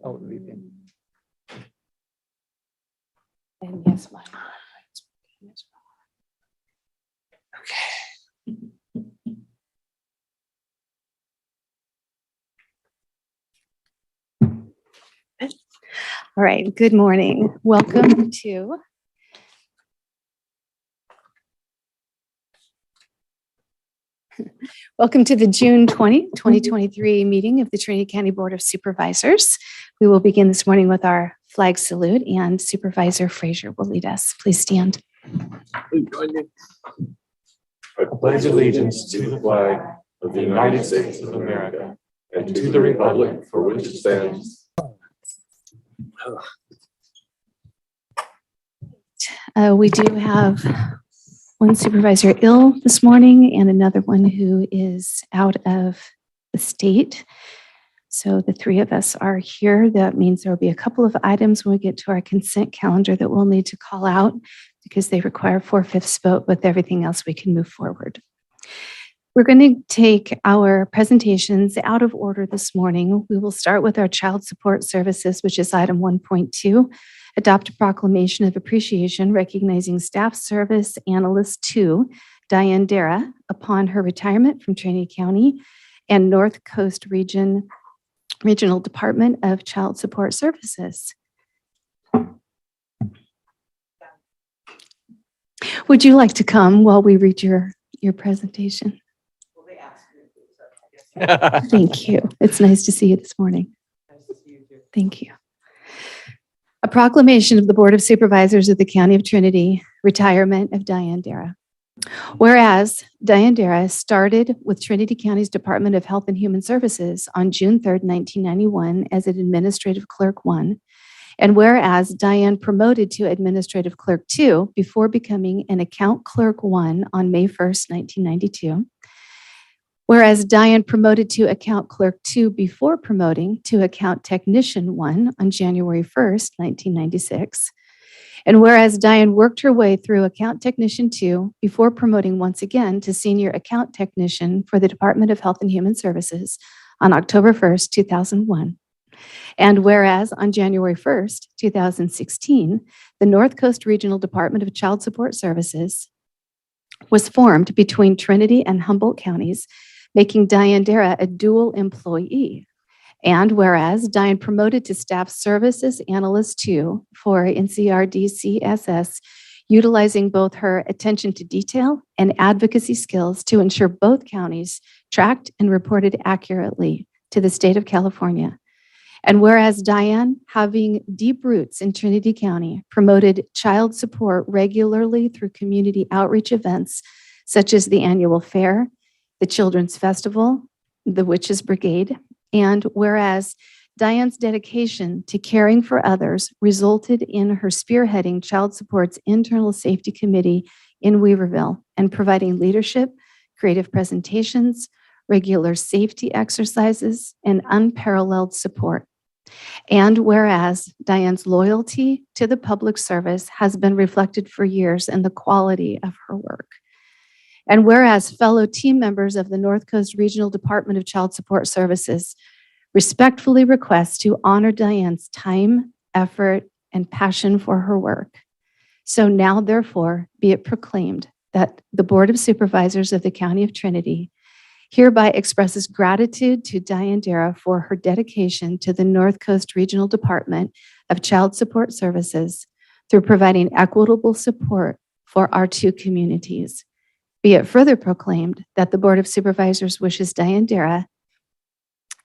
Oh, leaving. And yes, mine. All right, good morning. Welcome to the June 2023 meeting of the Trinity County Board of Supervisors. We will begin this morning with our flag salute, and Supervisor Frazier will lead us. Please stand. I pledge allegiance to the flag of the United States of America and to the republic for which it stands. We do have one supervisor ill this morning and another one who is out of the state. So the three of us are here. That means there will be a couple of items when we get to our consent calendar that we'll need to call out because they require 4/5 vote. With everything else, we can move forward. We're going to take our presentations out of order this morning. We will start with our Child Support Services, which is item 1.2. Adopt a proclamation of appreciation recognizing Staff Service Analyst 2, Diane Dara, upon her retirement from Trinity County and North Coast Regional Department of Child Support Services. Would you like to come while we read your presentation? Thank you. It's nice to see you this morning. Nice to see you too. Thank you. A proclamation of the Board of Supervisors of the County of Trinity, retirement of Diane Dara. Whereas Diane Dara started with Trinity County's Department of Health and Human Services on June 3rd, 1991 as an Administrative Clerk 1, and whereas Diane promoted to Administrative Clerk 2 before becoming an Account Clerk 1 on May 1st, 1992, whereas Diane promoted to Account Clerk 2 before promoting to Account Technician 1 on January 1st, 1996, and whereas Diane worked her way through Account Technician 2 before promoting once again to Senior Account Technician for the Department of Health and Human Services on October 1st, 2001, and whereas on January 1st, 2016, the North Coast Regional Department of Child Support Services was formed between Trinity and Humboldt counties, making Diane Dara a dual employee. And whereas Diane promoted to Staff Services Analyst 2 for NCRDCSS, utilizing both her attention to detail and advocacy skills to ensure both counties tracked and reported accurately to the state of California. And whereas Diane, having deep roots in Trinity County, promoted child support regularly through community outreach events such as the annual fair, the Children's Festival, the Witches Brigade, and whereas Diane's dedication to caring for others resulted in her spearheading Child Support's Internal Safety Committee in Weaverville and providing leadership, creative presentations, regular safety exercises, and unparalleled support. And whereas Diane's loyalty to the public service has been reflected for years in the quality of her work. And whereas fellow team members of the North Coast Regional Department of Child Support Services respectfully request to honor Diane's time, effort, and passion for her work. So now, therefore, be it proclaimed that the Board of Supervisors of the County of Trinity hereby expresses gratitude to Diane Dara for her dedication to the North Coast Regional Department of Child Support Services through providing equitable support for our two communities. Be it further proclaimed that the Board of Supervisors wishes Diane Dara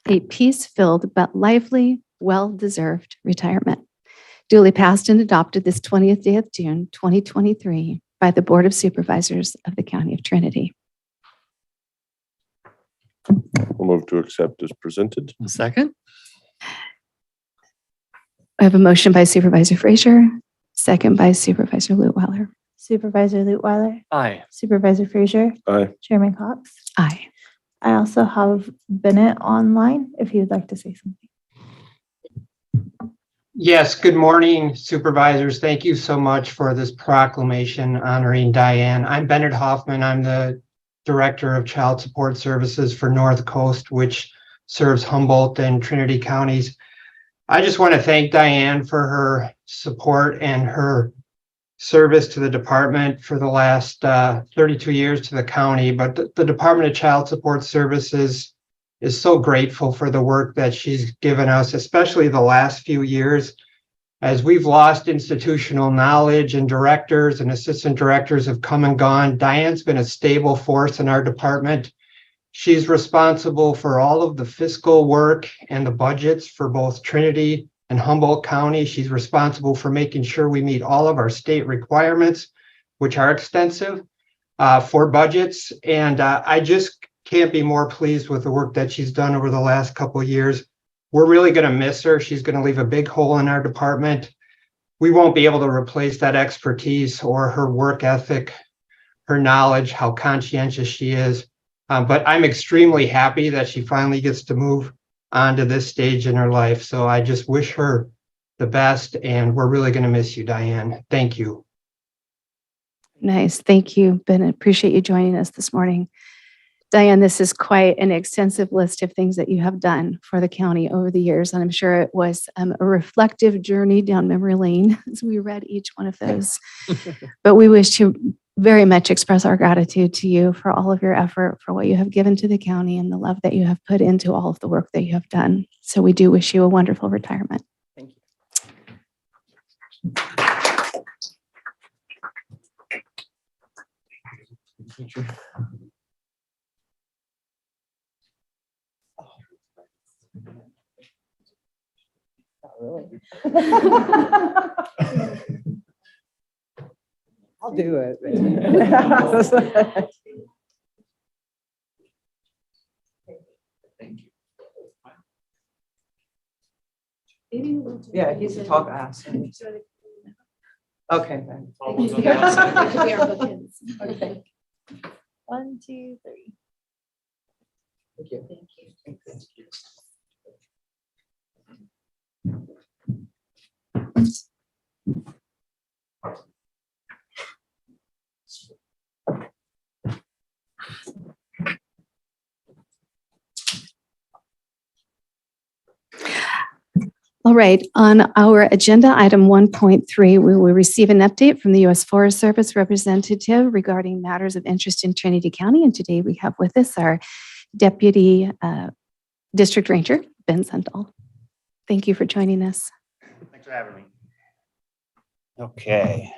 a peace-filled but lively, well-deserved retirement. Duly passed and adopted this 20th day of June, 2023 by the Board of Supervisors of the County of Trinity. We'll move to accept as presented. A second? I have a motion by Supervisor Frazier, second by Supervisor Leutwiler. Supervisor Leutwiler, Aye. Supervisor Frazier, Aye. Chairman Cox. Aye. I also have Bennett online if you'd like to say something. Yes, good morning, supervisors. Thank you so much for this proclamation honoring Diane. I'm Bennett Hoffman. I'm the Director of Child Support Services for North Coast, which serves Humboldt and Trinity counties. I just want to thank Diane for her support and her service to the department for the last 32 years to the county, but the Department of Child Support Services is so grateful for the work that she's given us, especially the last few years. As we've lost institutional knowledge and directors and assistant directors have come and gone, Diane's been a stable force in our department. She's responsible for all of the fiscal work and the budgets for both Trinity and Humboldt County. She's responsible for making sure we meet all of our state requirements, which are extensive for budgets. And I just can't be more pleased with the work that she's done over the last couple of years. We're really going to miss her. She's going to leave a big hole in our department. We won't be able to replace that expertise or her work ethic, her knowledge, how conscientious she is. But I'm extremely happy that she finally gets to move on to this stage in her life. So I just wish her the best, and we're really going to miss you, Diane. Thank you. Nice. Thank you, Ben. I appreciate you joining us this morning. Diane, this is quite an extensive list of things that you have done for the county over the years, and I'm sure it was a reflective journey down memory lane as we read each one of those. But we wish to very much express our gratitude to you for all of your effort, for what you have given to the county and the love that you have put into all of the work that you have done. So we do wish you a wonderful retirement. Thank you. Not really. I'll do it. Thank you. Yeah, he's a tall guy. Okay. then. Okay. 1, 2, 3. Thank you. Thank you. All right, on our agenda, item 1.3, we will receive an update from the U.S. Forest Service representative regarding matters of interest in Trinity County. And today we have with us our Deputy District Ranger, Ben Sundall. Thank you for joining us. Thanks for having me. Okay.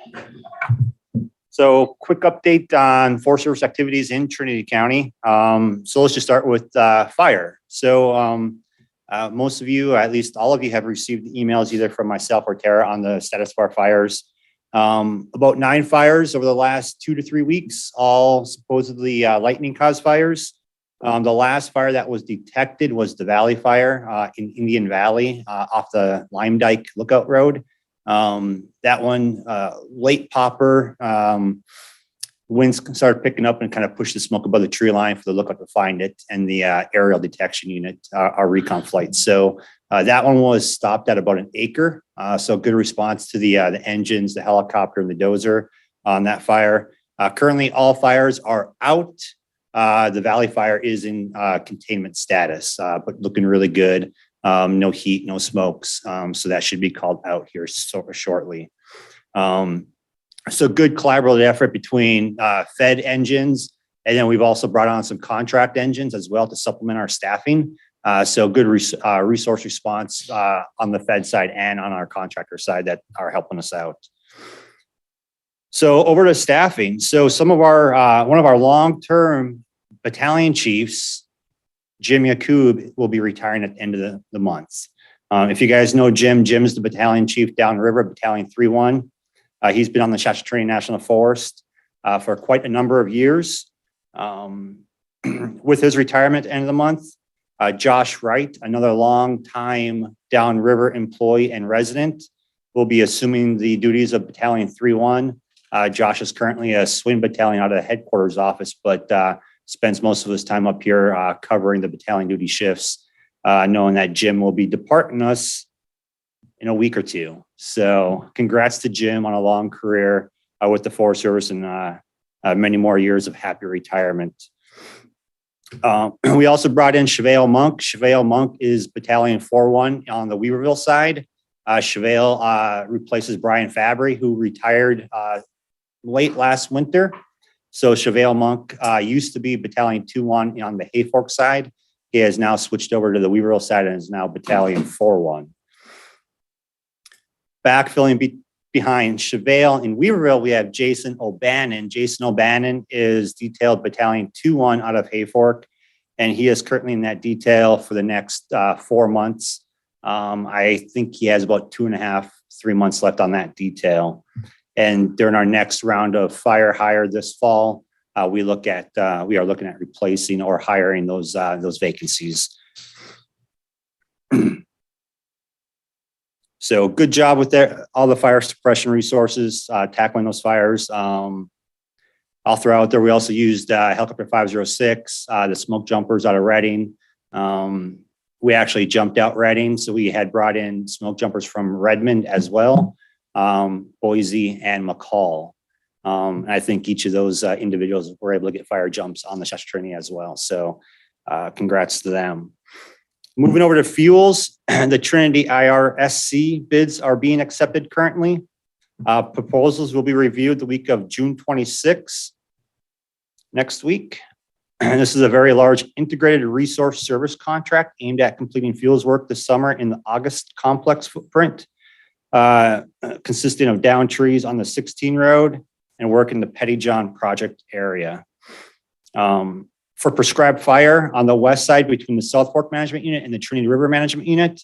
So quick update on Forest Service activities in Trinity County. So let's just start with fire. So most of you, at least all of you, have received emails either from myself or Tara on the status of our fires. About 9 fires over the last 2 to 3 weeks, all supposedly lightning caused fires. The last fire that was detected was the Valley Fire in Indian Valley off the Lime Dyke Lookout Road. That one, late popper, winds started picking up and kind of pushed the smoke above the tree line for the lookout to find it, and the aerial detection unit, our recon flight. So that one was stopped at about 1 acre. So good response to the engines, the helicopter, and the dozer on that fire. Currently, all fires are out. The Valley Fire is in containment status, but looking really good. No heat, no smokes. So that should be called out here shortly. So good collaborative effort between Fed engines, and then we've also brought on some contract engines as well to supplement our staffing. So good resource response on the Fed side and on our contractor side that are helping us out. So over to staffing. So some of our one of our long-term battalion chiefs, Jim Yakub, will be retiring at the end of the month. If you guys know Jim, Jim's the battalion chief downriver, Battalion 3-1. He's been on the Shasta National Forest for quite a number of years. With his retirement at the end of the month, Josh Wright, another long-time downriver employee and resident, will be assuming the duties of Battalion 3-1. Josh is currently a swing battalion out of the headquarters office, but spends most of his time up here covering the battalion duty shifts, knowing that Jim will be departing us in a week or two. So congrats to Jim on a long career with the Forest Service and many more years of happy retirement. We also brought in Chevelle Monk. Chevelle Monk is Battalion 4-1 on the Weaverville side. Chevelle replaces Brian Fabry, who retired late last winter. So Chevelle Monk used to be Battalion 2-1 on the Hayfork side. He has now switched over to the Weaverville side and is now Battalion 4-1. Backfilling behind Chevelle in Weaverville, we have Jason O'Bannon. Jason O'Bannon is detailed Battalion 2-1 out of Hayfork, and he is currently in that detail for the next 4 months. I think he has about 2.5, 3 months left on that detail. And during our next round of fire hire this fall, we are looking at replacing or hiring those vacancies. So good job with all the fire suppression resources, tackling those fires. I'll throw out there, we also used helicopter 506, the smoke jumpers out of Reading. We actually jumped out Reading, so we had brought in smoke jumpers from Redmond as well, Boise and McCall. And I think each of those individuals were able to get fire jumps on the Shasta Trinity as well. So congrats to them. Moving over to fuels, the Trinity IRSC bids are being accepted currently. Proposals will be reviewed the week of June 26th, next week. And this is a very large integrated resource service contract aimed at completing fuels work this summer in the August complex footprint, consisting of down trees on the 16 road and work in the Pettyjohn project area. For prescribed fire on the west side between the South Fork Management Unit and the Trinity River Management Unit,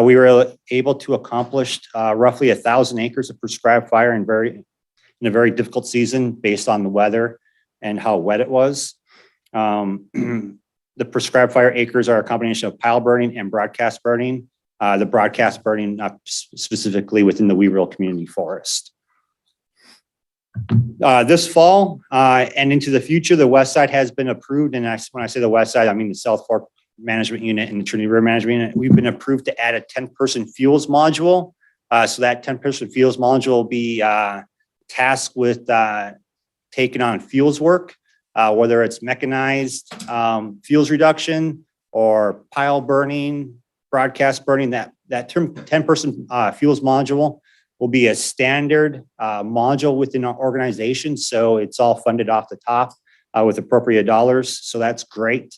we were able to accomplish roughly 1,000 acres of prescribed fire in a very difficult season based on the weather and how wet it was. The prescribed fire acres are a combination of pile burning and broadcast burning. The broadcast burning specifically within the Weaverville Community Forest. This fall and into the future, the west side has been approved. And when I say the west side, I mean the South Fork Management Unit and the Trinity River Management Unit. We've been approved to add a 10-person fuels module. So that 10-person fuels module will be tasked with taking on fuels work, whether it's mechanized fuels reduction or pile burning, broadcast burning. That 10-person fuels module will be a standard module within our organization. So it's all funded off the top with appropriate dollars. So that's great.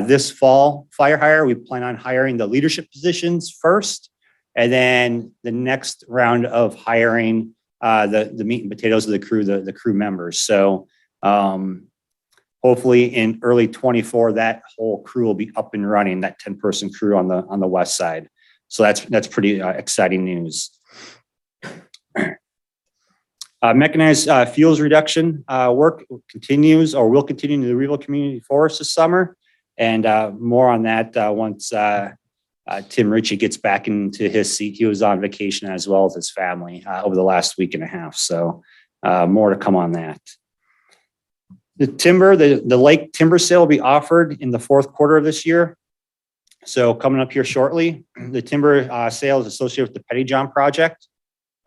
This fall fire hire, we plan on hiring the leadership positions first, and then the next round of hiring the meat and potatoes of the crew, the crew members. So hopefully in early 24, that whole crew will be up and running, that 10-person crew on the west side. So that's pretty exciting news. Mechanized fuels reduction work continues or will continue in the Weaverville Community Forest this summer. And more on that once Tim Ritchie gets back into his seat. He was on vacation as well as his family over the last week and a half. So more to come on that. The timber, the lake timber sale will be offered in the fourth quarter of this year. So coming up here shortly, the timber sale is associated with the Pettyjohn project.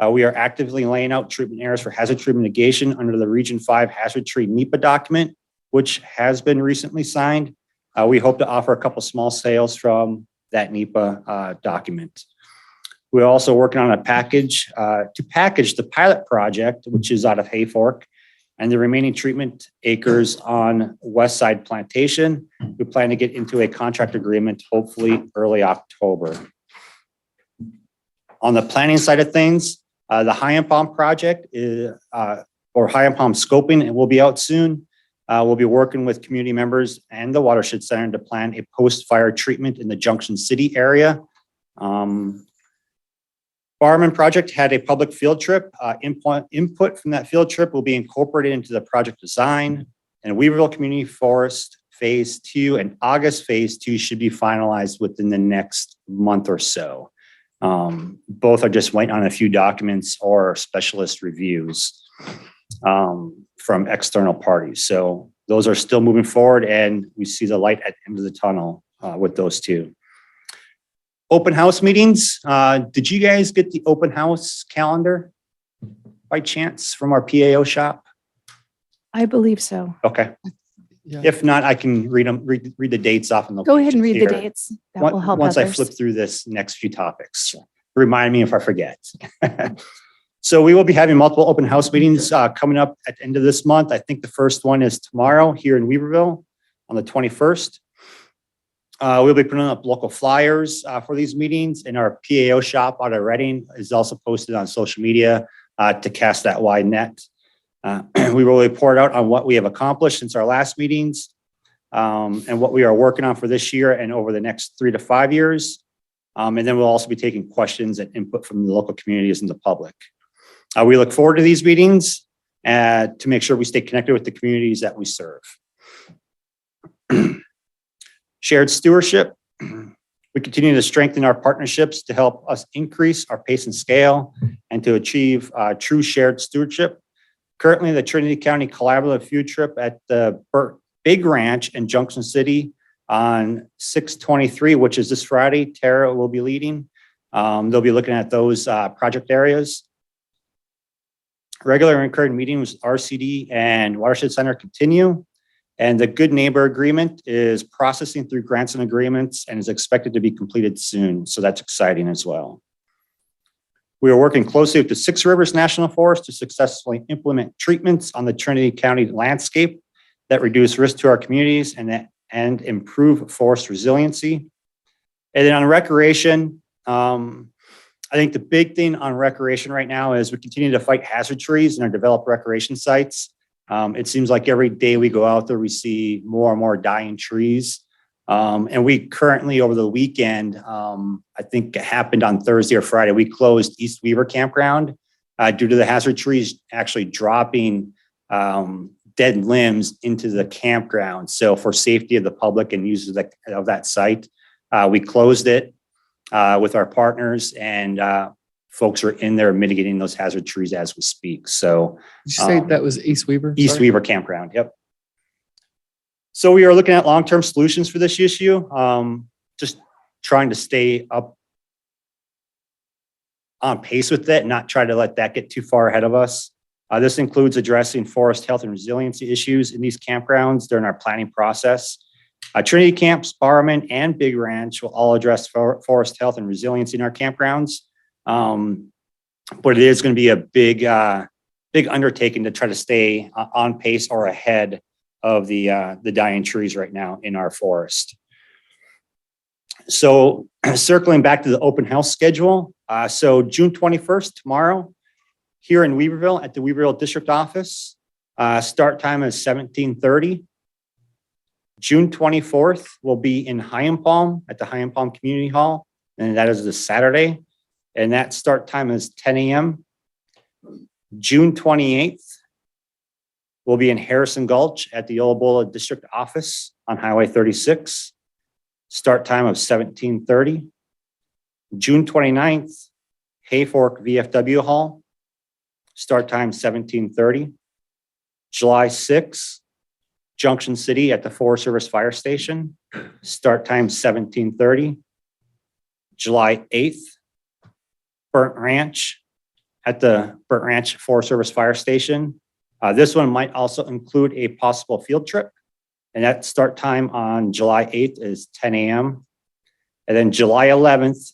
We are actively laying out treatment areas for hazard tree mitigation under the Region 5 Hazard Tree NEPA document, which has been recently signed. We hope to offer a couple small sales from that NEPA document. We're also working on a package to package the pilot project, which is out of Hayfork, and the remaining treatment acres on West Side Plantation. We plan to get into a contract agreement, hopefully early October. On the planning side of things, the High and Palm project or High and Palm scoping, it will be out soon. We'll be working with community members and the Watershed Center to plan a post-fire treatment in the Junction City area. Barman project had a public field trip. Input from that field trip will be incorporated into the project design. And Weaverville Community Forest Phase 2 and August Phase 2 should be finalized within the next month or so. Both are just waiting on a few documents or specialist reviews from external parties. So those are still moving forward, and we see the light at the end of the tunnel with those two. Open house meetings. Did you guys get the open house calendar by chance from our PAO shop? I believe so. Okay. Yeah. If not, I can read the dates off. Go ahead and read the here. dates. That will help Once I others. flip through this next few topics, remind me if I forget. So we will be having multiple open house meetings coming up at the end of this month. I think the first one is tomorrow here in Weaverville on the 21st. We'll be putting up local flyers for these meetings, and our PAO shop out of Reading is also posted on social media to cast that wide net. We will report out on what we have accomplished since our last meetings and what we are working on for this year and over the next 3 to 5 years. And then we'll also be taking questions and input from the local communities and the public. We look forward to these meetings to make sure we stay connected with the communities that we serve. Shared stewardship. We continue to strengthen our partnerships to help us increase our pace and scale and to achieve true shared stewardship. Currently, the Trinity County Collaborative Field Trip at the Big Ranch in Junction City on 6/23, which is this Friday, Tara will be leading. They'll be looking at those project areas. Regular and recurring meetings with RCD and Watershed Center continue. And the Good Neighbor Agreement is processing through grants and agreements and is expected to be completed soon. So that's exciting as well. We are working closely with the Six Rivers National Forest to successfully implement treatments on the Trinity County landscape that reduce risk to our communities and improve forest resiliency. And then on recreation, I think the big thing on recreation right now is we continue to fight hazard trees in our developed recreation sites. It seems like every day we go out there, we see more and more dying trees. And we currently, over the weekend, I think it happened on Thursday or Friday, we closed East Weaver Campground due to the hazard trees actually dropping dead limbs into the campground. So for safety of the public and users of that site, we closed it with our partners, and folks are in there mitigating those hazard trees as we speak. So Did you say that was East Weaver? East Sorry. Weaver Campground, yep. So we are looking at long-term solutions for this issue, just trying to stay up on pace with it and not try to let that get too far ahead of us. This includes addressing forest health and resiliency issues in these campgrounds during our planning process. Trinity Camps, Barman, and Big Ranch will all address forest health and resiliency in our campgrounds. But it is going to be a big undertaking to try to stay on pace or ahead of the dying trees right now in our forest. So circling back to the open house schedule. So June 21st, tomorrow, here in Weaverville at the Weaverville District Office. Start time is 17:30. June 24th will be in Hyam Palm at the Hyam Palm Community Hall, and that is this Saturday. And that start time is 10 a.m. June 28th will be in Harrison Gulch at the Olabola District Office on Highway 36. Start time of 17:30. June 29th, Hayfork VFW Hall. Start time 17:30. July 6th, Junction City at the Forest Service Fire Station. Start time 17:30. July 8th, Burnt Ranch at the Burnt Ranch Forest Service Fire Station. This one might also include a possible field trip. And that start time on July 8th is 10 a.m. And then July 11th,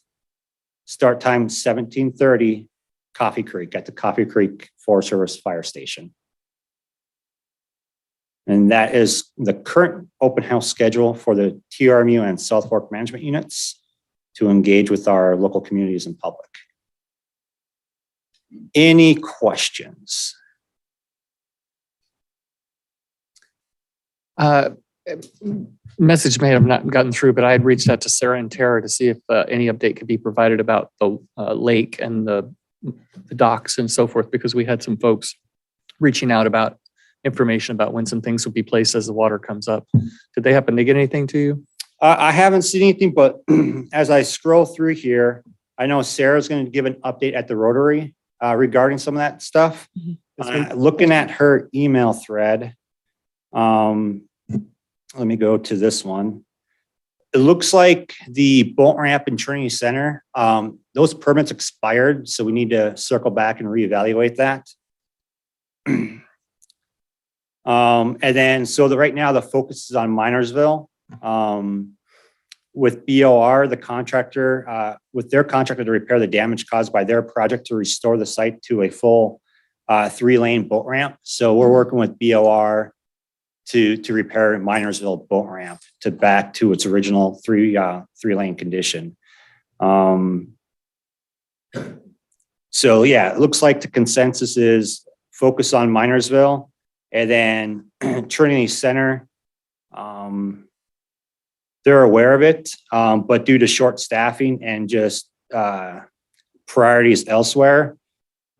start time 17:30, Coffee Creek at the Coffee Creek Forest Service Fire Station. And that is the current open house schedule for the TRMU and South Fork management units to engage with our local communities and public. Any questions? Message may have not gotten through, but I had reached out to Sarah and Tara to see if any update could be provided about the lake and the docks and so forth, because we had some folks reaching out about information about when some things will be placed as the water comes up. Did they happen to get anything to you? I haven't seen anything, but as I scroll through here, I know Sarah's going to give an update at the Rotary regarding some of that stuff. Looking at her email thread, let me go to this one. It looks like the boat ramp in Trinity Center, those permits expired, so we need to circle back and reevaluate that. And then, right now the focus is on Minersville. With BOR, the contractor, with their contractor to repair the damage caused by their project to restore the site to a full 3-lane boat ramp. So we're working with BOR to repair Minersville boat ramp to back to its original 3-lane condition. So yeah, it looks like the consensus is focus on Minersville, and then Trinity Center. They're aware of it, but due to short staffing and just priorities elsewhere,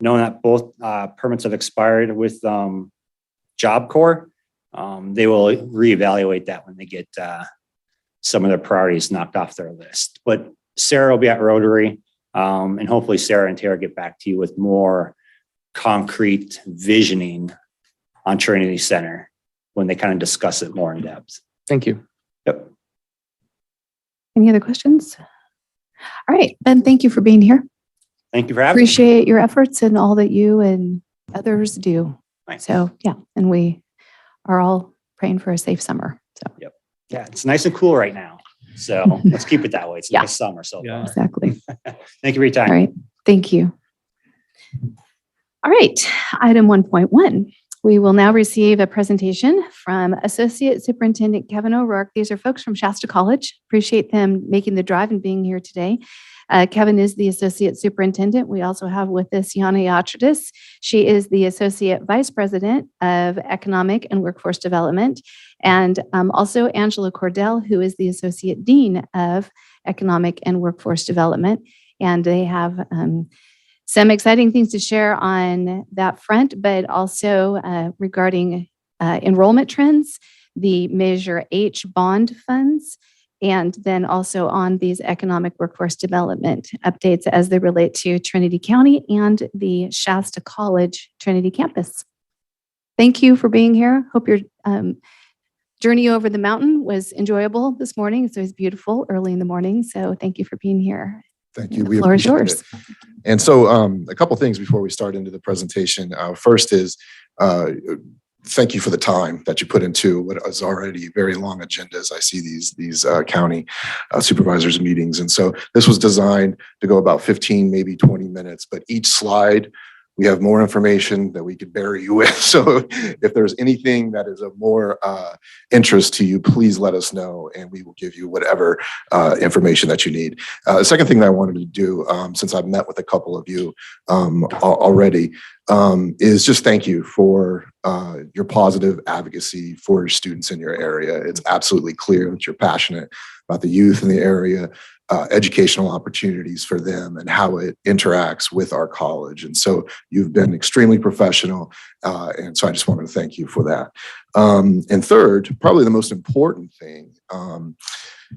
knowing that both permits have expired with Job Corps, they will reevaluate that when they get some of their priorities knocked off their list. But Sarah will be at Rotary, and hopefully Sarah and Tara get back to you with more concrete visioning on Trinity Center when they kind of discuss it more in depth. Thank you. Yep. Any other questions? All right, Ben, thank you for being here. Thank you for having me. Appreciate your efforts and all that you and others do. Thanks. So yeah, and we are all praying for a safe summer. So Yeah, it's nice and cool right now. So let's keep it that way. It's a Yeah. nice summer. So Yeah. exactly. thank you for your time. All right, thank you. All right, item 1.1. We will now receive a presentation from Associate Superintendent Kevin O'Rourke. These are folks from Shasta College. Appreciate them making the drive and being here today. Kevin is the Associate Superintendent. We also have with us Yana Yatridis. She is the Associate Vice President of Economic and Workforce Development. And also Angela Cordell, who is the Associate Dean of Economic and Workforce Development. And they have some exciting things to share on that front, but also regarding enrollment trends, the Measure H bond funds, and then also on these economic workforce development updates as they relate to Trinity County and the Shasta College Trinity campus. Thank you for being here. Hope your journey over the mountain was enjoyable this morning. It's always beautiful early in the morning, so thank you for being here. Thank you. The floor is appreciate yours. it. And so a couple things before we start into the presentation. First is thank you for the time that you put into what is already very long agendas. I see these county supervisors meetings. And so this was designed to go about 15, maybe 20 minutes, but each slide, we have more information that we could bury you with. So if there's anything that is of more interest to you, please let us know and we will give you whatever information that you need. The second thing that I wanted to do, since I've met with a couple of you already, is just thank you for your positive advocacy for your students in your area. It's absolutely clear that you're passionate about the youth in the area, educational opportunities for them and how it interacts with our college. And so you've been extremely professional. And so I just wanted to thank you for that. And third, probably the most important thing,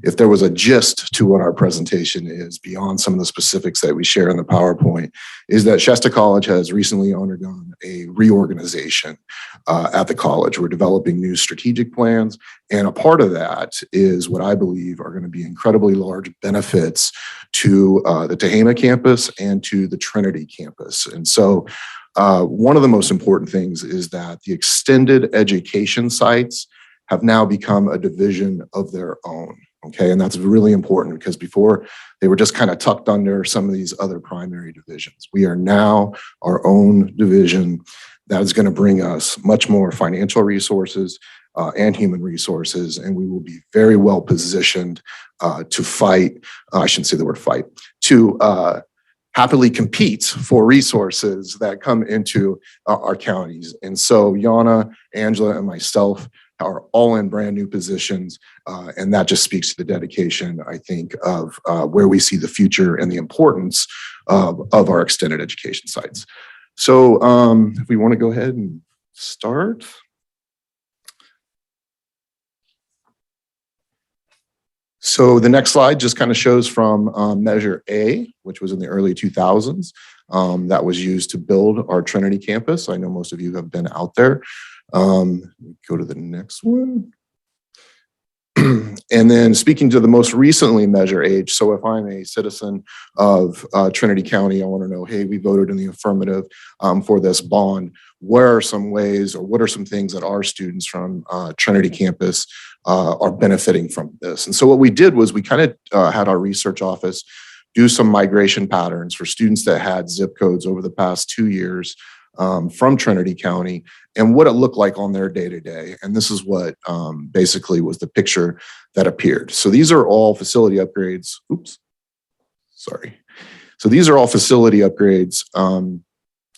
if there was a gist to what our presentation is beyond some of the specifics that we share in the PowerPoint, is that Shasta College has recently undergone a reorganization at the college. We're developing new strategic plans, and a part of that is what I believe are going to be incredibly large benefits to the Tehama campus and to the Trinity campus. And so one of the most important things is that the extended education sites have now become a division of their own. Okay, and that's really important because before they were just kind of tucked under some of these other primary divisions. We are now our own division that is going to bring us much more financial resources and human resources, and we will be very well positioned to fight. I shouldn't say the word fight, to happily compete for resources that come into our counties. And so Yana, Angela, and myself are all in brand new positions. And that just speaks to the dedication, I think, of where we see the future and the importance of our extended education sites. So if we want to go ahead and start. So the next slide just kind of shows from Measure A, which was in the early 2000s, that was used to build our Trinity campus. I know most of you have been out there. Go to the next one. And then speaking to the most recently measure age. So if I'm a citizen of Trinity County, I want to know, hey, we voted in the affirmative for this bond. Where are some ways or what are some things that our students from Trinity campus are benefiting from this? And so what we did was we kind of had our research office do some migration patterns for students that had zip codes over the past 2 years from Trinity County and what it looked like on their day-to-day. And this is what basically was the picture that appeared. So these are all facility upgrades. Oops, sorry. So these are all facility upgrades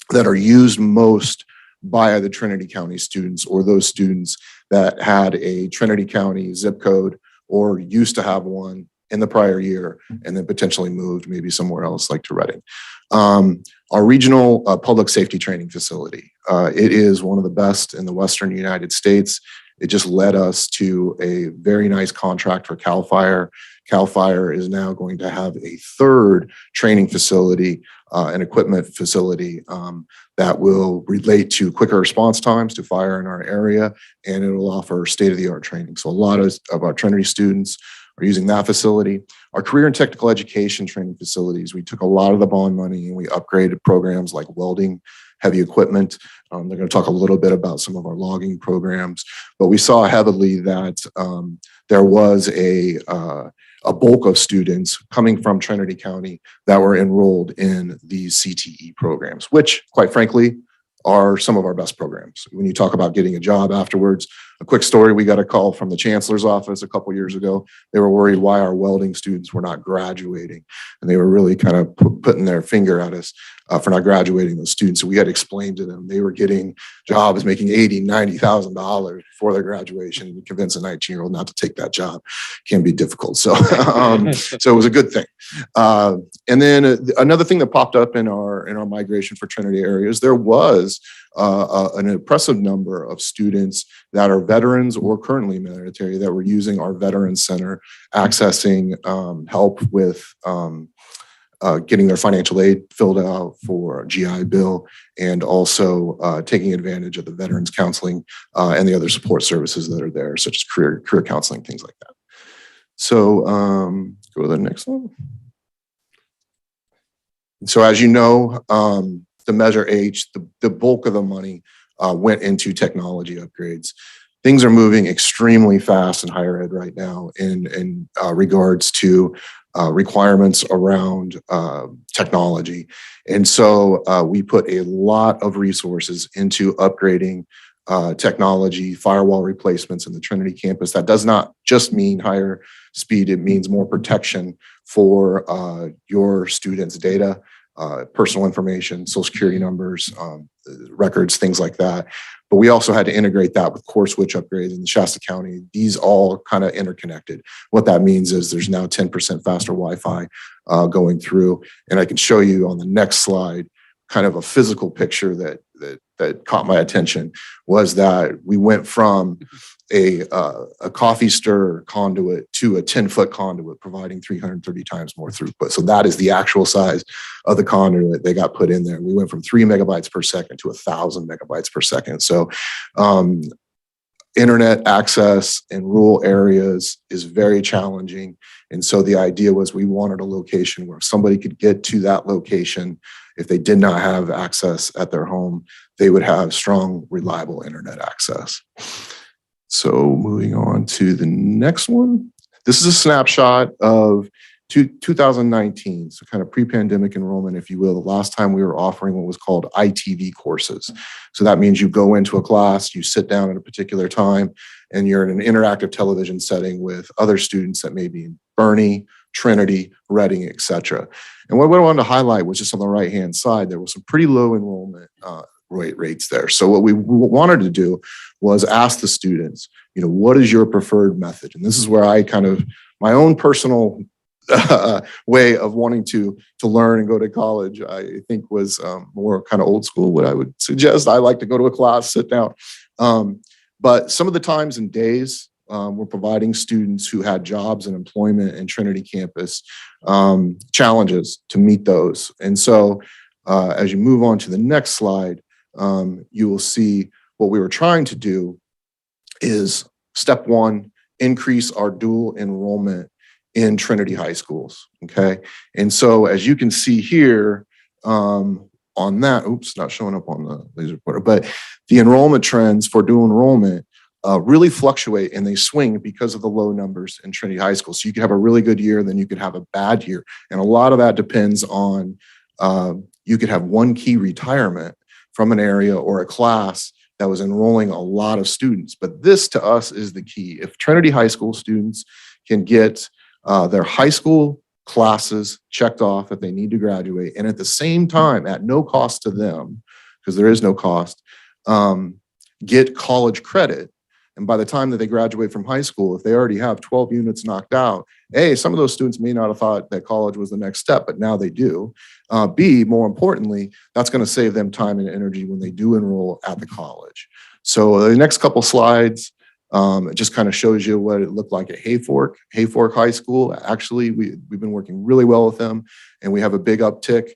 that are used most by the Trinity County students or those students that had a Trinity County zip code or used to have one in the prior year and then potentially moved maybe somewhere else like to Reading. Our regional public safety training facility, it is one of the best in the Western United States. It just led us to a very nice contract for CAL FIRE. CAL FIRE is now going to have a third training facility, an equipment facility that will relate to quicker response times to fire in our area, and it will offer state-of-the-art training. So a lot of our Trinity students are using that facility. Our career and technical education training facilities, we took a lot of the bond money and we upgraded programs like welding, heavy equipment. They're going to talk a little bit about some of our logging programs, but we saw heavily that there was a bulk of students coming from Trinity County that were enrolled in these CTE programs, which quite frankly are some of our best programs. When you talk about getting a job afterwards, a quick story, we got a call from the chancellor's office a couple years ago. They were worried why our welding students were not graduating. And they were really kind of putting their finger at us for not graduating those students. So we had to explain to them they were getting jobs making $80,000, $90,000 before their graduation. And convince a 19-year-old not to take that job can be difficult. So, so it was a good thing. And then another thing that popped up in our migration for Trinity areas, there was an impressive number of students that are veterans or currently military that were using our Veterans Center, accessing help with getting their financial aid filled out for GI Bill, and also taking advantage of the veterans counseling and the other support services that are there, such as career counseling, things like that. So go to the next one. So as you know, the Measure H, the bulk of the money went into technology upgrades. Things are moving extremely fast in higher ed right now in regards to requirements around technology. And so we put a lot of resources into upgrading technology, firewall replacements in the Trinity campus. That does not just mean higher speed, it means more protection for your students' data, personal information, social security numbers, records, things like that. But we also had to integrate that with core switch upgrades in the Shasta County. These all kind of interconnected. What that means is there's now 10% faster Wi-Fi going through. And I can show you on the next slide kind of a physical picture that caught my attention, was that we went from a coffee stir conduit to a 10-foot conduit, providing 330 times more throughput. So that is the actual size of the conduit they got put in there. We went from 3 megabytes per second to 1,000 megabytes per second. So internet access in rural areas is very challenging. And so the idea was we wanted a location where somebody could get to that location. If they did not have access at their home, they would have strong, reliable internet access. So moving on to the next one. This is a snapshot of 2019, so kind of pre-pandemic enrollment, if you will. The last time we were offering what was called ITV courses. So that means you go into a class, you sit down at a particular time, and you're in an interactive television setting with other students that may be in Bernie, Trinity, Reading, et cetera. And what I wanted to highlight was just on the right-hand side, there was some pretty low enrollment rates there. So what we wanted to do was ask the students, what is your preferred method? And this is where I kind of, my own personal way of wanting to learn and go to college, I think was more kind of old school, what I would suggest. I like to go to a class, sit down. But some of the times and days, we're providing students who had jobs and employment in Trinity campus challenges to meet those. And so as you move on to the next slide, you will see what we were trying to do is step one, increase our dual enrollment in Trinity high schools. Okay. And so as you can see here, on that, oops, not showing up on the laser pointer, but the enrollment trends for dual enrollment really fluctuate and they swing because of the low numbers in Trinity High School. So you could have a really good year, then you could have a bad year. And a lot of that depends on, you could have one key retirement from an area or a class that was enrolling a lot of students. But this to us is the key. If Trinity High School students can get their high school classes checked off if they need to graduate, and at the same time, at no cost to them, because there is no cost, get college credit. And by the time that they graduate from high school, if they already have 12 units knocked out, A, some of those students may not have thought that college was the next step, but now they do. B, more importantly, that's going to save them time and energy when they do enroll at the college. So the next couple slides, it just kind of shows you what it looked like at Hayfork High School. Actually, we've been working really well with them, and we have a big uptick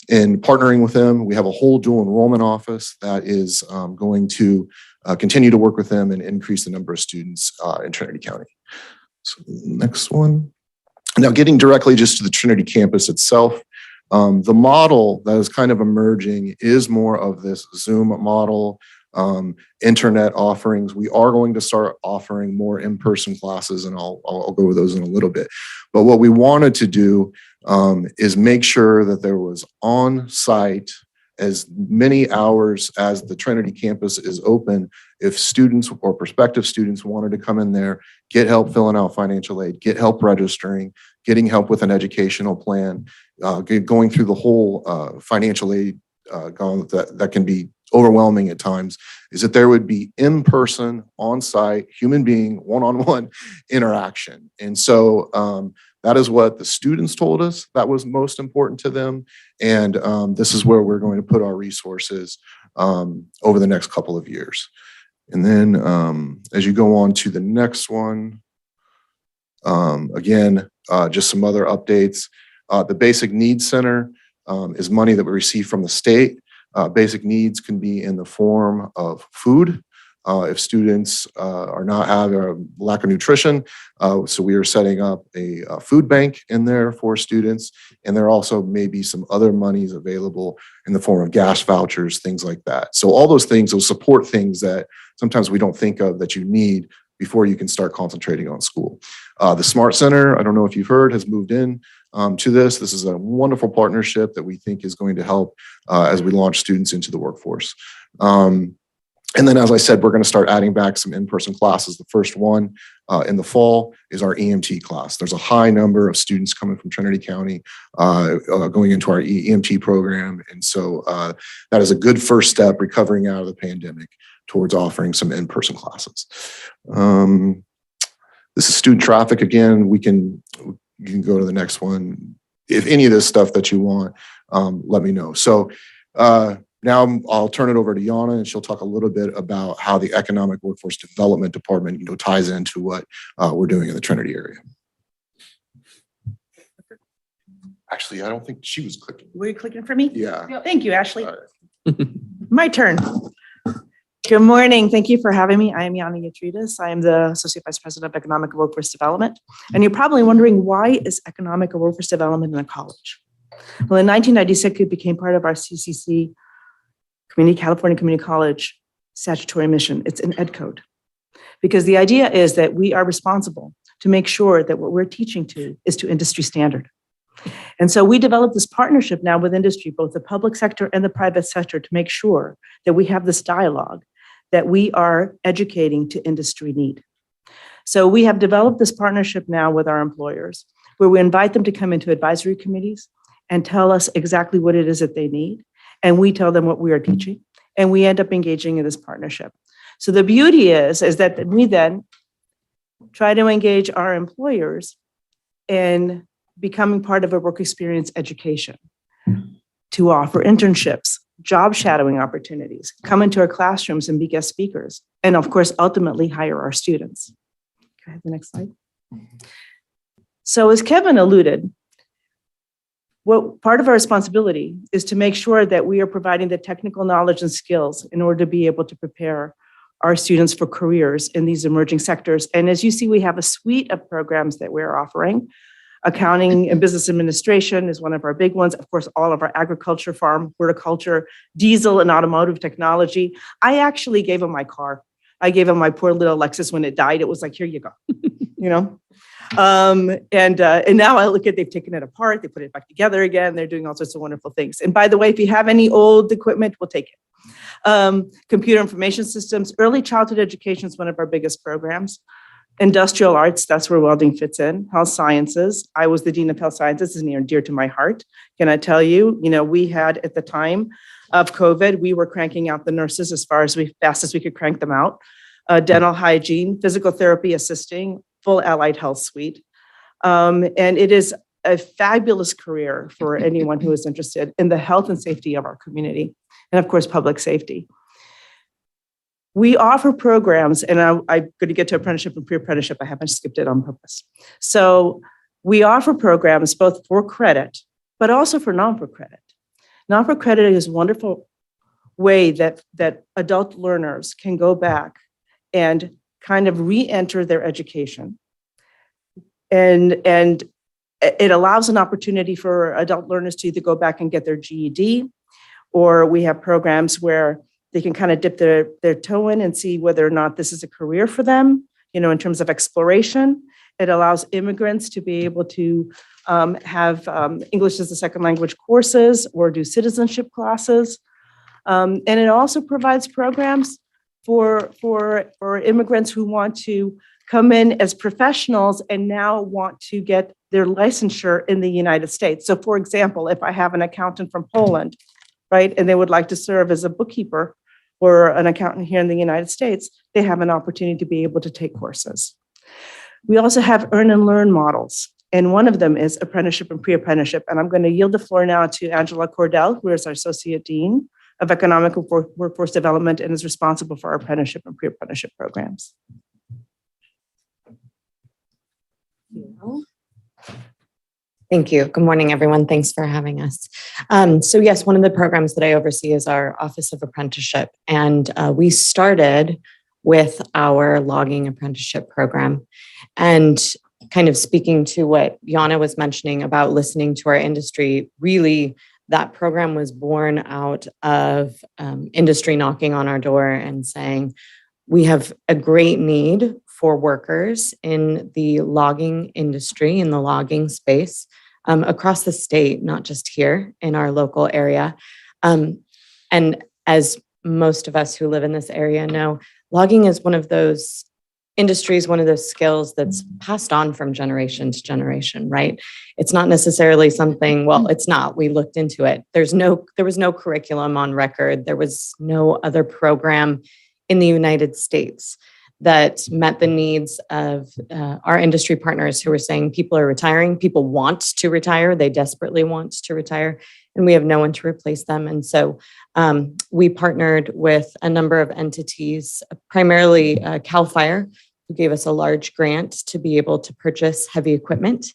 in partnering with them. We have a whole dual enrollment office that is going to continue to work with them and increase the number of students in Trinity County. So next one. Now, getting directly just to the Trinity campus itself, the model that is kind of emerging is more of this Zoom model, internet offerings. We are going to start offering more in-person classes, and I'll go over those in a little bit. But what we wanted to do is make sure that there was on-site as many hours as the Trinity campus is open. If students or prospective students wanted to come in there, get help filling out financial aid, get help registering, getting help with an educational plan, going through the whole financial aid that can be overwhelming at times, is that there would be in-person, on-site, human being, one-on-one interaction. And so that is what the students told us that was most important to them. And this is where we're going to put our resources over the next couple of years. And then as you go on to the next one, again, just some other updates. The Basic Needs Center is money that we receive from the state. Basic needs can be in the form of food. If students are not having a lack of nutrition, so we are setting up a food bank in there for students, and there also may be some other monies available in the form of gas vouchers, things like that. So all those things, those support things that sometimes we don't think of that you need before you can start concentrating on school. The Smart Center, I don't know if you've heard, has moved in to this. This is a wonderful partnership that we think is going to help as we launch students into the workforce. And then, as I said, we're going to start adding back some in-person classes. The first one in the fall is our EMT class. There's a high number of students coming from Trinity County going into our EMT program. And so that is a good first step recovering out of the pandemic towards offering some in-person classes. This is student traffic. Again, you can go to the next one. If any of this stuff that you want, let me know. So now I'll turn it over to Yana, and she'll talk a little bit about how the Economic Workforce Development Department, ties into what we're doing in the Trinity area. Actually, I don't think she was clicking. Were you clicking for me? Yeah. Thank you, Ashley. My turn. Good morning. Thank you for having me. I am Yana Yatridis. I am the Associate Vice President of Economic and Workforce Development. And you're probably wondering, why is Economic and Workforce Development in a college? Well, in 1996, it became part of our CCC, California Community College statutory mission. It's an ed code. Because the idea is that we are responsible to make sure that what we're teaching is to industry standard. And so we developed this partnership now with industry, both the public sector and the private sector, to make sure that we have this dialogue, that we are educating to industry need. So we have developed this partnership now with our employers, where we invite them to come into advisory committees and tell us exactly what it is that they need. And we tell them what we are teaching, and we end up engaging in this partnership. So the beauty is that we then try to engage our employers in becoming part of a work experience education, to offer internships, job shadowing opportunities, come into our classrooms and be guest speakers, and of course, ultimately hire our students. Can I have the next slide? So as Kevin alluded, part of our responsibility is to make sure that we are providing the technical knowledge and skills in order to be able to prepare our students for careers in these emerging sectors. And as you see, we have a suite of programs that we're offering. Accounting and business administration is one of our big ones. Of course, all of our agriculture, farm, horticulture, diesel and automotive technology. I actually gave him my car. I gave him my poor little Lexus when it died. It was like, here you go, you know? And now I look at, they've taken it apart, they put it back together again. They're doing all sorts of wonderful things. And by the way, if you have any old equipment, we'll take it. Computer information systems, early childhood education is one of our biggest programs. Industrial arts, that's where welding fits in. Health sciences, I was the dean of health sciences, this is near and dear to my heart. Can I tell you, we had at the time of COVID, we were cranking out the nurses as fast as we could crank them out. Dental hygiene, physical therapy assisting, full allied health suite. And it is a fabulous career for anyone who is interested in the health and safety of our community. And of course, public safety. We offer programs, and I'm going to get to apprenticeship and pre-apprenticeship. I haven't skipped it on purpose. So we offer programs both for credit, but also for non-for-credit. Non-for-credit is a wonderful way that adult learners can go back and kind of re-enter their education. And it allows an opportunity for adult learners to either go back and get their GED, or we have programs where they can kind of dip their toe in and see whether or not this is a career for them, in terms of exploration. It allows immigrants to be able to have English as a second language courses or do citizenship classes. And it also provides programs for immigrants who want to come in as professionals and now want to get their licensure in the United States. So for example, if I have an accountant from Poland, right, and they would like to serve as a bookkeeper or an accountant here in the United States, they have an opportunity to be able to take courses. We also have earn and learn models, and one of them is apprenticeship and pre-apprenticeship. And I'm going to yield the floor now to Angela Cordell, who is our Associate Dean of Economic Workforce Development and is responsible for our apprenticeship and pre-apprenticeship programs. Thank you. Good morning, everyone. Thanks for having us. So yes, one of the programs that I oversee is our Office of Apprenticeship. And we started with our logging apprenticeship program. And kind of speaking to what Jana was mentioning about listening to our industry, really that program was born out of industry knocking on our door and saying, we have a great need for workers in the logging industry, in the logging space, across the state, not just here in our local area. And as most of us who live in this area know, logging is one of those industries, one of those skills that's passed on from generation to generation, right? It's not necessarily something, well, it's not, we looked into it. There was no curriculum on record. There was no other program in the United States that met the needs of our industry partners who were saying people are retiring, people want to retire, they desperately want to retire, and we have no one to replace them. And so we partnered with a number of entities, primarily CAL FIRE, who gave us a large grant to be able to purchase heavy equipment.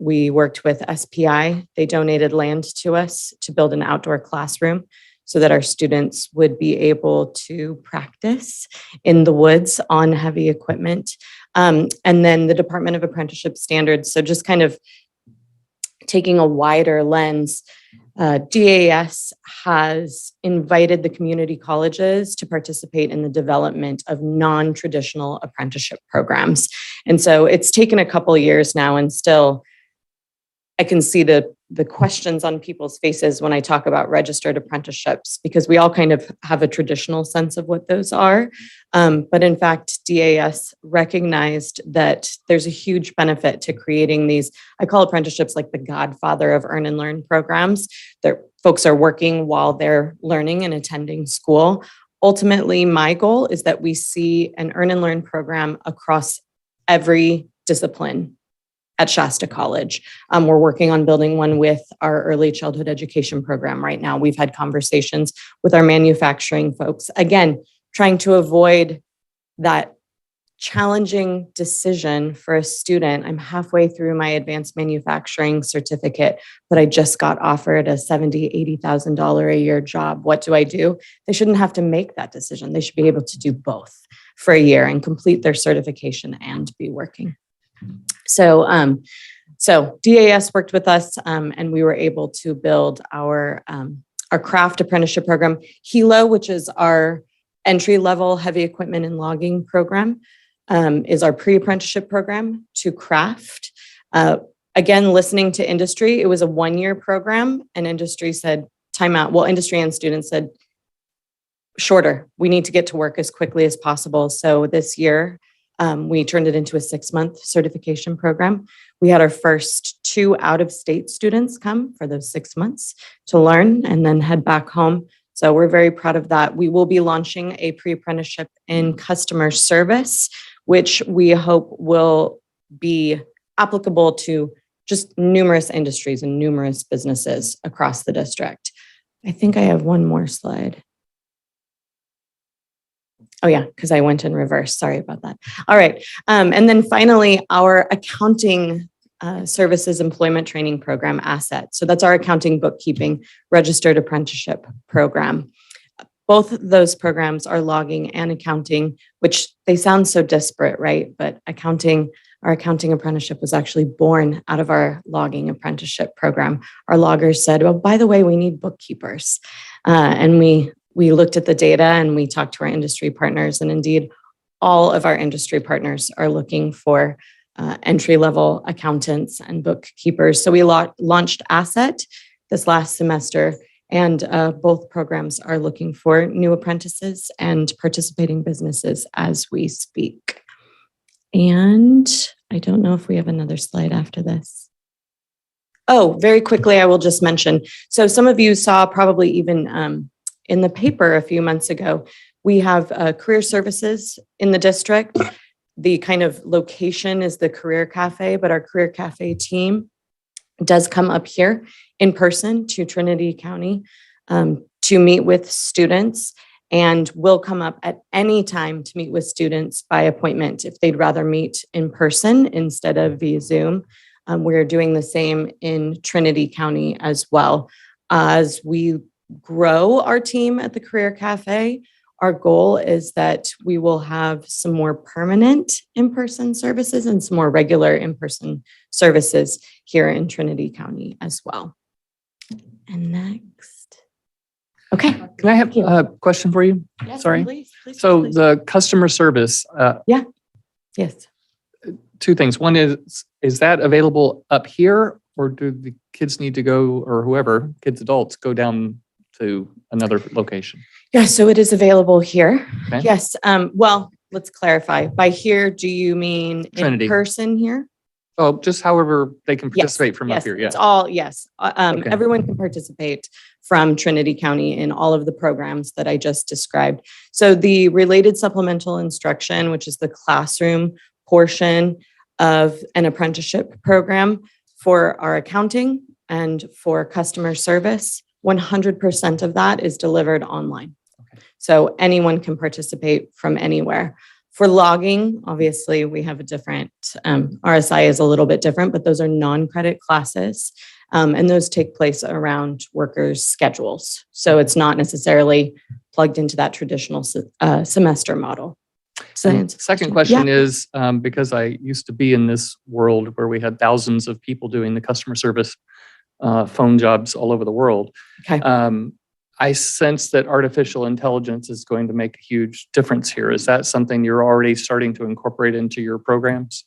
We worked with SPI, they donated land to us to build an outdoor classroom so that our students would be able to practice in the woods on heavy equipment. And then the Department of Apprenticeship Standards, so just kind of taking a wider lens, DAS has invited the community colleges to participate in the development of non-traditional apprenticeship programs. And so it's taken a couple of years now, and still I can see the questions on people's faces when I talk about registered apprenticeships, because we all kind of have a traditional sense of what those are. But in fact, DAS recognized that there's a huge benefit to creating these, I call apprenticeships like the godfather of earn and learn programs. Folks are working while they're learning and attending school. Ultimately, my goal is that we see an earn and learn program across every discipline at Shasta College. We're working on building one with our early childhood education program right now. We've had conversations with our manufacturing folks, again, trying to avoid that challenging decision for a student. I'm halfway through my advanced manufacturing certificate, but I just got offered a $70,000, $80,000 a year job. What do I do? They shouldn't have to make that decision. They should be able to do both for a year and complete their certification and be working. So DAS worked with us, and we were able to build our craft apprenticeship program. Hilo, which is our entry-level heavy equipment and logging program, is our pre-apprenticeship program to craft. Again, listening to industry, it was a 1-year program, and industry said, time out. Well, industry and students said, shorter. We need to get to work as quickly as possible. So this year, we turned it into a 6-month certification program. We had our first 2 out-of-state students come for those 6 months to learn and then head back home. So we're very proud of that. We will be launching a pre-apprenticeship in customer service, which we hope will be applicable to just numerous industries and numerous businesses across the district. I think I have one more slide. Oh yeah, because I went in reverse. Sorry about that. All right. And then finally, our accounting services employment training program asset. So that's our accounting bookkeeping registered apprenticeship program. Both of those programs are logging and accounting, which they sound so disparate, right? But our accounting apprenticeship was actually born out of our logging apprenticeship program. Our loggers said, well, by the way, we need bookkeepers. And we looked at the data and we talked to our industry partners, and indeed, all of our industry partners are looking for entry-level accountants and bookkeepers. So we launched Asset this last semester, and both programs are looking for new apprentices and participating businesses as we speak. And I don't know if we have another slide after this. Oh, very quickly, I will just mention. So some of you saw probably even in the paper a few months ago, we have career services in the district. The kind of location is the Career Cafe, but our Career Cafe team does come up here in person to Trinity County to meet with students, and will come up at any time to meet with students by appointment if they'd rather meet in person instead of via Zoom. We're doing the same in Trinity County as well. As we grow our team at the Career Cafe, our goal is that we will have some more permanent in-person services and some more regular in-person services here in Trinity County as well. And next. Okay. Can I have a question for you? Yes, Sorry. Please, So please. the customer service, Yes. 2 things. One is that available up here, or do the kids need to go, or whoever, kids, adults, go down to another location? Yeah, so it is available here. Okay. Yes. Well, let's clarify. By here, do you mean Trinity. in person here? Oh, just however they can Yes, participate from up yes, here. Yeah. it's all, yes. Okay. Everyone can participate from Trinity County in all of the programs that I just described. So the related supplemental instruction, which is the classroom portion of an apprenticeship program for our accounting and for customer service, 100% of that is delivered online. Okay. So anyone can participate from anywhere. For logging, obviously, we have a different, RSI is a little bit different, but those are non-credit classes. And those take place around workers' schedules. So it's not necessarily plugged into that traditional semester model. So Second question is, because I used to be in this world where we had thousands of people doing the customer service phone jobs all over the world. Okay. I sense that artificial intelligence is going to make a huge difference here. Is that something you're already starting to incorporate into your programs?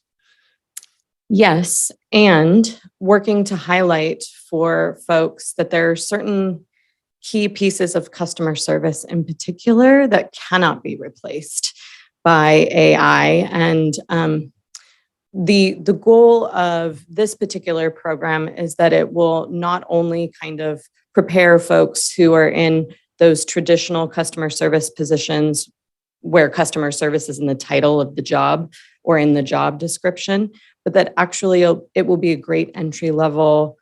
Yes, and working to highlight for folks that there are certain key pieces of customer service in particular that cannot be replaced by AI. And the goal of this particular program is that it will not only kind of prepare folks who are in those traditional customer service positions where customer service is in the title of the job or in the job description, but that actually it will be a great entry-level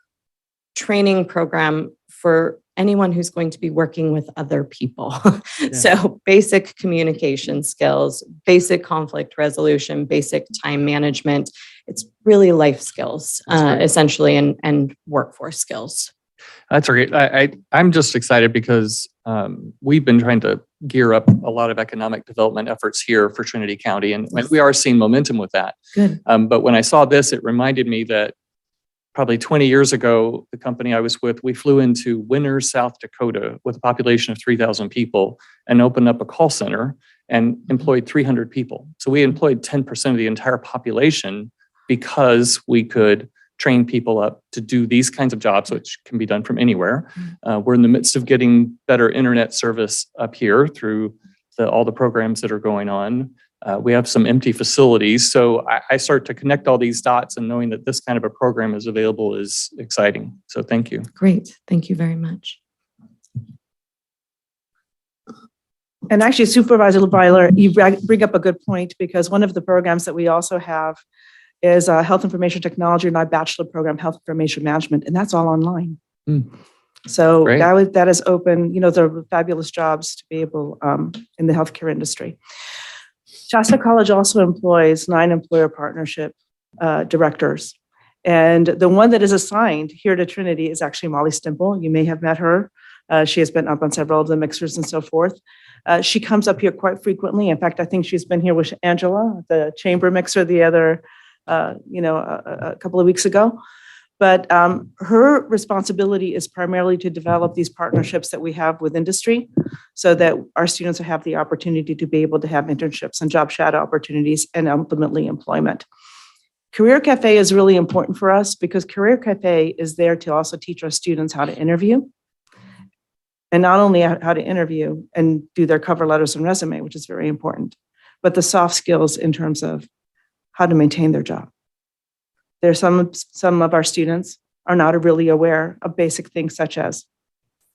training program for anyone who's going to be working with other people. Yeah. So basic communication skills, basic conflict resolution, basic time management. It's really life skills, That's great. essentially, and workforce skills. That's great. I'm just excited because we've been trying to gear up a lot of economic development efforts here for Trinity County, and we are seeing momentum with that. Good. But when I saw this, it reminded me that probably 20 years ago, the company I was with, we flew into Winner, South Dakota with a population of 3,000 people and opened up a call center and employed 300 people. So we employed 10% of the entire population because we could train people up to do these kinds of jobs, which can be done from anywhere. We're in the midst of getting better internet service up here through all the programs that are going on. We have some empty facilities. So I start to connect all these dots, and knowing that this kind of a program is available is exciting. So thank you. Great. Thank you very much. And actually, Supervisor LeByler, you bring up a good point, because one of the programs that we also have is Health Information Technology, and our bachelor program, Health Information Management, and that's all online. So Great. that is open. There are fabulous jobs to be able in the healthcare industry. Shasta College also employs 9 employer partnership directors. And the one that is assigned here to Trinity is actually Molly Stimple. You may have met her. She has been up on several of the mixers and so forth. She comes up here quite frequently. In fact, I think she's been here with Angela, the chamber mixer, the other, a couple of weeks ago. But her responsibility is primarily to develop these partnerships that we have with industry, so that our students will have the opportunity to be able to have internships and job shadow opportunities and ultimately employment. Career Cafe is really important for us, because Career Cafe is there to also teach our students how to interview. And not only how to interview and do their cover letters and resume, which is very important, but the soft skills in terms of how to maintain their job. There's some of our students are not really aware of basic things such as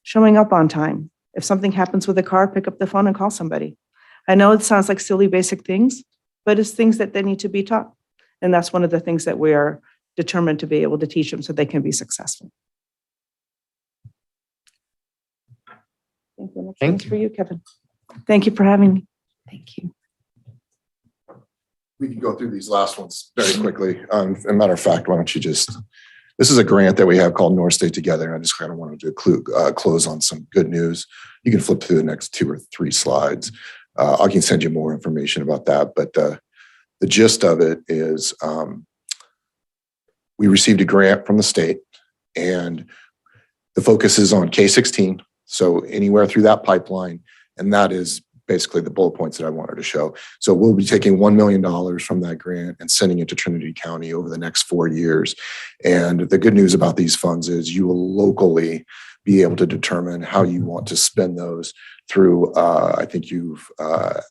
showing up on time. If something happens with a car, pick up the phone and call somebody. I know it sounds like silly basic things, but it's things that they need to be taught. And that's one of the things that we are determined to be able to teach them so they can be successful. Thank you for you, Kevin. Thank you for having me. Thank you. We can go through these last ones very quickly. As a matter of fact, why don't you this is a grant that we have called North State Together, and I just kind of wanted to close on some good news. You can flip through the next 2 or 3 slides. I can send you more information about that, but the gist of it is we received a grant from the state, and the focus is on K-16, so anywhere through that pipeline, and that is basically the bullet points that I wanted to show. So we'll be taking $1 million from that grant and sending it to Trinity County over the next 4 years. And the good news about these funds is you will locally be able to determine how you want to spend those through, I think you've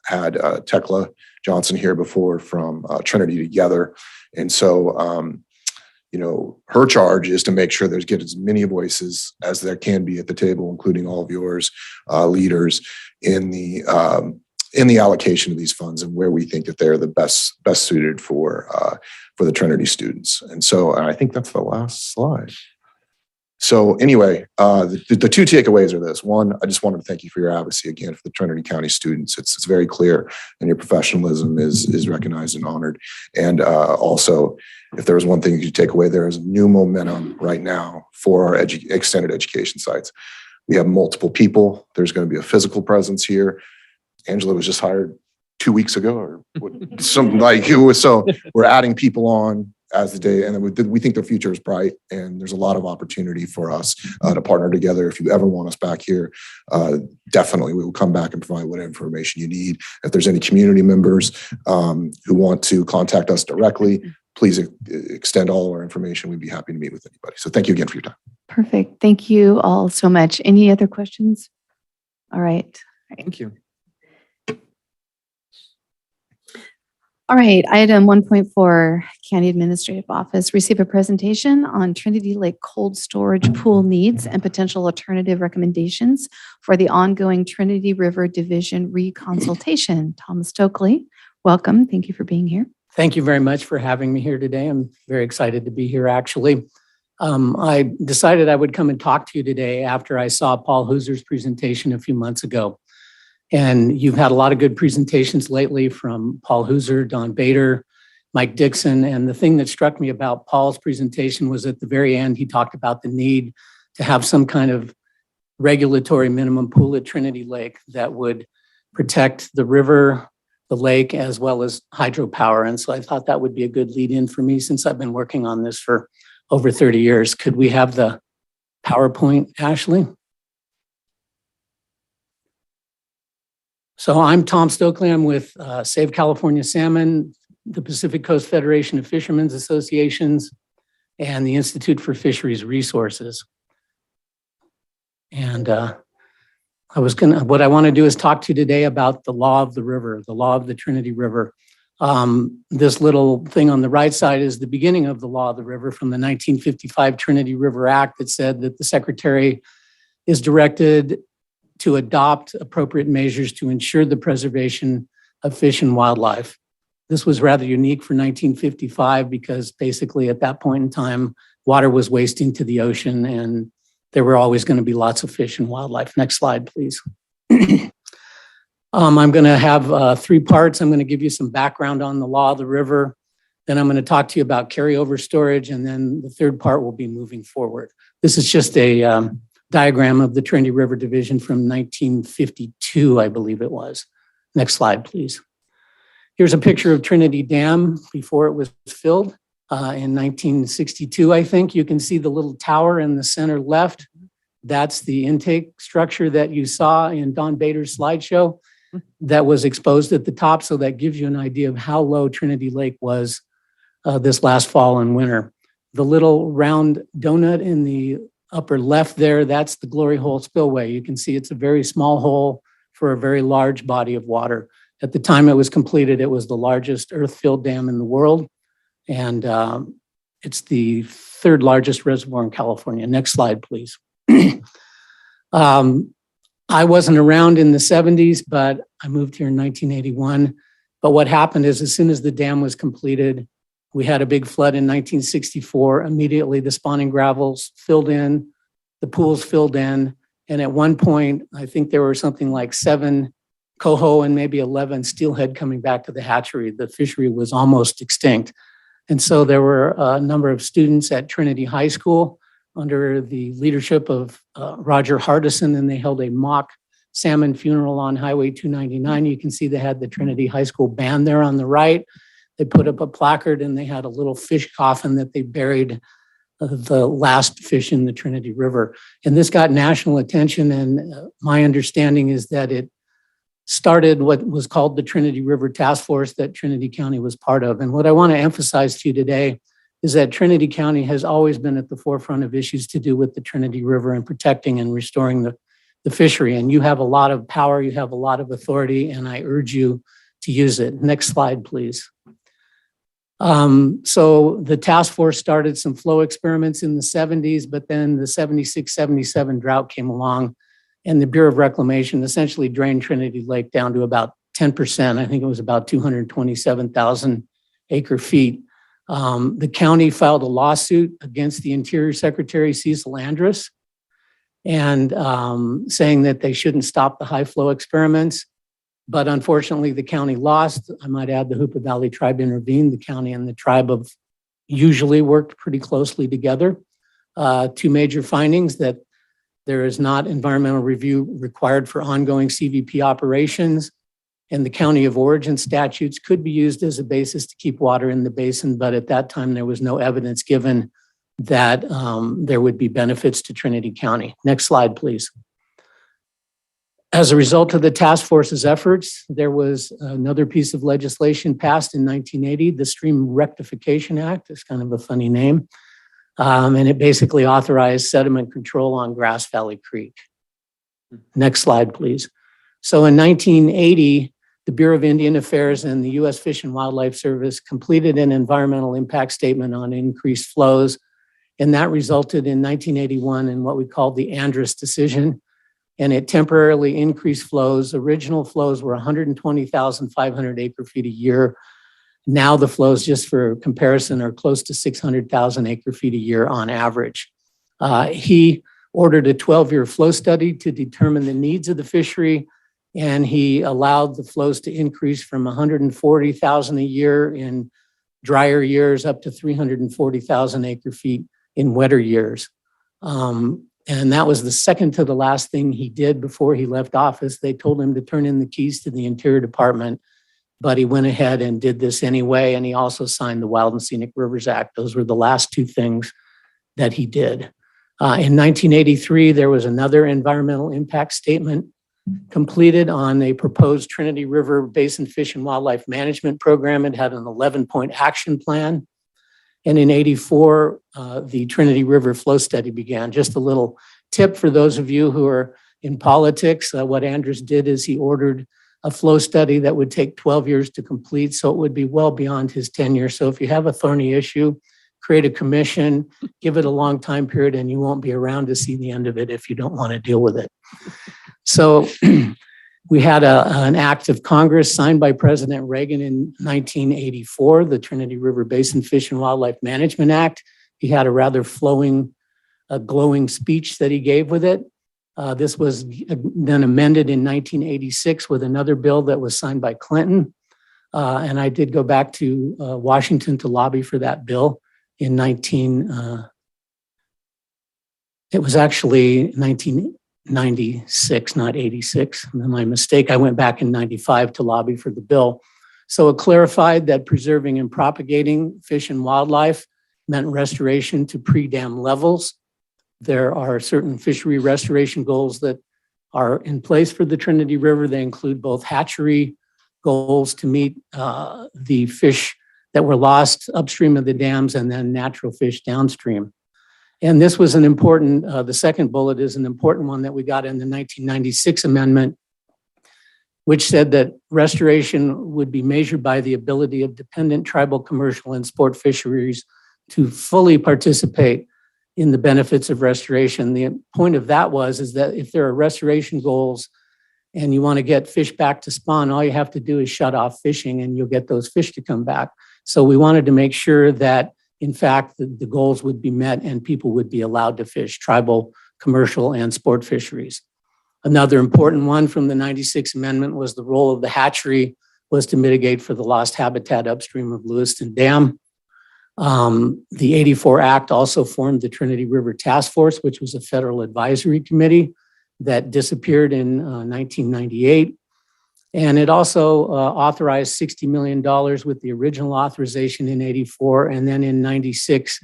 had Tekla Johnson here before from Trinity Together. And so, her charge is to make sure there's get as many voices as there can be at the table, including all of yours leaders in the allocation of these funds and where we think that they're the best suited for the Trinity students. And so I think that's the last slide. So anyway, the 2 takeaways are this. One, I just wanted to thank you for your advocacy again for the Trinity County students. It's very clear, and your professionalism is recognized and honored. And also, if there was one thing you could take away, there is new momentum right now for our extended education sites. We have multiple people. There's going to be a physical presence here. Angela was just hired 2 weeks ago, or something like it was. So we're adding people on as the day, and we think the future is bright, and there's a lot of opportunity for us to partner together. If you ever want us back here, definitely we will come back and provide what information you need. If there's any community members who want to contact us directly, please extend all our information. We'd be happy to meet with anybody. So thank you again for your time. Perfect. Thank you all so much. Any other questions? All right. Thank you. All right, item 1.4, County Administrative Office, receive a presentation on Trinity Lake cold storage pool needs and potential alternative recommendations for the ongoing Trinity River Division reconsultation. Tom Stokely, welcome. Thank you for being here. Thank you very much for having me here today. I'm very excited to be here, actually. I decided I would come and talk to you today after I saw Paul Hooser's presentation a few months ago. And you've had a lot of good presentations lately from Paul Hooser, Don Bader, Mike Dixon. And the thing that struck me about Paul's presentation was at the very end, he talked about the need to have some kind of regulatory minimum pool at Trinity Lake that would protect the river, the lake, as well as hydropower. And so I thought that would be a good lead in for me since I've been working on this for over 30 years. Could we have the PowerPoint, Ashley? So I'm Tom Stokely. I'm with Save California Salmon, the Pacific Coast Federation of Fishermen's Associations, and the Institute for Fisheries Resources. And what I want to do is talk to you today about the law of the river, the law of the Trinity River. This little thing on the right side is the beginning of the law of the river from the 1955 Trinity River Act that said that the Secretary is directed to adopt appropriate measures to ensure the preservation of fish and wildlife. This was rather unique for 1955 because basically at that point in time, water was wasting to the ocean and there were always going to be lots of fish and wildlife. Next slide, please. I'm going to have 3 parts. I'm going to give you some background on the law of the river. Then I'm going to talk to you about carryover storage. And then the third part will be moving forward. This is just a diagram of the Trinity River Division from 1952, I believe it was. Next slide, please. Here's a picture of Trinity Dam before it was filled in 1962, I think. You can see the little tower in the center left. That's the intake structure that you saw in Don Bader's slideshow that was exposed at the top. So that gives you an idea of how low Trinity Lake was this last fall and winter. The little round donut in the upper left there, that's the Glory Hole spillway. You can see it's a very small hole for a very large body of water. At the time it was completed, it was the largest earth-filled dam in the world. And it's the 3rd largest reservoir in California. Next slide, please. I wasn't around in the 70s, but I moved here in 1981. But what happened is as soon as the dam was completed, we had a big flood in 1964. Immediately the spawning gravels filled in, the pools filled in. And at one point, I think there were something like 7 coho and maybe 11 steelhead coming back to the hatchery. The fishery was almost extinct. And so there were a number of students at Trinity High School under the leadership of Roger Hardison, and they held a mock salmon funeral on Highway 299. You can see they had the Trinity High School band there on the right. They put up a placard and they had a little fish coffin that they buried the last fish in the Trinity River. And this got national attention. And my understanding is that it started what was called the Trinity River Task Force that Trinity County was part of. And what I want to emphasize to you today is that Trinity County has always been at the forefront of issues to do with the Trinity River and protecting and restoring the fishery. And you have a lot of power, you have a lot of authority, and I urge you to use it. Next slide, please. So the task force started some flow experiments in the 70s, but then the 76, 77 drought came along and the Bureau of Reclamation essentially drained Trinity Lake down to about 10%. I think it was about 227,000 acre feet. The county filed a lawsuit against the Interior Secretary, Cecil Andrus, and saying that they shouldn't stop the high flow experiments. But unfortunately, the county lost. I might add the Hoopa Valley tribe intervened. The county and the tribe have usually worked pretty closely together. 2 major findings: that there is not environmental review required for ongoing CVP operations, and the county of origin statutes could be used as a basis to keep water in the basin. But at that time, there was no evidence given that there would be benefits to Trinity County. Next slide, please. As a result of the task force's efforts, there was another piece of legislation passed in 1980, the Stream Rectification Act. It's kind of a funny name. And it basically authorized sediment control on Grass Valley Creek. Next slide, please. So in 1980, the Bureau of Indian Affairs and the U.S. Fish and Wildlife Service completed an environmental impact statement on increased flows. And that resulted in 1981 in what we called the Andrus decision. And it temporarily increased flows. Original flows were 120,500 acre feet a year. Now the flows, just for comparison, are close to 600,000 acre feet a year on average. He ordered a 12-year flow study to determine the needs of the fishery, and he allowed the flows to increase from 140,000 a year in drier years up to 340,000 acre feet in wetter years. And that was the second to the last thing he did before he left office. They told him to turn in the keys to the Interior Department, but he went ahead and did this anyway. And he also signed the Wild and Scenic Rivers Act. Those were the last two things that he did. In 1983, there was another environmental impact statement completed on a proposed Trinity River Basin Fish and Wildlife Management Program. It had an 11-point action plan. And in 84, the Trinity River flow study began. Just a little tip for those of you who are in politics. What Andrews did is he ordered a flow study that would take 12 years to complete, so it would be well beyond his tenure. So if you have a thorny issue, create a commission, give it a long time period, and you won't be around to see the end of it if you don't want to deal with it. So we had an act of Congress signed by President Reagan in 1984, the Trinity River Basin Fish and Wildlife Management Act. He had a rather flowing, glowing speech that he gave with it. This was then amended in 1986 with another bill that was signed by Clinton. And I did go back to Washington to lobby for that bill in 1996, not 86. My mistake, I went back in 95 to lobby for the bill. So it clarified that preserving and propagating fish and wildlife meant restoration to pre-dam levels. There are certain fishery restoration goals that are in place for the Trinity River. They include both hatchery goals to meet the fish that were lost upstream of the dams and then natural fish downstream. And this was an important, the second bullet is an important one that we got in the 1996 amendment, which said that restoration would be measured by the ability of dependent tribal, commercial, and sport fisheries to fully participate in the benefits of restoration. The point of that is that if there are restoration goals and you want to get fish back to spawn, all you have to do is shut off fishing and you'll get those fish to come back. So we wanted to make sure that, in fact, the goals would be met and people would be allowed to fish tribal, commercial, and sport fisheries. Another important one from the 96 amendment was the role of the hatchery was to mitigate for the lost habitat upstream of Lewiston Dam. The 84 Act also formed the Trinity River Task Force, which was a federal advisory committee that disappeared in 1998. And it also authorized $60 million with the original authorization in 84. And then in 96,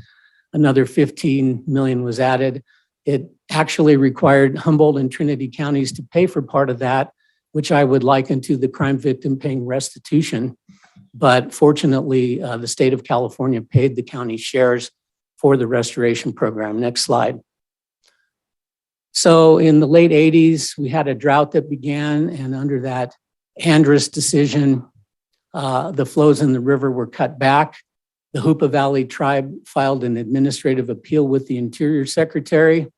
another 15 million was added. It actually required Humboldt and Trinity counties to pay for part of that, which I would liken to the crime victim paying restitution. But fortunately, the state of California paid the county shares for the restoration program. Next slide. So in the late 80s, we had a drought that began, and under that Andrus decision, the flows in the river were cut back. The Hoopa Valley tribe filed an administrative appeal with the Interior Secretary,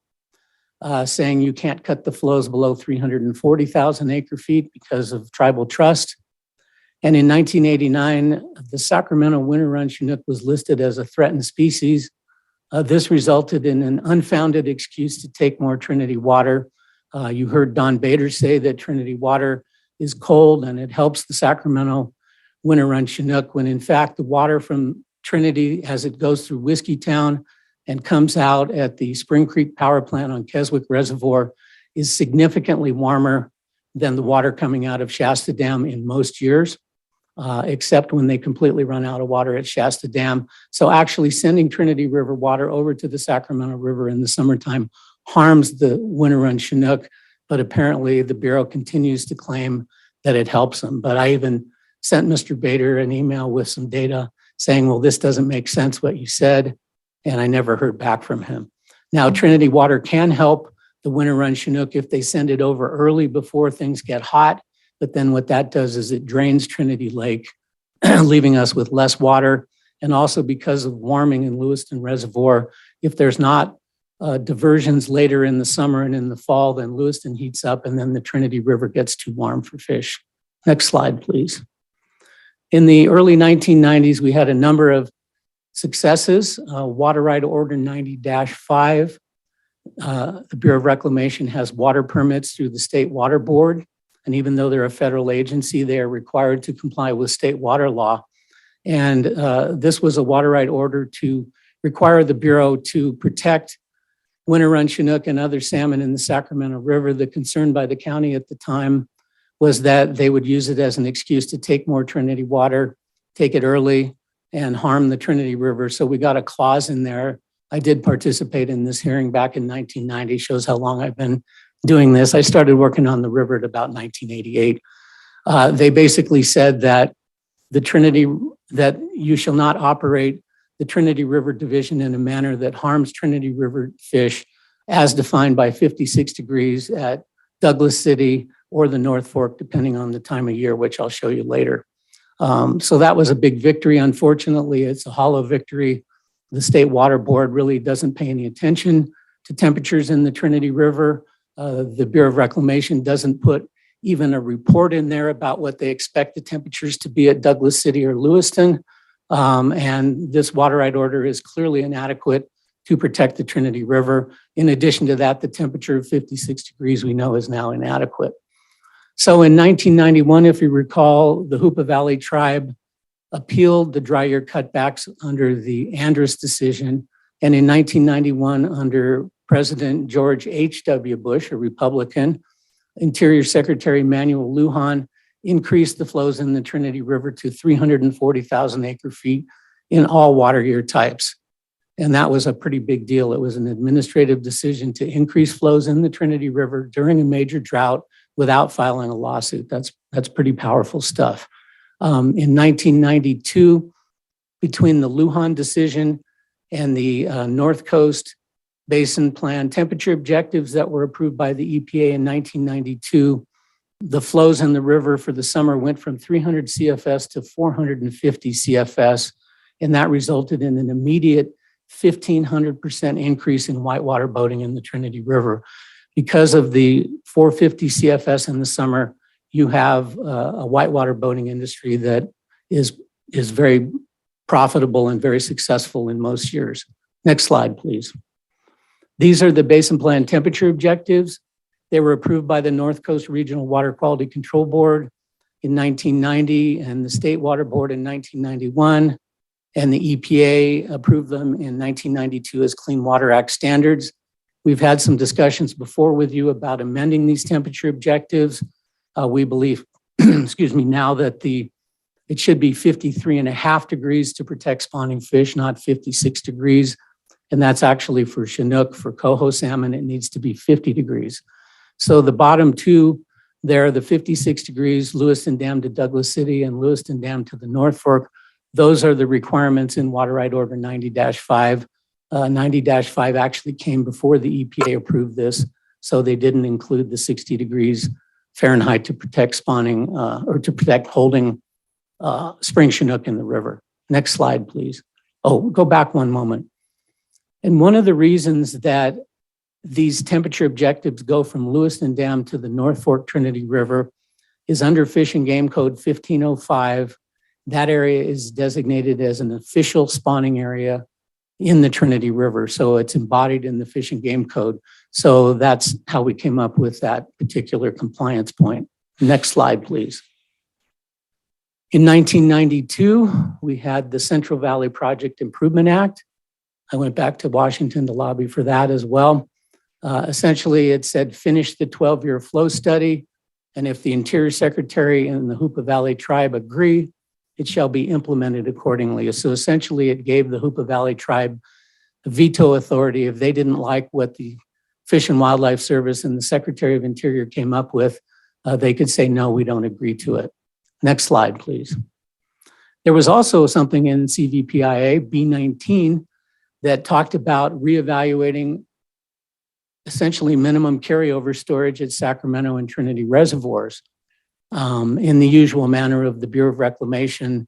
saying you can't cut the flows below 340,000 acre feet because of tribal trust. And in 1989, the Sacramento winter run Chinook was listed as a threatened species. This resulted in an unfounded excuse to take more Trinity water. You heard Don Bader say that Trinity water is cold and it helps the Sacramento winter run Chinook, when in fact the water from Trinity, as it goes through Whiskeytown and comes out at the Spring Creek Power Plant on Keswick Reservoir, is significantly warmer than the water coming out of Shasta Dam in most years, except when they completely run out of water at Shasta Dam. So actually sending Trinity River water over to the Sacramento River in the summertime harms the winter run Chinook, but apparently the Bureau continues to claim that it helps them. But I even sent Mr. Bader an email with some data saying, well, this doesn't make sense what you said, and I never heard back from him. Now, Trinity water can help the winter run Chinook if they send it over early before things get hot, but then what that does is it drains Trinity Lake, leaving us with less water. And also because of warming in Lewiston Reservoir, if there's not diversions later in the summer and in the fall, then Lewiston heats up and then the Trinity River gets too warm for fish. Next slide, please. In the early 1990s, we had a number of successes. Water Right Order 90-5. The Bureau of Reclamation has water permits through the State Water Board. And even though they're a federal agency, they are required to comply with state water law. And this was a water right order to require the Bureau to protect winter run Chinook and other salmon in the Sacramento River. The concern by the county at the time was that they would use it as an excuse to take more Trinity water, take it early, and harm the Trinity River. So we got a clause in there. I did participate in this hearing back in 1990, shows how long I've been doing this. I started working on the river at about 1988. They basically said that that you shall not operate the Trinity River Division in a manner that harms Trinity River fish as defined by 56 degrees at Douglas City or the North Fork, depending on the time of year, which I'll show you later. So that was a big victory. Unfortunately, it's a hollow victory. The State Water Board really doesn't pay any attention to temperatures in the Trinity River. The Bureau of Reclamation doesn't put even a report in there about what they expect the temperatures to be at Douglas City or Lewiston. And this water right order is clearly inadequate to protect the Trinity River. In addition to that, the temperature of 56 degrees we know is now inadequate. So in 1991, if you recall, the Hoopa Valley tribe appealed the dry year cutbacks under the Andrus decision. And in 1991, under President George H.W. Bush, a Republican, Interior Secretary Manuel Lujan increased the flows in the Trinity River to 340,000 acre feet in all water year types. And that was a pretty big deal. It was an administrative decision to increase flows in the Trinity River during a major drought without filing a lawsuit. That's pretty powerful stuff. In 1992, between the Lujan decision and the North Coast Basin Plan temperature objectives that were approved by the EPA in 1992, the flows in the river for the summer went from 300 CFS to 450 CFS, and that resulted in an immediate 1,500% increase in whitewater boating in the Trinity River. Because of the 450 CFS in the summer, you have a whitewater boating industry that is very profitable and very successful in most years. Next slide, please. These are the Basin Plan temperature objectives. They were approved by the North Coast Regional Water Quality Control Board in 1990 and the State Water Board in 1991. And the EPA approved them in 1992 as Clean Water Act standards. We've had some discussions before with you about amending these temperature objectives. We believe, excuse me, now that it should be 53.5 degrees to protect spawning fish, not 56 degrees. And that's actually for Chinook. For coho salmon, it needs to be 50 degrees. So the bottom two there, the 56 degrees, Lewiston Dam to Douglas City and Lewiston Dam to the North Fork, those are the requirements in Water Right Order 90-5. 90-5 actually came before the EPA approved this, so they didn't include the 60 degrees Fahrenheit to protect spawning or to protect holding spring Chinook in the river. Next slide, please. Oh, go back one moment. And one of the reasons that these temperature objectives go from Lewiston Dam to the North Fork Trinity River is under Fish and Game Code 1505. That area is designated as an official spawning area in the Trinity River. So it's embodied in the Fish and Game Code. So that's how we came up with that particular compliance point. Next slide, please. In 1992, we had the Central Valley Project Improvement Act. I went back to Washington to lobby for that as well. Essentially, it said finish the 12-year flow study, and if the Interior Secretary and the Hoopa Valley Tribe agree, it shall be implemented accordingly. So essentially, it gave the Hoopa Valley Tribe veto authority. If they didn't like what the Fish and Wildlife Service and the Secretary of Interior came up with, they could say, no, we don't agree to it. Next slide, please. There was also something in CVPIA B19 that talked about reevaluating essentially minimum carryover storage at Sacramento and Trinity reservoirs. In the usual manner of the Bureau of Reclamation,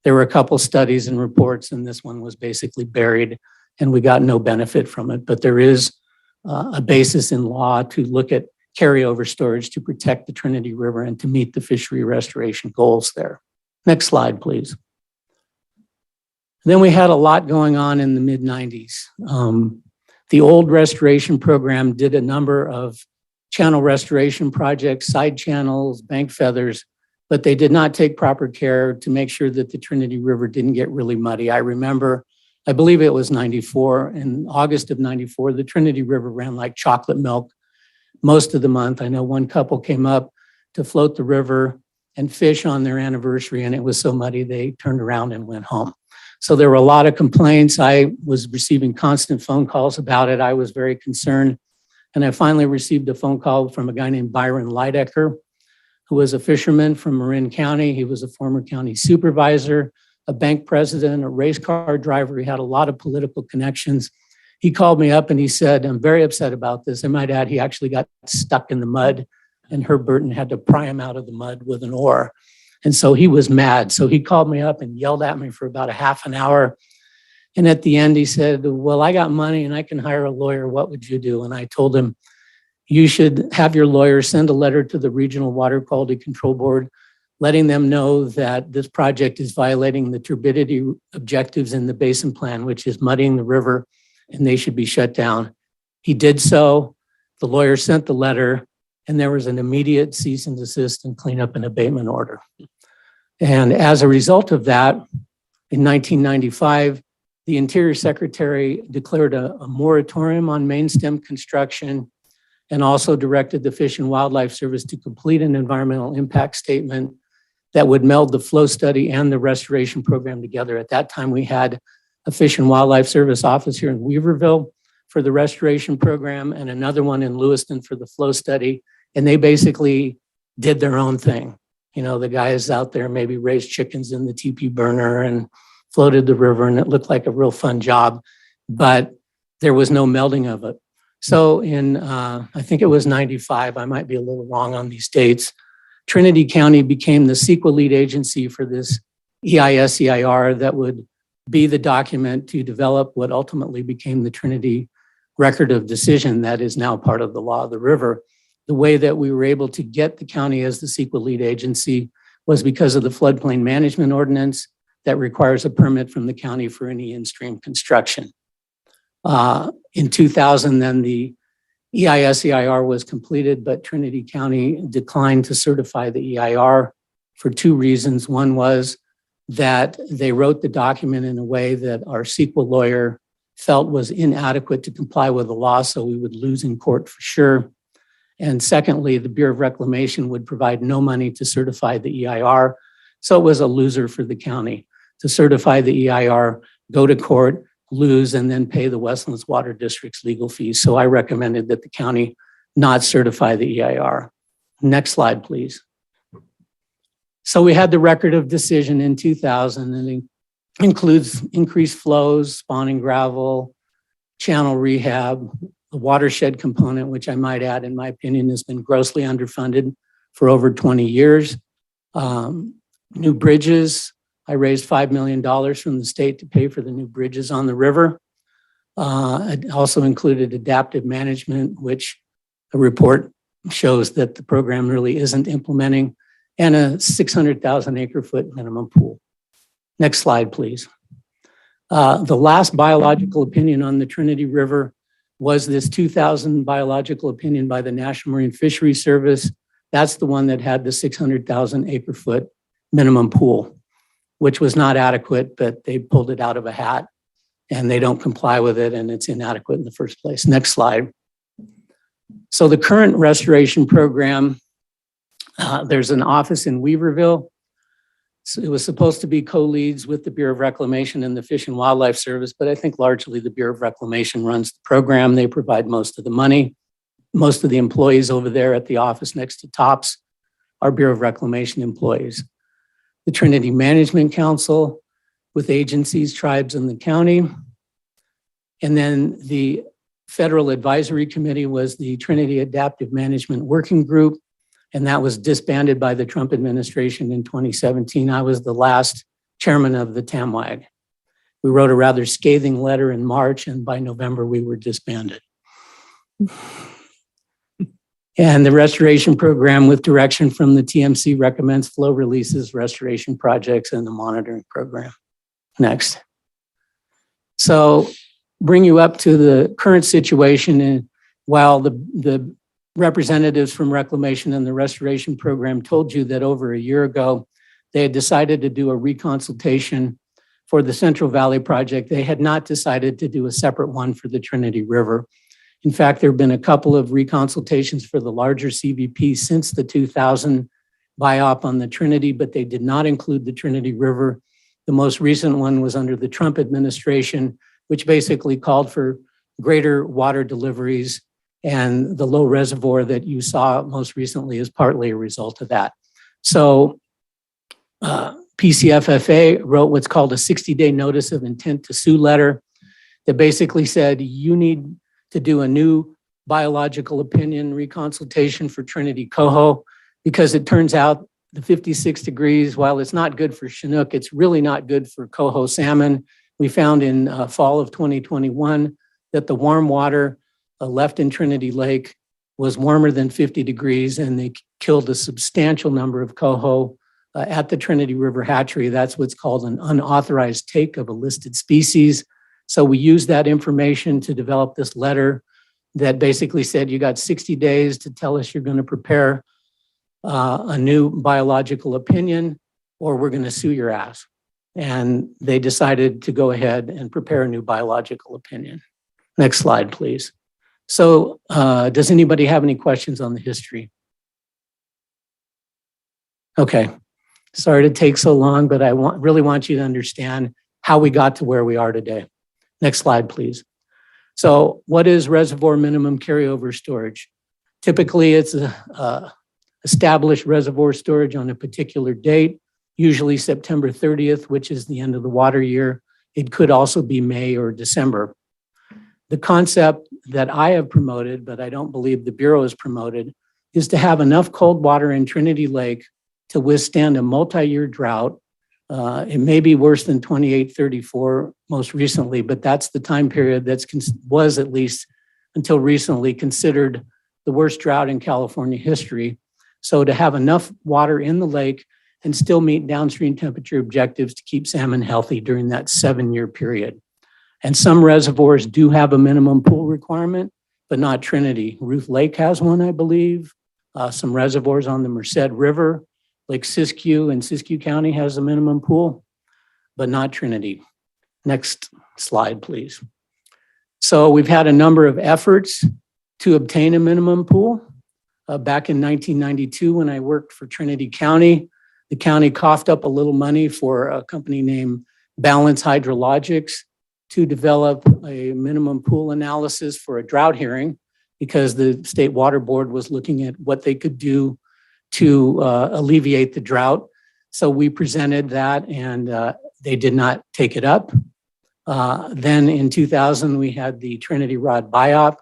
there were a couple studies and reports, and this one was basically buried, and we got no benefit from it. But there is a basis in law to look at carryover storage to protect the Trinity River and to meet the fishery restoration goals there. Next slide, please. Then we had a lot going on in the mid-90s. The old restoration program did a number of channel restoration projects, side channels, bank feathers, but they did not take proper care to make sure that the Trinity River didn't get really muddy. I remember, I believe it was 94, in August of 94, the Trinity River ran like chocolate milk most of the month. I know one couple came up to float the river and fish on their anniversary, and it was so muddy they turned around and went home. So there were a lot of complaints. I was receiving constant phone calls about it. I was very concerned. And I finally received a phone call from a guy named Byron Leidecker, who was a fisherman from Marin County. He was a former county supervisor, a bank president, a race car driver. He had a lot of political connections. He called me up and he said, I'm very upset about this. I might add, he actually got stuck in the mud and Herb Burton had to pry him out of the mud with an oar. And so he was mad. So he called me up and yelled at me for about a half an hour. And at the end, he said, well, I got money and I can hire a lawyer. What would you do? And I told him, you should have your lawyer send a letter to the Regional Water Quality Control Board, letting them know that this project is violating the turbidity objectives in the basin plan, which is muddying the river, and they should be shut down. He did so. The lawyer sent the letter, and there was an immediate cease and desist and cleanup and abatement order. And as a result of that, in 1995, the Interior Secretary declared a moratorium on main stem construction and also directed the Fish and Wildlife Service to complete an environmental impact statement that would meld the flow study and the restoration program together. At that time, we had a Fish and Wildlife Service office here in Weaverville for the restoration program and another one in Lewiston for the flow study. And they basically did their own thing. You know, the guys out there maybe raised chickens in the teepee burner and floated the river, and it looked like a real fun job, but there was no melding of it. So in, I think it was 95, I might be a little wrong on these dates, Trinity County became the CEQA lead agency for this EIS-EIR that would be the document to develop what ultimately became the Trinity Record of Decision that is now part of the law of the river. The way that we were able to get the county as the CEQA lead agency was because of the floodplain management ordinance that requires a permit from the county for any in-stream construction. In 2000, then the EIS-EIR was completed, but Trinity County declined to certify the EIR for two reasons. One was that they wrote the document in a way that our CEQA lawyer felt was inadequate to comply with the law, so we would lose in court for sure. And secondly, the Bureau of Reclamation would provide no money to certify the EIR, so it was a loser for the county to certify the EIR, go to court, lose, and then pay the Westlands Water District's legal fees. So I recommended that the county not certify the EIR. Next slide, please. So we had the Record of Decision in 2000, and it includes increased flows, spawning gravel, channel rehab, the watershed component, which I might add, in my opinion, has been grossly underfunded for over 20 years. New bridges. I raised $5 million from the state to pay for the new bridges on the river. It also included adaptive management, which a report shows that the program really isn't implementing, and a 600,000 acre foot minimum pool. Next slide, please. The last biological opinion on the Trinity River was this 2000 biological opinion by the National Marine Fisheries Service. That's the one that had the 600,000 acre foot minimum pool, which was not adequate, but they pulled it out of a hat and they don't comply with it, and it's inadequate in the first place. Next slide. So the current restoration program, there's an office in Weaverville. So it was supposed to be co-leads with the Bureau of Reclamation and the Fish and Wildlife Service, but I think largely the Bureau of Reclamation runs the program. They provide most of the money. Most of the employees over there at the office next to TOPS are Bureau of Reclamation employees. The Trinity Management Council with agencies, tribes, and the county. And then the Federal Advisory Committee was the Trinity Adaptive Management Working Group, and that was disbanded by the Trump administration in 2017. I was the last chairman of the TAMWAG. We wrote a rather scathing letter in March, and by November we were disbanded. And the restoration program with direction from the TMC recommends flow releases, restoration projects, and the monitoring program. Next. So bring you up to the current situation. And while the representatives from Reclamation and the restoration program told you that over a year ago, they had decided to do a reconsultation for the Central Valley project, they had not decided to do a separate one for the Trinity River. In fact, there have been a couple of reconsultations for the larger CVP since the 2000 BIOP on the Trinity, but they did not include the Trinity River. The most recent one was under the Trump administration, which basically called for greater water deliveries, and the low reservoir that you saw most recently is partly a result of that. So PCFFA wrote what's called a 60-day notice of intent to sue letter that basically said you need to do a new biological opinion reconsultation for Trinity Coho, because it turns out the 56 degrees, while it's not good for Chinook, it's really not good for coho salmon. We found in fall of 2021 that the warm water left in Trinity Lake was warmer than 50 degrees, and they killed a substantial number of coho at the Trinity River hatchery. That's what's called an unauthorized take of a listed species. So we used that information to develop this letter that basically said you got 60 days to tell us you're going to prepare a new biological opinion, or we're going to sue your ass. And they decided to go ahead and prepare a new biological opinion. Next slide, please. So does anybody have any questions on the history? Okay, sorry to take so long, but I really want you to understand how we got to where we are today. Next slide, please. So what is reservoir minimum carryover storage? Typically, it's a established reservoir storage on a particular date, usually September 30th, which is the end of the water year. It could also be May or December. The concept that I have promoted, but I don't believe the Bureau has promoted, is to have enough cold water in Trinity Lake to withstand a multi-year drought. It may be worse than 28-34 most recently, but that's the time period that was, at least until recently, considered the worst drought in California history. So to have enough water in the lake and still meet downstream temperature objectives to keep salmon healthy during that 7-year period. And some reservoirs do have a minimum pool requirement, but not Trinity. Ruth Lake has one, I believe. Some reservoirs on the Merced River, Lake Siskiyou in Siskiyou County has a minimum pool, but not Trinity. Next slide, please. So we've had a number of efforts to obtain a minimum pool. Back in 1992, when I worked for Trinity County, the county coughed up a little money for a company named Balance Hydrologics to develop a minimum pool analysis for a drought hearing, because the State Water Board was looking at what they could do to alleviate the drought. So we presented that, and they did not take it up. Then in 2000, we had the Trinity Rod BIOP.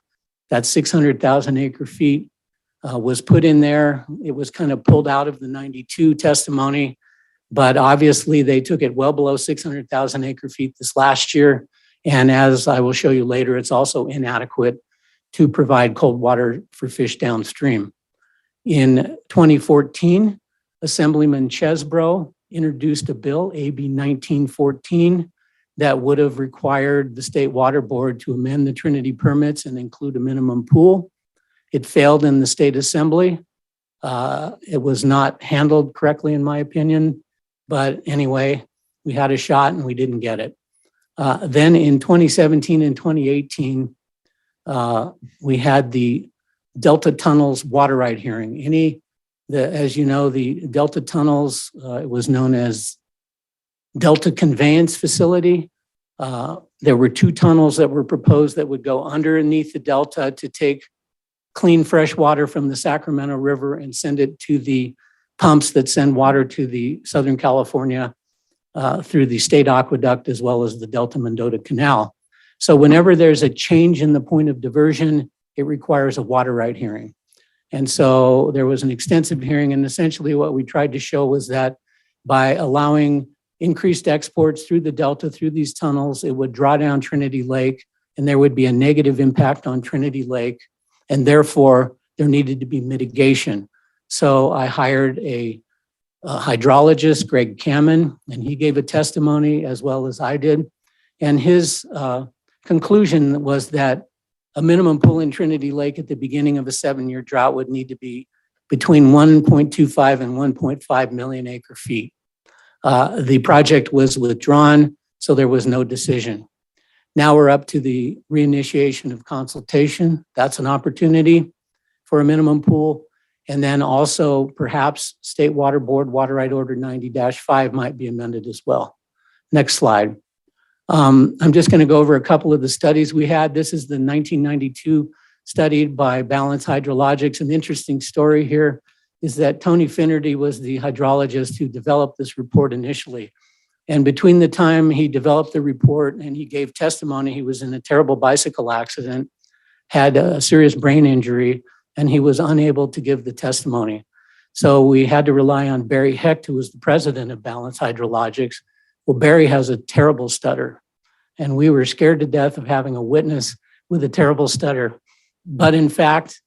That 600,000 acre feet was put in there. It was kind of pulled out of the 92 testimony, but obviously they took it well below 600,000 acre feet this last year. And as I will show you later, it's also inadequate to provide cold water for fish downstream. In 2014, Assemblyman Chesbro introduced a bill, AB 1914, that would have required the State Water Board to amend the Trinity permits and include a minimum pool. It failed in the State Assembly. It was not handled correctly, in my opinion. But anyway, we had a shot and we didn't get it. Then in 2017 and 2018, we had the Delta Tunnels water right hearing. As you know, the Delta Tunnels, it was known as Delta Conveyance Facility. There were 2 tunnels that were proposed that would go underneath the Delta to take clean fresh water from the Sacramento River and send it to the pumps that send water to the Southern California through the state aqueduct, as well as the Delta Mendota Canal. So whenever there's a change in the point of diversion, it requires a water right hearing. And so there was an extensive hearing, and essentially what we tried to show was that by allowing increased exports through the Delta, through these tunnels, it would draw down Trinity Lake, and there would be a negative impact on Trinity Lake, and therefore there needed to be mitigation. So I hired a hydrologist, Greg Cameron, and he gave a testimony as well as I did. And his conclusion was that a minimum pool in Trinity Lake at the beginning of a 7-year drought would need to be between 1.25 and 1.5 million acre feet. The project was withdrawn, so there was no decision. Now we're up to the reinitiation of consultation. That's an opportunity for a minimum pool. And then also perhaps State Water Board Water Right Order 90-5 might be amended as well. Next slide. I'm just going to go over a couple of the studies we had. This is the 1992 study by Balance Hydrologics. An interesting story here is that Tony Finnerty was the hydrologist who developed this report initially. And between the time he developed the report and he gave testimony, he was in a terrible bicycle accident, had a serious brain injury, and he was unable to give the testimony. So we had to rely on Barry Hecht, who was the president of Balance Hydrologics. Well, Barry has a terrible stutter, and we were scared to death of having a witness with a terrible stutter. But in fact,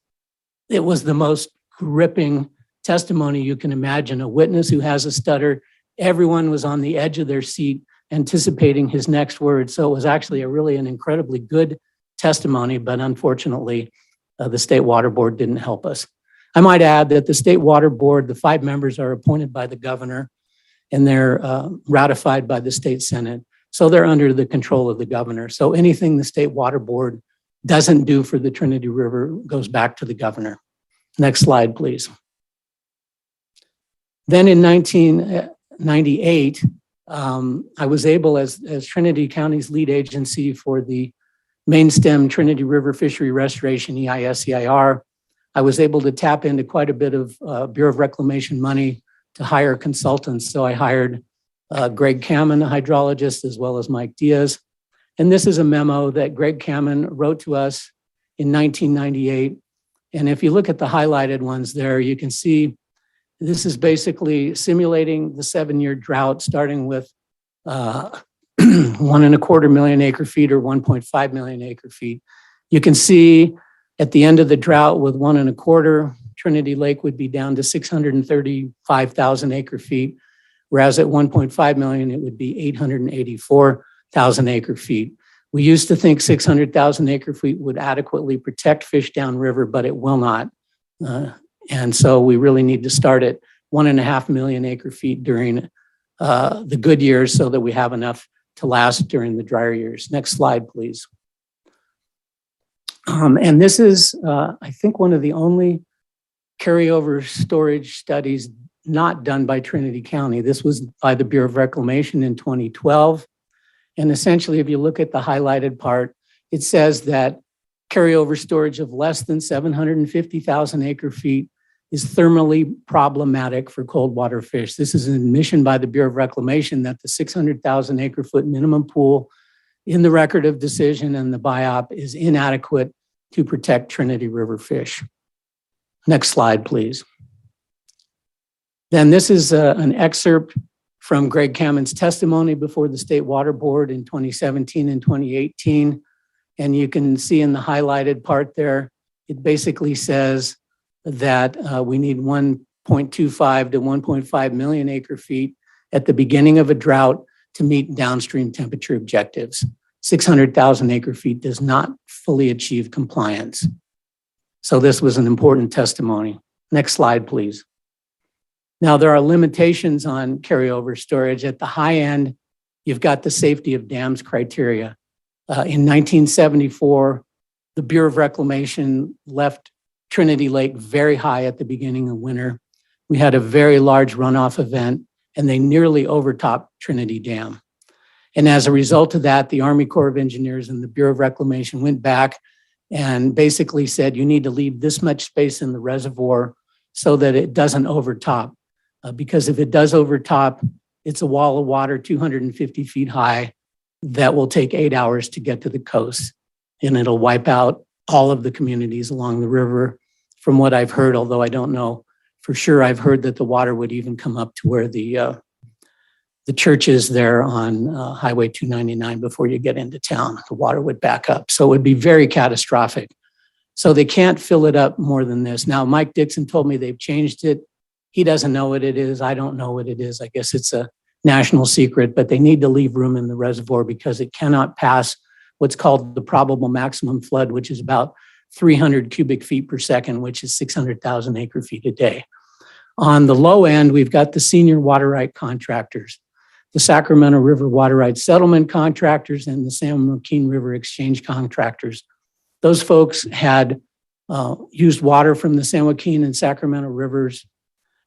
it was the most gripping testimony you can imagine. A witness who has a stutter, everyone was on the edge of their seat anticipating his next word. So it was actually an incredibly good testimony, but unfortunately, the State Water Board didn't help us. I might add that the State Water Board, the 5 members are appointed by the governor, and they're ratified by the state senate. So they're under the control of the governor. So anything the State Water Board doesn't do for the Trinity River goes back to the governor. Next slide, please. Then in 1998, I was able, as Trinity County's lead agency for the main stem Trinity River Fishery Restoration, EIS-EIR, I was able to tap into quite a bit of Bureau of Reclamation money to hire consultants. So I hired Greg Cameron, a hydrologist, as well as Mike Diaz. And this is a memo that Greg Cameron wrote to us in 1998. And if you look at the highlighted ones there, you can see this is basically simulating the 7-year drought, starting with 1.25 million acre feet or 1.5 million acre feet. You can see at the end of the drought with 1.25, Trinity Lake would be down to 635,000 acre feet, whereas at 1.5 million, it would be 884,000 acre feet. We used to think 600,000 acre feet would adequately protect fish downriver, but it will not. And so we really need to start at 1.5 million acre feet during the good years so that we have enough to last during the drier years. Next slide, please. And this is, I think, one of the only carryover storage studies not done by Trinity County. This was by the Bureau of Reclamation in 2012. And essentially, if you look at the highlighted part, it says that carryover storage of less than 750,000 acre feet is thermally problematic for cold water fish. This is an admission by the Bureau of Reclamation that the 600,000 acre foot minimum pool in the record of decision and the BIOP is inadequate to protect Trinity River fish. Next slide, please. Then this is an excerpt from Greg Cameron's testimony before the State Water Board in 2017 and 2018. And you can see in the highlighted part there, it basically says that we need 1.25 to 1.5 million acre feet at the beginning of a drought to meet downstream temperature objectives. 600,000 acre feet does not fully achieve compliance. So this was an important testimony. Next slide, please. Now, there are limitations on carryover storage. At the high end, you've got the safety of dams criteria. In 1974, the Bureau of Reclamation left Trinity Lake very high at the beginning of winter. We had a very large runoff event, and they nearly overtopped Trinity Dam. And as a result of that, the Army Corps of Engineers and the Bureau of Reclamation went back and basically said, you need to leave this much space in the reservoir so that it doesn't overtop. Because if it does overtop, it's a wall of water 250 feet high that will take 8 hours to get to the coast. And it'll wipe out all of the communities along the river. From what I've heard, although I don't know for sure, I've heard that the water would even come up to where the church is there on Highway 299 before you get into town. The water would back up. So it would be very catastrophic. So they can't fill it up more than this. Now, Mike Dixon told me they've changed it. He doesn't know what it is. I don't know what it is. I guess it's a national secret, but they need to leave room in the reservoir because it cannot pass what's called the probable maximum flood, which is about 300 cubic feet per second, which is 600,000 acre feet a day. On the low end, we've got the senior water right contractors, the Sacramento River water right settlement contractors, and the San Joaquin River exchange contractors. Those folks had used water from the San Joaquin and Sacramento rivers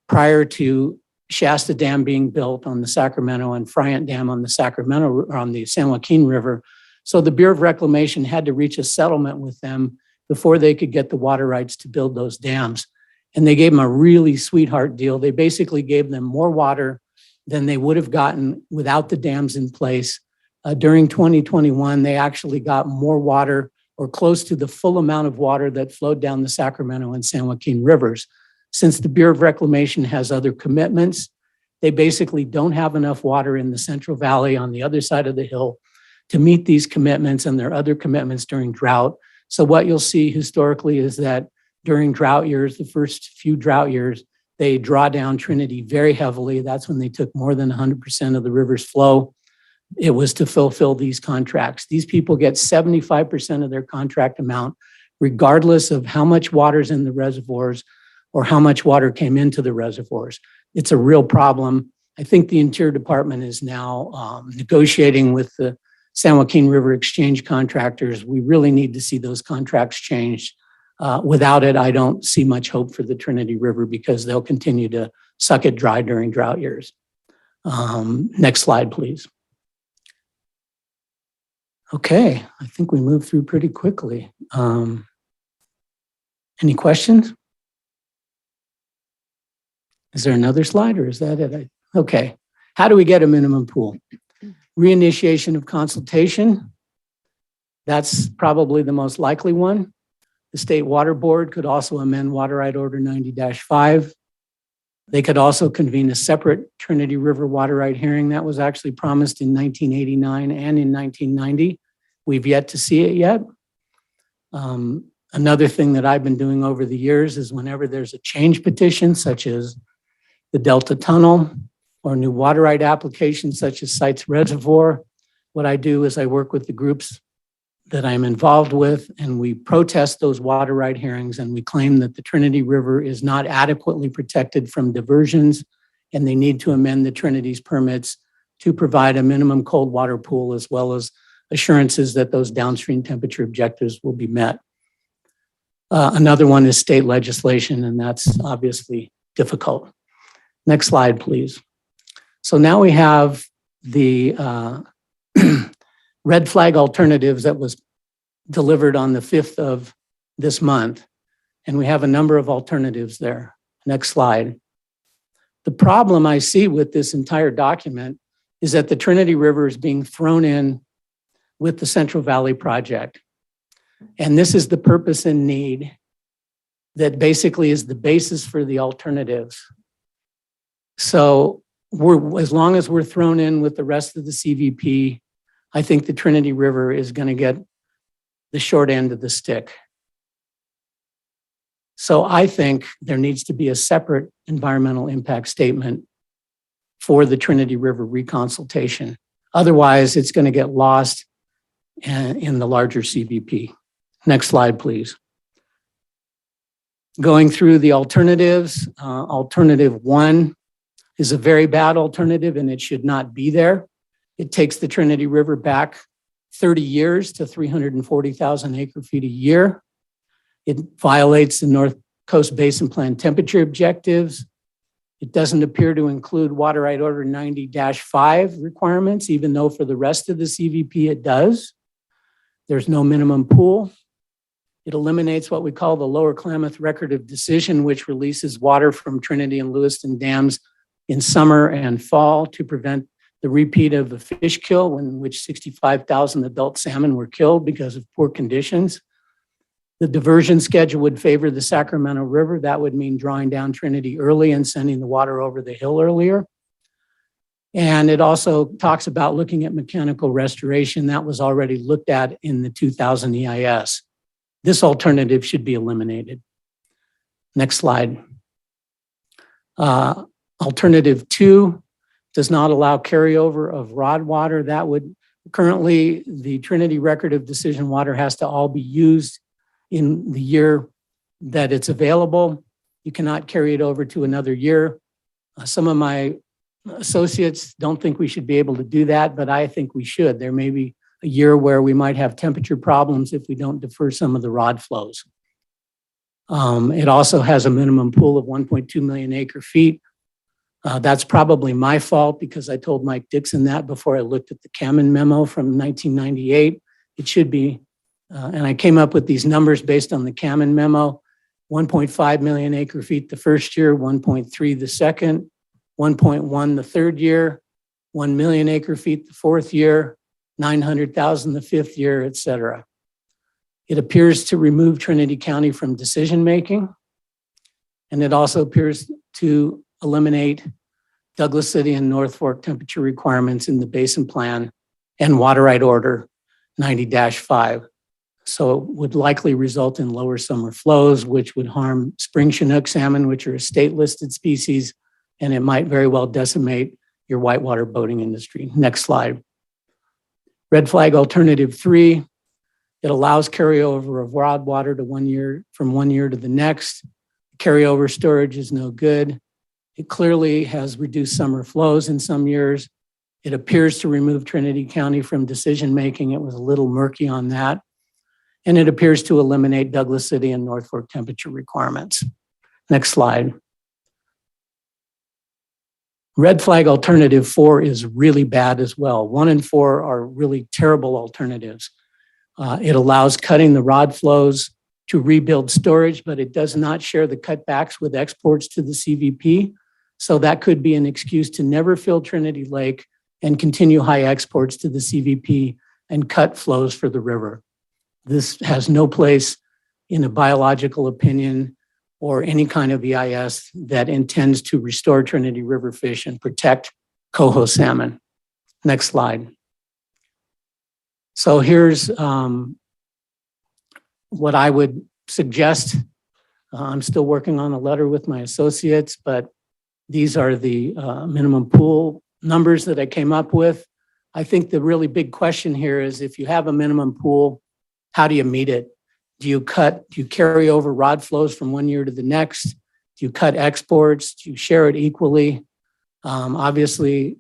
prior to Shasta Dam being built on the Sacramento and Friant Dam on the Sacramento or on the San Joaquin River. So the Bureau of Reclamation had to reach a settlement with them before they could get the water rights to build those dams. And they gave them a really sweetheart deal. They basically gave them more water than they would have gotten without the dams in place. During 2021, they actually got more water or close to the full amount of water that flowed down the Sacramento and San Joaquin rivers. Since the Bureau of Reclamation has other commitments, they basically don't have enough water in the Central Valley on the other side of the hill to meet these commitments and their other commitments during drought. So what you'll see historically is that during drought years, the first few drought years, they draw down Trinity very heavily. That's when they took more than 100% of the river's flow. It was to fulfill these contracts. These people get 75% of their contract amount, regardless of how much water's in the reservoirs or how much water came into the reservoirs. It's a real problem. I think the Interior Department is now negotiating with the San Joaquin River exchange contractors. We really need to see those contracts changed. Without it, I don't see much hope for the Trinity River because they'll continue to suck it dry during drought years. Next slide, please. Okay, I think we moved through pretty quickly. Any questions? Is there another slide or is that it? Okay, how do we get a minimum pool? Reinitiation of consultation. That's probably the most likely one. The State Water Board could also amend Water Right Order 90-5. They could also convene a separate Trinity River Water Right hearing that was actually promised in 1989 and in 1990. We've yet to see it yet. Another thing that I've been doing over the years is whenever there's a change petition, such as the Delta Tunnel or new water right applications such as Sites Reservoir, what I do is I work with the groups that I'm involved with, and we protest those water right hearings, and we claim that the Trinity River is not adequately protected from diversions, and they need to amend the Trinity's permits to provide a minimum cold water pool, as well as assurances that those downstream temperature objectives will be met. Another one is state legislation, and that's obviously difficult. Next slide, please. So now we have the red flag alternatives that was delivered on the 5th of this month. And we have a number of alternatives there. Next slide. The problem I see with this entire document is that the Trinity River is being thrown in with the Central Valley Project. And this is the purpose and need that basically is the basis for the alternatives. So as long as we're thrown in with the rest of the CVP, I think the Trinity River is going to get the short end of the stick. So I think there needs to be a separate environmental impact statement for the Trinity River reconsultation. Otherwise, it's going to get lost in the larger CVP. Next slide, please. Going through the alternatives, alternative 1 is a very bad alternative and it should not be there. It takes the Trinity River back 30 years to 340,000 acre feet a year. It violates the North Coast Basin Plan temperature objectives. It doesn't appear to include Water Right Order 90-5 requirements, even though for the rest of the CVP it does. There's no minimum pool. It eliminates what we call the Lower Klamath Record of Decision, which releases water from Trinity and Lewiston dams in summer and fall to prevent the repeat of a fish kill in which 65,000 adult salmon were killed because of poor conditions. The diversion schedule would favor the Sacramento River. That would mean drawing down Trinity early and sending the water over the hill earlier. And it also talks about looking at mechanical restoration. That was already looked at in the 2000 EIS. this alternative should be eliminated. Next slide. Alternative 2 does not allow carryover of ROD water. That would currently, the Trinity record of decision water has to all be used in the year that it's available. You cannot carry it over to another year. Some of my associates don't think we should be able to do that, but I think we should. There may be a year where we might have temperature problems if we don't defer some of the ROD flows. It also has a minimum pool of 1.2 million acre feet. That's probably my fault because I told Mike Dixon that before I looked at the Kamen memo from 1998. It should be, and I came up with these numbers based on the Kamen memo, 1.5 million acre feet the first year, 1.3 the second, 1.1 the third year, 1 million acre feet the fourth year, 900,000 the fifth year, et cetera. It appears to remove Trinity County from decision-making, and it also appears to eliminate Douglas City and North Fork temperature requirements in the Basin Plan and Water Right Order 90-5. So it would likely result in lower summer flows, which would harm spring Chinook salmon, which are a state-listed species, and it might very well decimate your whitewater boating industry. Next slide. Red flag alternative 3. It allows carryover of ROD water to 1 year from 1 year to the next. Carryover storage is no good. It clearly has reduced summer flows in some years. It appears to remove Trinity County from decision-making. It was a little murky on that. And it appears to eliminate Douglas City and North Fork temperature requirements. Next slide. Red flag alternative 4 is really bad as well. 1 and 4 are really terrible alternatives. It allows cutting the ROD flows to rebuild storage, but it does not share the cutbacks with exports to the CVP. So that could be an excuse to never fill Trinity Lake and continue high exports to the CVP and cut flows for the river. This has no place in a biological opinion or any kind of EIS that intends to restore Trinity River fish and protect coho salmon. Next slide. So here's what I would suggest. I'm still working on a letter with my associates, but these are the minimum pool numbers that I came up with. I think the really big question here is if you have a minimum pool, how do you meet it? Do you carry over ROD flows from 1 year to the next? Do you cut exports? Do you share it equally? Obviously,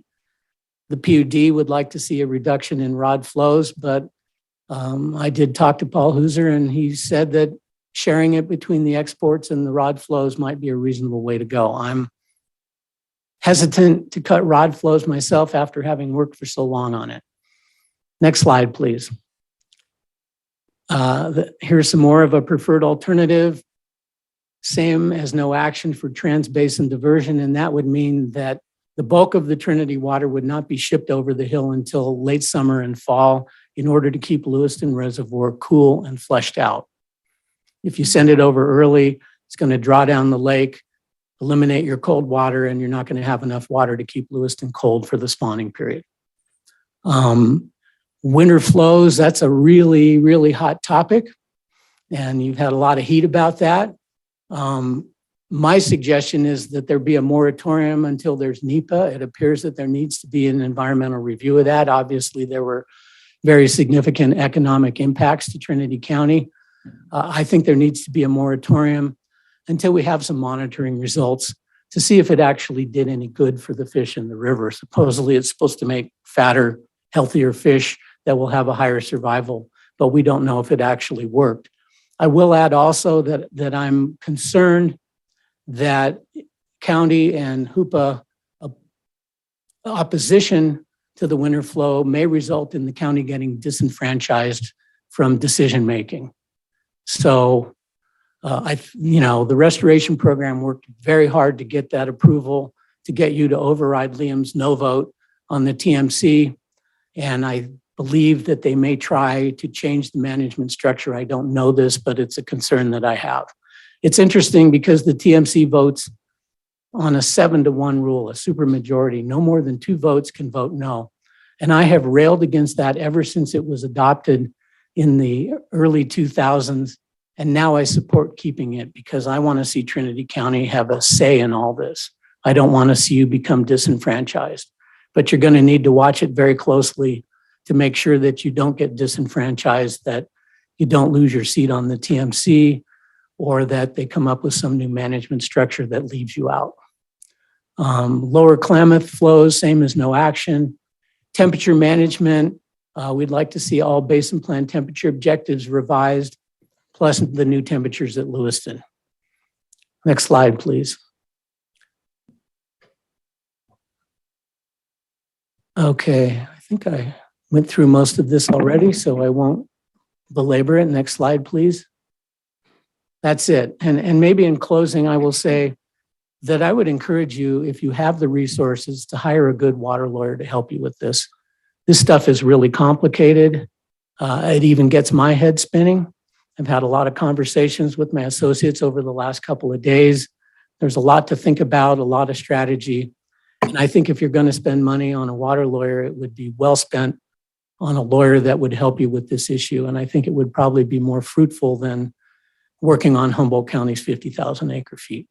the PUD would like to see a reduction in ROD flows, but I did talk to Paul Hooser and he said that sharing it between the exports and the ROD flows might be a reasonable way to go. I'm hesitant to cut ROD flows myself after having worked for so long on it. Next slide, please. Here's some more of a preferred alternative. Same as no action for trans-basin diversion, and that would mean that the bulk of the Trinity water would not be shipped over the hill until late summer and fall in order to keep Lewiston Reservoir cool and flushed out. If you send it over early, it's going to draw down the lake, eliminate your cold water, and you're not going to have enough water to keep Lewiston cold for the spawning period. Winter flows, that's a really, really hot topic, and you've had a lot of heat about that. My suggestion is that there be a moratorium until there's NEPA. It appears that there needs to be an environmental review of that. Obviously, there were very significant economic impacts to Trinity County. I think there needs to be a moratorium until we have some monitoring results to see if it actually did any good for the fish in the river. Supposedly, it's supposed to make fatter, healthier fish that will have a higher survival, but we don't know if it actually worked. I will add also that I'm concerned that county and HOOPA opposition to the winter flow may result in the county getting disenfranchised from decision-making. So, the restoration program worked very hard to get that approval, to get you to override Liam's no vote on the TMC. And I believe that they may try to change the management structure. I don't know this, but it's a concern that I have. It's interesting because the TMC votes on a 7-to-1 rule, a supermajority. No more than 2 votes can vote no. And I have railed against that ever since it was adopted in the early 2000s And now I support keeping it because I want to see Trinity County have a say in all this. I don't want to see you become disenfranchised, but you're going to need to watch it very closely to make sure that you don't get disenfranchised, that you don't lose your seat on the TMC, or that they come up with some new management structure that leaves you out. Lower Klamath flows, same as no action. Temperature management, we'd like to see all basin plan temperature objectives revised, plus the new temperatures at Lewiston. Next slide, please. Okay, I think I went through most of this already, so I won't belabor it. Next slide, please. That's it. And maybe in closing, I will say that I would encourage you, if you have the resources, to hire a good water lawyer to help you with this. This stuff is really complicated. It even gets my head spinning. I've had a lot of conversations with my associates over the last couple of days. There's a lot to think about, a lot of strategy. And I think if you're going to spend money on a water lawyer, it would be well spent on a lawyer that would help you with this issue. And I think it would probably be more fruitful than working on Humboldt County's 50,000 acre feet.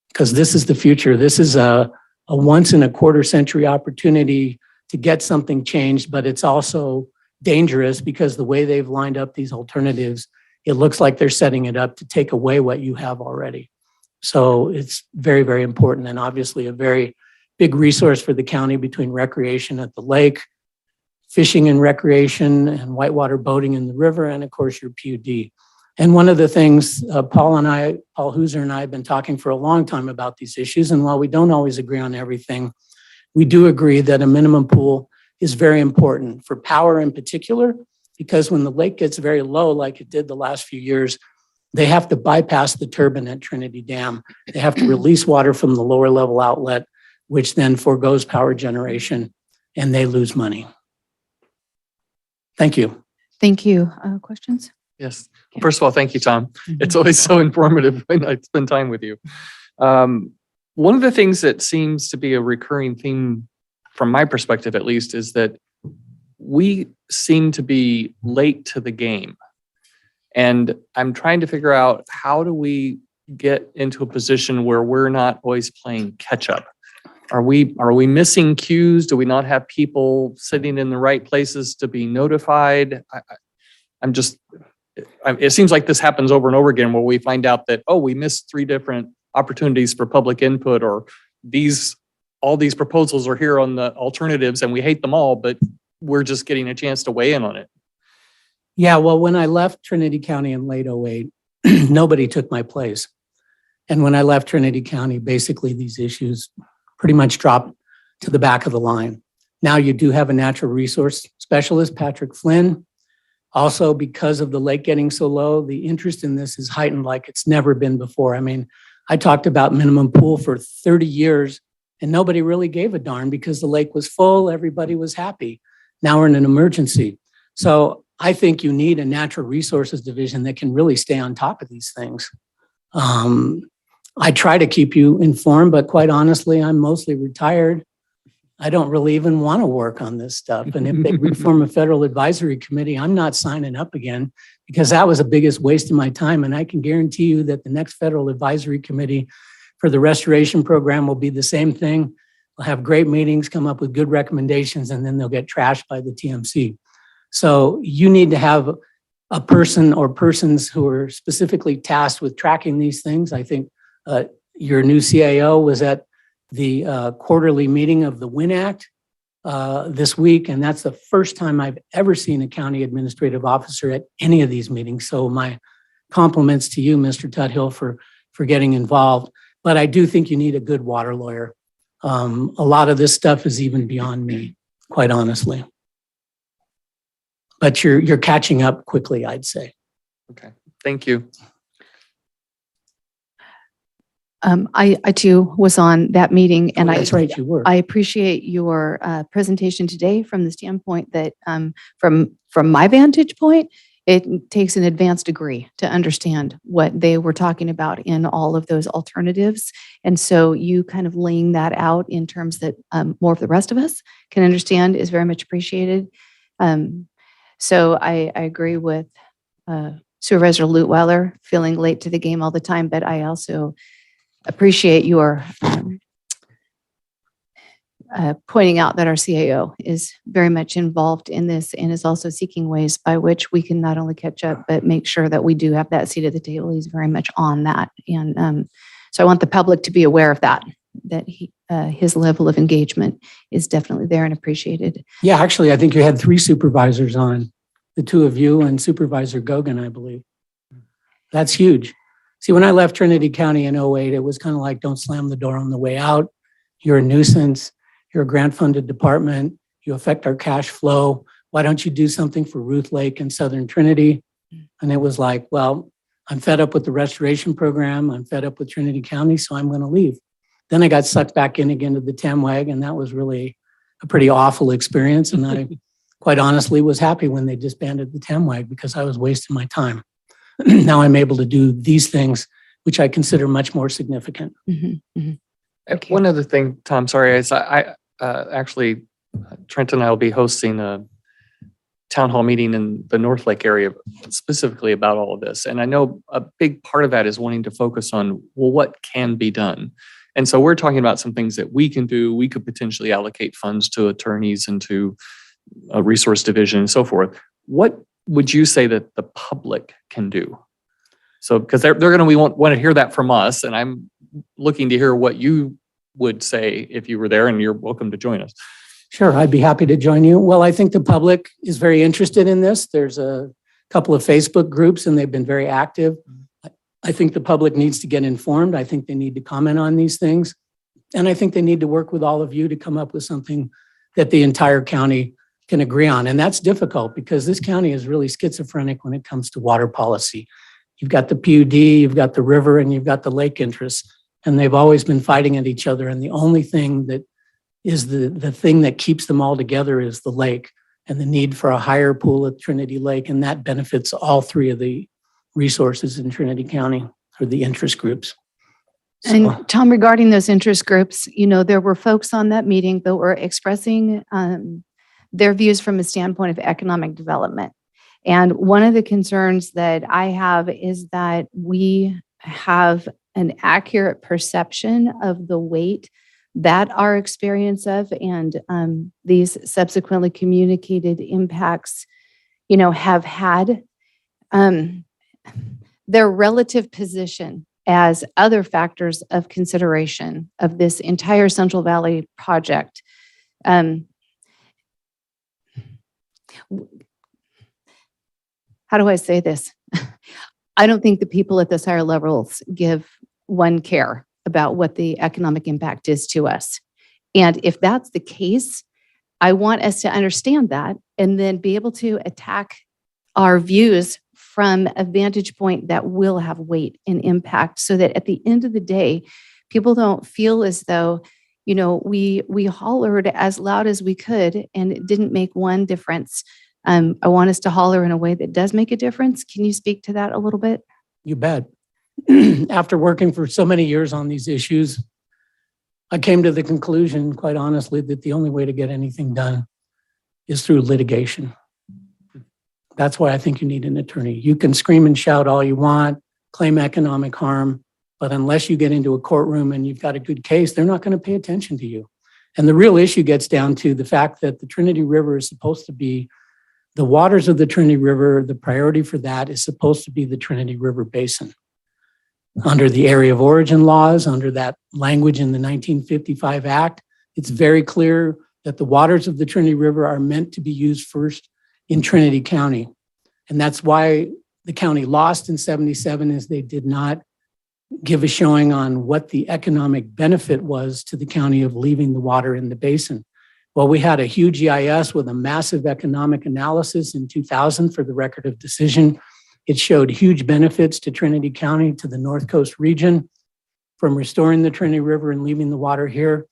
Because this is the future. This is a once in a quarter century opportunity to get something changed, but it's also dangerous because the way they've lined up these alternatives, it looks like they're setting it up to take away what you have already. So it's very, very important, and obviously a very big resource for the county between recreation at the lake, fishing and recreation, and whitewater boating in the river, and of course your PUD. And one of the things Paul Hooser and I have been talking for a long time about these issues, and while we don't always agree on everything, we do agree that a minimum pool is very important for power in particular, because when the lake gets very low, like it did the last few years, they have to bypass the turbine at Trinity Dam. They have to release water from the lower level outlet, which then forgoes power generation, and they lose money. Thank you. Thank you. Questions? Yes. First of all, thank you, Tom. It's always so informative when I spend time with you. One of the things that seems to be a recurring theme, from my perspective at least, is that we seem to be late to the game. And I'm trying to figure out, how do we get into a position where we're not always playing catch up? Are we missing cues? Do we not have people sitting in the right places to be notified? It seems like this happens over and over again, where we find out that, oh, we missed 3 different opportunities for public input, or all these proposals are here on the alternatives and we hate them all, but we're just getting a chance to weigh in on it. Yeah, well, when I left Trinity County in late 08, nobody took my place. And when I left Trinity County, basically these issues pretty much dropped to the back of the line. Now you do have a natural resource specialist, Patrick Flynn. Also, because of the lake getting so low, the interest in this is heightened like it's never been before. I mean, I talked about minimum pool for 30 years and nobody really gave a darn because the lake was full, everybody was happy. Now we're in an emergency. So I think you need a natural resources division that can really stay on top of these things. I try to keep you informed, but quite honestly, I'm mostly retired. I don't really even want to work on this stuff. And if they reform a federal advisory committee, I'm not signing up again, because that was the biggest waste of my time. And I can guarantee you that the next federal advisory committee for the restoration program will be the same thing. We'll have great meetings, come up with good recommendations, and then they'll get trashed by the TMC. So you need to have a person or persons who are specifically tasked with tracking these things. I think your new CAO was at the quarterly meeting of the WIN Act this week, and that's the first time I've ever seen a county administrative officer at any of these meetings. So my compliments to you, Mr. Tuthill, for getting involved. But I do think you need a good water lawyer. A lot of this stuff is even beyond me, quite honestly. But you're catching up quickly, I'd say. Okay, thank you. I too was on that meeting, and That's right, you were. I appreciate your presentation today from the standpoint that from my vantage point, it takes an advanced degree to understand what they were talking about in all of those alternatives. And so you kind of laying that out in terms that more of the rest of us can understand is very much appreciated. So I agree with Supervisor Lutweiler, feeling late to the game all the time, but I also appreciate your pointing out that our CAO is very much involved in this and is also seeking ways by which we can not only catch up, but make sure that we do have that seat at the table. He's very much on that. And so I want the public to be aware of that his level of engagement is definitely there and appreciated. Yeah, actually, I think you had 3 supervisors on, the 2 of you and Supervisor Gogan, I believe. That's huge. See, when I left Trinity County in 2008, it was kind of like, don't slam the door on the way out. You're a nuisance. You're a grant-funded department. You affect our cash flow. Why don't you do something for Ruth Lake and Southern Trinity? And it was like, well, I'm fed up with the restoration program. I'm fed up with Trinity County, so I'm going to leave. Then I got sucked back in again to the TAMWAG, and that was really a pretty awful experience. And I quite honestly was happy when they disbanded the TAMWAG because I was wasting my time. Now I'm able to do these things, which I consider much more significant. Mm-hmm, mm-hmm. Okay. One other thing, Tom, sorry, is I actually, Trent and I will be hosting a town hall meeting in the North Lake area specifically about all of this. And I know a big part of that is wanting to focus on, well, what can be done? And so we're talking about some things that we can do. We could potentially allocate funds to attorneys and to a resource division and so forth. What would you say that the public can do? So, because they're going to want to hear that from us, and I'm looking to hear what you would say if you were there, and you're welcome to join us. Sure, I'd be happy to join you. Well, I think the public is very interested in this. There's a couple of Facebook groups, and they've been very active. I think the public needs to get informed. I think they need to comment on these things. And I think they need to work with all of you to come up with something that the entire county can agree on. And that's difficult because this county is really schizophrenic when it comes to water policy. You've got the PUD, you've got the river, and you've got the lake interests, and they've always been fighting at each other. And the only thing that is the thing that keeps them all together is the lake and the need for a higher pool at Trinity Lake. And that benefits all 3 of the resources in Trinity County, or the interest groups. So, And Tom, regarding those interest groups, there were folks on that meeting that were expressing their views from a standpoint of economic development. And one of the concerns that I have is that we have an accurate perception of the weight that our experience of and these subsequently communicated impacts, have had. Their relative position as other factors of consideration of this entire Central Valley project. How do I say this? I don't think the people at those higher levels give one care about what the economic impact is to us. And if that's the case, I want us to understand that and then be able to attack our views from a vantage point that will have weight and impact, so that at the end of the day, people don't feel as though, we hollered as loud as we could and it didn't make one difference. I want us to holler in a way that does make a difference. Can you speak to that a little bit? you bet. After working for so many years on these issues, I came to the conclusion, quite honestly, that the only way to get anything done is through litigation. That's why I think you need an attorney. You can scream and shout all you want, claim economic harm, but unless you get into a courtroom and you've got a good case, they're not going to pay attention to you. And the real issue gets down to the fact that the Trinity River is supposed to be, the waters of the Trinity River, the priority for that is supposed to be the Trinity River Basin. Under the area of origin laws, under that language in the 1955 Act, it's very clear that the waters of the Trinity River are meant to be used first in Trinity County. And that's why the county lost in 77, is they did not give a showing on what the economic benefit was to the county of leaving the water in the basin. Well, we had a huge EIS with a massive economic analysis in 2000 for the record of decision. It showed huge benefits to Trinity County, to the North Coast region, from restoring the Trinity River and leaving the water here.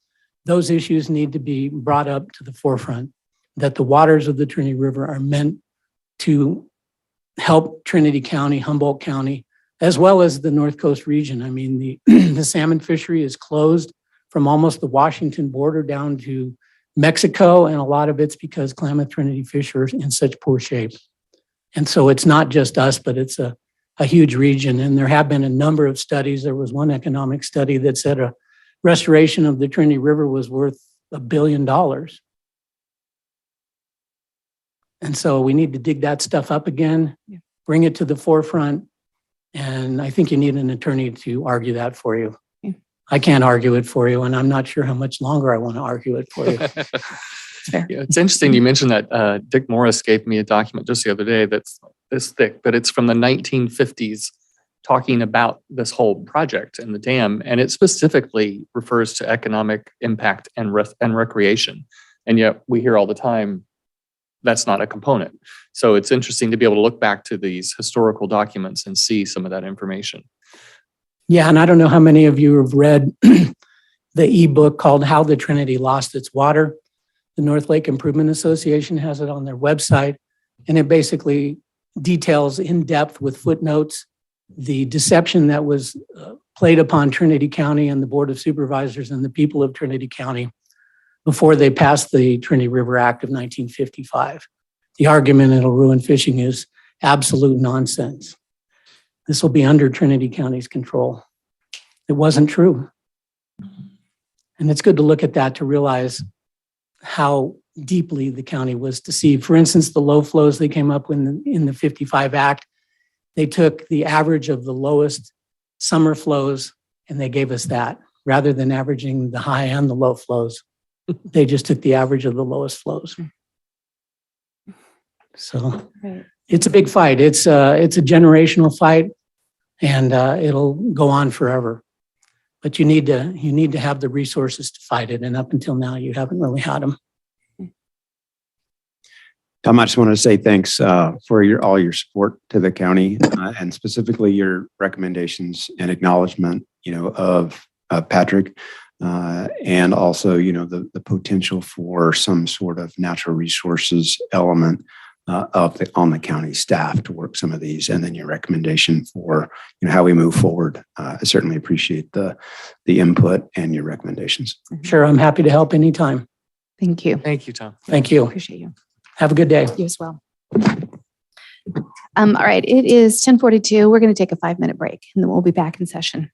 Those issues need to be brought up to the forefront, that the waters of the Trinity River are meant to help Trinity County, Humboldt County, as well as the North Coast region. I mean, the salmon fishery is closed from almost the Washington border down to Mexico, and a lot of it's because Klamath Trinity fish are in such poor shape. And so it's not just us, but it's a huge region. And there have been a number of studies. There was one economic study that said a restoration of the Trinity River was worth $1 billion. And so we need to dig that stuff up again, bring it to the forefront. And I think you need an attorney to argue that for you. Yeah. I can't argue it for you, and I'm not sure how much longer I want to argue it for you. Fair. Yeah, it's interesting you mentioned that. Dick Morris gave me a document just the other day that's this thick, but it's from the 1950s talking about this whole project and the dam. And it specifically refers to economic impact and recreation. And yet we hear all the time that's not a component. So it's interesting to be able to look back to these historical documents and see some of that information. Yeah, and I don't know how many of you have read the ebook called How the Trinity Lost Its Water. The North Lake Improvement Association has it on their website, and it basically details in depth with footnotes the deception that was played upon Trinity County and the Board of Supervisors and the people of Trinity County before they passed the Trinity River Act of 1955. The argument it'll ruin fishing is absolute nonsense. This will be under Trinity County's control. It wasn't true. And it's good to look at that to realize how deeply the county was deceived. For instance, the low flows they came up with in the 55 Act, they took the average of the lowest summer flows and they gave us that rather than averaging the high and the low flows. They just took the average of the lowest flows. So Right. it's a big fight. It's a generational fight, and it'll go on forever. But you need to have the resources to fight it. And up until now, you haven't really had them. Tom, I just want to say thanks for all your support to the county and specifically your recommendations and acknowledgement, of Patrick and also, the potential for some sort of natural resources element on the county staff to work some of these, and then your recommendation for how we move forward. I certainly appreciate the input and your recommendations. Sure, I'm happy to help anytime. Thank you. Thank you, Tom. Thank you. Appreciate you. Have a good day. You as well. All right, it is 10:42. We're going to take a 5-minute break and then we'll be back in session.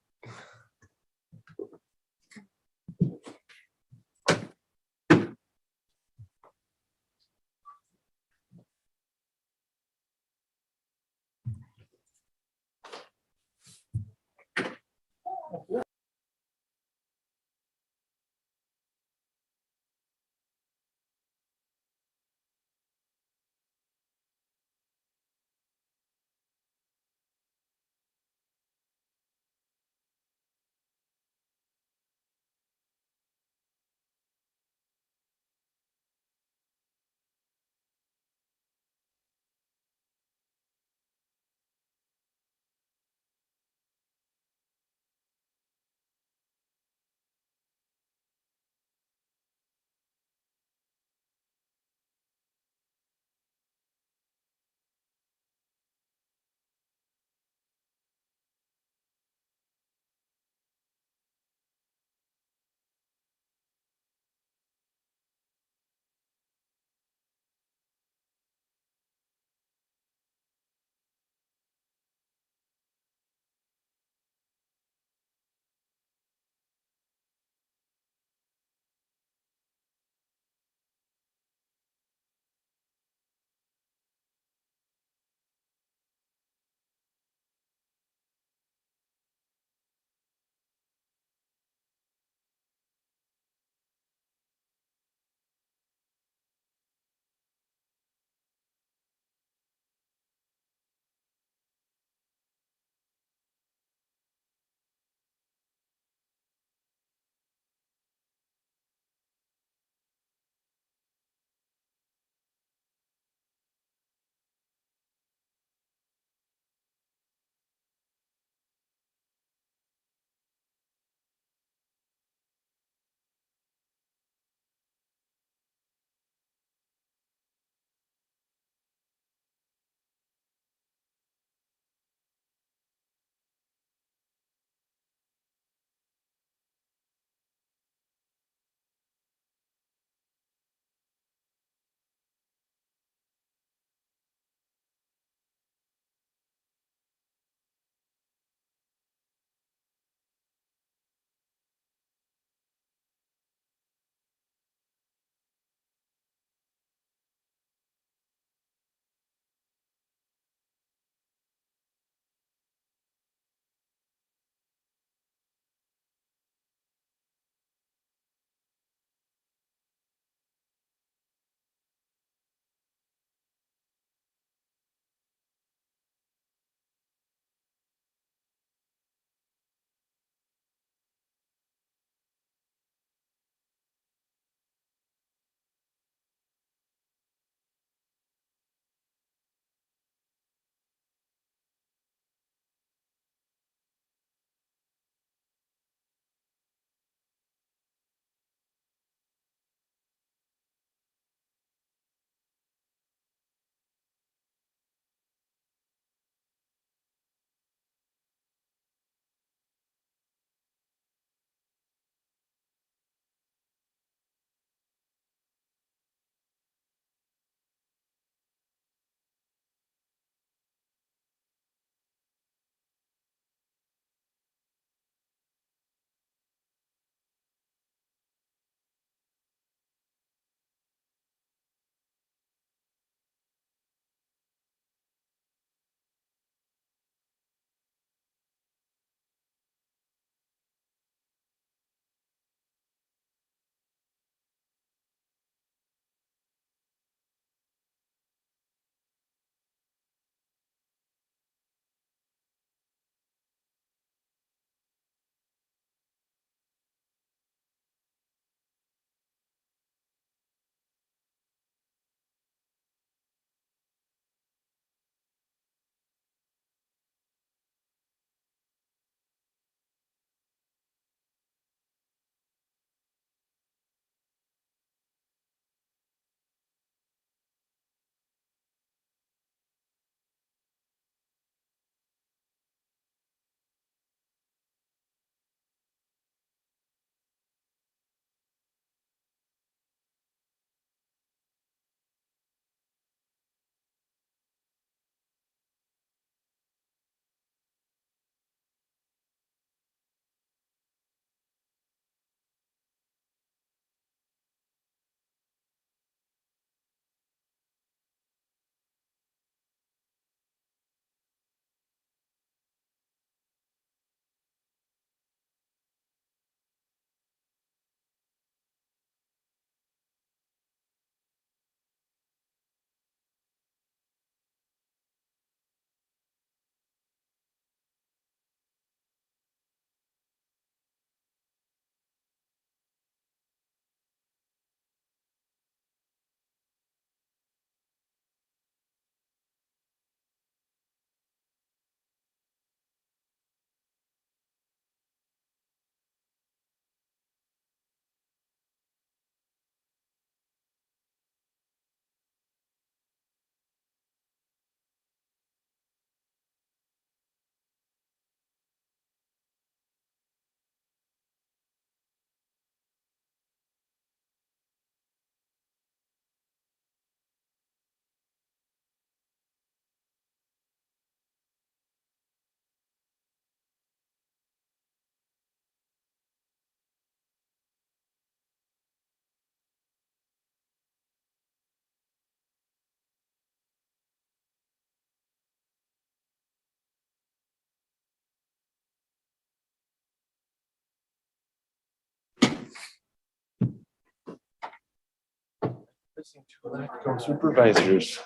Supervisors.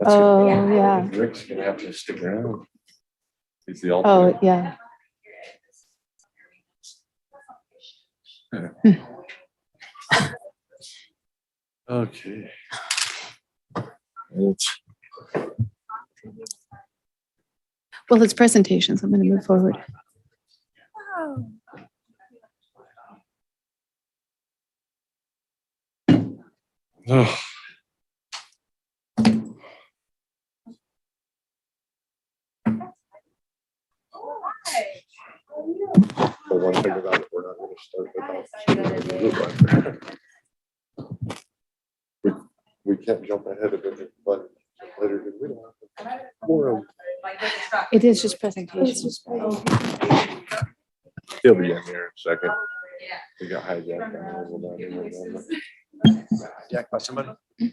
Oh, yeah. Rick's gonna have to stick around. He's the Oh, yeah. Okay. Well, it's presentations. I'm going to move forward. Oh. The one thing about it, we're not going to start without. We can't jump ahead of it, but later did we don't have to quorum. It is just presentations. He'll be in here in a second. We got hijacked. Hijacked by somebody? You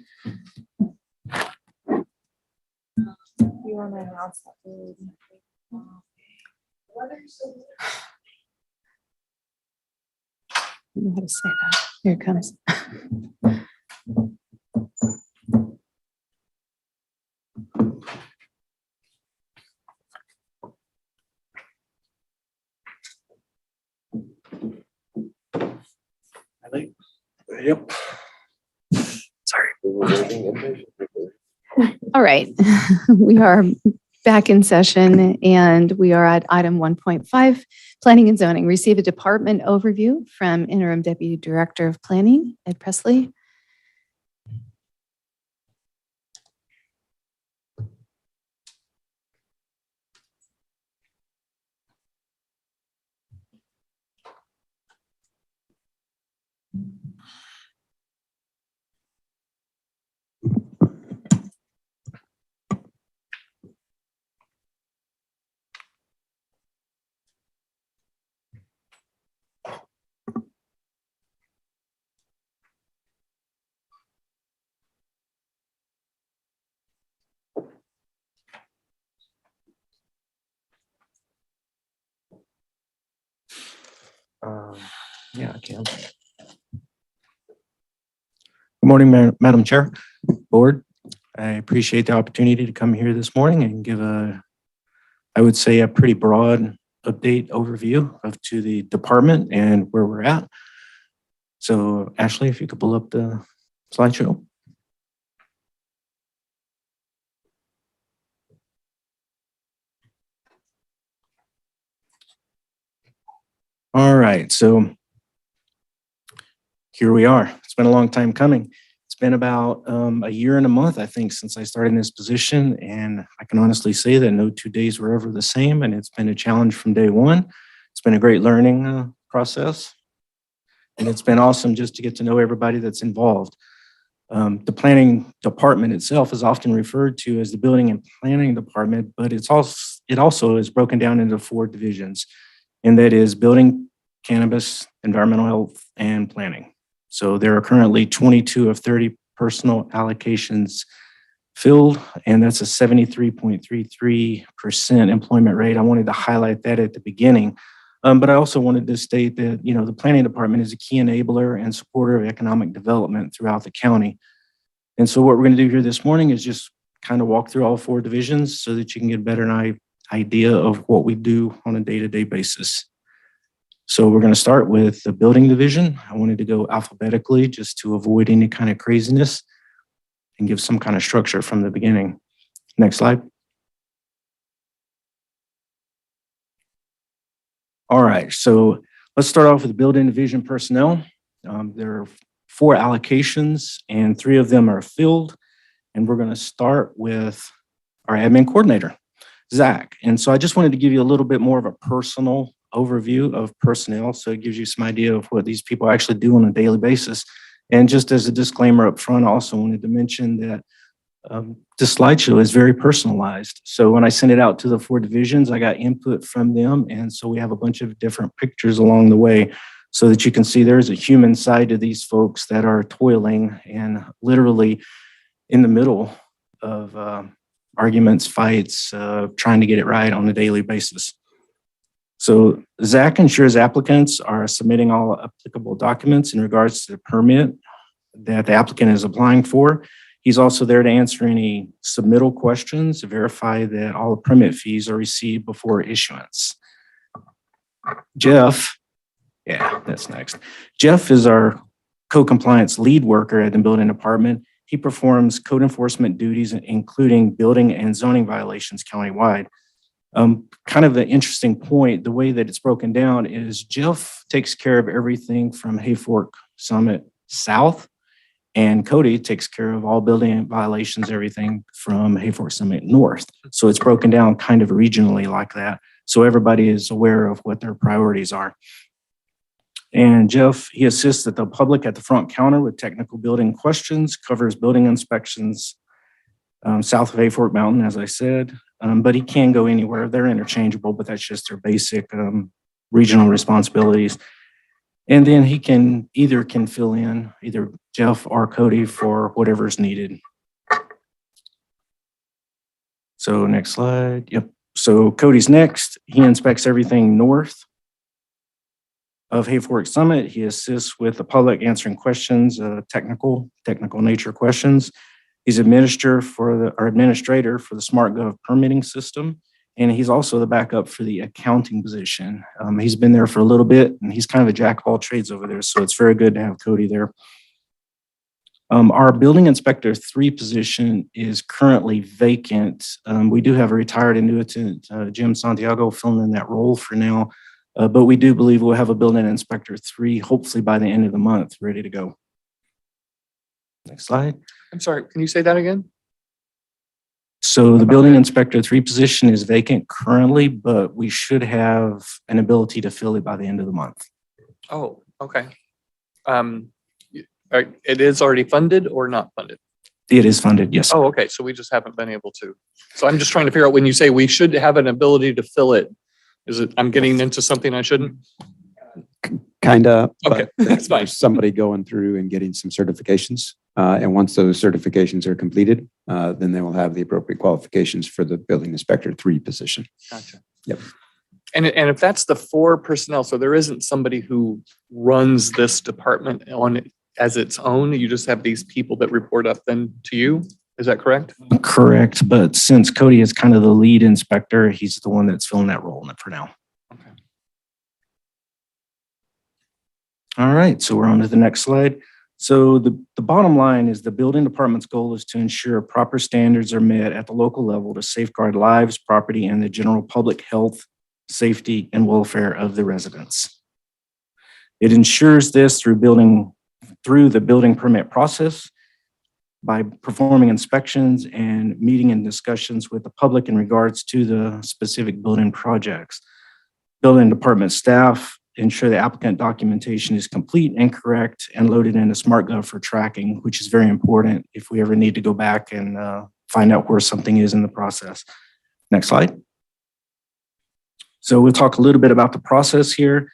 want to announce that? I don't know how to say that. Here it comes. Yep. Sorry. All right. We are back in session and we are at item 1.5, Planning and Zoning. Receive a department overview from Interim Deputy Director of Planning, Ed Presley. Yeah, I can. Good morning, Madam Chair, Board. I appreciate the opportunity to come here this morning and give I would say a pretty broad update overview to the department and where we're at. So Ashley, if you could pull up the slideshow. All right, so here we are. It's been a long time coming. It's been about a year and a month, I think, since I started in this position. And I can honestly say that no 2 days were ever the same. And it's been a challenge from day one. It's been a great learning process. And it's been awesome just to get to know everybody that's involved. The planning department itself is often referred to as the building and planning department, but it also is broken down into 4 divisions. And that is building, cannabis, environmental health, and planning. So there are currently 22 of 30 personal allocations filled, and that's a 73.33% employment rate. I wanted to highlight that at the beginning. But I also wanted to state that, the planning department is a key enabler and supporter of economic development throughout the county. And so what we're going to do here this morning is just kind of walk through all 4 divisions so that you can get a better idea of what we do on a day-to-day basis. So we're going to start with the building division. I wanted to go alphabetically just to avoid any kind of craziness and give some kind of structure from the beginning. Next slide. All right, so let's start off with the building division personnel. There are 4 allocations and 3 of them are filled. And we're going to start with our admin coordinator, Zach. And so I just wanted to give you a little bit more of a personal overview of personnel, so it gives you some idea of what these people actually do on a daily basis. And just as a disclaimer up front, I also wanted to mention that this slideshow is very personalized. So when I sent it out to the 4 divisions, I got input from them. And so we have a bunch of different pictures along the way so that you can see there's a human side to these folks that are toiling and literally in the middle of arguments, fights, trying to get it right on a daily basis. So Zach ensures applicants are submitting all applicable documents in regards to the permit that the applicant is applying for. He's also there to answer any submittal questions, verify that all the permit fees are received before issuance. Jeff, yeah, that's next. Jeff is our code compliance lead worker at the building department. He performs code enforcement duties, including building and zoning violations countywide. Kind of an interesting point, the way that it's broken down is Jeff takes care of everything from Hayfork Summit South, and Cody takes care of all building violations, everything from Hayfork Summit North. So it's broken down kind of regionally like that. So everybody is aware of what their priorities are. And Jeff, he assists the public at the front counter with technical building questions, covers building inspections south of Hayfork Mountain, as I said, but he can go anywhere. They're interchangeable, but that's just their basic regional responsibilities. And then he can fill in either Jeff or Cody for whatever's needed. So next slide. Yep. So Cody's next. He inspects everything north of Hayfork Summit. He assists with the public answering questions, technical nature questions. He's administrator for the SmartGov permitting system. And he's also the backup for the accounting position. He's been there for a little bit and he's kind of a jack of all trades over there. So it's very good to have Cody there. Our building inspector 3 position is currently vacant. We do have a retired annuitant, Jim Santiago, filling in that role for now. But we do believe we'll have a building inspector 3, hopefully by the end of the month, ready to go. Next slide. I'm sorry, can you say that again? So the building inspector 3 position is vacant currently, but we should have an ability to fill it by the end of the month. Oh, okay. It is already funded or not funded? It is funded, yes. Oh, okay. So we just haven't been able to. So I'm just trying to figure out when you say we should have an ability to fill it, is it, I'm getting into something I shouldn't? Kind of. Okay, that's fine. There's somebody going through and getting some certifications. And once those certifications are completed, then they will have the appropriate qualifications for the building inspector 3 position. Gotcha. Yep. And if that's the 4 personnel, so there isn't somebody who runs this department on it as its own, you just have these people that report up then to you, is that correct? Correct, but since Cody is kind of the lead inspector, he's the one that's filling that role for now. Okay. All right, so we're on to the next slide. So the bottom line is the building department's goal is to ensure proper standards are met at the local level to safeguard lives, property, and the general public health, safety, and welfare of the residents. It ensures this through the building permit process by performing inspections and meeting and discussions with the public in regards to the specific building projects. Building department staff ensure the applicant documentation is complete and correct and loaded into SmartGov for tracking, which is very important if we ever need to go back and find out where something is in the process. Next slide. So we'll talk a little bit about the process here.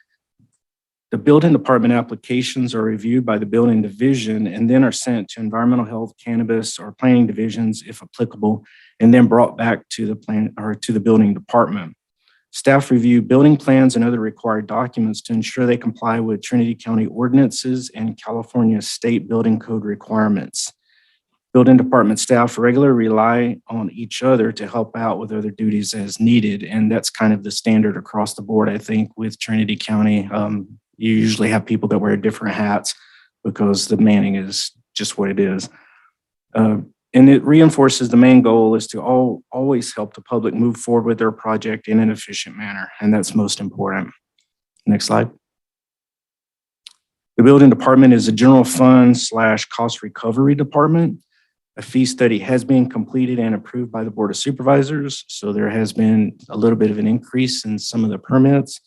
The building department applications are reviewed by the building division and then are sent to environmental health, cannabis, or planning divisions if applicable, and then brought back to the building department. Staff review building plans and other required documents to ensure they comply with Trinity County ordinances and California state building code requirements. Building department staff regularly rely on each other to help out with other duties as needed. And that's kind of the standard across the board, I think, with Trinity County. You usually have people that wear different hats because the manning is just what it is. And it reinforces the main goal is to always help the public move forward with their project in an efficient manner. And that's most important. Next slide. The building department is a general fund / cost recovery department. A fee study has been completed and approved by the Board of Supervisors. So there has been a little bit of an increase in some of the permits.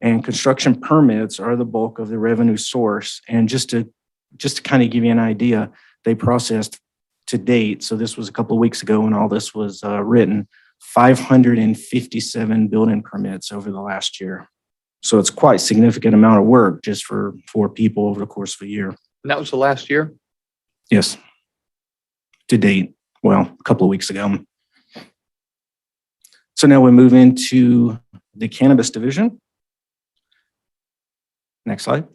And construction permits are the bulk of the revenue source. And just to kind of give you an idea, they processed to date, so this was a couple of weeks ago when all this was written, 557 building permits over the last year. So it's quite a significant amount of work just for 4 people over the course of a year. And that was the last year? Yes, to date. Well, a couple of weeks ago. So now we move into the cannabis division. Next slide.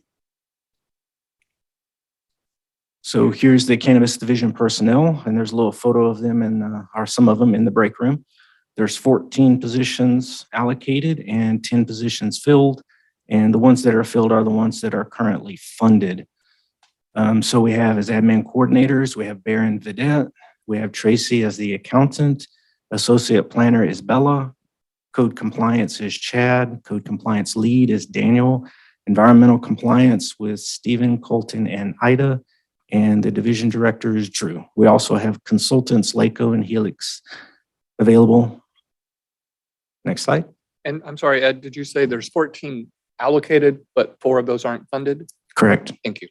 So here's the cannabis division personnel, and there's a little photo of them or some of them in the break room. There's 14 positions allocated and 10 positions filled. And the ones that are filled are the ones that are currently funded. So we have as admin coordinators, we have Baron Vidette, we have Tracy as the accountant, associate planner is Bella, code compliance is Chad, code compliance lead is Daniel, environmental compliance with Stephen, Colton, and Ida, and the division director is Drew. We also have consultants, Laco and Helix available. Next slide. And I'm sorry, Ed, did you say there's 14 allocated, but 4 of those aren't funded? Correct. Thank you.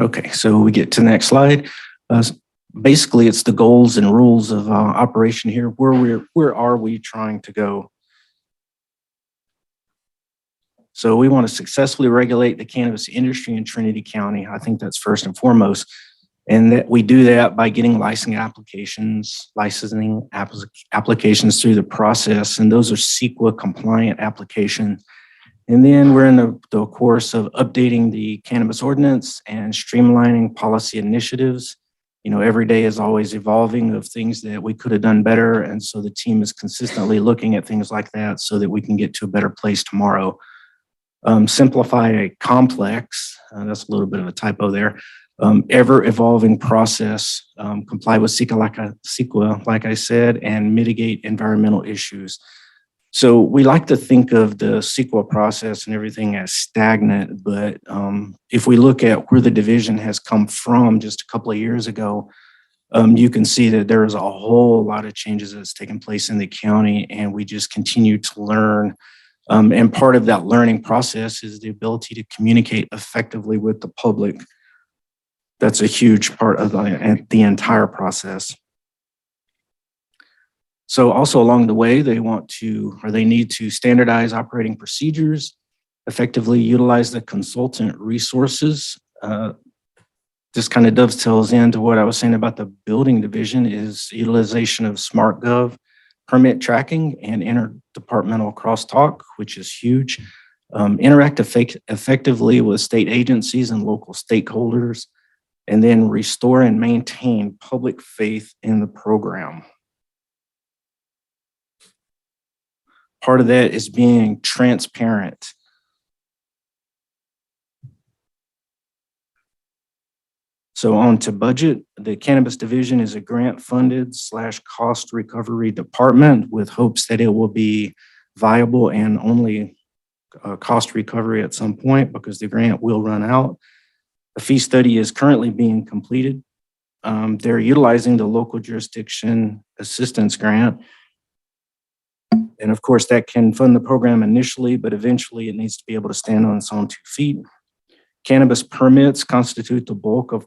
Okay, so we get to the next slide. Basically, it's the goals and rules of operation here. Where are we trying to go? So we want to successfully regulate the cannabis industry in Trinity County. I think that's first and foremost. And that we do that by getting licensing applications through the process. And those are CEQA compliant applications. And then we're in the course of updating the cannabis ordinance and streamlining policy initiatives. You know, every day is always evolving of things that we could have done better. And so the team is consistently looking at things like that so that we can get to a better place tomorrow. Simplify a complex, that's a little bit of a typo there, ever evolving process, comply with CEQA, like I said, and mitigate environmental issues. So we like to think of the CEQA process and everything as stagnant, but if we look at where the division has come from just a couple of years ago, you can see that there is a whole lot of changes that's taken place in the county, and we just continue to learn. And part of that learning process is the ability to communicate effectively with the public. That's a huge part of the entire process. So also along the way, they need to standardize operating procedures, effectively utilize the consultant resources. This kind of dovetails into what I was saying about the building division is utilization of SmartGov, permit tracking, and interdepartmental crosstalk, which is huge. Interact effectively with state agencies and local stakeholders, and then restore and maintain public faith in the program. Part of that is being transparent. So on to budget, the cannabis division is a grant funded / cost recovery department with hopes that it will be viable and only cost recovery at some point because the grant will run out. A fee study is currently being completed. They're utilizing the local jurisdiction assistance grant. And of course, that can fund the program initially, but eventually it needs to be able to stand on its own 2 feet. Cannabis permits constitute the bulk of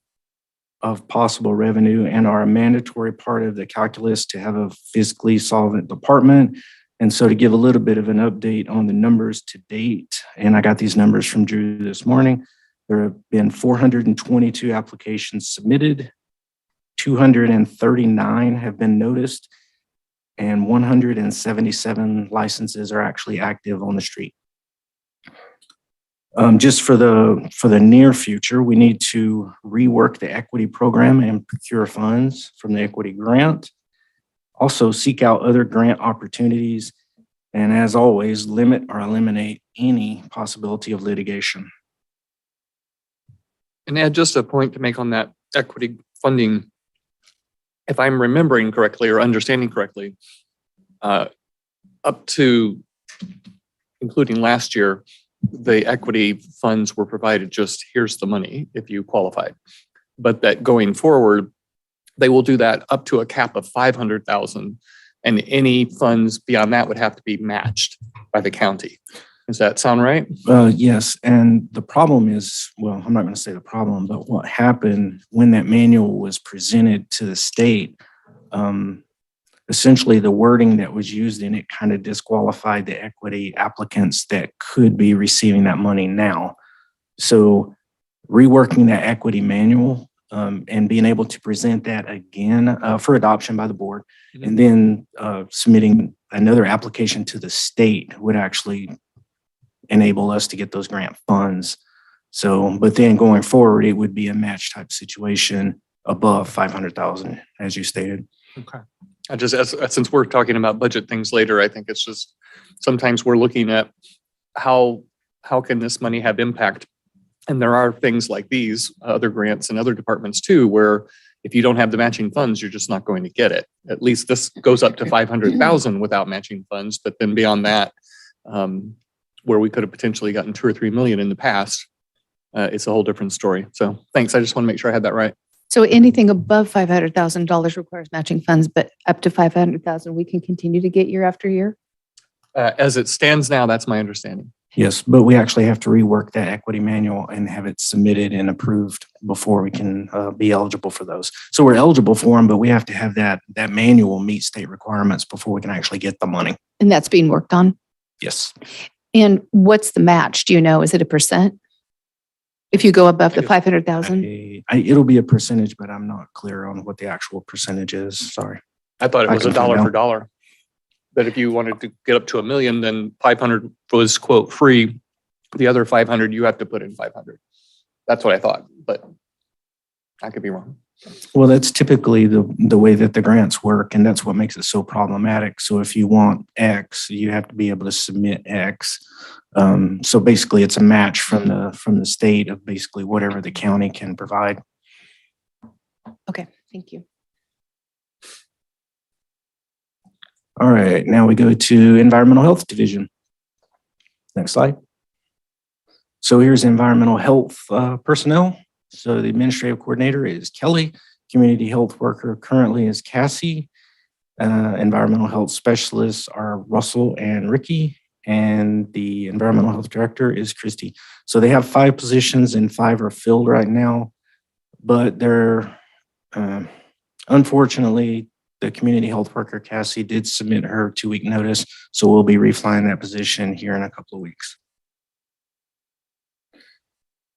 possible revenue and are a mandatory part of the calculus to have a fiscally solvent department. And so to give a little bit of an update on the numbers to date, and I got these numbers from Drew this morning, there have been 422 applications submitted, 239 have been noticed, and 177 licenses are actually active on the street. Just for the near future, we need to rework the equity program and procure funds from the equity grant. Also seek out other grant opportunities, and as always, limit or eliminate any possibility of litigation. And Ed, just a point to make on that equity funding. If I'm remembering correctly or understanding correctly, up to including last year, the equity funds were provided just here's the money if you qualified. But that going forward, they will do that up to a cap of 500,000, and any funds beyond that would have to be matched by the county. Does that sound right? Yes, and the problem is, well, I'm not going to say the problem, but what happened when that manual was presented to the state, essentially the wording that was used in it kind of disqualified the equity applicants that could be receiving that money now. So reworking that equity manual and being able to present that again for adoption by the board. And then submitting another application to the state would actually enable us to get those grant funds. So, but then going forward, it would be a match type situation above 500,000, as you stated. Okay. I just, since we're talking about budget things later, I think it's just, sometimes we're looking at how can this money have impact? And there are things like these, other grants and other departments too, where if you don't have the matching funds, you're just not going to get it. At least this goes up to 500,000 without matching funds. But then beyond that, where we could have potentially gotten 2 or 3 million in the past, it's a whole different story. So thanks. I just want to make sure I had that right. So anything above $500,000 requires matching funds, but up to 500,000, we can continue to get year after year? As it stands now, that's my understanding. Yes, but we actually have to rework that equity manual and have it submitted and approved before we can be eligible for those. So we're eligible for them, but we have to have that manual meet state requirements before we can actually get the money. And that's being worked on? Yes. And what's the match? Do you know? Is it a percent? If you go above the 500,000? It'll be a percentage, but I'm not clear on what the actual percentage is. Sorry. I thought it was can a dollar find for dollar. That if you wanted to get up to 1 million, then 500 was quote free. The other 500, you have to put in 500. That's what I thought, but I could be wrong. Well, that's typically the way that the grants work, and that's what makes it so problematic. So if you want X, you have to be able to submit X. So basically, it's a match from the state of basically whatever the county can provide. Okay, thank you. All right, now we go to Environmental Health Division. Next slide. So here's environmental health personnel. So the administrative coordinator is Kelly. Community health worker currently is Cassie. Environmental health specialists are Russell and Ricky. And the environmental health director is Christy. So they have 5 positions and 5 are filled right now. But they're, unfortunately, the community health worker, Cassie, did submit her 2-week notice. So we'll be reflying that position here in a couple of weeks.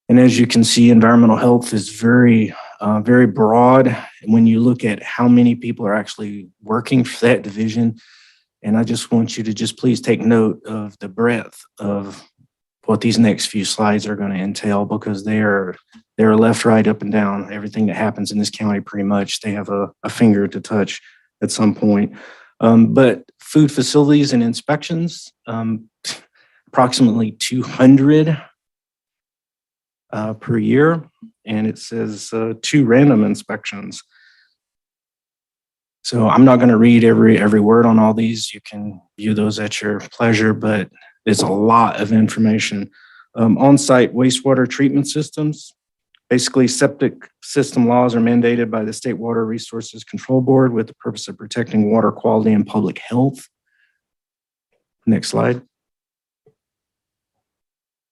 And as you can see, environmental health is very broad. And when you look at how many people are actually working for that division, and I just want you to just please take note of the breadth of what these next few slides are going to entail, because they're left, right, up, and down. Everything that happens in this county, pretty much, they have a finger to touch at some point. But food facilities and inspections, approximately 200 per year, and it says 2 random inspections. So I'm not going to read every word on all these. You can view those at your pleasure, but it's a lot of information. On-site wastewater treatment systems. Basically, septic system laws are mandated by the State Water Resources Control Board with the purpose of protecting water quality and public health. Next slide.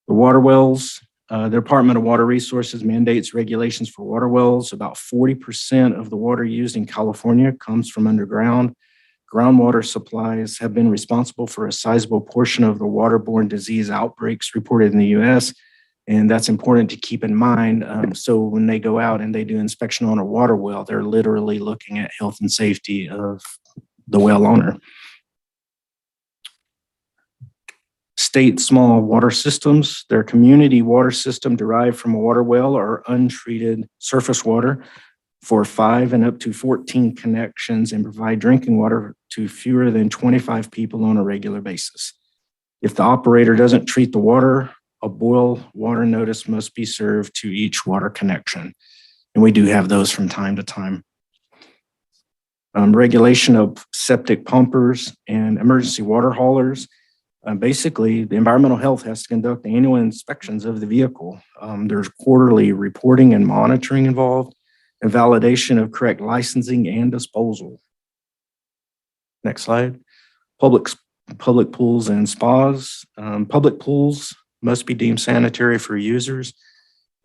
The water wells. The Department of Water Resources mandates regulations for water wells. About 40% of the water used in California comes from underground. Groundwater supplies have been responsible for a sizable portion of the waterborne disease outbreaks reported in the U.S., and that's important to keep in mind. So when they go out and they do inspection on a water well, they're literally looking at health and safety of the well owner. State small water systems, their community water system derived from a water well or untreated surface water for 5 and up to 14 connections and provide drinking water to fewer than 25 people on a regular basis. If the operator doesn't treat the water, a boil water notice must be served to each water connection. And we do have those from time to time. Regulation of septic pumpers and emergency water haulers. Basically, the environmental health has to conduct annual inspections of the vehicle. There's quarterly reporting and monitoring involved, and validation of correct licensing and disposal. Next slide. Public pools and spas. Public pools must be deemed sanitary for users.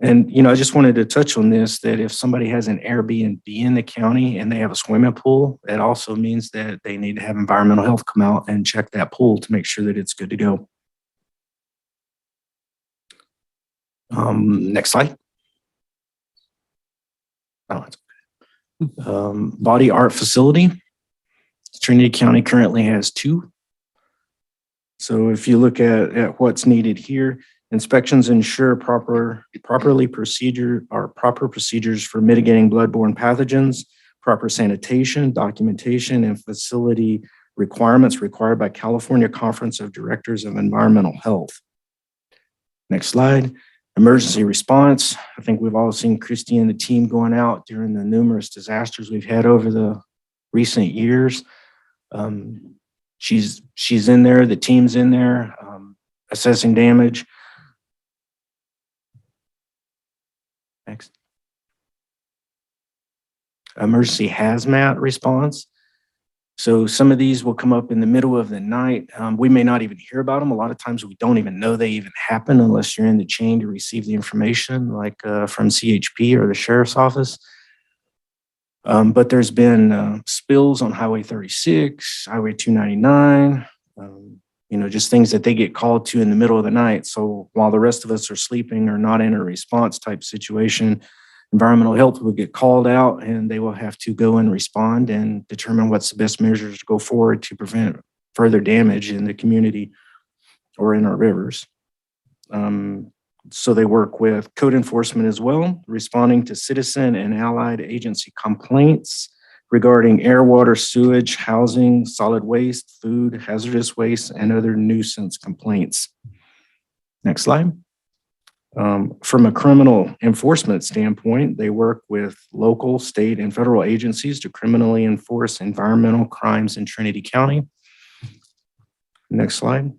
And, I just wanted to touch on this, that if somebody has an Airbnb in the county and they have a swimming pool, it also means that they need to have environmental health come out and check that pool to make sure that it's good to go. Next slide. Oh, it's okay. Body art facility. Trinity County currently has 2. So if you look at what's needed here, inspections ensure proper procedures for mitigating bloodborne pathogens, proper sanitation, documentation, and facility requirements required by California Conference of Directors of Environmental Health. Next slide. Emergency response. I think we've all seen Christy and the team going out during the numerous disasters we've had over the recent years. She's in there, the team's in there, assessing damage. Next. Emergency hazmat response. So some of these will come up in the middle of the night. We may not even hear about them. A lot of times we don't even know they even happen unless you're in the chain to receive the information, like from CHP or the sheriff's office. But there's been spills on Highway 36, Highway 299, just things that they get called to in the middle of the night. So while the rest of us are sleeping or not in a response type situation, environmental health will get called out and they will have to go and respond and determine what's the best measures to go forward to prevent further damage in the community or in our rivers. So they work with code enforcement as well, responding to citizen and allied agency complaints regarding air, water, sewage, housing, solid waste, food, hazardous waste, and other nuisance complaints. Next slide. From a criminal enforcement standpoint, they work with local, state, and federal agencies to criminally enforce environmental crimes in Trinity County. Next slide.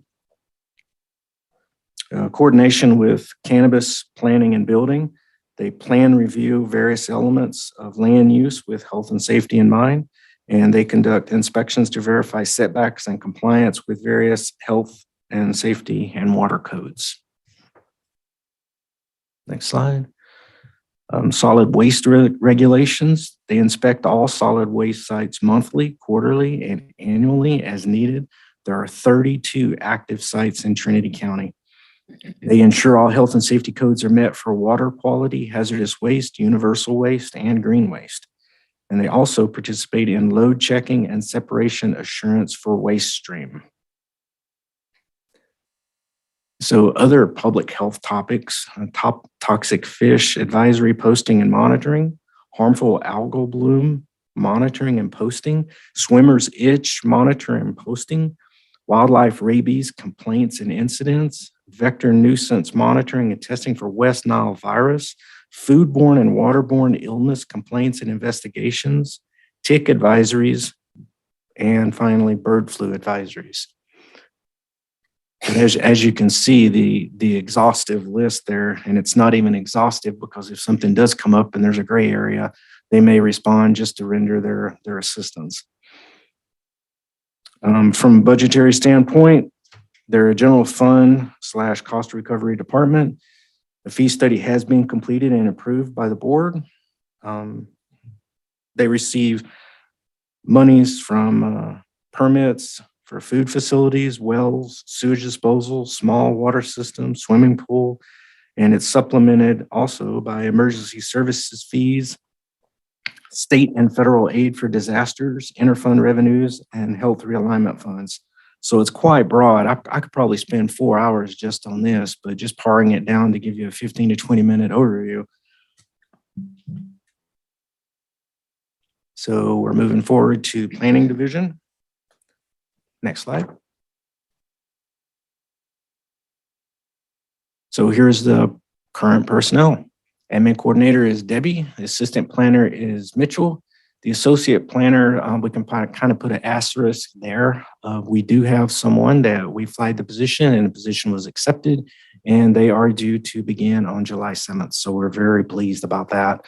Coordination with cannabis planning and building. They plan, review various elements of land use with health and safety in mind, and they conduct inspections to verify setbacks and compliance with various health and safety and water codes. Next slide. Solid waste regulations. They inspect all solid waste sites monthly, quarterly, and annually as needed. There are 32 active sites in Trinity County. They ensure all health and safety codes are met for water quality, hazardous waste, universal waste, and green waste. And they also participate in load checking and separation assurance for waste stream. So other public health topics, toxic fish advisory posting and monitoring, harmful algal bloom monitoring and posting, swimmer's itch monitor and posting, wildlife rabies complaints and incidents, vector nuisance monitoring and testing for West Nile virus, foodborne and waterborne illness complaints and investigations, tick advisories, and finally bird flu advisories. And as you can see, the exhaustive list there, and it's not even exhaustive because if something does come up and there's a gray area, they may respond just to render their assistance. From a budgetary standpoint, they're a general fund / cost recovery department. The fee study has been completed and approved by the board. They receive monies from permits for food facilities, wells, sewage disposal, small water systems, swimming pool, and it's supplemented also by emergency services fees, state and federal aid for disasters, interfund revenues, and health realignment funds. So it's quite broad. I could probably spend 4 hours just on this, but just paring it down to give you a 15 to 20 minute overview. So we're moving forward to planning division. Next slide. So here's the current personnel. Admin coordinator is Debbie. The assistant planner is Mitchell. The associate planner, we can kind of put an asterisk there. We do have someone that we flagged the position and the position was accepted and they are due to begin on July 7th. So we're very pleased about that.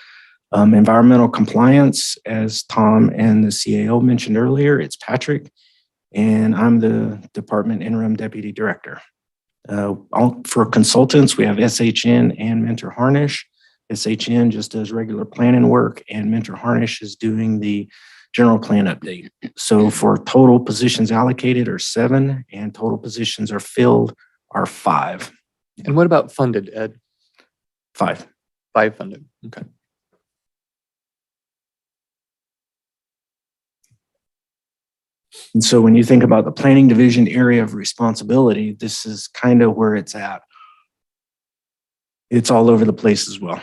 Environmental compliance, as Tom and the CAO mentioned earlier, it's Patrick. And I'm the department interim deputy director. For consultants, we have SHN and Mentor Harnish. SHN just does regular planning work and Mentor Harnish is doing the general plan update. So for total positions allocated are 7 and total positions are filled are 5. And what about funded, Ed? 5. 5 funded, okay. And so when you think about the planning division area of responsibility, this is kind of where it's at. It's all over the place as well.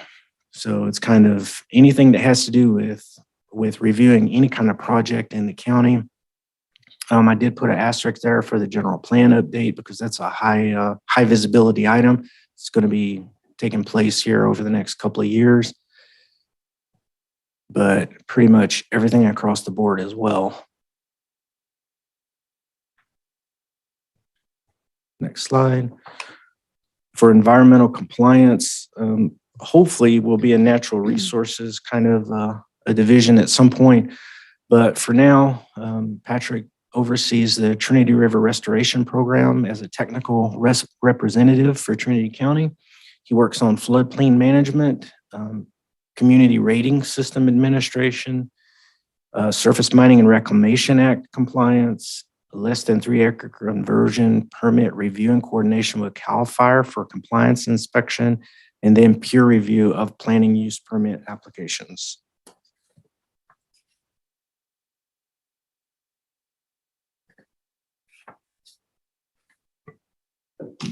So it's kind of anything that has to do with reviewing any kind of project in the county. I did put an asterisk there for the general plan update because that's a high visibility item. It's going to be taking place here over the next couple of years. But pretty much everything across the board as well. Next slide. For environmental compliance, hopefully will be a natural resources kind of a division at some point. But for now, Patrick oversees the Trinity River Restoration Program as a technical representative for Trinity County. He works on floodplain management, community rating system administration, Surface Mining and Reclamation Act compliance, less than 3 acre conversion permit review and coordination with CAL FIRE for compliance inspection, and then peer review of planning use permit applications.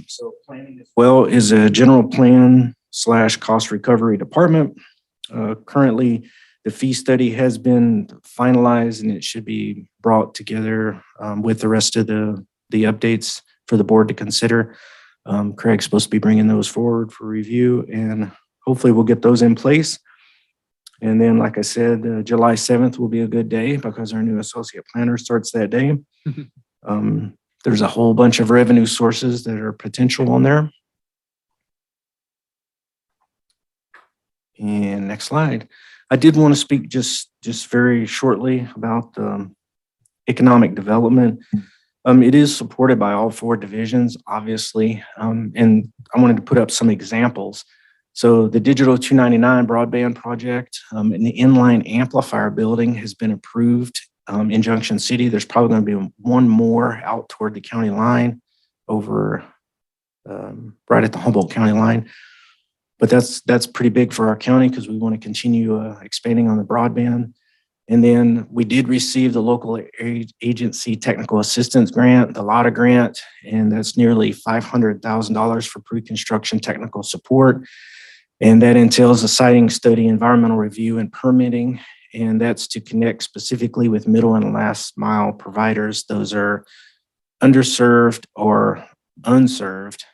So planning as well is a general plan / cost recovery department. Currently, the fee study has been finalized and it should be brought together with the rest of the updates for the board to consider. Craig's supposed to be bringing those forward for review and hopefully we'll get those in place. And then, like I said, July 7th will be a good day because our new associate planner starts that day. There's a whole bunch of revenue sources that are potential on there. And next slide. I did want to speak just very shortly about economic development. It is supported by all 4 divisions, obviously, and I wanted to put up some examples. So the Digital 299 broadband project and the inline amplifier building has been approved in Junction City. There's probably going to be one more out toward the county line over right at the Humboldt County line. But that's pretty big for our county because we want to continue expanding on the broadband. And then we did receive the local agency technical assistance grant, the LOTA grant, and that's nearly $500,000 for pre-construction technical support. And that entails a siting study, environmental review, and permitting. And that's to connect specifically with middle and last mile providers. Those are underserved or unserved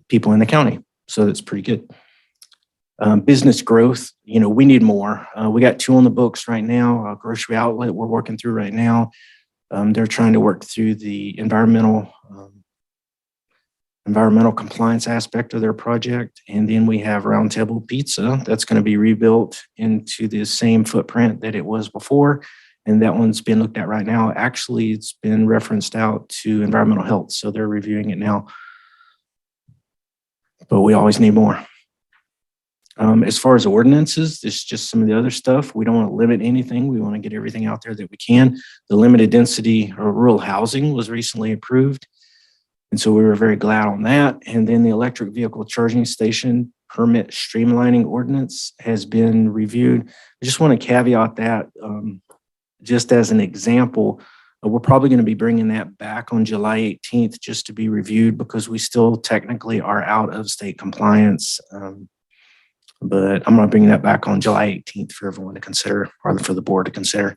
people in the county. So that's pretty good. Business growth, we need more. We got 2 on the books right now, a grocery outlet we're working through right now. They're trying to work through the environmental compliance aspect of their project. And then we have Roundtable Pizza that's going to be rebuilt into the same footprint that it was before. And that one's being looked at right now. Actually, it's been referenced out to environmental health. So they're reviewing it now. But we always need more. As far as ordinances, it's just some of the other stuff. We don't want to limit anything. We want to get everything out there that we can. The limited density or rural housing was recently approved. And so we were very glad on that. And then the electric vehicle charging station permit streamlining ordinance has been reviewed. I just want to caveat that just as an example. We're probably going to be bringing that back on July 18th just to be reviewed because we still technically are out of state compliance. But I'm going to bring that back on July 18th for everyone to consider, or for the board to consider.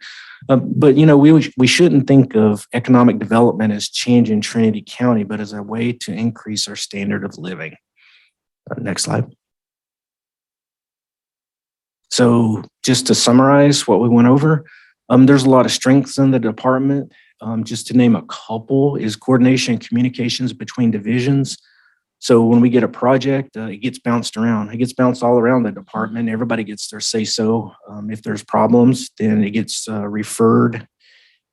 But, we shouldn't think of economic development as changing Trinity County, but as a way to increase our standard of living. Next slide. So just to summarize what we went over, there's a lot of strengths in the department. Just to name a couple is coordination and communications between divisions. So when we get a project, it gets bounced around. It gets bounced all around the department. Everybody gets their say-so. If there's problems, then it gets referred.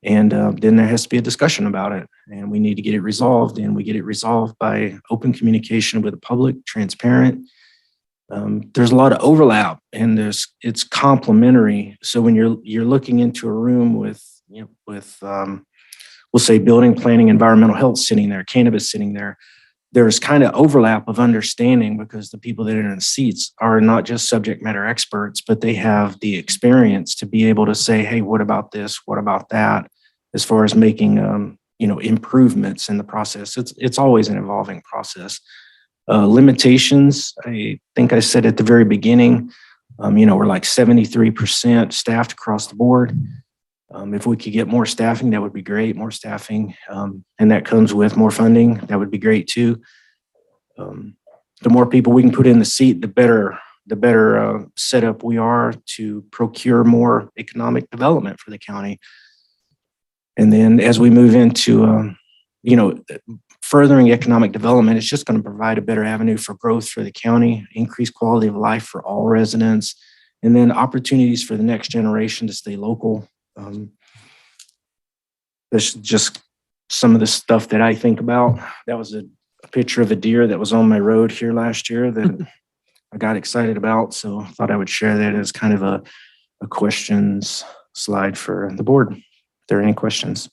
And then there has to be a discussion about it. And we need to get it resolved. And we get it resolved by open communication with the public, transparent. There's a lot of overlap and it's complementary. So when you're looking into a room with we'll say building, planning, environmental health sitting there, cannabis sitting there, there's kind of overlap of understanding because the people that are in the seats are not just subject matter experts, but they have the experience to be able to say, hey, what about this? What about that? as far as making, improvements in the process. It's always an evolving process. Limitations, I think I said at the very beginning, we're like 73% staffed across the board. If we could get more staffing, that would be great, more staffing. And that comes with more funding. That would be great too. The more people we can put in the seat, the better setup we are to procure more economic development for the county. And then as we move into, furthering economic development, it's just going to provide a better avenue for growth for the county, increase quality of life for all residents, and then opportunities for the next generation to stay local. That's just some of the stuff that I think about. That was a picture of a deer that was on my road here last year that I got excited about. So I thought I would share that as kind of a questions slide for the board. If there are any questions.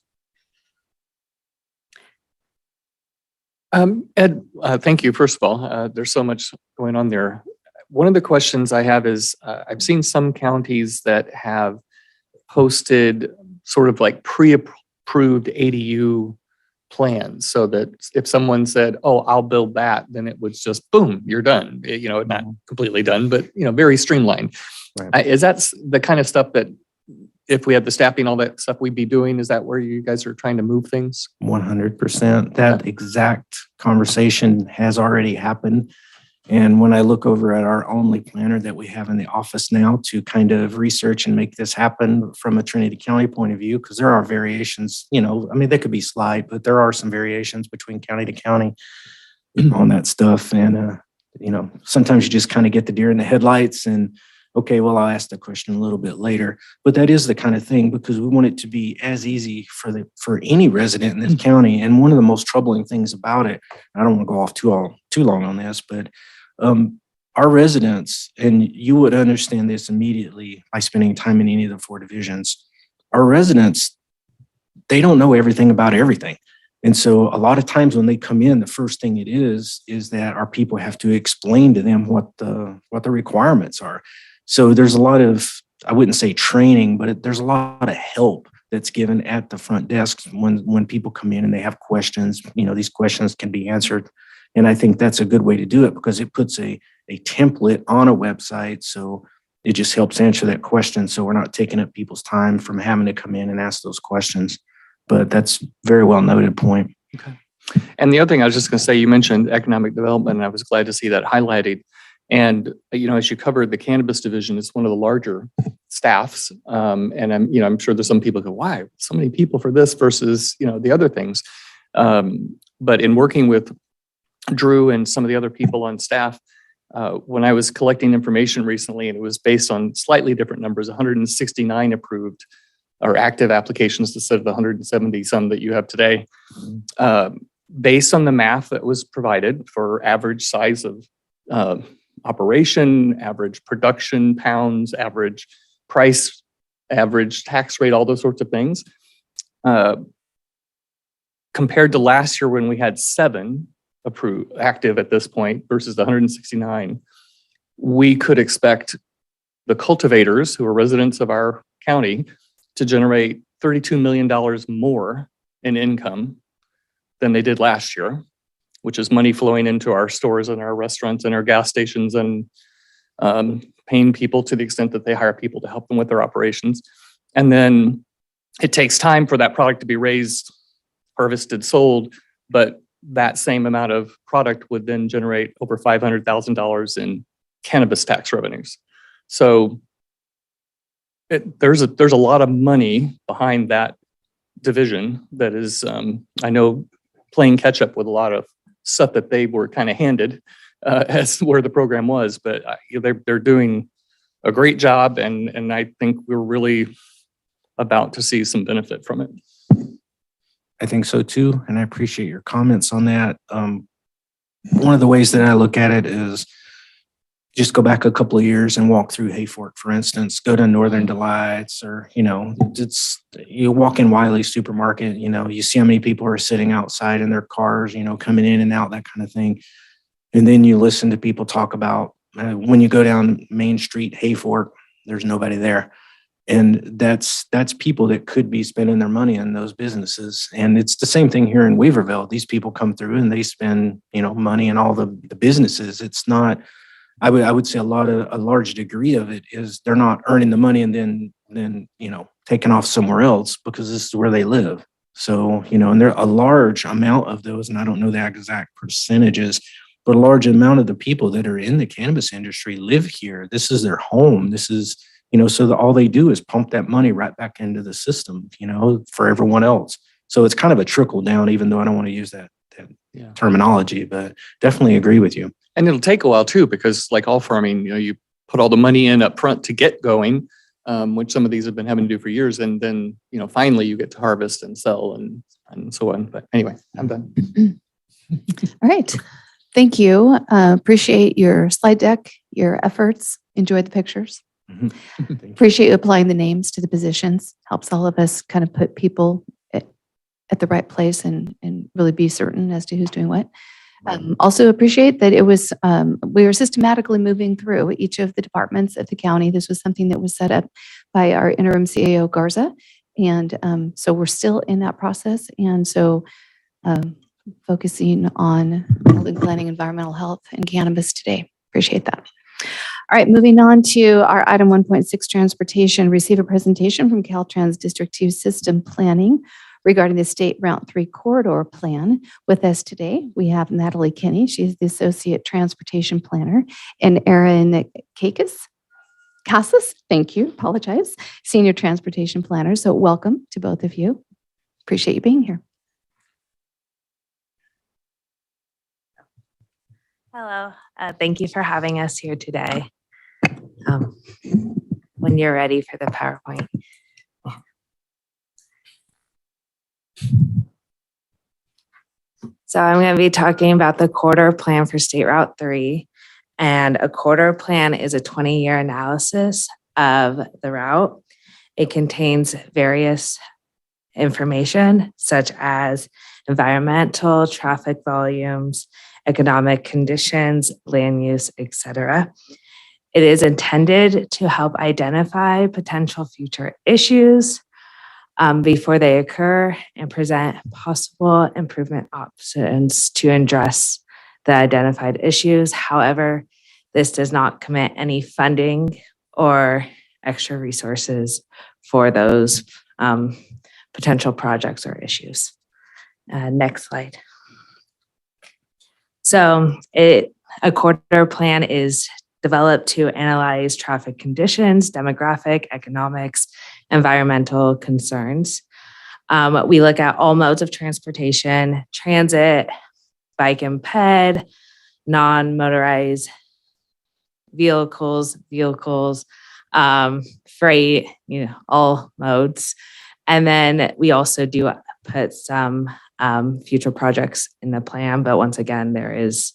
Ed, thank you. First of all, there's so much going on there. One of the questions I have is, I've seen some counties that have posted sort of like pre-approved ADU plans, so that if someone said, "Oh, I'll build that," then it was just boom, you're done. Not completely done, but very streamlined. Right. Is that the kind of stuff that, if we had the staffing, all that stuff we'd be doing? Is that where you guys are trying to move things? 100%. That exact conversation has already happened. And when I look over at our only planner that we have in the office now to kind of research and make this happen from a Trinity County point of view, because there are variations, they could be slight, but there are some variations between county to county on that stuff. And, sometimes you just kind of get the deer in the headlights and, okay, well, I'll ask the question a little bit later. But that is the kind of thing, because we want it to be as easy for any resident in this county. And one of the most troubling things about it, I don't want to go off too long on this, but our residents, and you would understand this immediately by spending time in any of the 4 divisions, our residents, they don't know everything about everything. And so a lot of times when they come in, the first thing it is that our people have to explain to them what the requirements are. So there's a lot of, I wouldn't say training, but there's a lot of help that's given at the front desk when people come in and they have questions. These questions can be answered. And I think that's a good way to do it, because it puts a template on a website. So it just helps answer that question. So we're not taking up people's time from having to come in and ask those questions. But that's very well noted point. Okay. And the other thing I was just going to say, you mentioned economic development, and I was glad to see that highlighted. And, as you covered, the cannabis division is one of the larger staffs. And I'm sure there's some people who go, why so many people for this versus, the other things. But in working with Drew and some of the other people on staff, when I was collecting information recently, and it was based on slightly different numbers, 169 approved or active applications instead of the 170 some that you have today. Based on the math that was provided for average size of operation, average production pounds, average price, average tax rate, all those sorts of things, compared to last year when we had 7 approved active at this point versus the 169, we could expect the cultivators, who are residents of our county, to generate $32 million more in income than they did last year, which is money flowing into our stores and our restaurants and our gas stations, and paying people to the extent that they hire people to help them with their operations. And then it takes time for that product to be raised, harvested, sold, but that same amount of product would then generate over $500,000 in cannabis tax revenues. So there's a lot of money behind that division that is, I know, playing catch up with a lot of stuff that they were kind of handed as where the program was, but they're doing a great job, and I think we're really about to see some benefit from it. I think so too, and I appreciate your comments on that. One of the ways that I look at it is just go back a couple of years and walk through Hayfork, for instance. Go to Northern Delights, or you walk in Wiley's supermarket. You see how many people are sitting outside in their cars, coming in and out, that kind of thing. And then you listen to people talk about when you go down Main Street, Hayfork, there's nobody there. And that's people that could be spending their money on those businesses. And it's the same thing here in Weaverville. These people come through and they spend, money in all the businesses. It's not, I would say a large degree of it is they're not earning the money and then taking off somewhere else because this is where they live. So, and there are a large amount of those, and I don't know the exact percentages, but a large amount of the people that are in the cannabis industry live here. This is their home. This is, so that all they do is pump that money right back into the system, for everyone else. So it's kind of a trickle down, even though I don't want to use that terminology, but definitely agree with you. And it'll take a while too, because like all farming, you put all the money in up front to get going, which some of these have been having to do for years. And then, finally you get to harvest and sell and so on. But anyway, I'm done. All right. Thank you. Appreciate your slide deck, your efforts. Enjoyed the pictures. Appreciate you applying the names to the positions. Helps all of us kind of put people at the right place and really be certain as to who's doing what. Also appreciate that it was, we were systematically moving through each of the departments of the county. This was something that was set up by our interim CAO Garza. And so we're still in that process. And so focusing on building planning, environmental health, and cannabis today. Appreciate that. All right, moving on to our item 1.6, transportation. Receive a presentation from Caltrans District 2 System Planning regarding the State Route 3 Corridor Plan. With us today, we have Natalie Kinney. She's the Associate Transportation Planner, and Erin Casas, thank you, apologize, Senior Transportation Planner. So welcome to both of you. Appreciate you being here. Hello, thank you for having us here today. When you're ready for the PowerPoint. So I'm going to be talking about the corridor plan for State Route 3. And a corridor plan is a 20-year analysis of the route. It contains various information such as environmental, traffic volumes, economic conditions, land use, etc. It is intended to help identify potential future issues before they occur and present possible improvement options to address the identified issues. However, this does not commit any funding or extra resources for those potential projects or issues. Next slide. So a corridor plan is developed to analyze traffic conditions, demographic, economics, environmental concerns. We look at all modes of transportation, transit, bike and ped, non-motorized vehicles, freight, all modes. And then we also do put some future projects in the plan, but once again, there is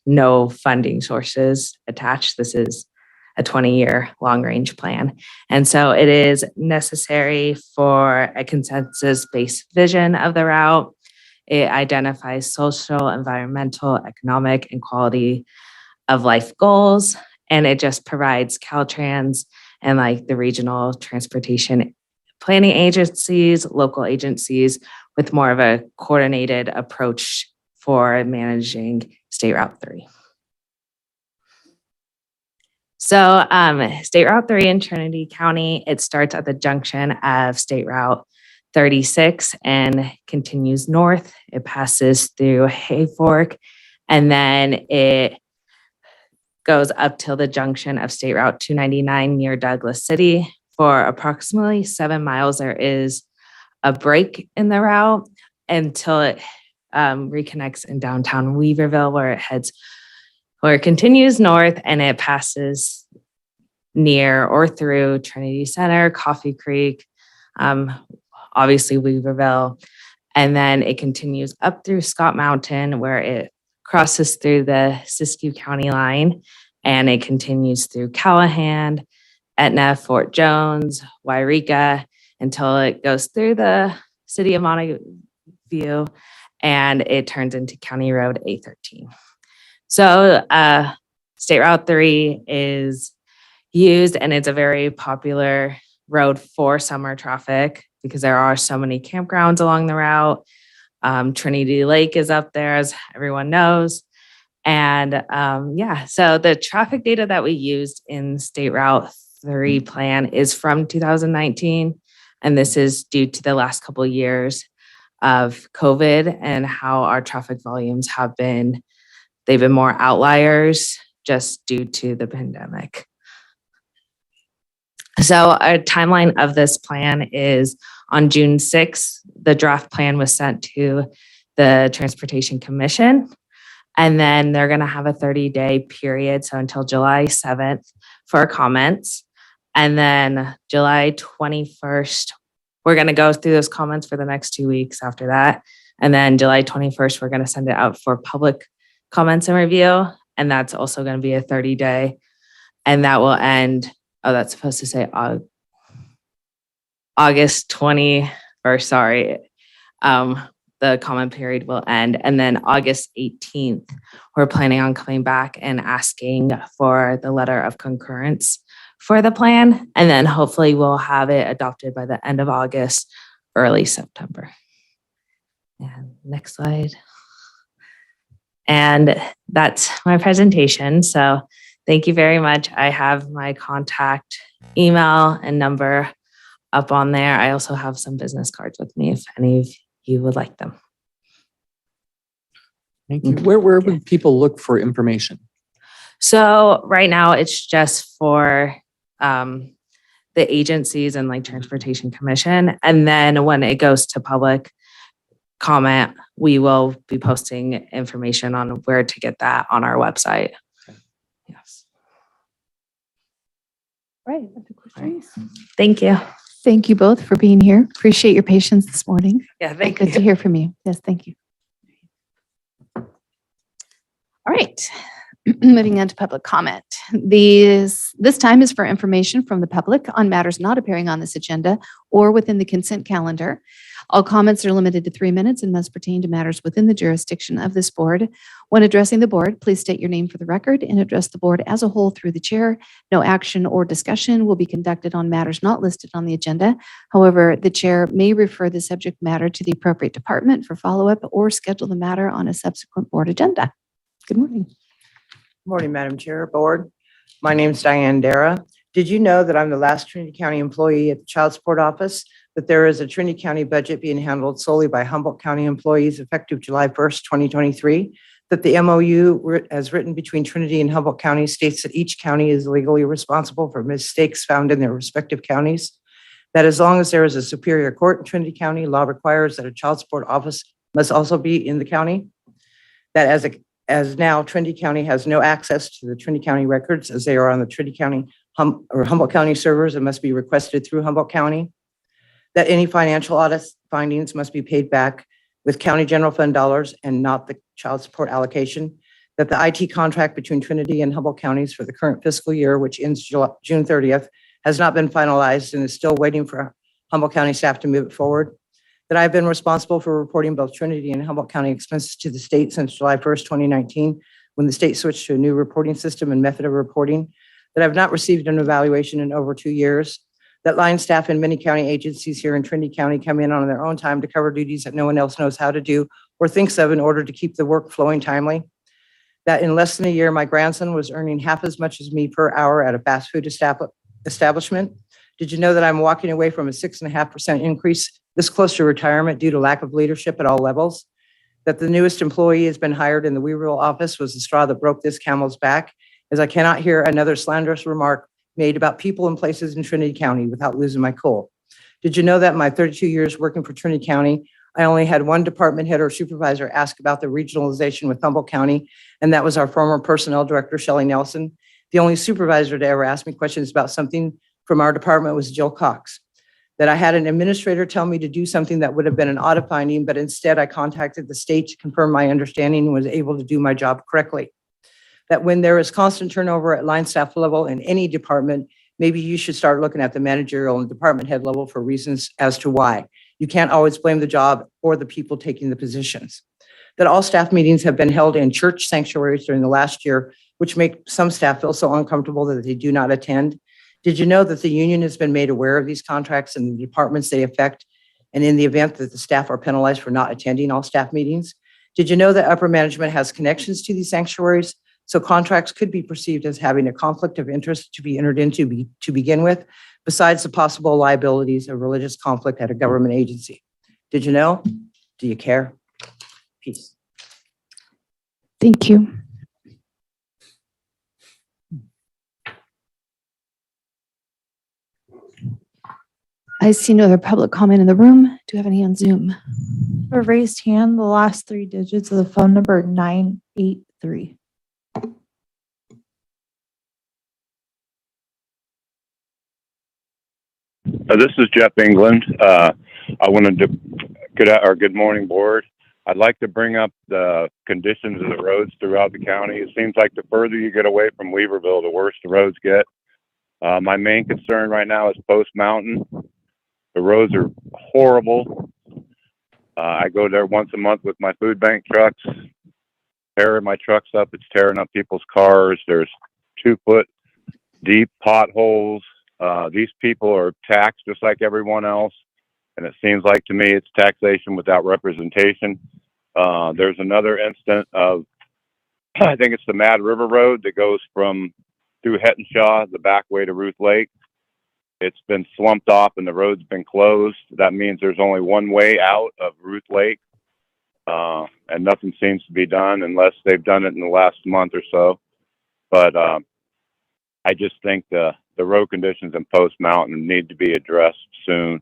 no funding sources attached. This is a 20-year long-range plan. And so it is necessary for a consensus-based vision of the route. It identifies social, environmental, economic, and quality of life goals. And it just provides Caltrans and like the regional transportation planning agencies, local agencies with more of a coordinated approach for managing State Route 3. So State Route 3 in Trinity County, it starts at the junction of State Route 36 and continues north. It passes through Hayfork, and then it goes up till the junction of State Route 299 near Douglas City. For approximately 7 miles, there is a break in the route until it reconnects in downtown Weaverville, where it continues north and it passes near or through Trinity Center, Coffee Creek, obviously Weaverville, and then it continues up through Scott Mountain where it crosses through the Siskiyou County line, and it continues through Callahan, Etna, Fort Jones, Wairika, until it goes through the city of Montague and it turns into County Road A13. So State Route 3 is, used, and it's a very popular road for summer traffic because there are so many campgrounds along the route. Trinity Lake is up there, as everyone knows. And yeah, so the traffic data that we used in State Route 3 plan is from 2019. And this is due to the last couple of years of COVID and how our traffic volumes have been. They've been more outliers just due to the pandemic. So a timeline of this plan is on June 6th, the draft plan was sent to the Transportation Commission. And then they're going to have a 30-day period, so until July 7th for comments. And then July 21st, we're going to go through those comments for the next 2 weeks after that. And then July 21st, we're going to send it out for public comments and review. And that's also going to be a 30-day. And that will end, that's supposed to say August 21st, sorry. The comment period will end. And then August 18th, we're planning on coming back and asking for the letter of concurrence for the plan. And then hopefully we'll have it adopted by the end of August, early September. And next slide. And that's my presentation. So thank you very much. I have my contact email and number up on there. I also have some business cards with me if any of you would like them. Thank you. Where would people look for information? So right now it's just for the agencies and like Transportation Commission. And then when it goes to public comment, we will be posting information on where to get that on our website. Okay. Yes. Right. Thank you. Thank you both for being here. Appreciate your patience this morning. Yeah, thank Good you. to hear from you. Yes, thank you. All right. Moving on to public comment. This time is for information from the public on matters not appearing on this agenda or within the consent calendar. All comments are limited to 3 minutes and must pertain to matters within the jurisdiction of this board. When addressing the board, please state your name for the record and address the board as a whole through the chair. No action or discussion will be conducted on matters not listed on the agenda. However, the chair may refer the subject matter to the appropriate department for follow-up or schedule the matter on a subsequent board agenda. Good morning. Morning, Madam Chair, Board. My name is Diane Dara. Did you know that I'm the last Trinity County employee at the Child Support Office? That there is a Trinity County budget being handled solely by Humboldt County employees effective July 1st, 2023? That the MOU as written between Trinity and Humboldt County states that each county is legally responsible for mistakes found in their respective counties? That as long as there is a superior court in Trinity County, law requires that a child support office must also be in the county? That as now Trinity County has no access to the Trinity County records as they are on the Trinity County or Humboldt County servers and must be requested through Humboldt County? That any financial audit findings must be paid back with county general fund dollars and not the child support allocation? That the IT contract between Trinity and Humboldt counties for the current fiscal year, which ends June 30th, has not been finalized and is still waiting for Humboldt County staff to move it forward? That I've been responsible for reporting both Trinity and Humboldt County expenses to the state since July 1st, 2019, when the state switched to a new reporting system and method of reporting? That I've not received an evaluation in over 2 years? That line staff in many county agencies here in Trinity County come in on their own time to cover duties that no one else knows how to do or thinks of in order to keep the work flowing timely? That in less than a year, my grandson was earning half as much as me per hour at a fast food establishment? Did you know that I'm walking away from a 6.5% increase this close to retirement due to lack of leadership at all levels? That the newest employee has been hired in the Weaverville office was the straw that broke this camel's back, as I cannot hear another slanderous remark made about people and places in Trinity County without losing my cool. Did you know that in my 32 years working for Trinity County, I only had one department head or supervisor ask about the regionalization with Humboldt County, and that was our former personnel director, Shelley Nelson. The only supervisor to ever ask me questions about something from our department was Jill Cox. That I had an administrator tell me to do something that would have been an audit finding, but instead I contacted the state to confirm my understanding and was able to do my job correctly. That when there is constant turnover at line staff level in any department, maybe you should start looking at the managerial and department head level for reasons as to why. You can't always blame the job or the people taking the positions. That all staff meetings have been held in church sanctuaries during the last year, which make some staff feel so uncomfortable that they do not attend. Did you know that the union has been made aware of these contracts and the departments they affect? And in the event that the staff are penalized for not attending all staff meetings? Did you know that upper management has connections to these sanctuaries? So contracts could be perceived as having a conflict of interest to be entered into to begin with, besides the possible liabilities of religious conflict at a government agency. Did you know? Do you care? Peace. Thank you. I see no other public comment in the room. Do you have any on Zoom? For raised hand, the last 3 digits of the phone number 983. This is Jeff England. I wanted to, good morning, board. I'd like to bring up the conditions of the roads throughout the county. It seems like the further you get away from Weaverville, the worse the roads get. My main concern right now is Post Mountain. The roads are horrible. I go there once a month with my food bank trucks, tearing my trucks up. It's tearing up people's cars. There's 2-foot deep potholes. These people are taxed just like everyone else. And it seems like to me it's taxation without representation. There's another instance of, I think it's the Mad River Road that goes from through Hettenshaw, the back way to Ruth Lake. It's been slumped off and the road's been closed. That means there's only one way out of Ruth Lake. And nothing seems to be done unless they've done it in the last month or so. But I just think the road conditions in Post Mountain need to be addressed soon.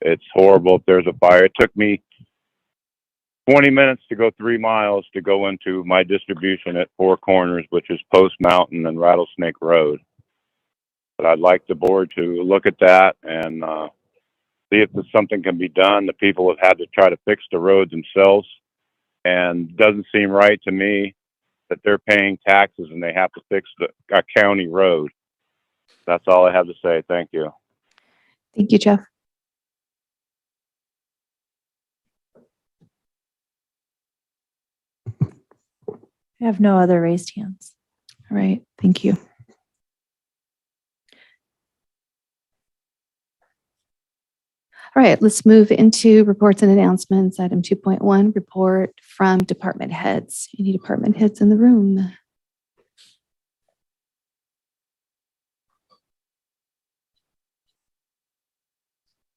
It's horrible if there's a fire. It took me 20 minutes to go 3 miles to go into my distribution at Four Corners, which is Post Mountain and Rattlesnake Road. But I'd like the board to look at that and see if something can be done. The people have had to try to fix the roads themselves, and it doesn't seem right to me that they're paying taxes and they have to fix a county road. That's all I have to say. Thank you. Thank you, Jeff. I have no other raised hands. All right. Thank you. All right, let's move into reports and announcements. Item 2.1, report from department heads. Any department heads in the room?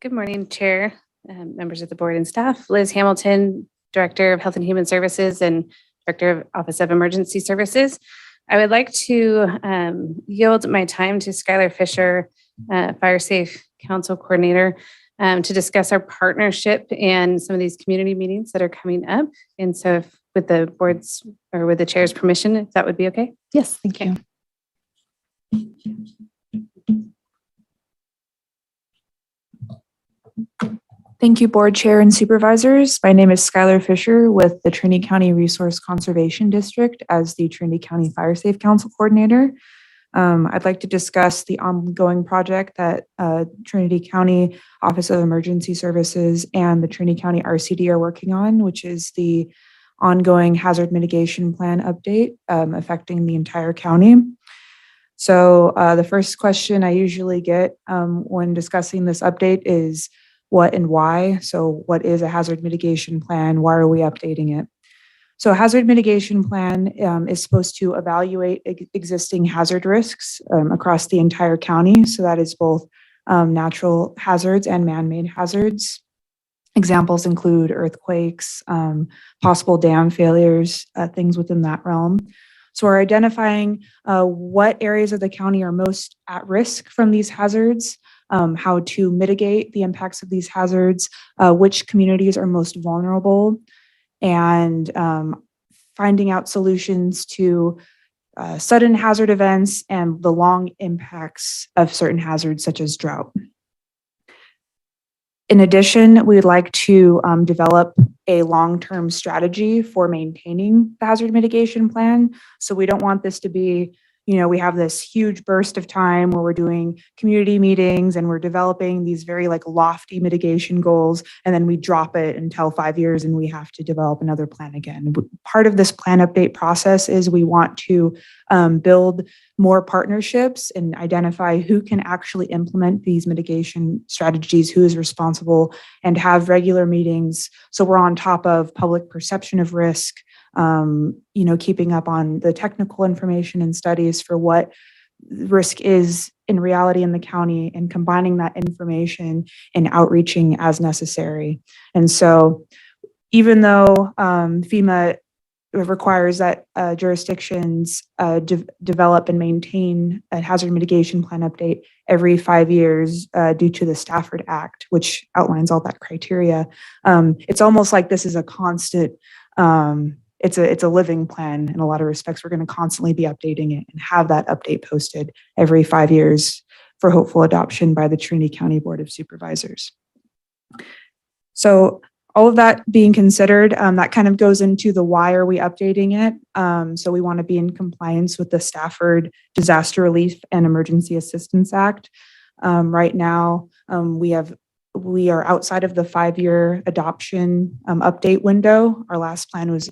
Good morning, Chair, members of the board and staff. Liz Hamilton, Director of Health and Human Services and Director of Office of Emergency Services. I would like to yield my time to Skylar Fisher, Fire Safe Council Coordinator, to discuss our partnership and some of these community meetings that are coming up. And so if with the board's or with the chair's permission, if that would be okay? Yes, thank you. Thank you, Board Chair and Supervisors. My name is Skylar Fisher with the Trinity County Resource Conservation District as the Trinity County Fire Safe Council Coordinator. I'd like to discuss the ongoing project that Trinity County Office of Emergency Services and the Trinity County RCD are working on, which is the ongoing hazard mitigation plan update affecting the entire county. So the first question I usually get when discussing this update is what and why. So what is a hazard mitigation plan? Why are we updating it? So a hazard mitigation plan is supposed to evaluate existing hazard risks across the entire county. So that is both natural hazards and man-made hazards. Examples include earthquakes, possible dam failures, things within that realm. So we're identifying what areas of the county are most at risk from these hazards, how to mitigate the impacts of these hazards, which communities are most vulnerable, and finding out solutions to sudden hazard events and the long impacts of certain hazards such as drought. In addition, we'd like to develop a long-term strategy for maintaining the hazard mitigation plan. So we don't want this to be, we have this huge burst of time where we're doing community meetings and we're developing these very like lofty mitigation goals, and then we drop it until 5 years and we have to develop another plan again. Part of this plan update process is we want to build more partnerships and identify who can actually implement these mitigation strategies, who is responsible, and have regular meetings so we're on top of public perception of risk, keeping up on the technical information and studies for what risk is in reality in the county, and combining that information and outreaching as necessary. And so even though FEMA requires that jurisdictions develop and maintain a hazard mitigation plan update every 5 years due to the Stafford Act, which outlines all that criteria, it's almost like this is a constant, it's a living plan in a lot of respects. We're going to constantly be updating it and have that update posted every 5 years for hopeful adoption by the Trinity County Board of Supervisors. So all of that being considered, that kind of goes into the why are we updating it. So we want to be in compliance with the Stafford Disaster Relief and Emergency Assistance Act. Right now, we are outside of the 5-year adoption update window. Our last plan was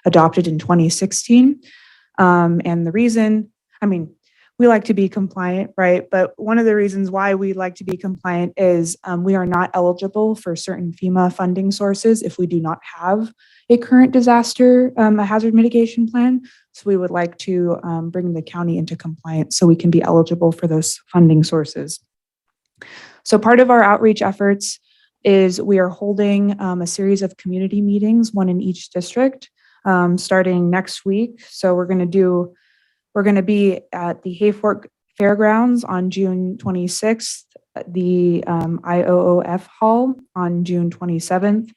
adopted in 2016. And the reason, we like to be compliant, right? But one of the reasons why we like to be compliant is we are not eligible for certain FEMA funding sources if we do not have a current disaster, a hazard mitigation plan. So we would like to bring the county into compliance so we can be eligible for those funding sources. So part of our outreach efforts is we are holding a series of community meetings, one in each district, starting next week. So we're going to be at the Hayfork Fairgrounds on June 26th, the IOOF Hall on June 27th,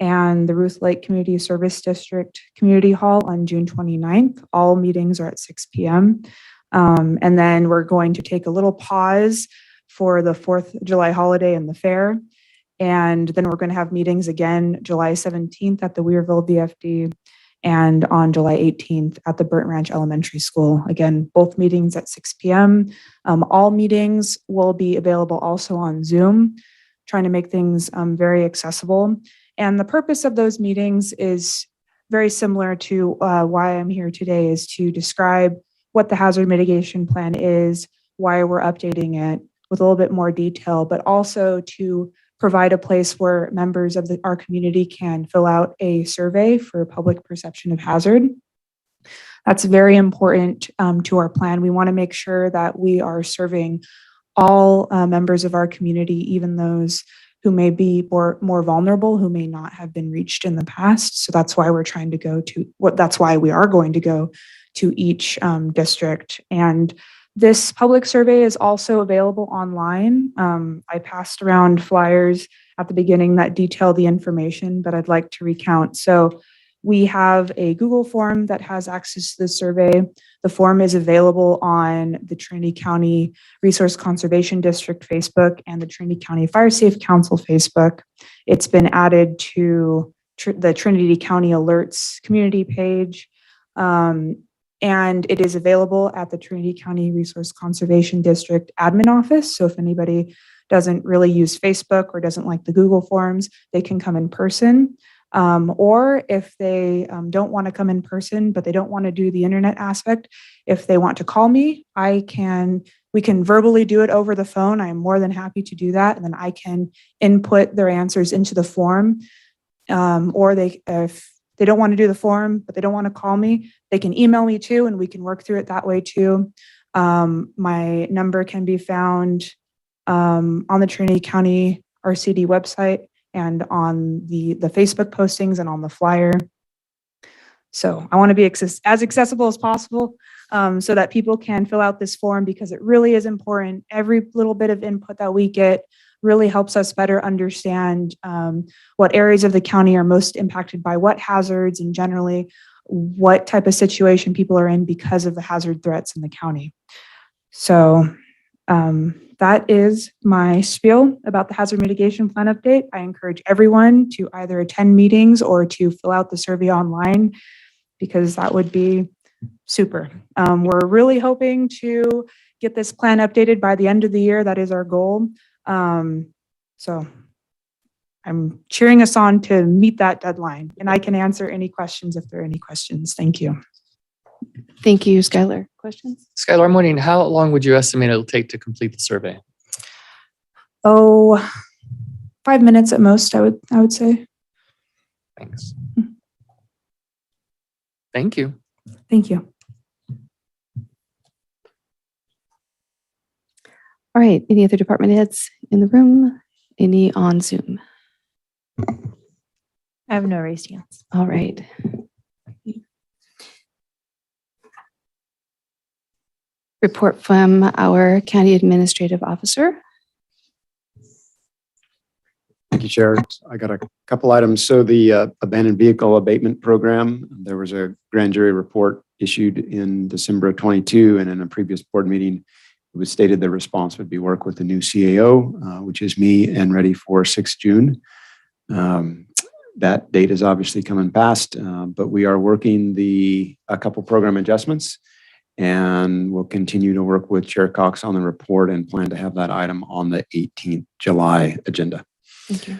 and the Ruth Lake Community Service District Community Hall on June 29th. All meetings are at 6 p.m. And then we're going to take a little pause for the 4th of July holiday and the fair. And then we're going to have meetings again July 17th at the Weirville BFD and on July 18th at the Burnt Ranch Elementary School. Again, both meetings at 6 p.m. All meetings will be available also on Zoom, trying to make things very accessible. And the purpose of those meetings is very similar to why I'm here today, is to describe what the hazard mitigation plan is, why we're updating it with a little bit more detail, but also to provide a place where members of our community can fill out a survey for public perception of hazard. That's very important to our plan. We want to make sure that we are serving all members of our community, even those who may be more vulnerable, who may not have been reached in the past. So that's why that's why we are going to go to each district. And this public survey is also available online. I passed around flyers at the beginning that detail the information, but I'd like to recount. So we have a Google form that has access to the survey. The form is available on the Trinity County Resource Conservation District Facebook and the Trinity County Fire Safe Council Facebook. It's been added to the Trinity County Alerts community page. And it is available at the Trinity County Resource Conservation District admin office. So if anybody doesn't really use Facebook or doesn't like the Google Forms, they can come in person. Or if they don't want to come in person, but they don't want to do the internet aspect, if they want to call me, we can verbally do it over the phone. I'm more than happy to do that. And then I can input their answers into the form. Or if they don't want to do the form, but they don't want to call me, they can email me too, and we can work through it that way too. My number can be found on the Trinity County RCD website and on the Facebook postings and on the flyer. So I want to be as accessible as possible so that people can fill out this form, because it really is important. Every little bit of input that we get really helps us better understand what areas of the county are most impacted by what hazards, and generally what type of situation people are in because of the hazard threats in the county. So that is my spiel about the hazard mitigation plan update. I encourage everyone to either attend meetings or to fill out the survey online, because that would be Super. We're really hoping to get this plan updated by the end of the year. That is our goal. So I'm cheering us on to meet that deadline, and I can answer any questions if there are any questions. Thank you. Thank you, Skylar. Questions? Skylar, I'm wondering, how long would you estimate it'll take to complete the survey? Oh, 5 minutes at most, I would say. Thanks. Thank you. Thank you. All right. Any other department heads in the room? Any on Zoom? I have no raised hands. All right. Report from our county administrative officer. Thank you, Chair. I got a couple items. So the abandoned vehicle abatement program, there was a grand jury report issued in December of 22, and in a previous board meeting, it was stated the response would be work with the new CAO, which is me, and ready for 6th June. That date is obviously coming past, but we are working a couple program adjustments, and we'll continue to work with Chair Cox on the report and plan to have that item on the 18th July agenda. Thank you.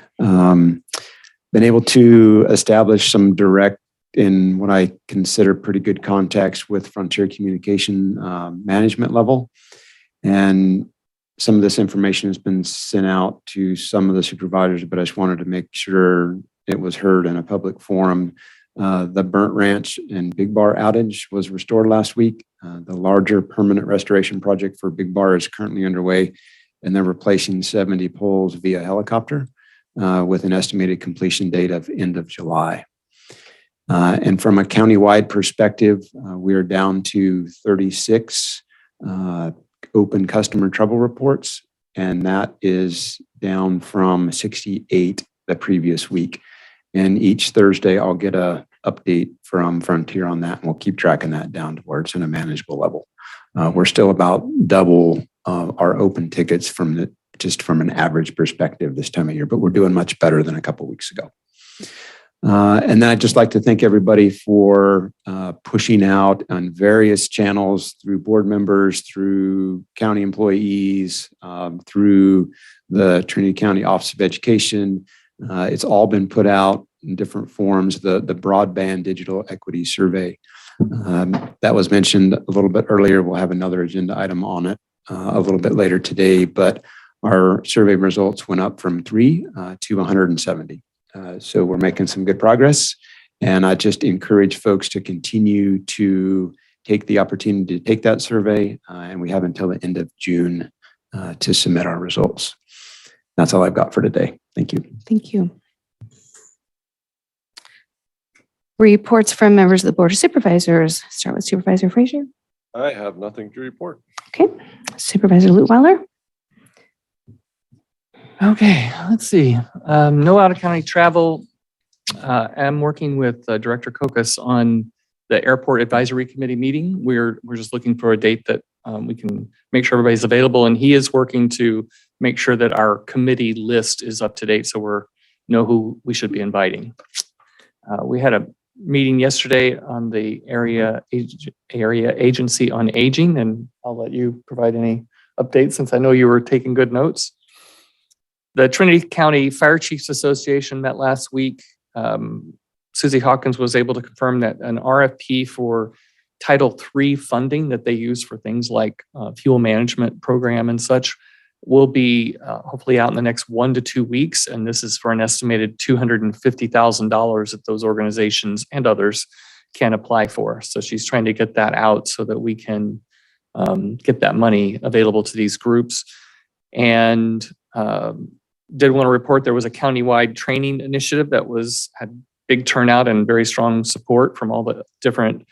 Been able to establish some direct in what I consider pretty good contacts with Frontier Communication management level. And some of this information has been sent out to some of the supervisors, but I just wanted to make sure it was heard in a public forum. The Burnt Ranch and Big Bar outage was restored last week. The larger permanent restoration project for Big Bar is currently underway, and they're replacing 70 poles via helicopter with an estimated completion date of end of July. And from a countywide perspective, we are down to 36 open customer trouble reports, and that is down from 68 the previous week. And each Thursday, I'll get a update from Frontier on that, and we'll keep tracking that down to where it's in a manageable level. We're still about double our open tickets just from an average perspective this time of year, but we're doing much better than a couple of weeks ago. And then I'd just like to thank everybody for pushing out on various channels through board members, through county employees, through the Trinity County Office of Education. It's all been put out in different forms, the broadband digital equity survey. That was mentioned a little bit earlier. We'll have another agenda item on it a little bit later today, but our survey results went up from 3 to 170. So we're making some good progress. And I just encourage folks to continue to take the opportunity to take that survey. And we have until the end of June to submit our results. That's all I've got for today. Thank you. Thank you. Reports from members of the Board of Supervisors. Start with Supervisor Frazier. I have nothing to report. Okay. Supervisor Lutweiler. Okay, let's see. No out-of-county travel. I'm working with Director Kokas on the Airport Advisory Committee meeting. We're just looking for a date that we can make sure everybody's available, and he is working to make sure that our committee list is up to date so we know who we should be inviting. We had a meeting yesterday on the area agency on aging, and I'll let you provide any updates since I know you were taking good notes. The Trinity County Fire Chiefs Association met last week. Susie Hawkins was able to confirm that an RFP for Title III funding that they use for things like fuel management program and such will be hopefully out in the next 1 to 2 weeks. And this is for an estimated $250,000 that those organizations and others can apply for. So she's trying to get that out so that we can get that money available to these groups. And did want to report there was a countywide training initiative that had big turnout and very strong support from all the different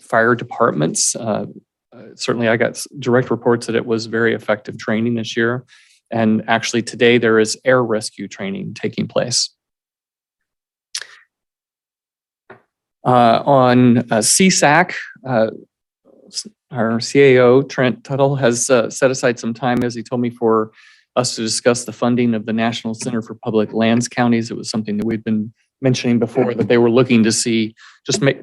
fire departments. Certainly I got direct reports that it was very effective training this year. And actually today there is air rescue training taking place. On CSAC, our CAO, Trent Tuttle, has set aside some time, as he told me, for us to discuss the funding of the National Center for Public Lands Counties. It was something that we've been mentioning before that they were looking to see,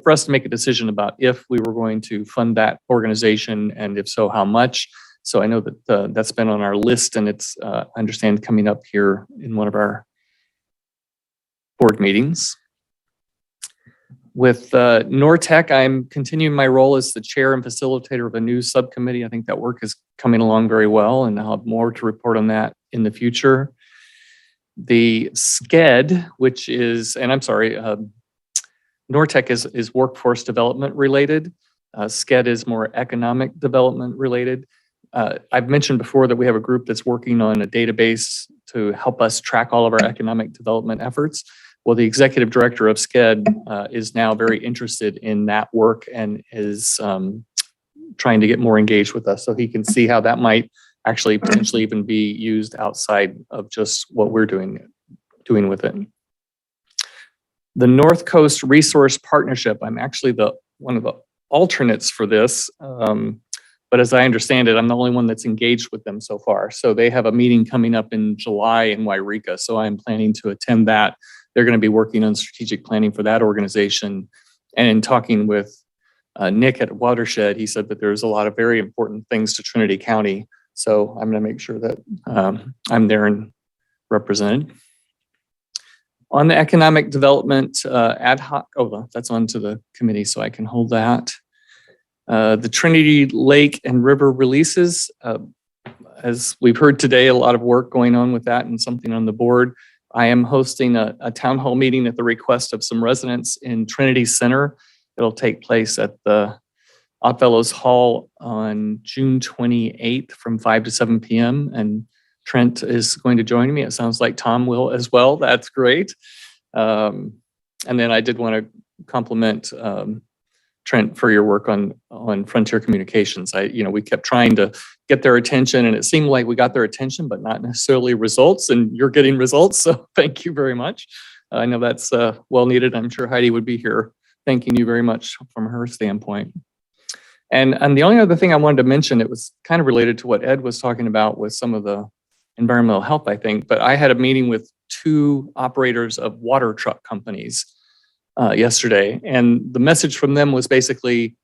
for us to make a decision about if we were going to fund that organization, and if so, how much. So I know that that's been on our list, and it's, I understand, coming up here in one of our board meetings. With Nortec, I'm continuing my role as the chair and facilitator of a new subcommittee. I think that work is coming along very well, and I'll have more to report on that in the future. The SCED, which is, and I'm sorry, Nortec is workforce development related. SCED is more economic development related. I've mentioned before that we have a group that's working on a database to help us track all of our economic development efforts. Well, the executive director of SCED is now very interested in that work and is trying to get more engaged with us so he can see how that might actually potentially even be used outside of just what we're doing with it. The North Coast Resource Partnership, I'm actually one of the alternates for this. But as I understand it, I'm the only one that's engaged with them so far. So they have a meeting coming up in July in Wairika. So I'm planning to attend that. They're going to be working on strategic planning for that organization. And in talking with Nick at Watershed, he said that there's a lot of very important things to Trinity County. So I'm going to make sure that I'm there and represented. On the economic development ad hoc, that's onto the committee, so I can hold that. The Trinity Lake and River releases, as we've heard today, a lot of work going on with that and something on the board. I am hosting a town hall meeting at the request of some residents in Trinity Center. It'll take place at the Oddfellows Hall on June 28th from 5 to 7 p.m. And Trent is going to join me. It sounds like Tom will as well. That's great. And then I did want to compliment Trent for your work on Frontier Communications. We kept trying to get their attention, and it seemed like we got their attention, but not necessarily results, and you're getting results. So thank you very much. I know that's well needed. I'm sure Heidi would be here thanking you very much from her standpoint. And the only other thing I wanted to mention, it was kind of related to what Ed was talking about with some of the environmental health, I think, but I had a meeting with 2 operators of water truck companies yesterday. And the message from them was basically,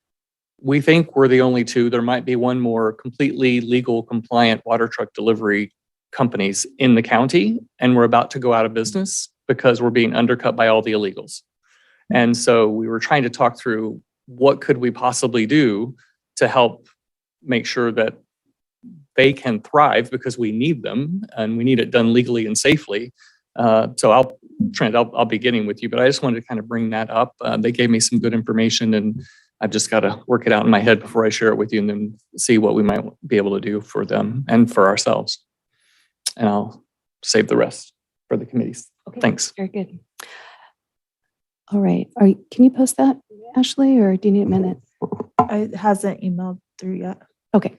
we think we're the only 2. There might be one more completely legal compliant water truck delivery companies in the county. And we're about to go out of business because we're being undercut by all the illegals. And so we were trying to talk through what could we possibly do to help make sure that they can thrive, because we need them and we need it done legally and safely. So Trent, I'll be getting with you, but I just wanted to kind of bring that up. They gave me some good information, and I've just got to work it out in my head before I share it with you, and then see what we might be able to do for them and for ourselves. And I'll save the rest for the committees. Okay, thanks. Very good. All right. Can you post that, Ashley, or do you need a minute? It hasn't emailed through yet. Okay.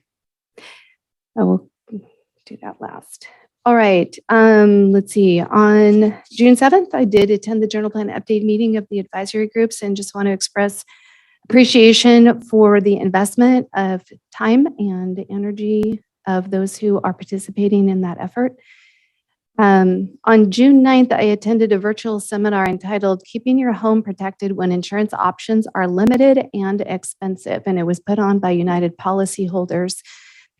I will do that last. All right. Let's see. On June 7th, I did attend the Journal Plan Update meeting of the advisory groups, and just want to express appreciation for the investment of time and energy of those who are participating in that effort. On June 9th, I attended a virtual seminar entitled Keeping Your Home Protected When Insurance Options Are Limited and Expensive, and it was put on by United Policyholders.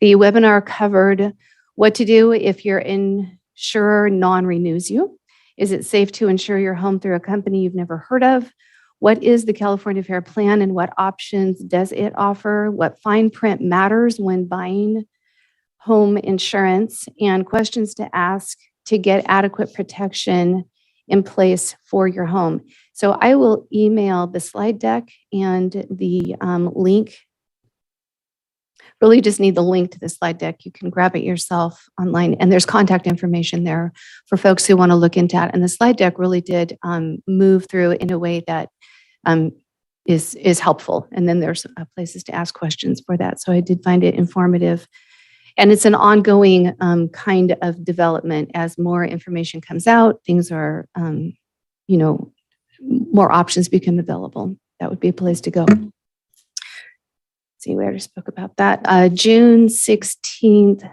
The webinar covered what to do if your insurer non-renews you. Is it safe to insure your home through a company you've never heard of? What is the California Fair Plan and what options does it offer? What fine print matters when buying home insurance? And questions to ask to get adequate protection in place for your home. So I will email the slide deck and the link. Really just need the link to the slide deck. You can grab it yourself online, and there's contact information there for folks who want to look into it. And the slide deck really did move through in a way that is helpful. And then there's places to ask questions for that. So I did find it informative. And it's an ongoing kind of development. As more information comes out, things are, more options become available. That would be a place to go. See, we already spoke about that. June 16th,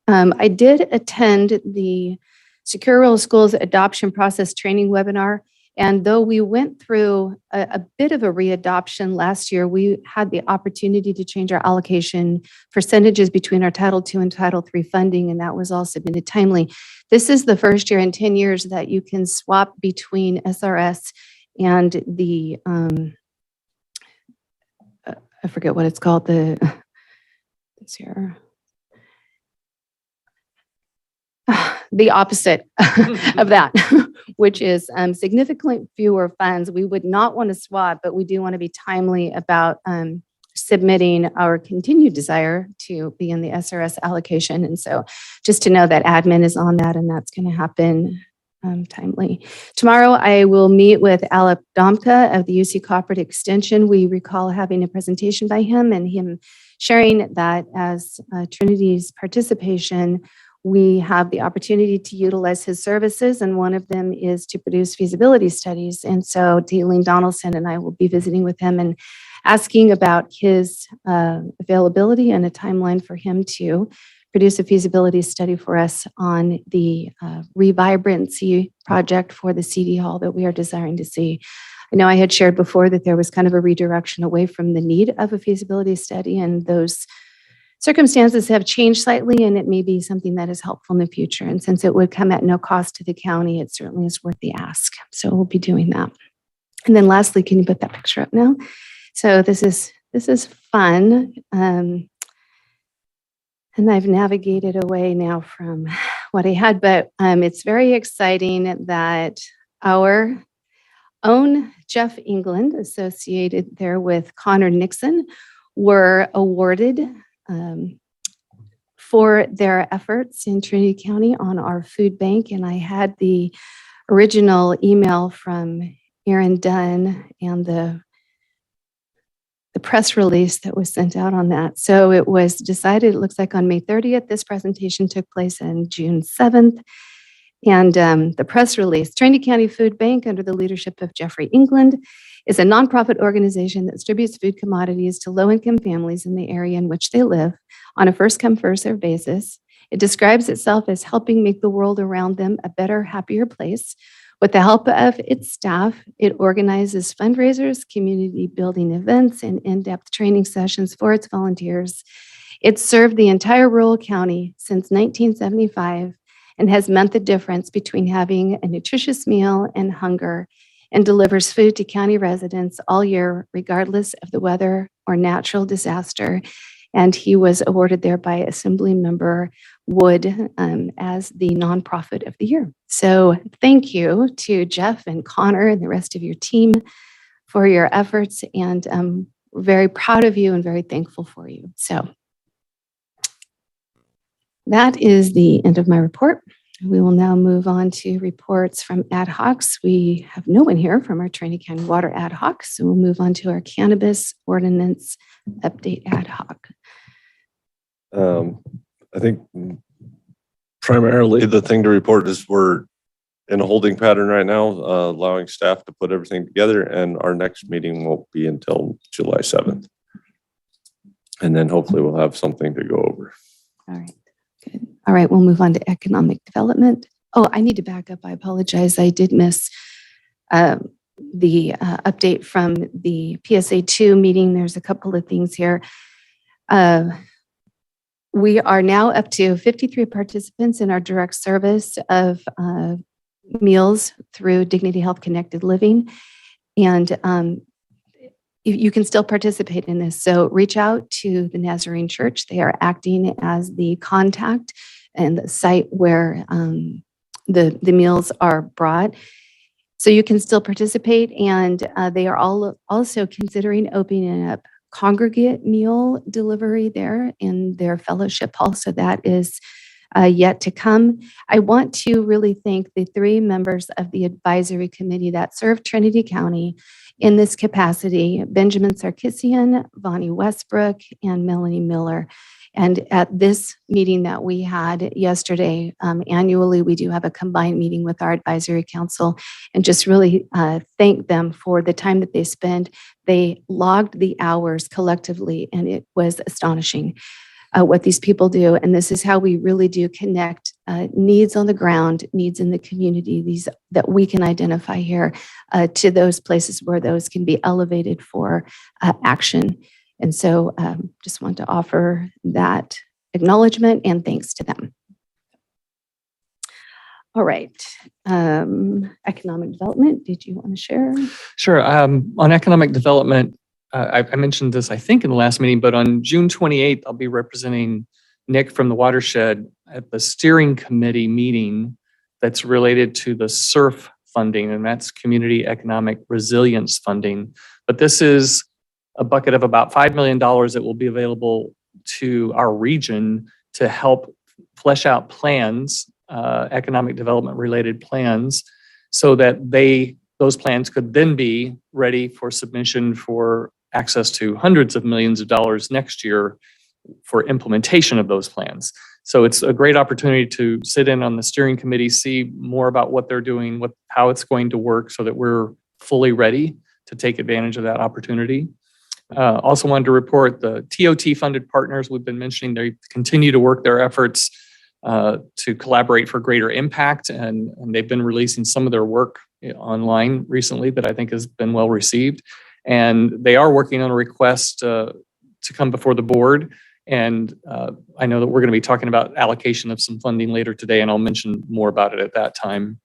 I did attend the Secure Rural Schools Adoption Process Training Webinar. And though we went through a bit of a readoption last year, we had the opportunity to change our allocation percentages between our Title II and Title III funding, and that was all submitted timely. This is the first year in 10 years that you can swap between SRS and the, I forget what it's called, it's here. The opposite of that, which is significantly fewer funds. We would not want to swap, but we do want to be timely about submitting our continued desire to be in the SRS allocation. And so just to know that admin is on that and that's going to happen timely. Tomorrow, I will meet with Alec Domka of the UC Cooperative Extension. We recall having a presentation by him and him sharing that as Trinity's participation, we have the opportunity to utilize his services, and one of them is to produce feasibility studies. And so Daleen Donaldson and I will be visiting with him and asking about his availability and a timeline for him to produce a feasibility study for us on the revibrancy project for the CD hall that we are desiring to see. I know I had shared before that there was kind of a redirection away from the need of a feasibility study, and those circumstances have changed slightly, and it may be something that is helpful in the future. And since it would come at no cost to the county, it certainly is worth the ask. So we'll be doing that. And then lastly, can you put that picture up now? So this is fun. And I've navigated away now from what I had, but it's very exciting that our own Jeff England, associated there with Connor Nixon, were awarded for their efforts in Trinity County on our food bank. And I had the original email from Aaron Dunn and the press release that was sent out on that. So it was decided, it looks like on May 30th, this presentation took place on June 7th. And the press release, Trinity County Food Bank, under the leadership of Jeffrey England, is a nonprofit organization that distributes food commodities to low-income families in the area in which they live on a first-come, first-served basis. It describes itself as helping make the world around them a better, happier place. With the help of its staff, it organizes fundraisers, community building events, and in-depth training sessions for its volunteers. It's served the entire rural county since 1975 and has meant the difference between having a nutritious meal and hunger, and delivers food to county residents all year, regardless of the weather or natural disaster. And he was awarded there by Assemblymember Wood as the nonprofit of the year. So thank you to Jeff and Connor and the rest of your team for your efforts. And we're very proud of you and very thankful for you. So that is the end of my report. We will now move on to reports from ad hocs. We have no one here from our Trinity County Water ad hoc, so we'll move on to our cannabis ordinance update ad hoc. I think primarily the thing to report is we're in a holding pattern right now, allowing staff to put everything together, and our next meeting won't be until July 7th. And then hopefully we'll have something to go over. All right, good. All right, we'll move on to economic development. Oh, I need to back up. I apologize. I did miss the update from the PSA2 meeting. There's a couple of things here. We are now up to 53 participants in our direct service of meals through Dignity Health Connected Living. And you can still participate in this. So reach out to the Nazarene Church. They are acting as the contact and the site where the meals are brought. So you can still participate. And they are all also considering opening up congregate meal delivery there in their fellowship hall. So that is yet to come. I want to really thank the 3 members of the advisory committee that serve Trinity County in this capacity: Benjamin Sarkissian, Vonnie Westbrook, and Melanie Miller. And at this meeting that we had yesterday, annually, we do have a combined meeting with our advisory council, and just really thank them for the time that they spend. They logged the hours collectively, and it was astonishing. what these people do. And this is how we really do connect needs on the ground, needs in the community, these that we can identify here to those places where those can be elevated for action. And so just want to offer that acknowledgement and thanks to them. All right. Economic development, did you want to share? Sure. On economic development, I mentioned this, I think, in the last meeting, but on June 28th, I'll be representing Nick from the Watershed at the steering committee meeting that's related to the SURF funding, and that's Community Economic Resilience funding. But this is a bucket of about $5 million that will be available to our region to help flesh out plans, economic development related plans, so that those plans could then be ready for submission for access to hundreds of millions of dollars next year for implementation of those plans. So it's a great opportunity to sit in on the steering committee, see more about what they're doing, how it's going to work, so that we're fully ready to take advantage of that opportunity. Also wanted to report the TOT funded partners we've been mentioning, they continue to work their efforts to collaborate for greater impact, and they've been releasing some of their work online recently that I think has been well received. And they are working on a request to come before the board. And I know that we're going to be talking about allocation of some funding later today, and I'll mention more about it at that time.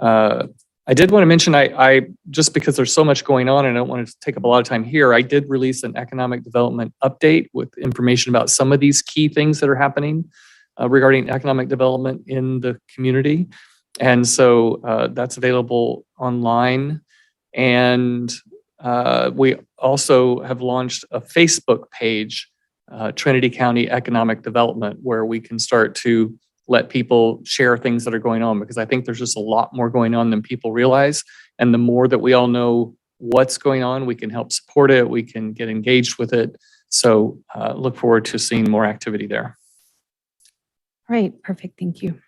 I did want to mention, I just because there's so much going on and I don't want to take up a lot of time here, I did release an economic development update with information about some of these key things that are happening regarding economic development in the community. And so that's available online. And we also have launched a Facebook page, Trinity County Economic Development, where we can start to let people share things that are going on, because I think there's just a lot more going on than people realize. And the more that we all know what's going on, we can help support it, we can get engaged with it. So look forward to seeing more activity there. All right, perfect, thank you.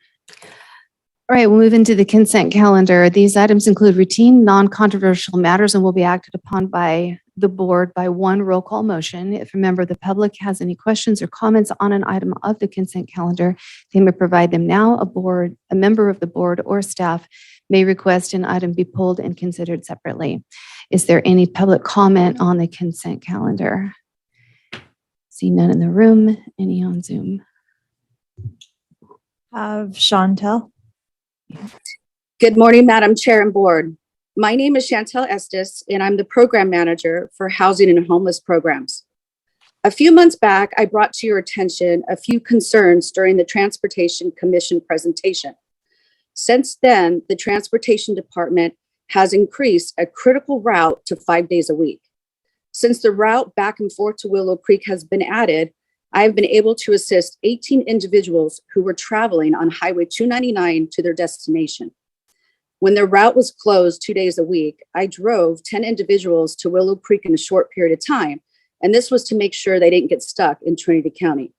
All right, we'll move into the consent calendar. These items include routine, non-controversial matters and will be acted upon by the board by one roll call motion. If a member of the public has any questions or comments on an item of the consent calendar, they may provide them now. A member of the board or staff may request an item be pulled and considered separately. Is there any public comment on the consent calendar? See none in the room, any on Zoom? Chantel. Good morning, Madam Chair and Board. My name is Chantel Estes, and I'm the Program Manager for Housing and Homeless Programs. A few months back, I brought to your attention a few concerns during the Transportation Commission presentation. Since then, the Transportation Department has increased a critical route to 5 days a week. Since the route back and forth to Willow Creek has been added, I have been able to assist 18 individuals who were traveling on Highway 299 to their destination. When the route was closed 2 days a week, I drove 10 individuals to Willow Creek in a short period of time, and this was to make sure they didn't get stuck in Trinity County.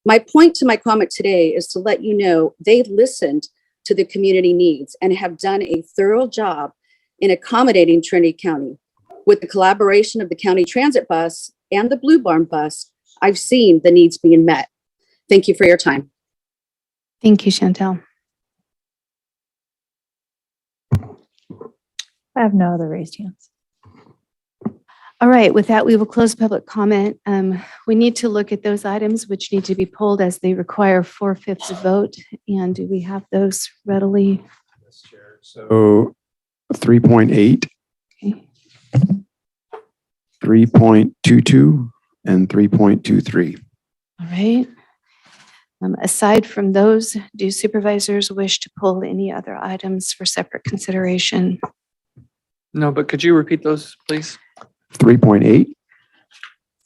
My point to my comment today is to let you know they listened to the community needs and have done a thorough job in accommodating Trinity County. With the collaboration of the county transit bus and the Blue Barn bus, I've seen the needs being met. Thank you for your time. Thank you, Chantel. I have no other raised hands. All right, with that, we will close public comment. We need to look at those items which need to be pulled as they require 4/5 vote. And do we have those readily? So 3.8, Okay. 3.22, and 3.23. All right. Aside from those, do supervisors wish to pull any other items for separate consideration? No, but could you repeat those, please? 3.8,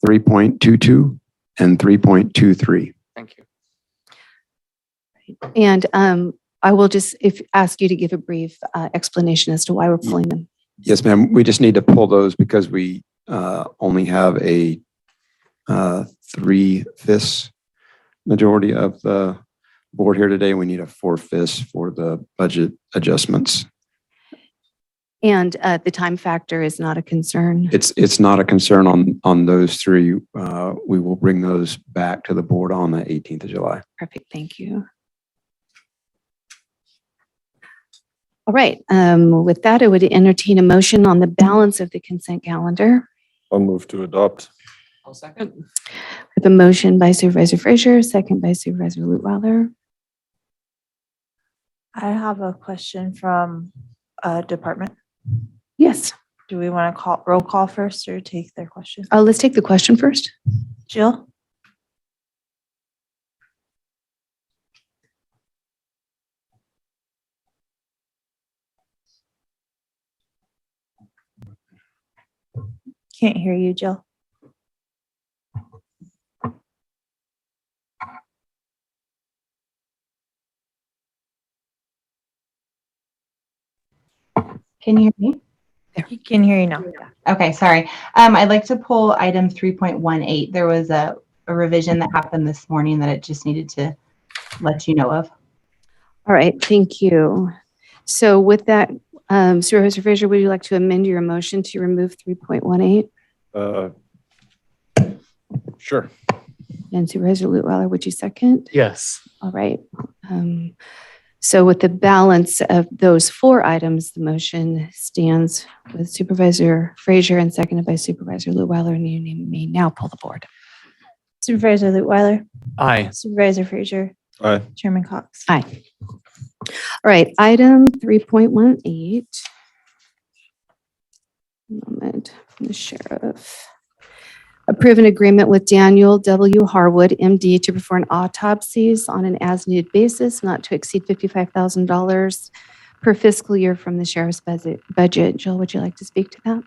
3.22, and 3.23. Thank you. And I will just ask you to give a brief explanation as to why we're pulling them. Yes, ma'am. We just need to pull those because we only have a 3/5 majority of the board here today. We need a 4/5 for the budget adjustments. And the time factor is not a concern. It's not a concern on those three. We will bring those back to the board on the 18th of July. Perfect. Thank you. All right. With that, I would entertain a motion on the balance of the consent calendar. I'll move to adopt. I'll second. With a motion by Supervisor Frazier, second by Supervisor Lutweiler. I have a question from department. Yes. Do we want to call roll call first or take their question? Let's take the question first. Jill? Can't hear you, Jill. Can you hear me? You can hear you now. Okay, sorry. I'd like to pull item 3.18. There was a revision that happened this morning that it just needed to let you know of. All right. Thank you. So with that, Supervisor Frazier, would you like to amend your motion to remove 3.18? Sure. And Supervisor Lutweiler, would you second? Yes. All right. So with the balance of those four items, the motion stands with Supervisor Frazier and seconded by Supervisor Lutweiler, and you may now pull the board. Supervisor Lutweiler? Aye. Supervisor Frazier? Aye. Chairman Cox? Aye. All right, item 3.18. Moment from the sheriff. Approve an agreement with Daniel W. Harwood, MD, to perform autopsies on an as-needed basis, not to exceed $55,000 per fiscal year from the sheriff's budget. Jill, would you like to speak to that?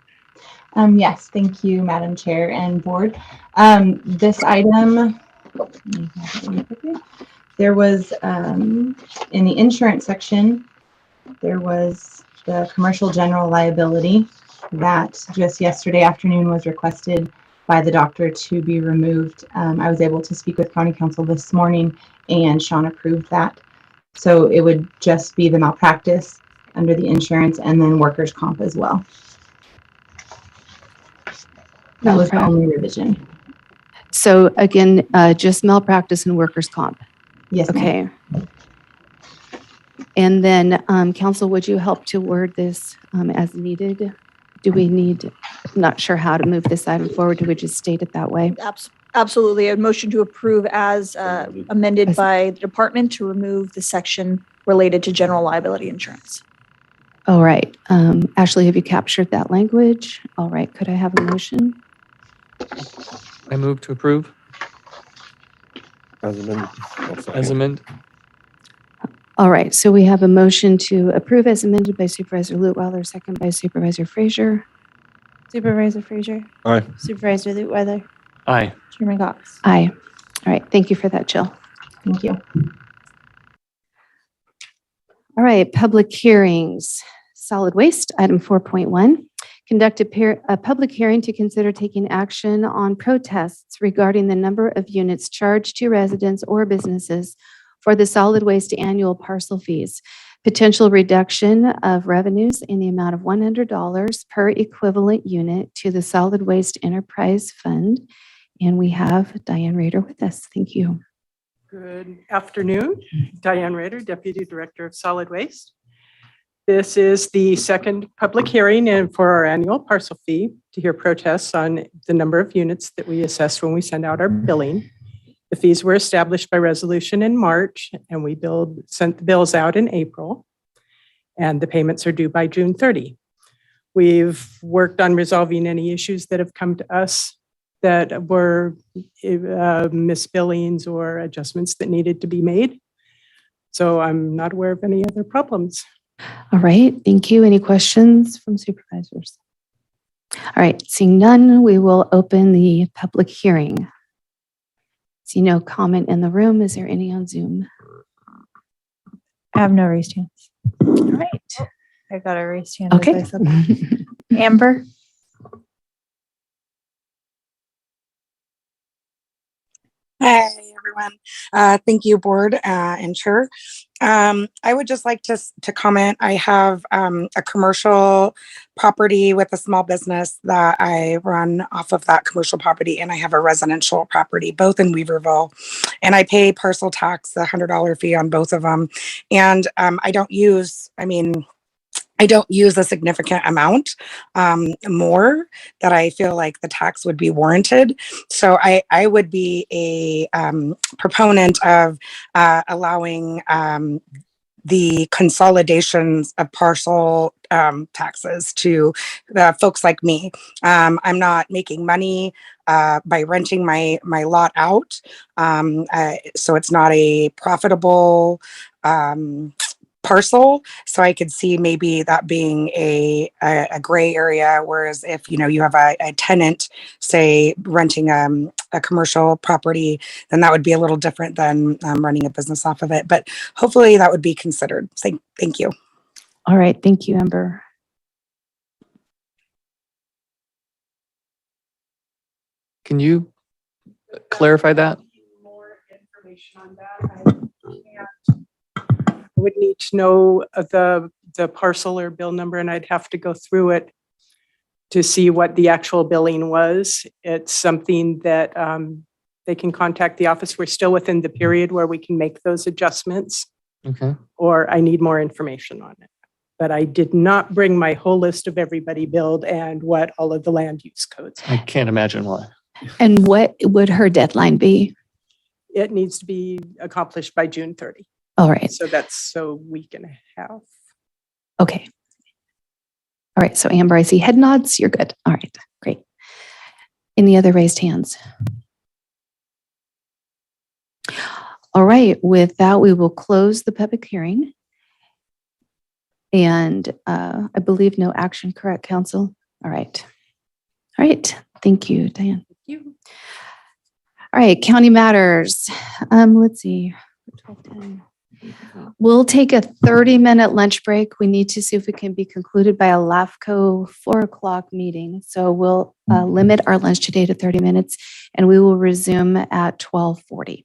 Yes, thank you, Madam Chair and Board. This item, there was in the insurance section, there was the commercial general liability that just yesterday afternoon was requested by the doctor to be removed. I was able to speak with County Council this morning and Sean approved that. So it would just be the malpractice under the insurance and then workers' comp as well. That was the only revision. So again, just malpractice and workers' comp. Yes, okay. And then council, would you help to word this as needed? Do we need, not sure how to move this item forward. Do we just state it that way? Absolutely. A motion to approve as amended by the department to remove the section related to general liability insurance. All right. Ashley, have you captured that language? All right. Could I have a motion? I move to approve. As amended. As amended. All right. So we have a motion to approve as amended by Supervisor Lutweiler, second by Supervisor Frazier. Supervisor Frazier? Aye. Supervisor Lutweiler? Aye. Chairman Cox? Aye. All right. Thank you for that, Jill. Thank you. All right. Public hearings. Solid waste, item 4.1. Conduct a public hearing to consider taking action on protests regarding the number of units charged to residents or businesses for the solid waste annual parcel fees. Potential reduction of revenues in the amount of $100 per equivalent unit to the Solid Waste Enterprise Fund. And we have Diane Rader with us. Thank you. Good afternoon. Diane Rader, Deputy Director of Solid Waste. This is the second public hearing and for our annual parcel fee to hear protests on the number of units that we assess when we send out our billing. The fees were established by resolution in March and we sent the bills out in April and the payments are due by June 30. We've worked on resolving any issues that have come to us that were misbillings or adjustments that needed to be made. So I'm not aware of any other problems. All right, thank you. Any questions from supervisors? All right, seeing none, we will open the public hearing. See no comment in the room. Is there any on Zoom? I have no raised hands. All right. I got a raised hand. Okay. As I said that. Amber? Hi, everyone. Thank you, board and chair. I would just like to comment. I have a commercial property with a small business that I run off of that commercial property, and I have a residential property, both in Weaverville. And I pay parcel tax, the $100 fee on both of them. And I don't use a significant amount more that I feel like the tax would be warranted. So I would be a proponent of allowing the consolidations of parcel taxes to folks like me. I'm not making money by renting my lot out, so it's not a profitable parcel. So I could see maybe that being a gray area. Whereas if, you have a tenant, say, renting a commercial property, then that would be a little different than running a business off of it. But hopefully that would be considered. Thank you. All right. Thank you, Amber. Can you clarify that? I would need to know the parcel or bill number, and I'd have to go through it to see what the actual billing was. It's something that they can contact the office. We're still within the period where we can make those adjustments, Okay. or I need more information on it. But I did not bring my whole list of everybody billed and what all of the land use codes. I can't imagine why. And what would her deadline be? It needs to be accomplished by June 30. All right. So that's a week and a half. Okay. All right. So Amber, I see head nods. You're good. All right. Great. Any other raised hands? All right. With that, we will close the public hearing. And I believe no action, correct, council? All right. All right. Thank you, Diane. Thank you. All right. County matters. Let's see. 12:10. We'll take a 30-minute lunch break. We need to see if we can be concluded by a LAFCO 4:00 meeting. So we'll limit our lunch today to 30 minutes, and we will resume at 12:40.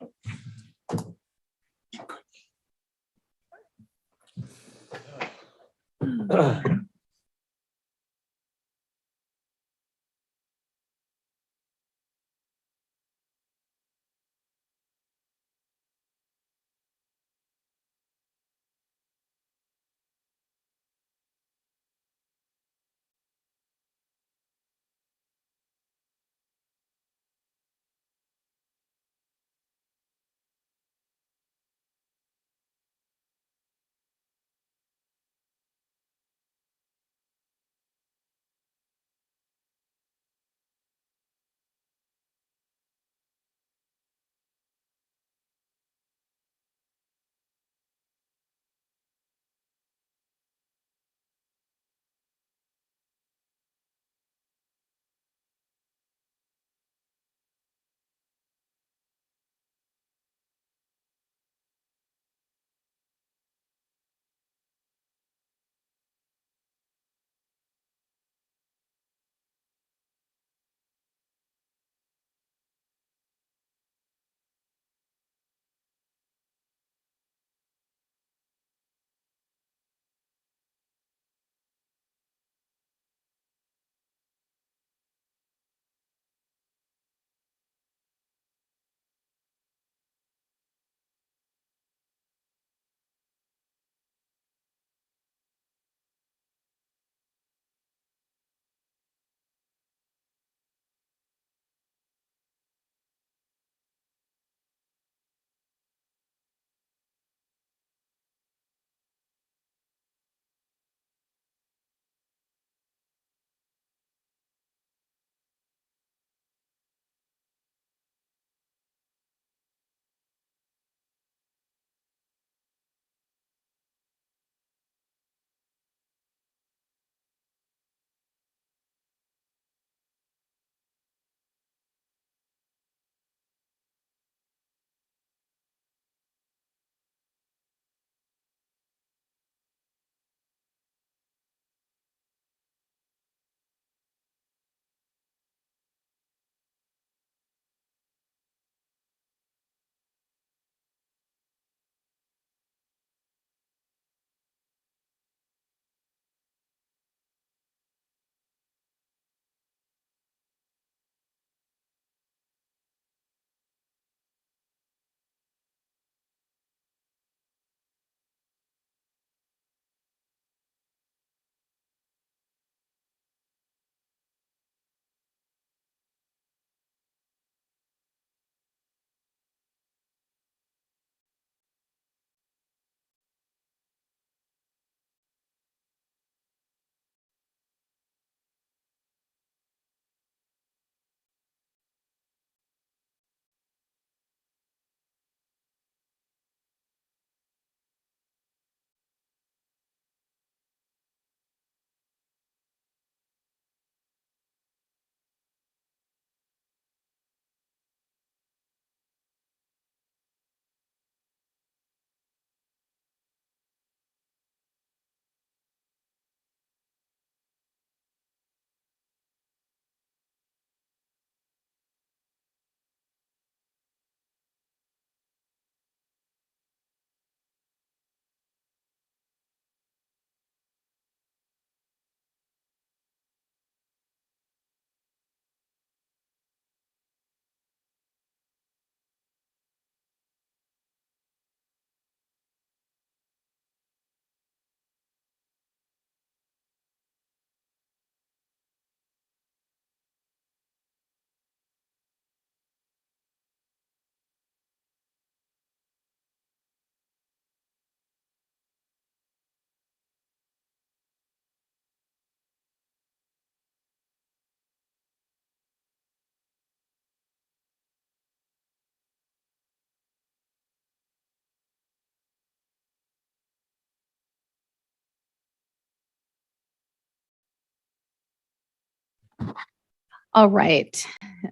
All right.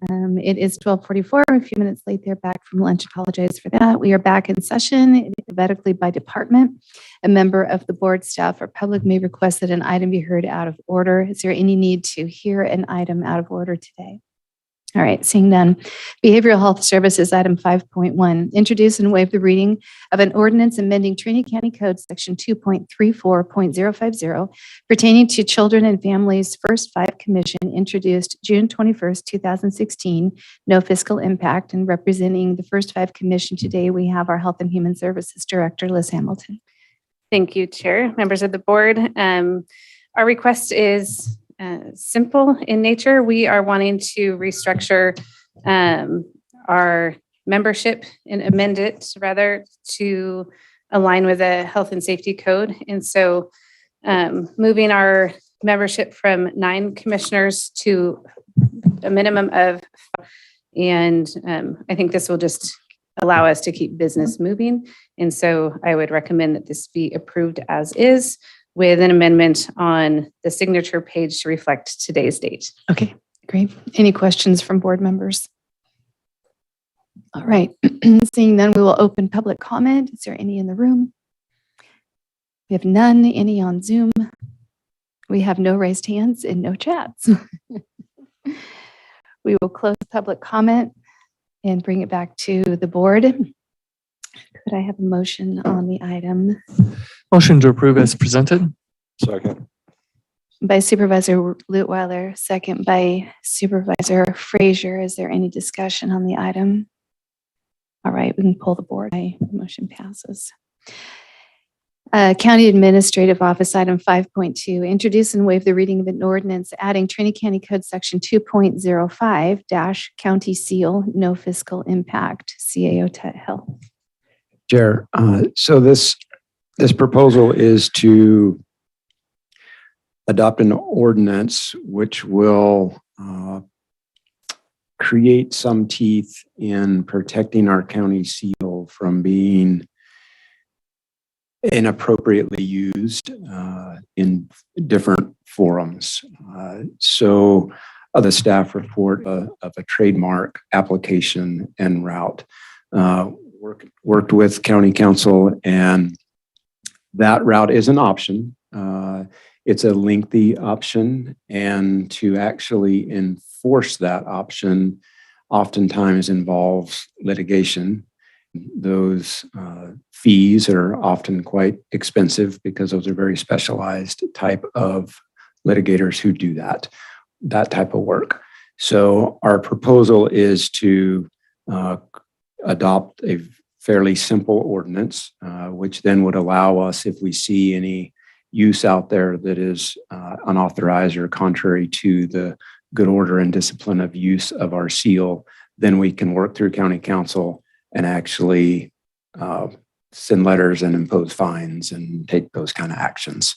It is 12:44. A few minutes late. They're back from lunch. Apologize for that. We are back in session alphabetically by department. A member of the board, staff, or public may request that an item be heard out of order. Is there any need to hear an item out of order today? All right, seeing none. Behavioral Health Services, item 5.1, introduce and waive the reading of an ordinance amending Trinity County Code Section 2.34.050 pertaining to Children and Families First Five Commission, introduced June 21st, 2016, no fiscal impact. And representing the First Five Commission today, we have our Health and Human Services Director, Liz Hamilton. Thank you, Chair, members of the board. Our request is simple in nature. We are wanting to restructure our membership and amend it rather to align with the health and safety code. And so moving our membership from 9 commissioners to a minimum of 5. And I think this will just allow us to keep business moving. And so I would recommend that this be approved as is, with an amendment on the signature page to reflect today's date. Okay, great. Any questions from board members? All right, seeing none, we will open public comment. Is there any in the room? We have none. Any on Zoom? We have no raised hands and no chats. We will close public comment and bring it back to the board. Could I have a motion on the item? Motion to approve as presented. Second. By Supervisor Lutweiler, second by Supervisor Frazier. Is there any discussion on the item? All right, we can pull the board. The motion passes. County Administrative Office, item 5.2, introduce and waive the reading of an ordinance adding Trinity County Code Section 2.05 County Seal, no fiscal impact, CAO Health. Chair, so this proposal is to adopt an ordinance which will create some teeth in protecting our county seal from being inappropriately used in different forums. So the staff report of a trademark application en route worked with county council, and that route is an option. It's a lengthy option, and to actually enforce that option oftentimes involves litigation. Those fees are often quite expensive because those are very specialized type of litigators who do that type of work. So our proposal is to adopt a fairly simple ordinance, which then would allow us, if we see any use out there that is unauthorized or contrary to the good order and discipline of use of our seal, then we can work through county council and actually send letters and impose fines and take those kind of actions.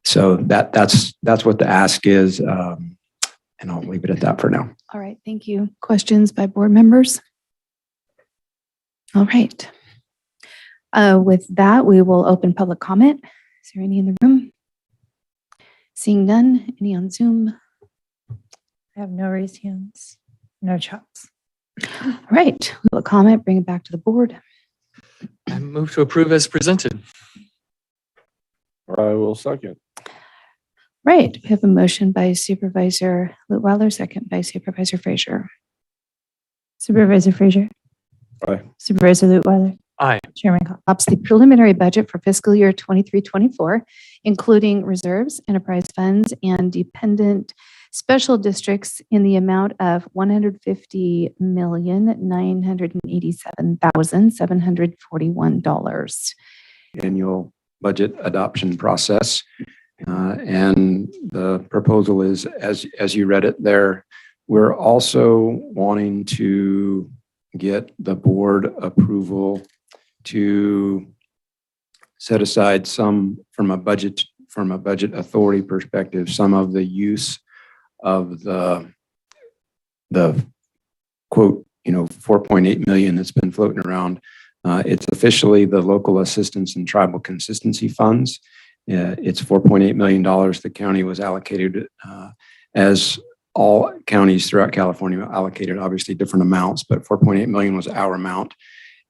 So that's what the ask is, and I'll leave it at that for now. All right, thank you. Questions by board members? All right. With that, we will open public comment. Is there any in the room? Seeing none, any on Zoom? I have no raised hands, no chats. All right, we'll comment, bring it back to the board. I move to approve as presented. I will second. Right, we have a motion by Supervisor Lutweiler, second by Supervisor Frazier. Supervisor Frazier. Aye. Supervisor Lutweiler. Aye. Chairman Cox. Adopts the preliminary budget for fiscal year 23-24, including reserves, enterprise funds, and dependent special districts in the amount of $150,987,741. Annual budget adoption process. And the proposal is, as you read it there, we're also wanting to get the board approval to set aside some, from a budget authority perspective, some of the use of the quote, 4.8 million that's been floating around. It's officially the local assistance and tribal consistency funds. It's $4.8 million the county was allocated as all counties throughout California allocated obviously different amounts, but 4.8 million was our amount.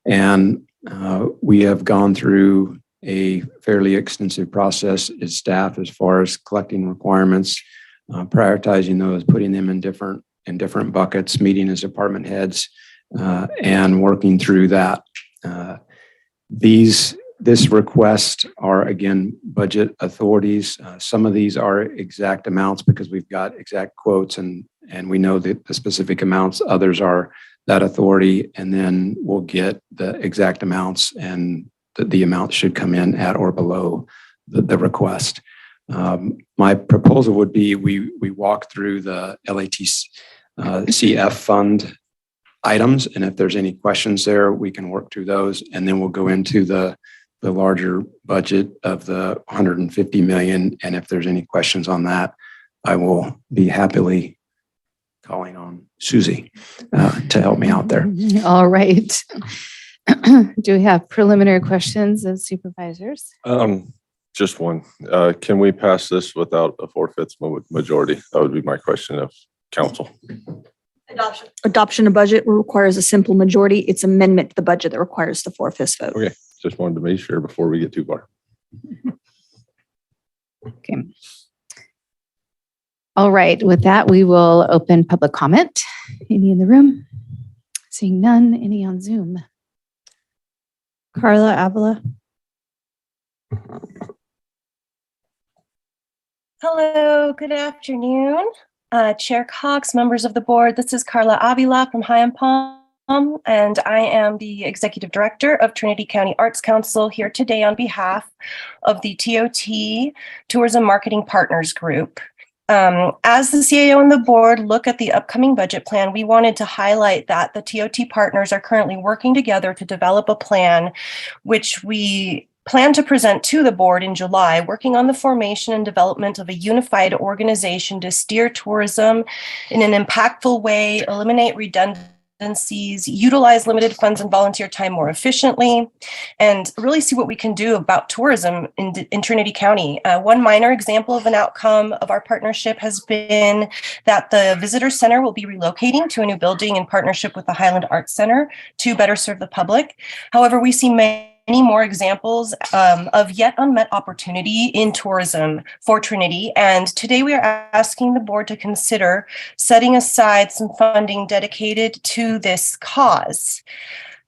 And we have gone through a fairly extensive process as staff as far as collecting requirements, prioritizing those, putting them in different buckets, meeting as department heads, and working through that. This request are, again, budget authorities. Some of these are exact amounts because we've got exact quotes and we know the specific amounts. Others are that authority, and then we'll get the exact amounts, and the amount should come in at or below the request. My proposal would be we walk through the LATCF fund items, and if there's any questions there, we can work through those, and then we'll go into the larger budget of the 150 million. And if there's any questions on that, I will be happily calling on Susie to help me out there. All right. Do we have preliminary questions of supervisors? Just one. Can we pass this without a 4/5 majority? That would be my question of council. Adoption of budget requires a simple majority. It's amendment to the budget that requires the 4/5 vote. Okay, just wanted to make sure before we get too far. Okay. All right. With that, we will open public comment. Any in the room? Seeing none. Any on Zoom? Carla Avila. Hello, good afternoon. Chair Cox, members of the board. This is Carla Avila from High and Palm, and I am the Executive Director of Trinity County Arts Council here today on behalf of the TOT Tourism Marketing Partners Group. As the CAO and the board look at the upcoming budget plan, we wanted to highlight that the TOT partners are currently working together to develop a plan which we plan to present to the board in July, working on the formation and development of a unified organization to steer tourism in an impactful way, eliminate redundancies, utilize limited funds and volunteer time more efficiently, and really see what we can do about tourism in Trinity County. One minor example of an outcome of our partnership has been that the Visitor Center will be relocating to a new building in partnership with the Highland Arts Center to better serve the public. However, we see many more examples of yet unmet opportunity in tourism for Trinity. And today we are asking the board to consider setting aside some funding dedicated to this cause.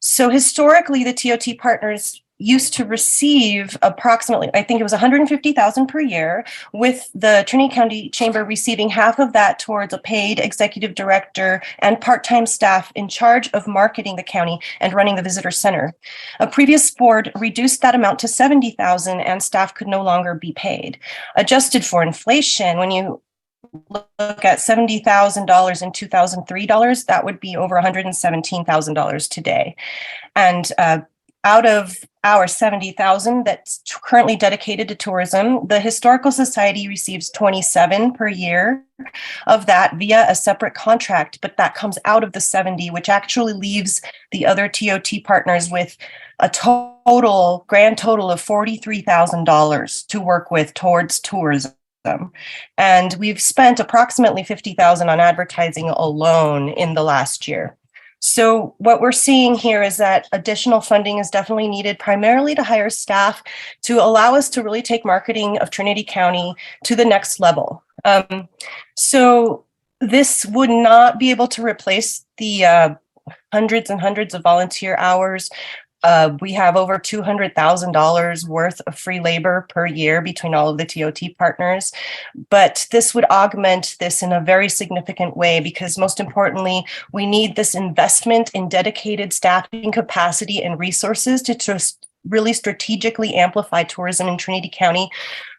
So historically, the TOT partners used to receive approximately, I think it was $150,000 per year, with the Trinity County Chamber receiving half of that towards a paid executive director and part-time staff in charge of marketing the county and running the visitor center. A previous board reduced that amount to $70,000 and staff could no longer be paid. Adjusted for inflation, when you look at $70,000 in 2003 dollars, that would be over $117,000 today. And out of our $70,000 that's currently dedicated to tourism, the Historical Society receives $27,000 per year of that via a separate contract, but that comes out of the 70, which actually leaves the other TOT partners with a grand total of $43,000 to work with towards tourism. And we've spent approximately $50,000 on advertising alone in the last year. So what we're seeing here is that additional funding is definitely needed, primarily to hire staff to allow us to really take marketing of Trinity County to the next level. So this would not be able to replace the hundreds and hundreds of volunteer hours. We have over $200,000 worth of free labor per year between all of the TOT partners, but this would augment this in a very significant way because most importantly, we need this investment in dedicated staffing capacity and resources to just really strategically amplify tourism in Trinity County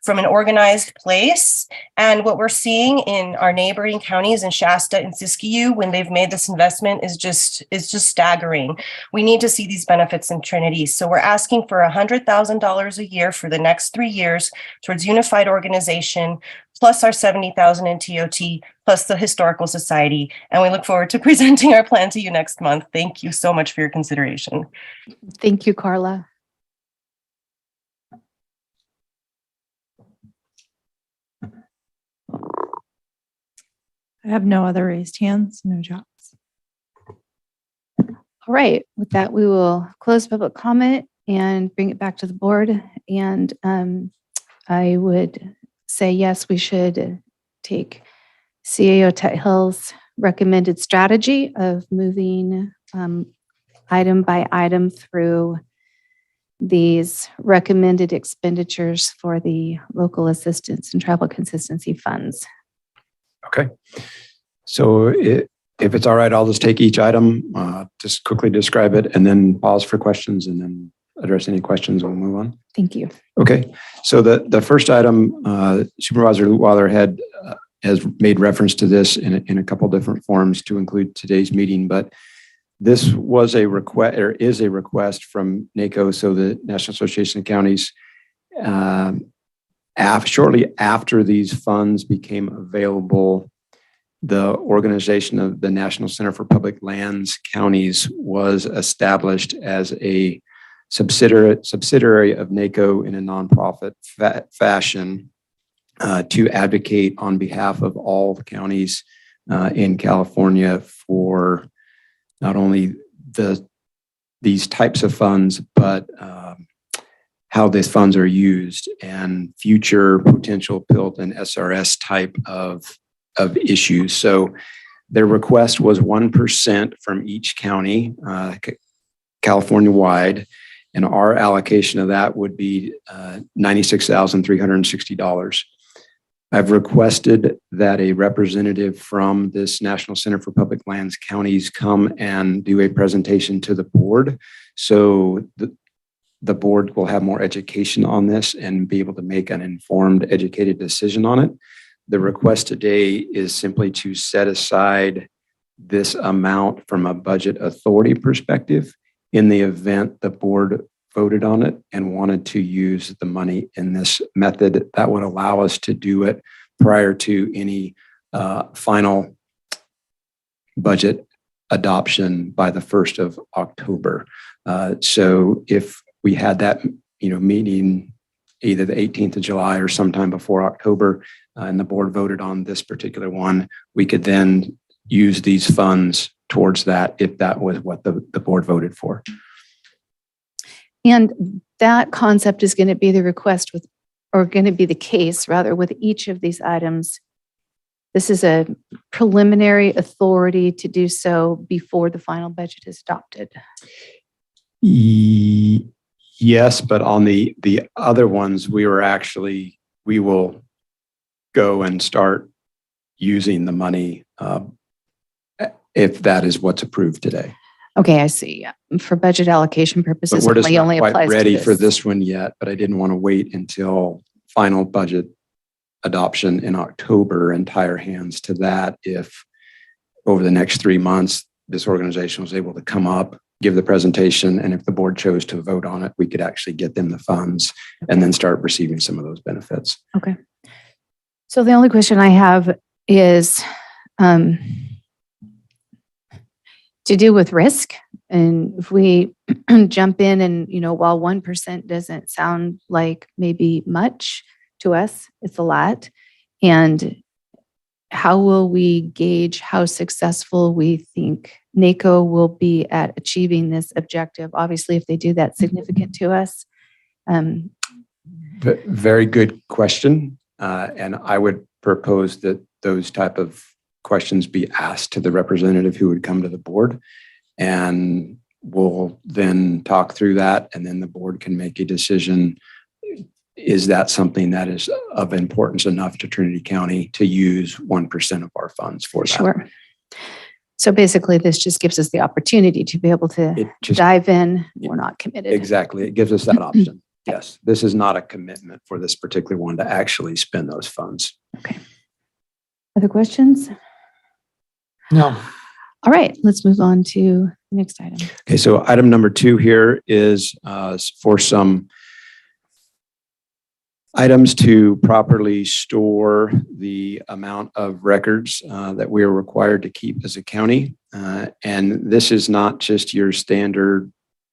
from an organized place. And what we're seeing in our neighboring counties in Shasta and Siskiyou when they've made this investment is just staggering. We need to see these benefits in Trinity. So we're asking for $100,000 a year for the next 3 years towards unified organization, plus our $70,000 in TOT, plus the Historical Society. And we look forward to presenting our plan to you next month. Thank you so much for your consideration. Thank you, Carla. I have no other raised hands, no jobs. All right, with that, we will close public comment and bring it back to the board. And I would say, yes, we should take CAO Tech Hill's recommended strategy of moving item by item through these recommended expenditures for the local assistance and travel consistency funds. Okay. So if it's all right, I'll just take each item, just quickly describe it and then pause for questions and then address any questions and we'll move on. Thank you. Okay. So the first item, Supervisor Lutweiler has made reference to this in a couple different forms to include today's meeting, but this was a request or is a request from NACO, so the National Association of Counties, shortly after these funds became available, the organization of the National Center for Public Lands Counties was established as a subsidiary of NACO in a nonprofit fashion to advocate on behalf of all the counties in California for not only these types of funds, but how these funds are used and future potential PILT and SRS type of issues. So their request was 1% from each county, California-wide, and our allocation of that would be $96,360. I've requested that a representative from this National Center for Public Lands Counties come and do a presentation to the board. So the board will have more education on this and be able to make an informed, educated decision on it. The request today is simply to set aside this amount from a budget authority perspective in the event the board voted on it and wanted to use the money in this method. That would allow us to do it prior to any final budget adoption by the 1st of October. So if we had that meeting either the 18th of July or sometime before October, and the board voted on this particular one, we could then use these funds towards that if that was what the board voted for. And that concept is going to be the request with, or going to be the case rather with each of these items. This is a preliminary authority to do so before the final budget is adopted. Yes, but on the other ones, we will go and start using the money if that is what's approved today. Okay, I see. For budget allocation purposes, But we're just it only not applies quite ready to for this one yet, but I didn't want to wait until final budget adoption in October and tie our hands to that if over the next 3 months, this organization was able to come up, give the presentation, and if the board chose to vote on it, we could actually get them the funds and then start receiving some of those benefits. Okay. So the only question I have is to do with risk. And if we jump in and, while 1% doesn't sound like maybe much to us, it's a lot. And how will we gauge how successful we think NACO will be at achieving this objective? Obviously, if they do that significant to us. Very good question. And I would propose that those type of questions be asked to the representative who would come to the board. And we'll then talk through that. And then the board can make a decision. Is that something that is of importance enough to Trinity County to use 1% of our funds for that? Sure. So basically, this just gives us the opportunity to be able to dive in. We're not committed. Exactly. It gives us that option. Yes. This is not a commitment for this particular one to actually spend those funds. Okay. Other questions? No. All right, let's move on to the next item. Okay, so item number 2 here is for some items to properly store the amount of records that we are required to keep as a county. And this is not just your standard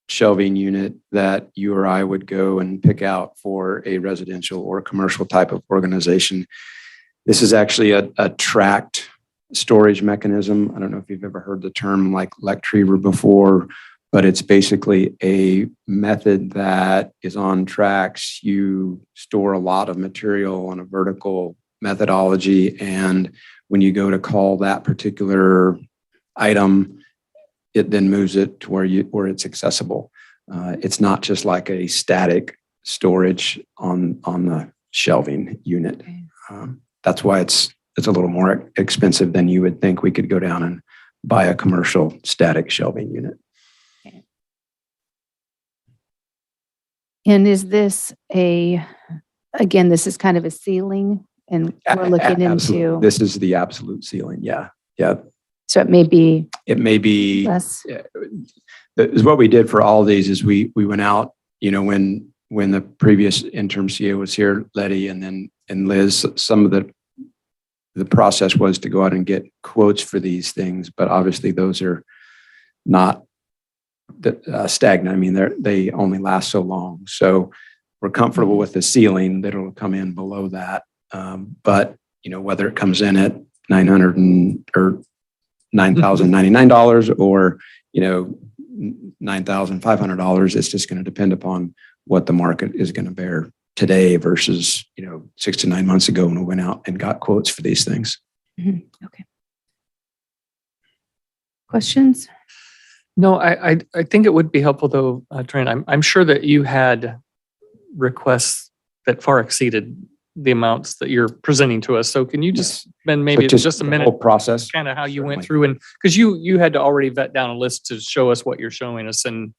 shelving unit that you or I would go and pick out for a residential or commercial type of organization. This is actually a tracked storage mechanism. I don't know if you've ever heard the term like Lectriever before, but it's basically a method that is on tracks. You store a lot of material on a vertical methodology, and when you go to call that particular item, it then moves it to where it's accessible. It's not just like a static storage on the shelving unit. That's why it's a little more expensive than you would think. We could go down and buy a commercial static shelving unit. And is this again, this is kind of a ceiling and we're looking into. This is the absolute ceiling. Yeah. Yeah. So it may be less. Is what we did for all these is we went out, when the previous interim CEO was here, Letty, and Liz, some of the process was to go out and get quotes for these things, but obviously those are not stagnant. I mean, they only last so long. So we're comfortable with the ceiling that will come in below that. But whether it comes in at $900 or $9,099 or $9,500, it's just going to depend upon what the market is going to bear today versus 6 to 9 months ago when we went out and got quotes for these things. Okay. Questions? No, I think it would be helpful though, Trent. I'm sure that you had requests that far exceeded the amounts that you're presenting to us. So can you just spend maybe just a minute, process, kind of how you went through, and because you had to already vet down a list to show us what you're showing us, and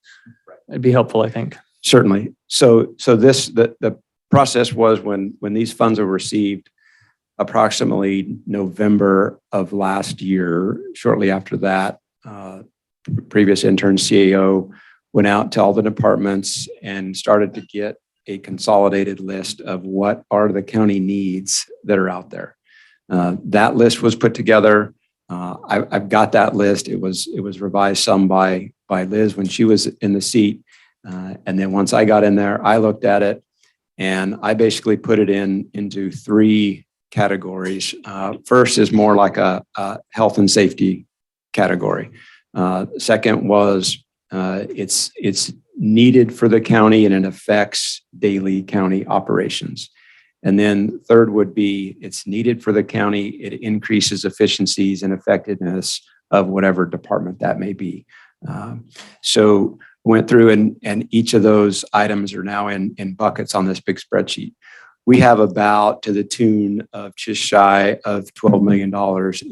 it'd be helpful, I think. Certainly. So the process was when these funds were received, approximately November of last year. Shortly after that, previous intern CEO went out to all the departments and started to get a consolidated list of what are the county needs that are out there. That list was put together. I've got that list. It was revised some by Liz when she was in the seat. And then once I got in there, I looked at it and I basically put it into 3 categories. First is more like a health and safety category. Second was it's needed for the county and it affects daily county operations. And then third would be it's needed for the county. It increases efficiencies and effectiveness of whatever department that may be. So went through and each of those items are now in buckets on this big spreadsheet. We have about to the tune of just shy of $12 million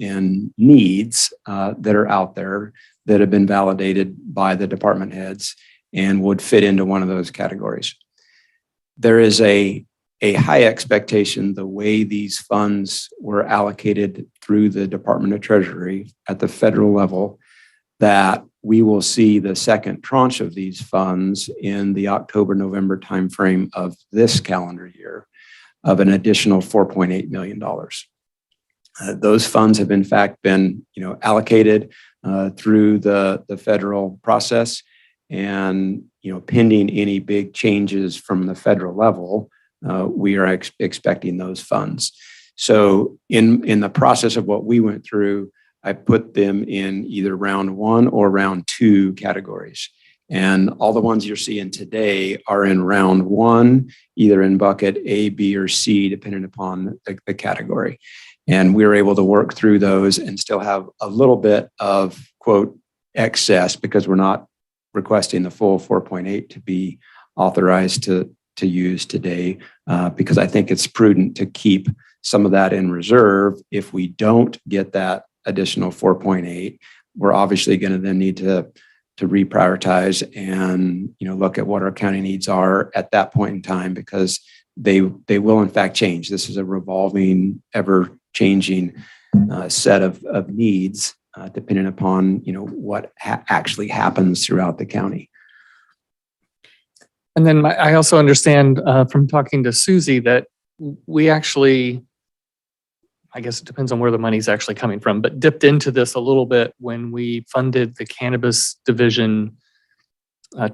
in needs that are out there that have been validated by the department heads and would fit into one of those categories. There is a high expectation the way these funds were allocated through the Department of Treasury at the federal level that we will see the second tranche of these funds in the October-November timeframe of this calendar year of an additional $4.8 million. Those funds have in fact been allocated through the federal process. And, pending any big changes from the federal level, we are expecting those funds. So in the process of what we went through, I put them in either round 1 or round 2 categories. And all the ones you're seeing today are in round 1, either in bucket A, B, or C, depending upon the category. And we were able to work through those and still have a little bit of, quote, excess because we're not requesting the full 4.8 to be authorized to use today because I think it's prudent to keep some of that in reserve. If we don't get that additional 4.8, we're obviously going to then need to reprioritize and look at what our county needs are at that point in time because they will in fact change. This is a revolving, ever changing set of needs depending upon what actually happens throughout the county. And then I also understand from talking to Susie that we actually, I guess it depends on where the money's actually coming from, but dipped into this a little bit when we funded the cannabis division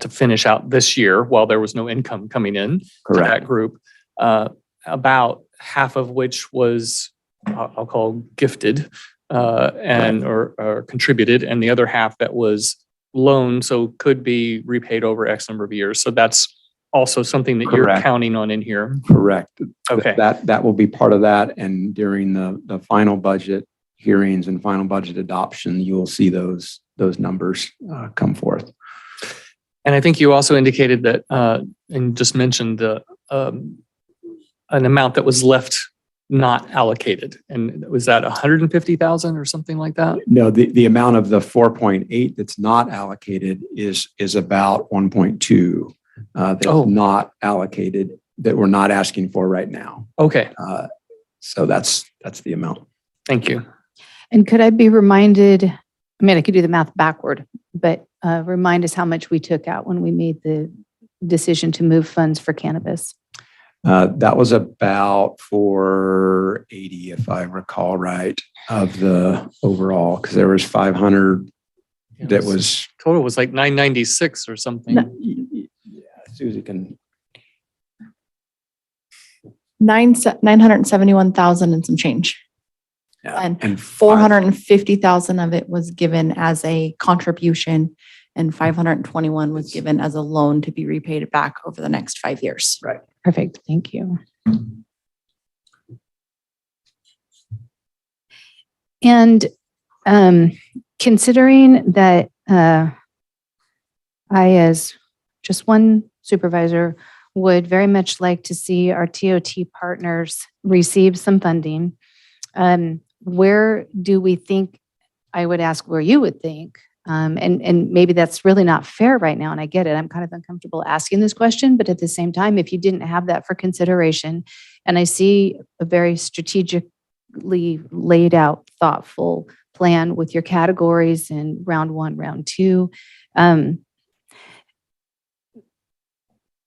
to finish out this year while there was no income coming in to that group. About half of which was, I'll call gifted or contributed, and the other half that was loaned, so could be repaid over X number of years. So that's also something that you're Correct. counting on in here. Correct. Okay. That will be part of that. And during the final budget hearings and final budget adoption, you will see those numbers come forth. And I think you also indicated that, and just mentioned an amount that was left not allocated. And was that 150,000 or something like that? No, the amount of the 4.8 that's not allocated is about 1.2 that's not allocated, that we're not asking for right now. Okay. So that's the amount. Thank you. And could I be reminded, I mean, I could do the math backward, but remind us how much we took out when we made the decision to move funds for cannabis? That was about 480, if I recall right, of the overall, because there was 500 that was total was like 996 or something. Yeah, Susie can. 971,000 and some change. Yeah, and 450,000 of it was given as a contribution, and 521 was given as a loan to be repaid back over the next 5 years. Right. Perfect. Thank you. And considering that I, as just one supervisor, would very much like to see our TOT partners receive some funding, where do we think, I would ask where you would think, and maybe that's really not fair right now, and I get it, I'm kind of uncomfortable asking this question, but at the same time, if you didn't have that for consideration, and I see a very strategically laid out, thoughtful plan with your categories in round one, round two,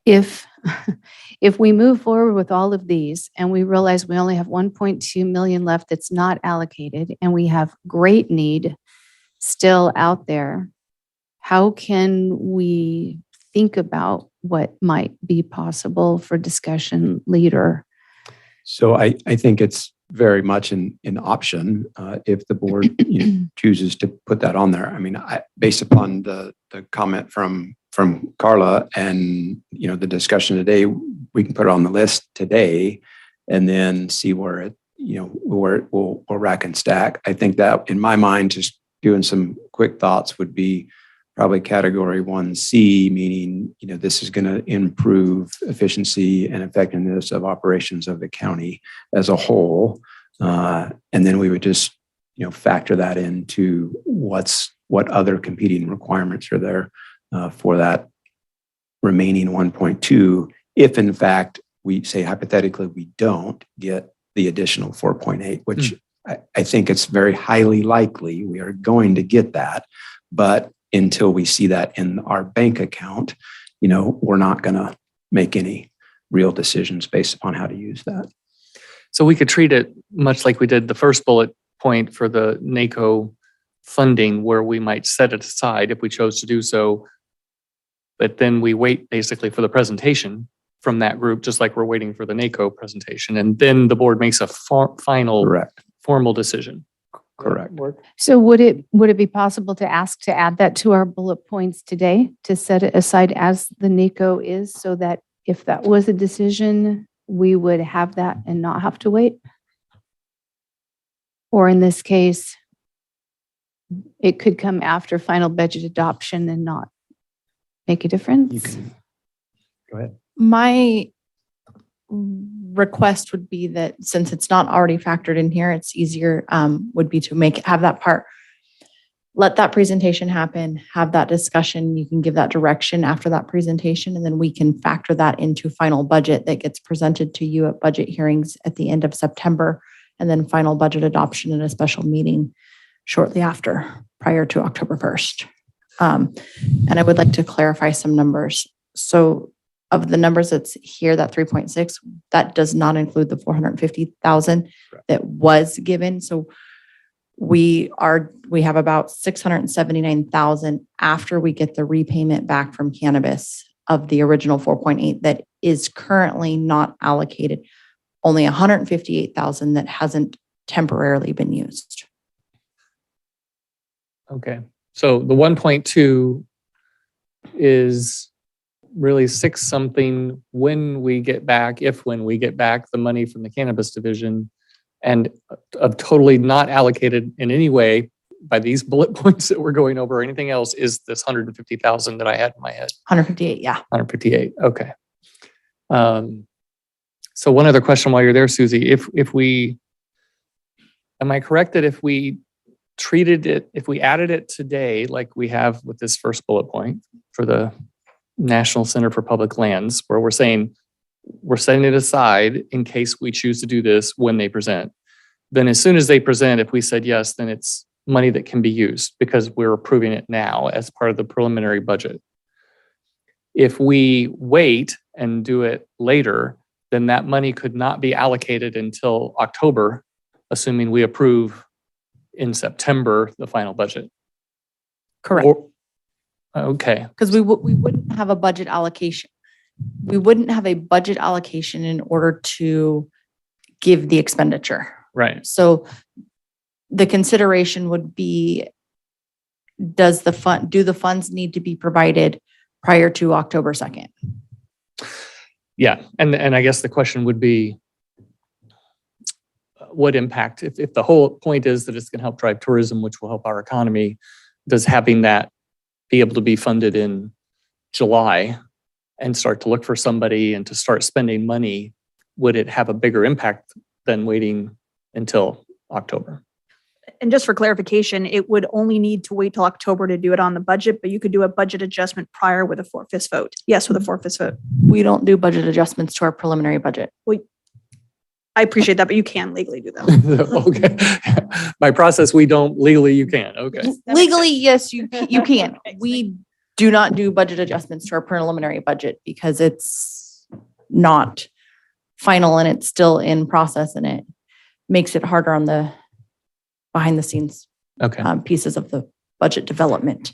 if we move forward with all of these and we realize we only have 1.2 million left that's not allocated, and we have great need still out there, how can we think about what might be possible for discussion leader? So I think it's very much an option if the board chooses to put that on there. I mean, based upon the comment from Carla and the discussion today, we can put it on the list today and then see where it where it will rack and stack. I think that in my mind, just doing some quick thoughts would be probably category 1C, meaning this is going to improve efficiency and effectiveness of operations of the county as a whole, and then we would just factor that into what other competing requirements are there for that remaining 1.2, if in fact we say hypothetically we don't get the additional 4.8, which I think it's very highly likely we are going to get that, but until we see that in our bank account, we're not going to make any real decisions based upon how to use that. So we could treat it much like we did the first bullet point for the NACO funding, where we might set it aside if we chose to do so, but then we wait basically for the presentation from that group, just like we're waiting for the NACO presentation, and then the board makes a final formal decision. Correct. So would it be possible to ask to add that to our bullet points today, to set it aside as the NACO is, so that if that was a decision, we would have that and not have to wait? Or in this case, it could come after final budget adoption and not make a difference? Go ahead. My request would be that since it's not already factored in here, it's easier would be to have that part, let that presentation happen, have that discussion. You can give that direction after that presentation, and then we can factor that into final budget that gets presented to you at budget hearings at the end of September, and then final budget adoption in a special meeting shortly after, prior to October 1st. And I would like to clarify some numbers. So of the numbers that's here, that 3.6, that does not include the 450,000 that was given. So we have about 679,000 after we get the repayment back from cannabis of the original 4.8 that is currently not allocated. Only 158,000 that hasn't temporarily been used. Okay, so the 1.2 is really 6 something when we get back the money from the cannabis division, and of totally not allocated in any way by these bullet points that we're going over or anything else is this 150,000 that I had in my head. 158, yeah. 158, okay. So one other question while you're there, Susie, am I correct that if we added it today, like we have with this first bullet point for the National Center for Public Lands, where we're saying we're setting it aside in case we choose to do this when they present, then as soon as they present, if we said yes, then it's money that can be used because we're approving it now as part of the preliminary budget. If we wait and do it later, then that money could not be allocated until October, assuming we approve in September the final budget. Correct. Okay. Because we wouldn't have a budget allocation. We wouldn't have a budget allocation in order to give the expenditure. Right. So the consideration would be, do the funds need to be provided prior to October 2nd? Yeah, and I guess the question would be, what impact, if the whole point is that it's going to help drive tourism, which will help our economy, does having that be able to be funded in July and start to look for somebody and to start spending money, would it have a bigger impact than waiting until October? And just for clarification, it would only need to wait till October to do it on the budget, but you could do a budget adjustment prior with a 4/5 vote. Yes, with a 4/5 vote. We don't do budget adjustments to our preliminary budget. I appreciate that, but you can legally do that. Okay. By process, we don't. Legally, you can. Okay. Legally, yes, you can. We do not do budget adjustments to our preliminary budget because it's not final and it's still in process, and it makes it harder on the behind the scenes pieces of the budget development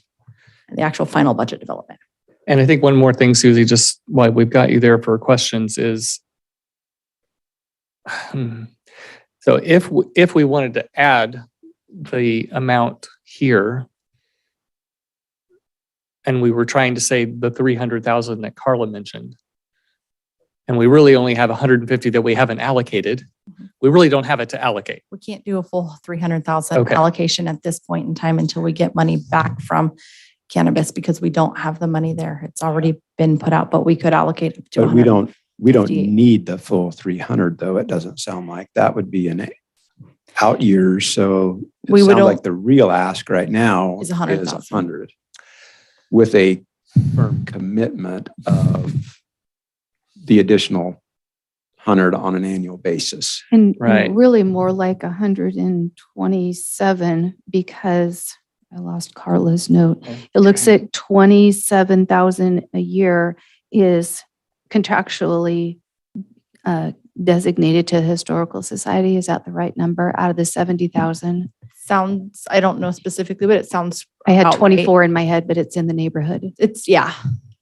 and the actual final budget development. And I think one more thing, Susie, just while we've got you there for questions is, so if we wanted to add the amount here, and we were trying to say the 300,000 that Carla mentioned, and we really only have 150 that we haven't allocated, we really don't have it to allocate. We can't do a full 300,000 allocation at this point in time until we get money back from cannabis because we don't have the money there. It's already been put out, but we could allocate up to But we don't need the full 300 though. It doesn't sound like that would be an out year. So it sounds like the real ask right now is is 100,000 100 with a firm commitment of the additional 100 on an annual basis. And really more like 127 because I lost Carla's note. It looks at 27,000 a year is contractually designated to the Historical Society. Is that the right number out of the 70,000? Sounds, I don't know specifically, but it sounds. I had about 24 right. in my head, but it's in the neighborhood. It's, yeah.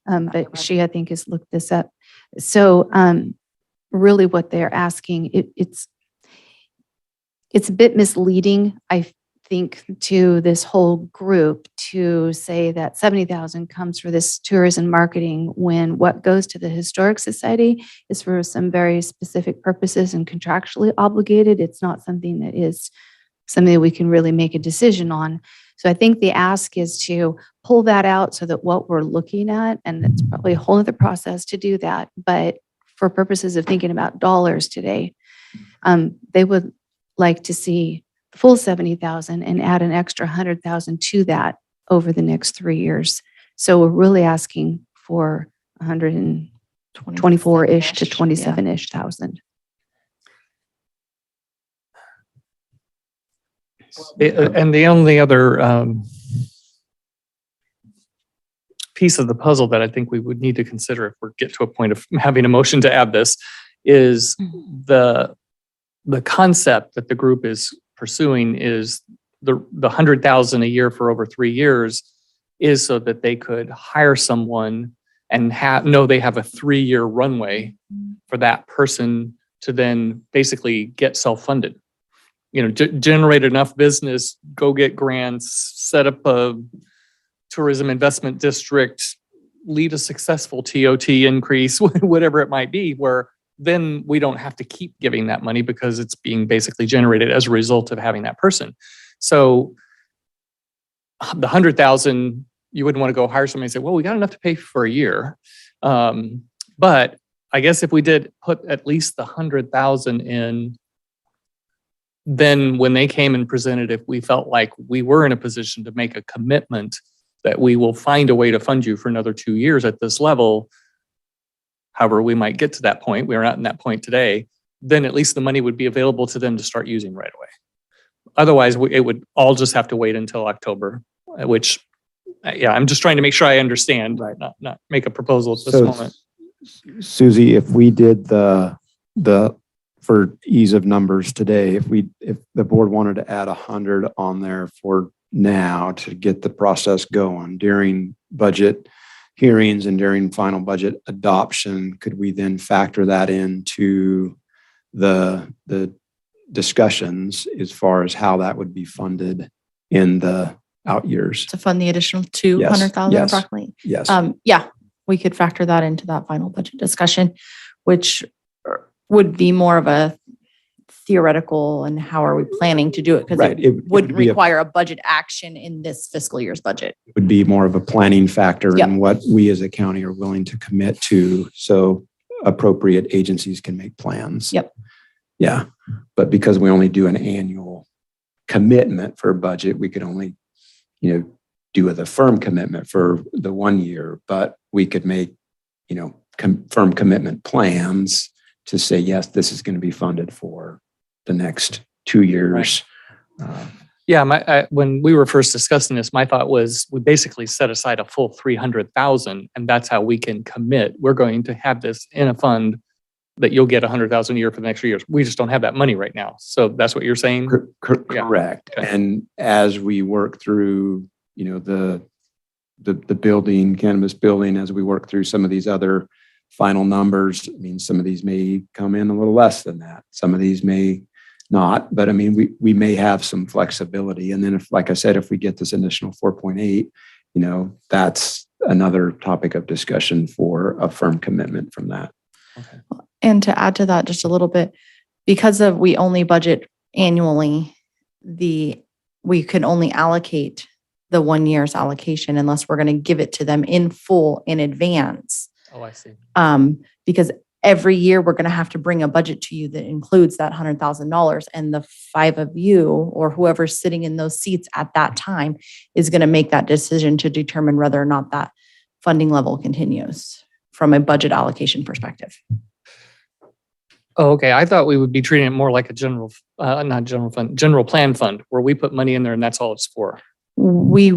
But she, I think, has looked this up. So really what they're asking, it's a bit misleading, I think, to this whole group to say that 70,000 comes for this tourism marketing when what goes to the Historic Society is for some very specific purposes and contractually obligated. It's not something that is something that we can really make a decision on. So I think the ask is to pull that out so that what we're looking at, and it's probably a whole other process to do that, but for purposes of thinking about dollars today, they would like to see the full 70,000 and add an extra 100,000 to that over the next 3 years. So we're really asking for 124-ish to 27-ish thousand. And the only other piece of the puzzle that I think we would need to consider if we get to a point of having a motion to add this is the concept that the group is pursuing is the 100,000 a year for over 3 years is so that they could hire someone and know they have a 3-year runway for that person to then basically get self-funded. generate enough business, go get grants, set up a tourism investment district, lead a successful TOT increase, whatever it might be, where then we don't have to keep giving that money because it's being basically generated as a result of having that person. So the 100,000, you wouldn't want to go hire somebody and say, well, we got enough to pay for a year. But I guess if we did put at least the 100,000 in, then when they came and presented, if we felt like we were in a position to make a commitment that we will find a way to fund you for another 2 years at this level, however we might get to that point, we are not in that point today, then at least the money would be available to them to start using right away. Otherwise, it would all just have to wait until October, which, yeah, I'm just trying to make sure I understand, right? Not make a proposal at this moment. Susie, if we did the for ease of numbers today, if the board wanted to add 100 on there for now to get the process going during budget hearings and during final budget adoption, could we then factor that into the discussions as far as how that would be funded in the out years? To fund the additional 200,000 Yes. approximately? Yes. Yeah, we could factor that into that final budget discussion, which would be more of a theoretical and how are we planning to do it? Because Right. it wouldn't require a budget action in this fiscal year's budget. Would be more of a planning factor Yep. in what we as a county are willing to commit to, so appropriate agencies can make plans. Yep. Yeah, but because we only do an annual commitment for a budget, we could only, do the firm commitment for the 1 year, but we could make, firm commitment plans to say, yes, this is going to be funded for the next 2 years. Yeah, when we were first discussing this, my thought was we basically set aside a full 300,000, and that's how we can commit. We're going to have this in a fund that you'll get 100,000 a year for the next 3 years. We just don't have that money right now. So that's what you're saying? Correct. Okay. And as we work through, the building, cannabis building, as we work through some of these other final numbers, some of these may come in a little less than that. Some of these may not, but we may have some flexibility. And then if, like I said, if we get this additional 4.8, that's another topic of discussion for a firm commitment from that. Okay. And to add to that just a little bit, because we only budget annually, we can only allocate the 1 year's allocation unless we're going to give it to them in full in advance. Oh, I see. Because every year we're going to have to bring a budget to you that includes that $100,000, and the 5 of you or whoever's sitting in those seats at that time is going to make that decision to determine whether or not that funding level continues from a budget allocation perspective. Oh, okay. I thought we would be treating it more like a general plan fund, where we put money in there and that's all it's for. We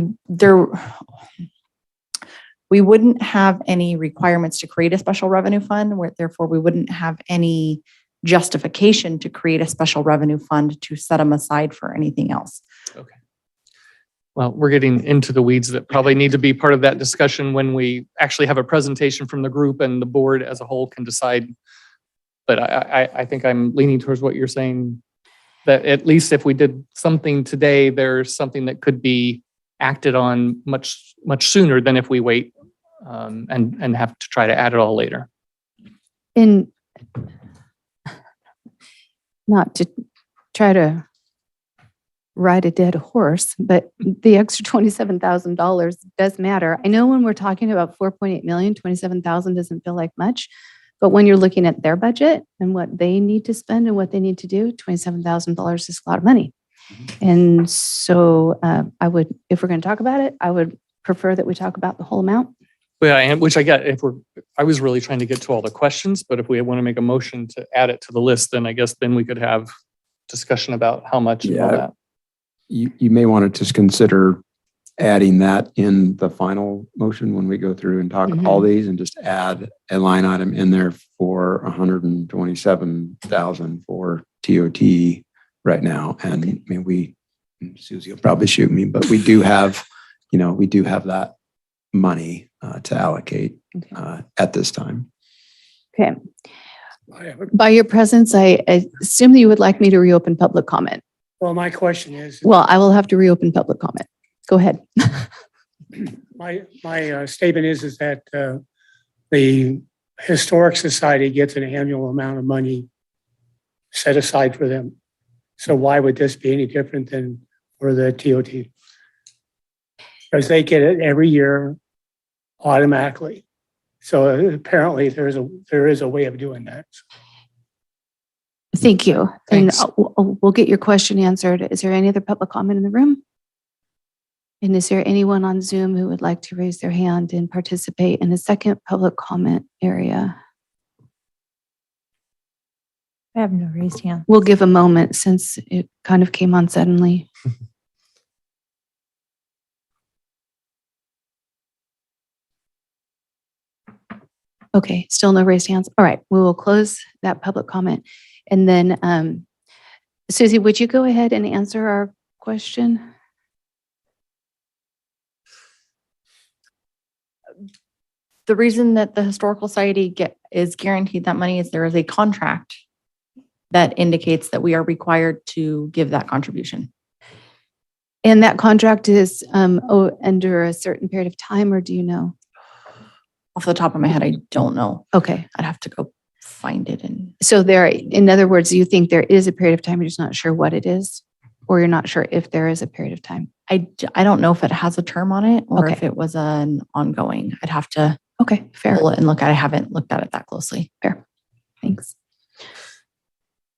wouldn't have any requirements to create a special revenue fund, where therefore we wouldn't have any justification to create a special revenue fund to set them aside for anything else. Okay. Well, we're getting into the weeds that probably need to be part of that discussion when we actually have a presentation from the group and the board as a whole can decide. But I think I'm leaning towards what you're saying, that at least if we did something today, there's something that could be acted on much sooner than if we wait and have to try to add it all later. And not to try to ride a dead horse, but the extra $27,000 does matter. I know when we're talking about 4.8 million, 27,000 doesn't feel like much, but when you're looking at their budget and what they need to spend and what they need to do, $27,000 is a lot of money. And so I would, if we're going to talk about it, I would prefer that we talk about the whole amount. Yeah, which I get. I was really trying to get to all the questions, but if we want to make a motion to add it to the list, then I guess then we could have discussion about how much and all that. You may want to just consider adding that in the final motion when we go through and talk all these, and just add a line item in there for 127,000 for TOT right now. And Susie will probably shoot me, but we do have that money to allocate at this time. Okay. By your presence, I assume that you would like me to reopen public comment. Well, my question is, Well, I will have to reopen public comment. Go ahead. my statement is that the Historic Society gets an annual amount of money set aside for them. So why would this be any different than for the TOT? Because they get it every year automatically. So apparently there is a way of doing that. Thank you. And Thanks. we'll get your question answered. Is there any other public comment in the room? And is there anyone on Zoom who would like to raise their hand and participate in the second public comment area? I have no raised hand. We'll give a moment since it kind of came on suddenly. Okay, still no raised hands. All right, we will close that public comment. And then, Susie, would you go ahead and answer our question? The reason that the Historical Society is guaranteed that money is there is a contract that indicates that we are required to give that contribution. And that contract is under a certain period of time, or do you know? Off the top of my head, I don't know. Okay. I'd have to go find it. And So there, in other words, you think there is a period of time, you're just not sure what it is, or you're not sure if there is a period of time? I don't know if it has a term on it or Okay. if it was an ongoing. I'd have to Okay, fair. pull it and look at it. I haven't looked at it that closely. Fair. Thanks.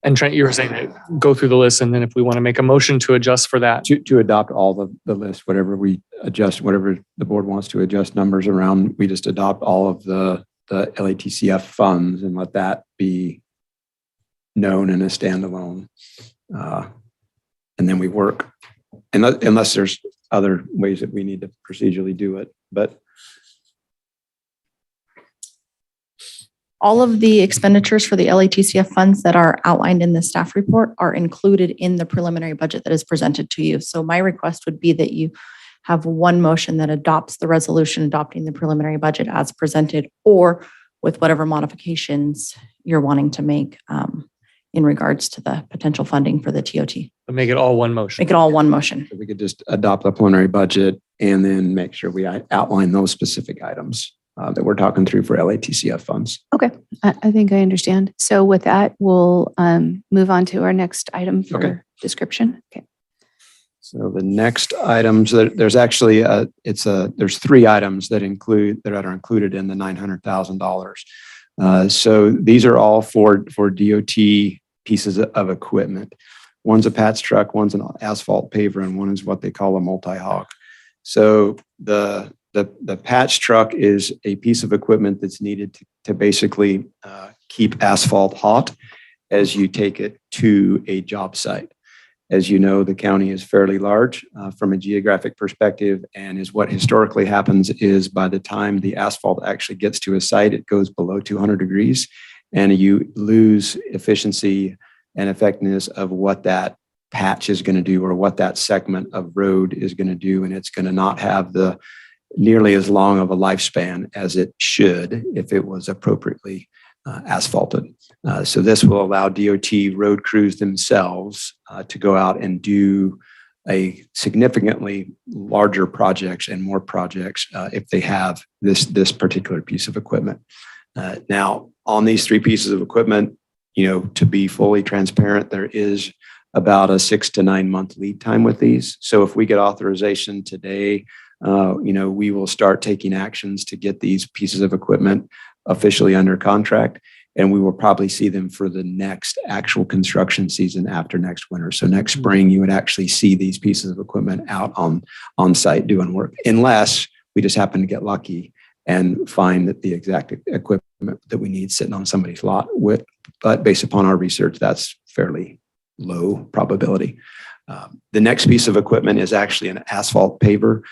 And Trent, you were saying that go through the list, and then if we want to make a motion to adjust for that. To adopt all the list, whatever we adjust, whatever the board wants to adjust numbers around, we just adopt all of the LATCF funds and let that be known in a standalone. And then we work, unless there's other ways that we need to procedurally do it. But All of the expenditures for the LATCF funds that are outlined in the staff report are included in the preliminary budget that is presented to you. So my request would be that you have one motion that adopts the resolution adopting the preliminary budget as presented, or with whatever modifications you're wanting to make in regards to the potential funding for the TOT. But make it all one motion. Make it all one motion. we could just adopt the preliminary budget and then make sure we outline those specific items that we're talking through for LATCF funds. Okay, I think I understand. So with that, we'll move on to our next item for description. Okay. So the next items, there's actually there's three items that are included in the $900,000. So these are all for DOT pieces of equipment. One's a patch truck, one's an asphalt paver, and one is what they call a multi-hog. So the patch truck is a piece of equipment that's needed to basically keep asphalt hot as you take it to a job site. As you know, the county is fairly large from a geographic perspective, and is what historically happens is by the time the asphalt actually gets to a site, it goes below 200 degrees, and you lose efficiency and effectiveness of what that patch is going to do or what that segment of road is going to do, and it's going to not have the nearly as long of a lifespan as it should if it was appropriately asphalted. So this will allow DOT road crews themselves to go out and do a significantly larger projects and more projects if they have this particular piece of equipment. Now, on these three pieces of equipment, to be fully transparent, there is about a 6 to 9 month lead time with these. So if we get authorization today, we will start taking actions to get these pieces of equipment officially under contract, and we will probably see them for the next actual construction season after next winter. So next spring, you would actually see these pieces of equipment out on site doing work, unless we just happen to get lucky and find that the exact equipment that we need sitting on somebody's lot. But based upon our research, that's fairly low probability. The next piece of equipment is actually an asphalt paver.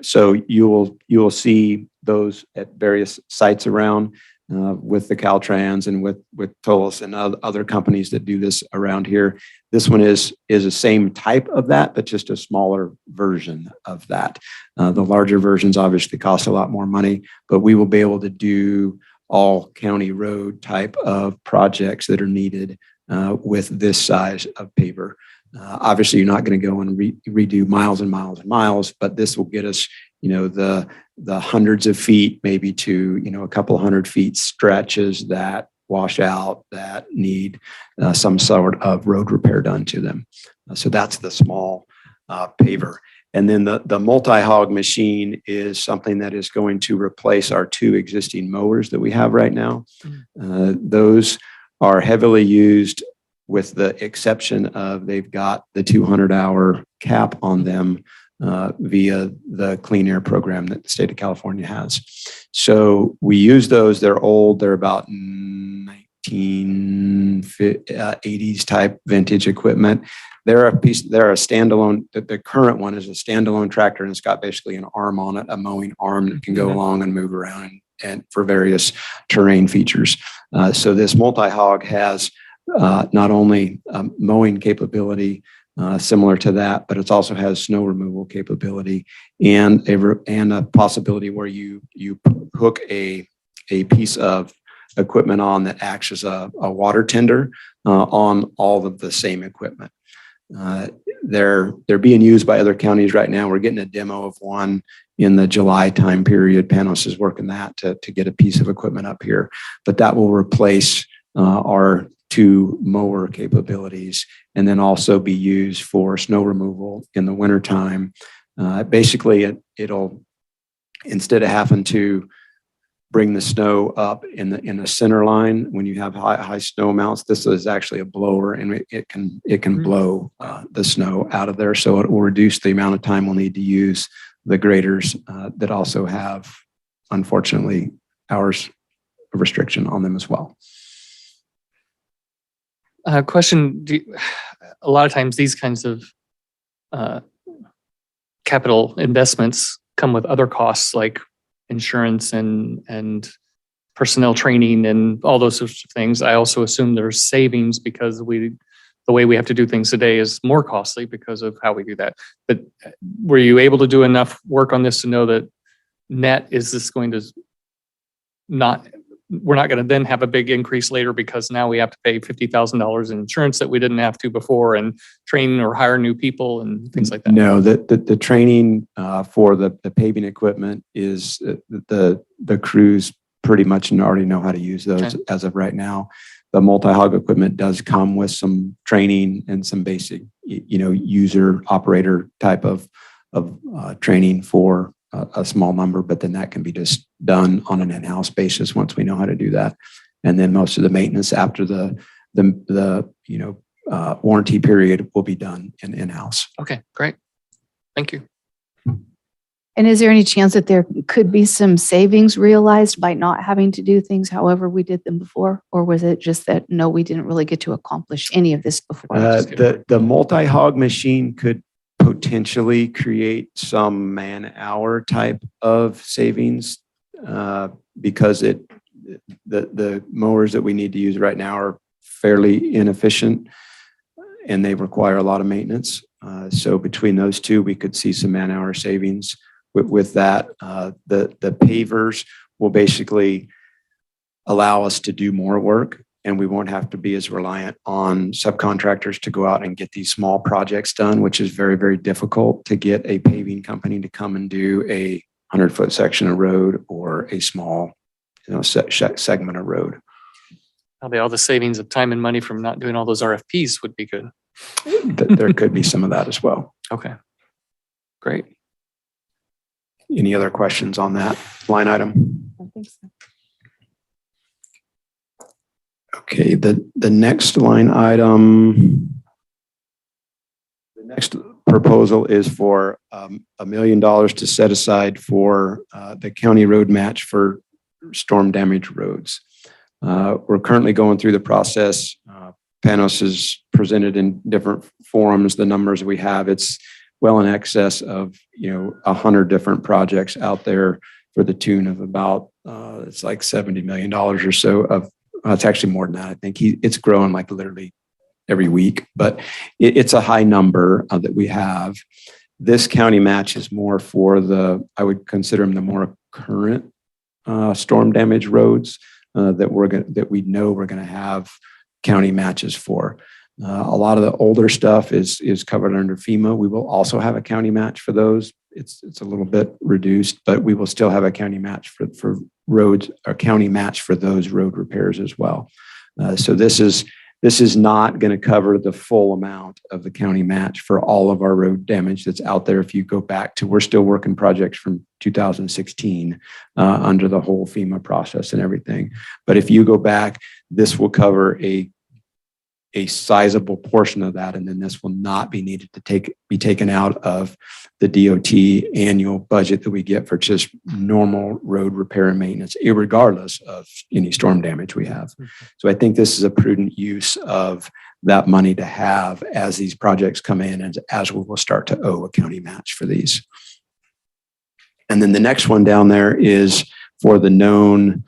So you will see those at various sites around with the Caltrans and with Tolos and other companies that do this around here. This one is the same type of that, but just a smaller version of that. The larger versions obviously cost a lot more money, but we will be able to do all county road type of projects that are needed with this size of paver. Obviously, you're not going to go and redo miles and miles and miles, but this will get us, the hundreds of feet, maybe to, a couple 100 feet stretches that wash out, that need some sort of road repair done to them. So that's the small paver. And then the multi-hog machine is something that is going to replace our 2 existing mowers that we have right now. Those are heavily used, with the exception of they've got the 200-hour cap on them via the clean air program that the state of California has. So we use those. They're old. They're about 1980s type vintage equipment. They're a standalone. The current one is a standalone tractor, and it's got basically an arm on it, a mowing arm that can go along and move around and for various terrain features. So this multi-hog has not only mowing capability similar to that, but it also has snow removal capability and a possibility where you hook a piece of equipment on that acts as a water tender on all of the same equipment. They're being used by other counties right now. We're getting a demo of one in the July time period. Panos is working that to get a piece of equipment up here, but that will replace our 2 mower capabilities, and then also be used for snow removal in the wintertime. Basically, it'll, instead of having to bring the snow up in the center line when you have high snow amounts, this is actually a blower, and it can blow the snow out of there. So it will reduce the amount of time we'll need to use the graders that also have, unfortunately, hours of restriction on them as well. Question, a lot of times these kinds of capital investments come with other costs like insurance and personnel training and all those sorts of things. I also assume there's savings because the way we have to do things today is more costly because of how we do that. But were you able to do enough work on this to know that net, is this going to we're not going to then have a big increase later because now we have to pay $50,000 in insurance that we didn't have to before, and train or hire new people and things like that? No, the training for the paving equipment is the crews pretty much already know how to use those as of right now. The multi-hog equipment does come with some training and some basic, user operator type of training for a small number, but then that can be just done on an in-house basis once we know how to do that. And then most of the maintenance after the warranty period will be done in-house. Okay, great. Thank you. And is there any chance that there could be some savings realized by not having to do things however we did them before? Or was it just that, no, we didn't really get to accomplish any of this before? The multi-hog machine could potentially create some man-hour type of savings because the mowers that we need to use right now are fairly inefficient and they require a lot of maintenance. So between those 2, we could see some man-hour savings. With that, the pavers will basically allow us to do more work, and we won't have to be as reliant on subcontractors to go out and get these small projects done, which is very, very difficult to get a paving company to come and do a 100-foot section of road or a small, segment of road. Probably all the savings of time and money from not doing all those RFPs would be good. There could be some of that as well. Okay, great. Any other questions on that line item? I think so. Okay, the next line item, the next proposal is for $1 million to set aside for the county road match for storm damaged roads. We're currently going through the process. Panos has presented in different forums the numbers we have. It's well in excess of 100 different projects out there for the tune of about it's like $70 million or so of. It's actually more than that. I think it's growing like literally every week, but it's a high number that we have. This county match is more for I would consider them the more current storm damage roads that we know we're going to have county matches for. A lot of the older stuff is covered under FEMA. We will also have a county match for those. It's a little bit reduced, but we will still have a county match for roads, or county match for those road repairs as well. So this is not going to cover the full amount of the county match for all of our road damage that's out there. If you go back to, we're still working projects from 2016 under the whole FEMA process and everything. But if you go back, this will cover a sizable portion of that, and then this will not be needed to be taken out of the DOT annual budget that we get for just normal road repair and maintenance, irregardless of any storm damage we have. So I think this is a prudent use of that money to have as these projects come in and as we will start to owe a county match for these. And then the next one down there is for the known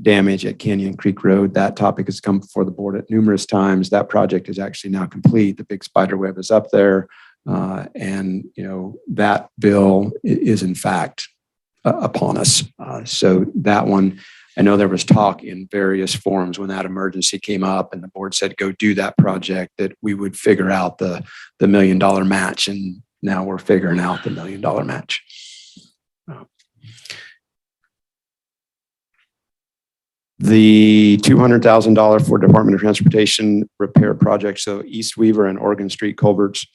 damage at Canyon Creek Road. That topic has come before the board at numerous times. That project is actually now complete. The big spider web is up there. And, that bill is in fact upon us. So that one, I know there was talk in various forums when that emergency came up and the board said, go do that project, that we would figure out the $1 million match. And now we're figuring out the $1 million match. The $200,000 for Department of Transportation repair projects, so East Weaver and Oregon Street culverts,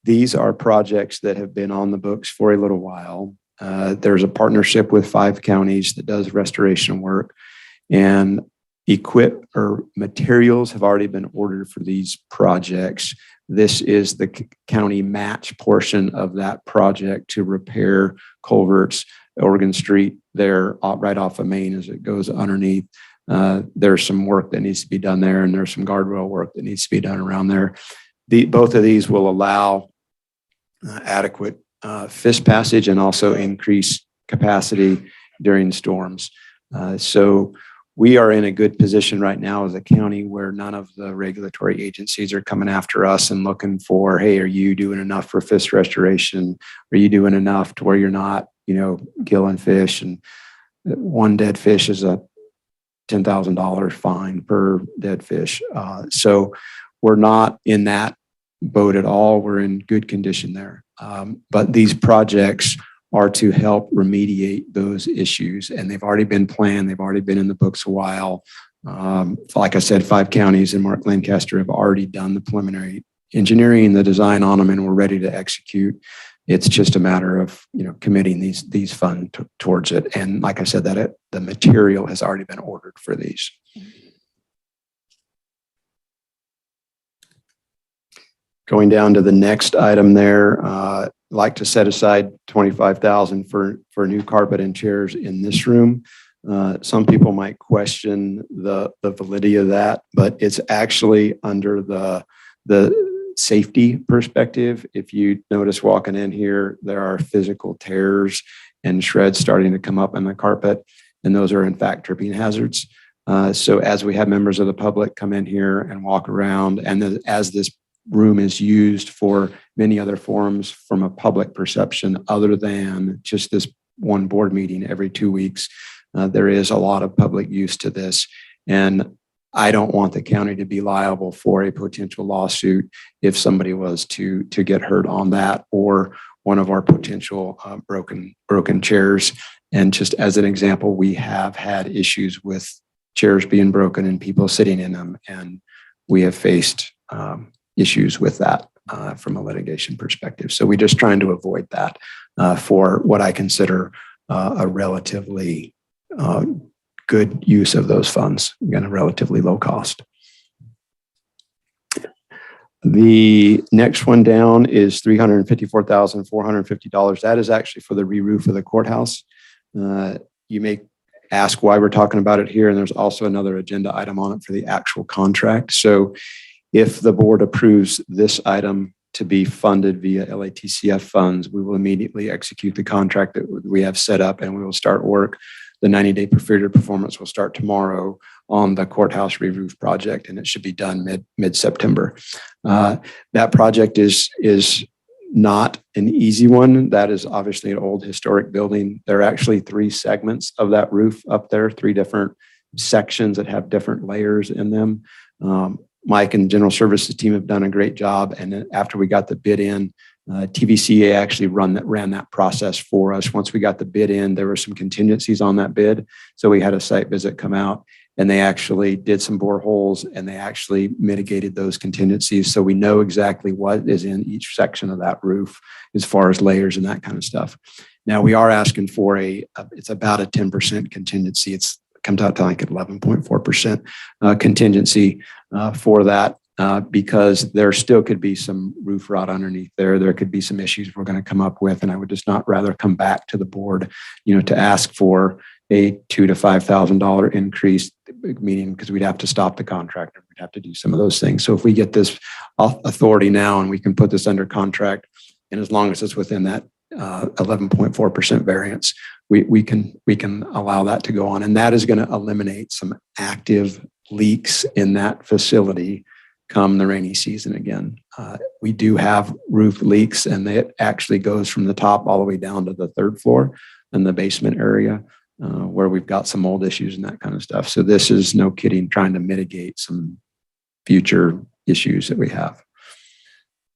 these are projects that have been on the books for a little while. There's a partnership with 5 counties that does restoration work, and materials have already been ordered for these projects. This is the county match portion of that project to repair culverts, Oregon Street there right off of Main as it goes underneath. There's some work that needs to be done there, and there's some guardrail work that needs to be done around there. Both of these will allow adequate fish passage and also increase capacity during storms. So we are in a good position right now as a county where none of the regulatory agencies are coming after us and looking for, hey, are you doing enough for fish restoration? Are you doing enough to where you're not, killing fish? And one dead fish is a $10,000 fine per dead fish. So we're not in that boat at all. We're in good condition there. But these projects are to help remediate those issues, and they've already been planned. They've already been in the books a while. Like I said, 5 counties and Mark Lancaster have already done the preliminary engineering and the design on them, and we're ready to execute. It's just a matter of committing these funds towards it. And like I said, the material has already been ordered for these. Going down to the next item there, like to set aside $25,000 for new carpet and chairs in this room. Some people might question the validity of that, but it's actually under the safety perspective. If you notice walking in here, there are physical tears and shreds starting to come up in the carpet, and those are in fact tripping hazards. So as we have members of the public come in here and walk around, and as this room is used for many other forums from a public perception other than just this one board meeting every 2 weeks, there is a lot of public use to this. And I don't want the county to be liable for a potential lawsuit if somebody was to get hurt on that, or one of our potential broken chairs. And just as an example, we have had issues with chairs being broken and people sitting in them, and we have faced issues with that from a litigation perspective. So we're just trying to avoid that for what I consider a relatively good use of those funds, again, a relatively low cost. The next one down is $354,450. That is actually for the re-roof of the courthouse. You may ask why we're talking about it here, and there's also another agenda item on it for the actual contract. So if the board approves this item to be funded via LATCF funds, we will immediately execute the contract that we have set up, and we will start work. The 90-day period performance will start tomorrow on the courthouse re-roof project, and it should be done mid-September. That project is not an easy one. That is obviously an old historic building. There are actually 3 segments of that roof up there, 3 different sections that have different layers in them. Mike and General Services team have done a great job. And then after we got the bid in, TVCA actually ran that process for us. Once we got the bid in, there were some contingencies on that bid. So we had a site visit come out and they actually did some boreholes and they actually mitigated those contingencies. So we know exactly what is in each section of that roof as far as layers and that kind of stuff. Now we are asking for it's about a 10% contingency. It's comes out to like 11.4% contingency for that. Because there still could be some roof rot underneath there. There could be some issues we're going to come up with. And I would just not rather come back to the board, to ask for a $2,000 to $5,000 increase, meaning because we'd have to stop the contractor. We'd have to do some of those things. So if we get this authority now and we can put this under contract, and as long as it's within that 11.4% variance, we can allow that to go on. And that is going to eliminate some active leaks in that facility come the rainy season again. We do have roof leaks and it actually goes from the top all the way down to the third floor in the basement area where we've got some mold issues and that kind of stuff. So this is no kidding, trying to mitigate some future issues that we have.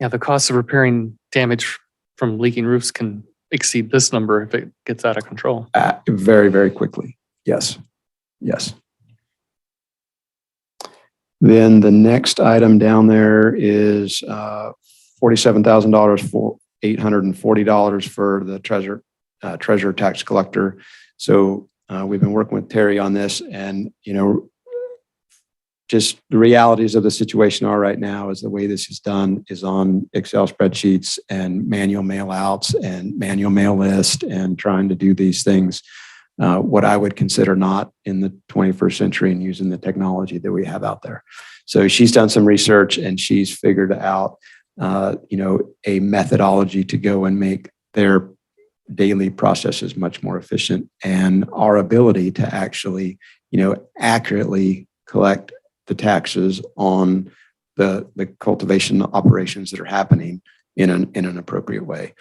Yeah, the cost of repairing damage from leaking roofs can exceed this number if it gets out of control. Very, very quickly. Yes. Yes. Then the next item down there is $47,000 for $840 for the treasurer tax collector. So we've been working with Terry on this, and just the realities of the situation are right now is the way this is done is on Excel spreadsheets and manual mail outs and manual mail list and trying to do these things. What I would consider not in the 21st century and using the technology that we have out there. So she's done some research and she's figured out, a methodology to go and make their daily processes much more efficient, and our ability to actually, accurately collect the taxes on the cultivation operations that are happening in an appropriate way.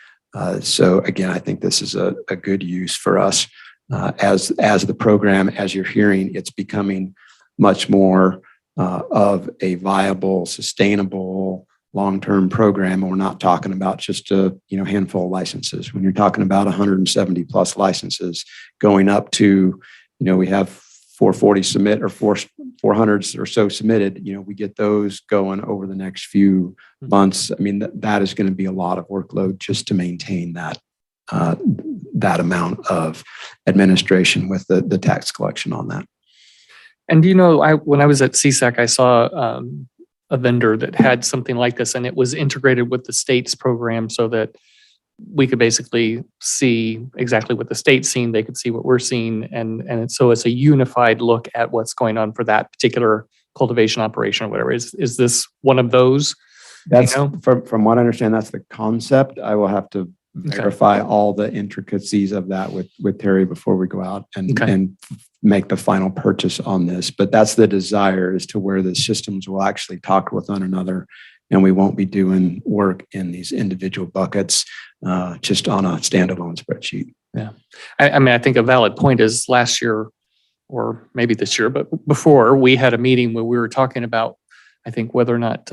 So again, I think this is a good use for us. As the program, as you're hearing, it's becoming much more of a viable, sustainable, long-term program. And we're not talking about just a handful of licenses. When you're talking about 170 plus licenses going up to, we have 440 submit or 400s or so submitted, we get those going over the next few months. I mean, that is going to be a lot of workload just to maintain that amount of administration with the tax collection on that. And when I was at CSAC, I saw a vendor that had something like this, and it was integrated with the state's program so that we could basically see exactly what the state's seeing. They could see what we're seeing. And so it's a unified look at what's going on for that particular cultivation operation or whatever. Is this one of those? That's from what I understand, that's the concept. I will have to verify all the intricacies of that with Terry before we go out and make the final purchase on this. But that's the desire, is to where the systems will actually talk with one another, and we won't be doing work in these individual buckets just on a standalone spreadsheet. Yeah. I mean, I think a valid point is last year, or maybe this year, but before, we had a meeting where we were talking about, I think, whether or not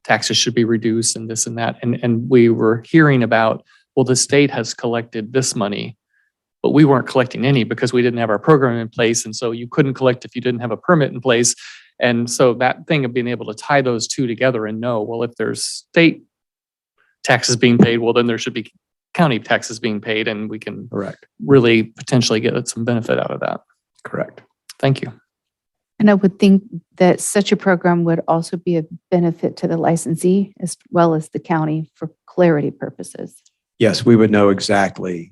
taxes should be reduced and this and that. And we were hearing about, well, the state has collected this money, but we weren't collecting any because we didn't have our program in place. And so you couldn't collect if you didn't have a permit in place. And so that thing of being able to tie those two together and know, well, if there's state taxes being paid, well, then there should be county taxes being paid, and we can really potentially get some benefit out of that. Correct. Thank you. And I would think that such a program would also be a benefit to the licensee as well as the county for clarity purposes. Yes, we would know exactly,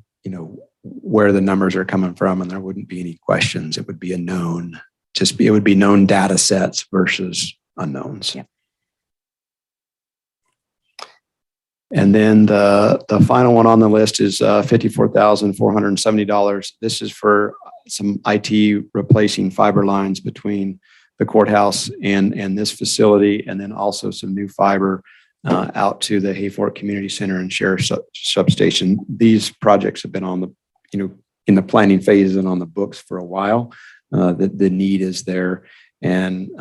where the numbers are coming from, and there wouldn't be any questions. It would be it would be known data sets versus unknowns. Yep. And then the final one on the list is $54,470. This is for some IT replacing fiber lines between the courthouse and this facility, and then also some new fiber out to the Hayfork Community Center and Sheriff Substation. These projects have been on the, in the planning phase and on the books for a while. The need is there. And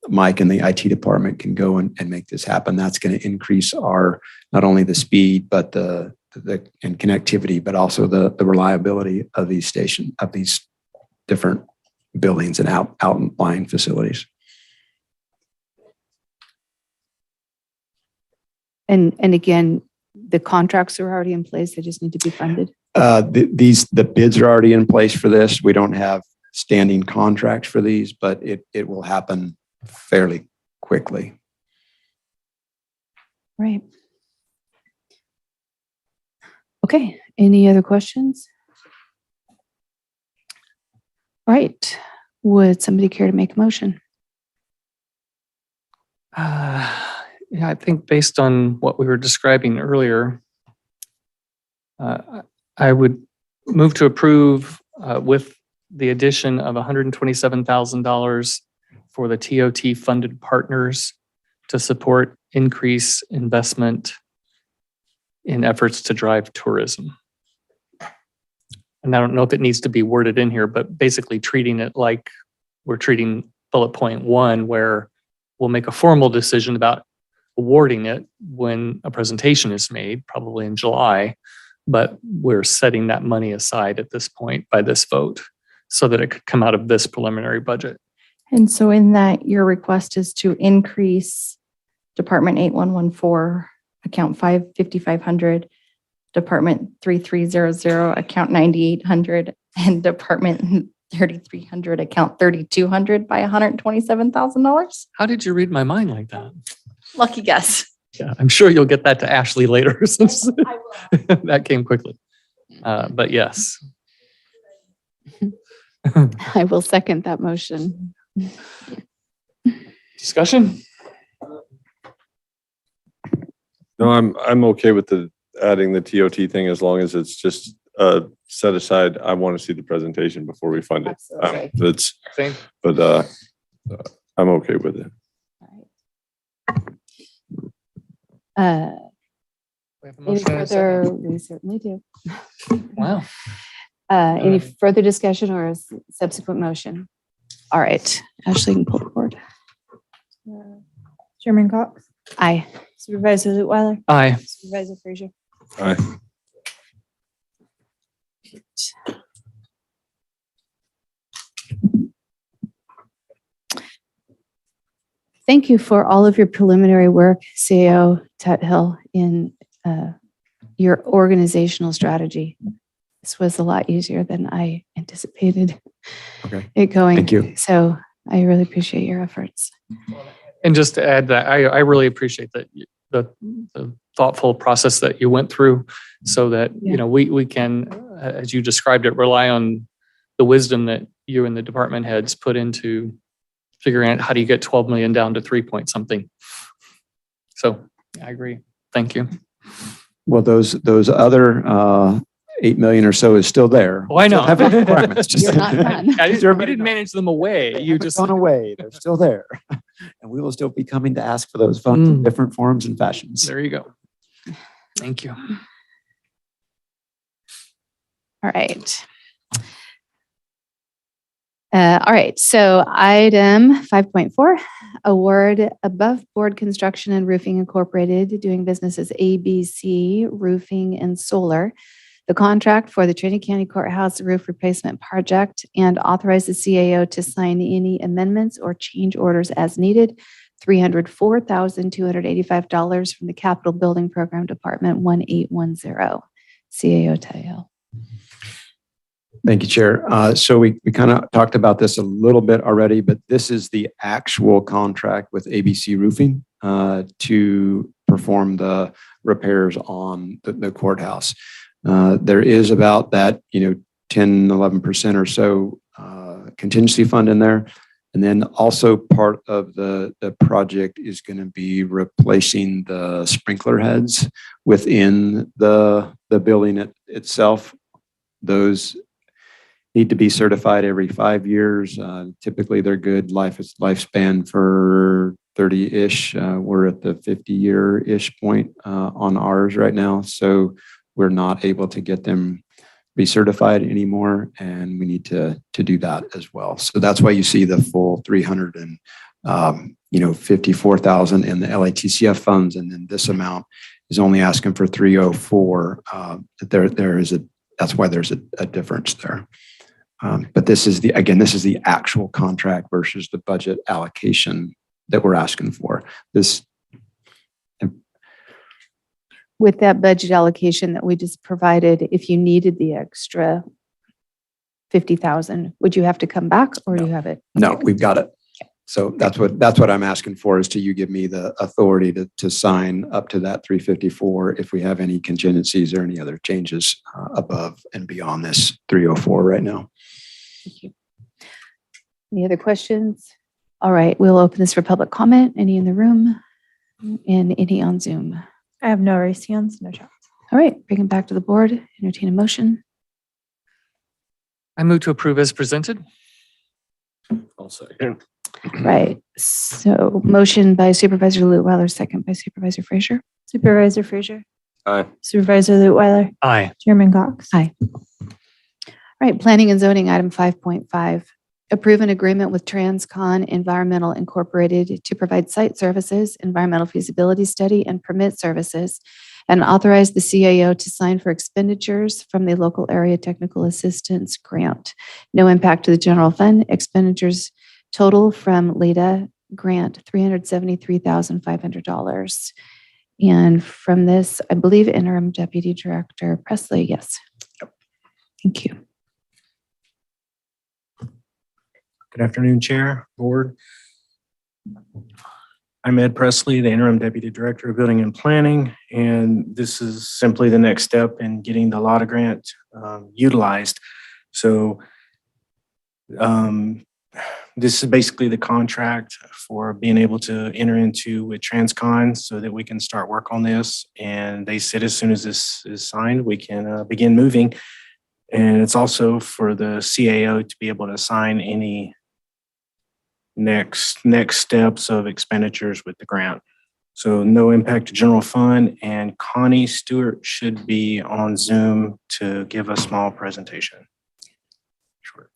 Mike and the IT department can go and make this happen. That's going to increase our, not only the speed, but the and connectivity, but also the reliability of these different buildings and outlying facilities. And again, the contracts are already in place. They just need to be funded. The bids are already in place for this. We don't have standing contracts for these, but it will happen fairly quickly. Right. Okay. Any other questions? All right. Would somebody care to make a motion? Yeah, I think based on what we were describing earlier, I would move to approve with the addition of $127,000 for the TOT funded partners to support increase investment in efforts to drive tourism. And I don't know if it needs to be worded in here, but basically treating it like we're treating bullet point 1, where we'll make a formal decision about awarding it when a presentation is made, probably in July, but we're setting that money aside at this point by this vote so that it could come out of this preliminary budget. And so in that, your request is to increase Department 8114, account 5500, Department 3300, account 9800, and Department 3300, account 3200 by $127,000? How did you read my mind like that? Lucky guess. Yeah, I'm sure you'll get that to Ashley later since that came quickly. But yes. I will second that motion. Discussion? No, I'm okay with adding the TOT thing as long as it's just set aside. I want to see the presentation before we fund it. Same. But I'm okay with it. We have a Any motion and a further? second. We certainly do. Wow. Any further discussion or a subsequent motion? All right, Ashley can pull the board. Chairman Cox, Aye. Supervisor Leutwiler, Aye. Supervisor Frazier. Aye. Thank you for all of your preliminary work, CAO Tuthill, in your organizational strategy. This was a lot easier than I anticipated it going. Thank you. So I really appreciate your efforts. And just to add that, I really appreciate that the thoughtful process that you went through so that, you know, we can, as you described it, rely on the wisdom that you and the department heads put into figuring out how do you get 12 million down to 3 point something. So I agree. Thank you. Well, those other 8 million or so is still there. Oh, I know. Have requirements. Just You're not done. You didn't manage them away. You just gone away. They're still there, and we will still be coming to ask for those funds in different forms and fashions. There you go. Thank you. All right. All right, so item 5.4, award above board construction and roofing incorporated doing business as ABC Roofing and Solar, the contract for the Trinity County Courthouse roof replacement project, and authorize the CAO to sign any amendments or change orders as needed. $304,285 from the Capital Building Program Department 1810. CAO Tuthill. Thank you, Chair. So we kind of talked about this a little bit already, but this is the actual contract with ABC Roofing to perform the repairs on the courthouse. There is about that, 10, 11% or so contingency fund in there. And then also part of the project is going to be replacing the sprinkler heads within the building itself. Those need to be certified every 5 years. Typically, they're good lifespan for 30-ish. We're at the 50-year-ish point on ours right now. So we're not able to get them be certified anymore, and we need to do that as well. So that's why you see the full 354,000 in the LATCF funds, and then this amount is only asking for 304. That's why there's a difference there. But this is the actual contract versus the budget allocation that we're asking for. With that budget allocation that we just provided, if you needed the extra 50,000, would you have to come back, or do you have it? No, we've got it. So that's what I'm asking for, is to you give me the authority to sign up to that 354 if we have any contingencies or any other changes above and beyond this 304 right now. Thank you. Any other questions? All right, we'll open this for public comment. Any in the room and any on Zoom? I have no raised hands, no chat. All right, bring it back to the board. Entertain a motion. I move to approve as presented. I'll second. Right. So motion by Supervisor Lutweiler, second by Supervisor Frazier. Supervisor Frazier, Aye. Supervisor Lutweiler, Aye. Chairman Cox. Aye. All right, planning and zoning item 5.5. Approve an agreement with Transcon Environmental Incorporated to provide site services, environmental feasibility study, and permit services, and authorize the CAO to sign for expenditures from the local area technical assistance grant. No impact to the general fund. Expenditures total from LEDA grant, $373,500. And from this, I believe Interim Deputy Director Presley, yes. Thank you. Good afternoon, Chair, Board. I'm Ed Presley, the Interim Deputy Director of Building and Planning, and this is simply the next step in getting the LOTA grant utilized. So this is basically the contract for being able to enter into with Transcon so that we can start work on this. And they said as soon as this is signed, we can begin moving. And it's also for the CAO to be able to sign any next steps of expenditures with the grant. So no impact to general fund, and Connie Stewart should be on Zoom to give a small presentation. Sure.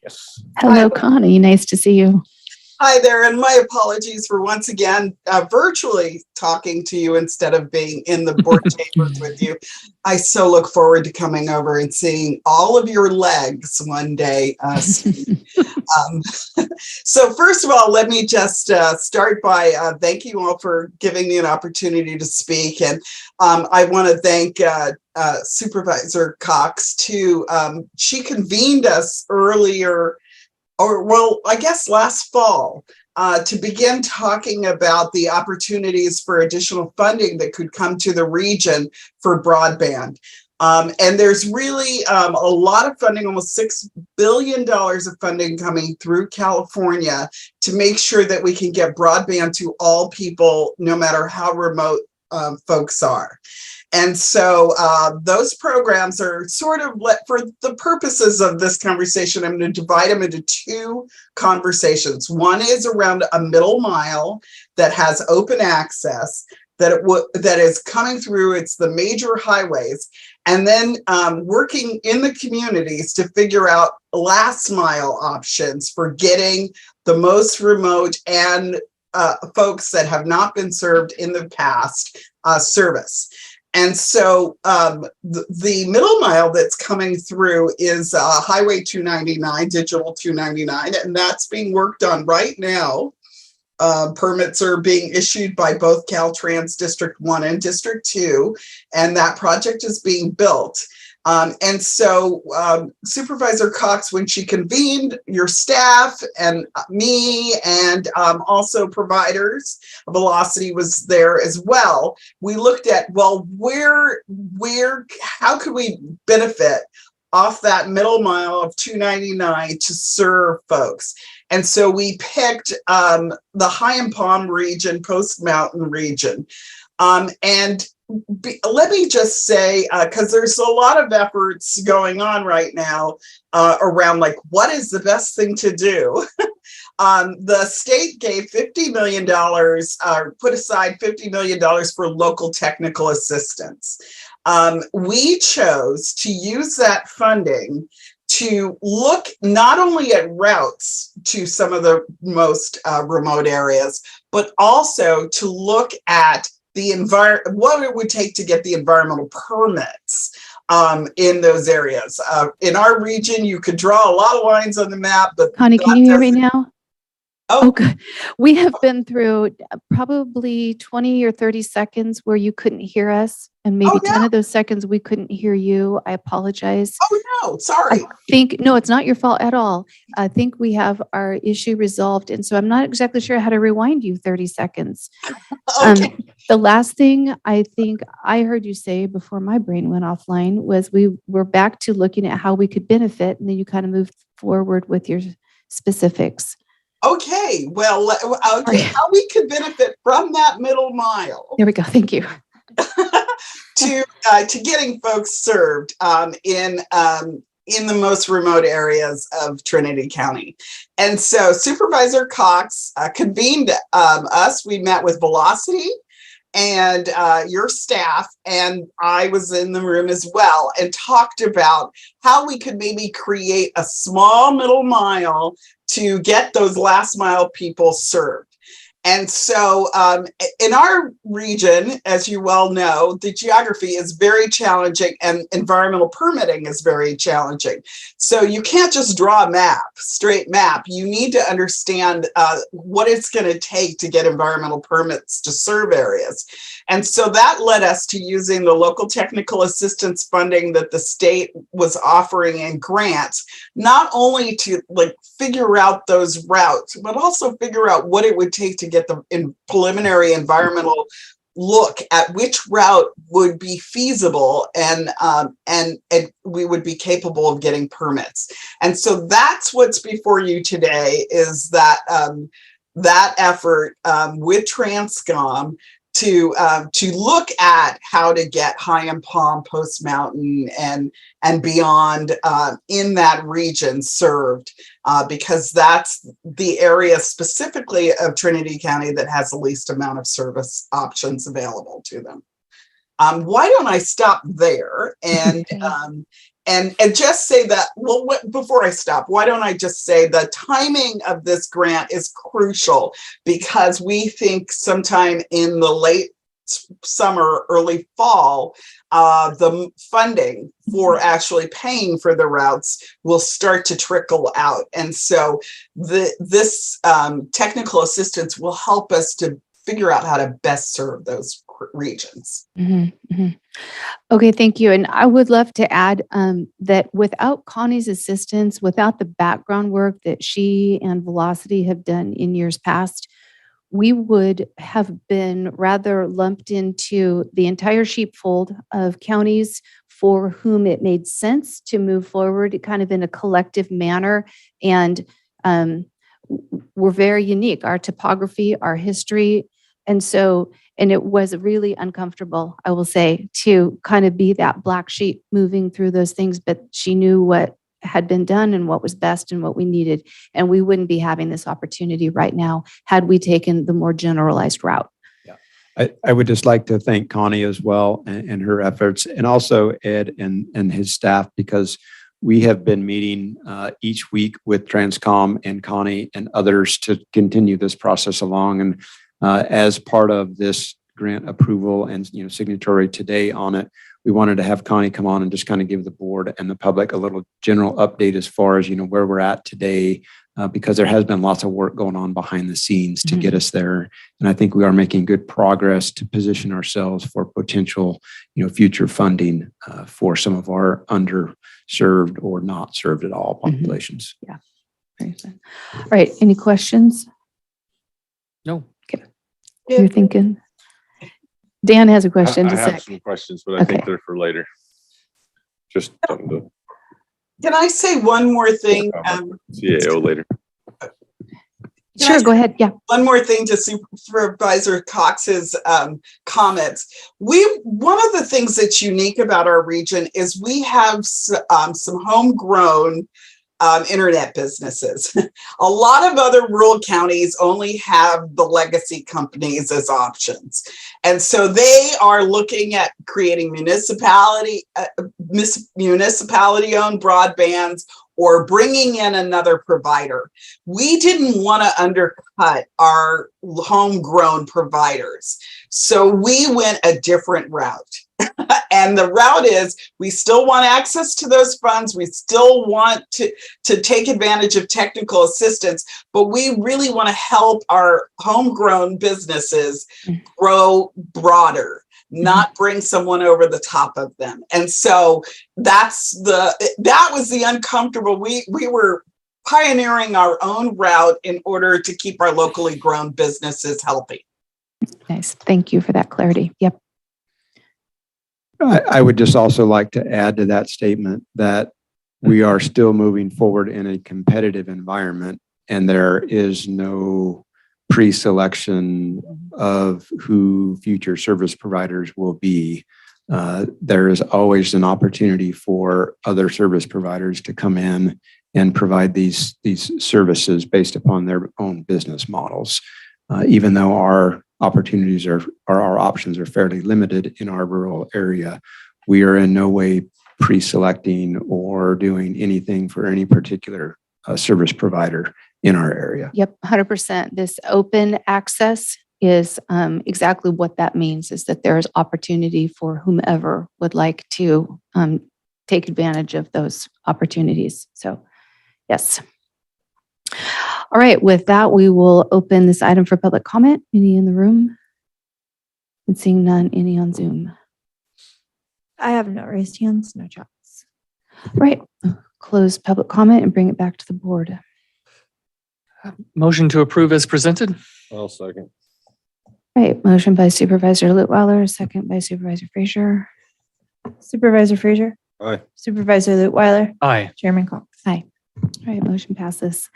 Yes. Hello, Connie. Nice to see you. Hi there, and my apologies for once again virtually talking to you instead of being in the board chambers with you. I so look forward to coming over and seeing all of your legs one day. So first of all, let me just start by thanking you all for giving me an opportunity to speak. And I want to thank Supervisor Cox too. She convened us earlier, or well, I guess last fall, to begin talking about the opportunities for additional funding that could come to the region for broadband. And there's really a lot of funding, almost $6 billion of funding coming through California to make sure that we can get broadband to all people, no matter how remote folks are. And so those programs are sort of, for the purposes of this conversation, I'm going to divide them into two conversations. One is around a middle mile that has open access, that is coming through, it's the major highways, and then working in the communities to figure out last mile options for getting the most remote and folks that have not been served in the past service. And so the middle mile that's coming through is Highway 299, Digital 299, and that's being worked on right now. Permits are being issued by both Caltrans District 1 and District 2, and that project is being built. And so Supervisor Cox, when she convened your staff and me and also providers, Velocity was there as well. We looked at, well, how could we benefit off that middle mile of 299 to serve folks? And so we picked the High and Palm region, Post Mountain region. And let me just say, because there's a lot of efforts going on right now around like, what is the best thing to do? The state gave $50 million, put aside $50 million for local technical assistance. We chose to use that funding to look not only at routes to some of the most remote areas, but also to look at the what it would take to get the environmental permits in those areas. In our region, you could draw a lot of lines on the map, but Connie, can you hear me now? Oh, good. We have been through probably 20 or 30 seconds where you couldn't hear us, and maybe 10 of those seconds we couldn't hear you. I apologize. Oh, no, sorry. No, it's not your fault at all. I think we have our issue resolved, and so I'm not exactly sure how to rewind you 30 seconds. Okay. The last thing I think I heard you say before my brain went offline was we were back to looking at how we could benefit, and then you kind of moved forward with your specifics. Okay, well, how we could benefit from that middle mile. There we go. Thank you. to getting folks served in the most remote areas of Trinity County. And so Supervisor Cox convened us. We met with Velocity and your staff, and I was in the room as well, and talked about how we could maybe create a small middle mile to get those last mile people served. And so in our region, as you well know, the geography is very challenging and environmental permitting is very challenging. So you can't just draw a map, straight map. You need to understand what it's going to take to get environmental permits to serve areas. And so that led us to using the local technical assistance funding that the state was offering in grants, not only to figure out those routes, but also figure out what it would take to get the preliminary environmental look at which route would be feasible and we would be capable of getting permits. And so that's what's before you today, is that that effort with Transcom to look at how to get High and Palm, Post Mountain, and beyond in that region served, because that's the area specifically of Trinity County that has the least amount of service options available to them. Why don't I stop there and just say that, well, before I stop, why don't I just say the timing of this grant is crucial, because we think sometime in the late summer, early fall, the funding for actually paying for the routes will start to trickle out. And so this technical assistance will help us to figure out how to best serve those regions. Mm-hmm, mm-hmm. Okay, thank you. And I would love to add that without Connie's assistance, without the background work that she and Velocity have done in years past, we would have been rather lumped into the entire sheepfold of counties for whom it made sense to move forward kind of in a collective manner. And we're very unique, our topography, our history. And it was really uncomfortable, I will say, to kind of be that black sheep moving through those things, but she knew what had been done and what was best and what we needed. And we wouldn't be having this opportunity right now had we taken the more generalized route. I would just like to thank Connie as well and her efforts, and also Ed and his staff, because we have been meeting each week with Transcom and Connie and others to continue this process along. And as part of this grant approval and signatory today on it, we wanted to have Connie come on and just kind of give the board and the public a little general update as far as where we're at today, because there has been lots of work going on behind the scenes to get us there. And I think we are making good progress to position ourselves for potential future funding for some of our underserved or not served at all populations. Yeah. Very good. All right. Any questions? No. Okay. You're thinking? Dan has a question. I have some questions, but I think they're for later. Just something to. Can I say one more thing? CAO later. Sure, go ahead. Yeah. One more thing to Supervisor Cox's comments. One of the things that's unique about our region is we have some homegrown internet businesses. A lot of other rural counties only have the legacy companies as options. And so they are looking at creating municipality-owned broadbands or bringing in another provider. We didn't want to undercut our homegrown providers. So we went a different route. And the route is we still want access to those funds. We still want to take advantage of technical assistance, but we really want to help our homegrown businesses grow broader, not bring someone over the top of them. And so that was the uncomfortable. We were pioneering our own route in order to keep our locally grown businesses healthy. Nice. Thank you for that clarity. Yep. I would just also like to add to that statement that we are still moving forward in a competitive environment, and there is no pre-selection of who future service providers will be. There is always an opportunity for other service providers to come in and provide these services based upon their own business models. Even though our opportunities our options are fairly limited in our rural area, we are in no way pre-selecting or doing anything for any particular service provider in our area. Yep, 100%. This open access is exactly what that means, is that there is opportunity for whomever would like to take advantage of those opportunities. So, yes. All right, with that, we will open this item for public comment. Any in the room? And seeing none, any on Zoom? I have no raised hands, no chats. All right, close public comment and bring it back to the board. Motion to approve as presented. I'll second. All right, motion by Supervisor Lutweiler, second by Supervisor Frazier. Supervisor Frazier, Aye. Supervisor Lutweiler, Aye. Chairman Cox. Aye. All right, motion passes.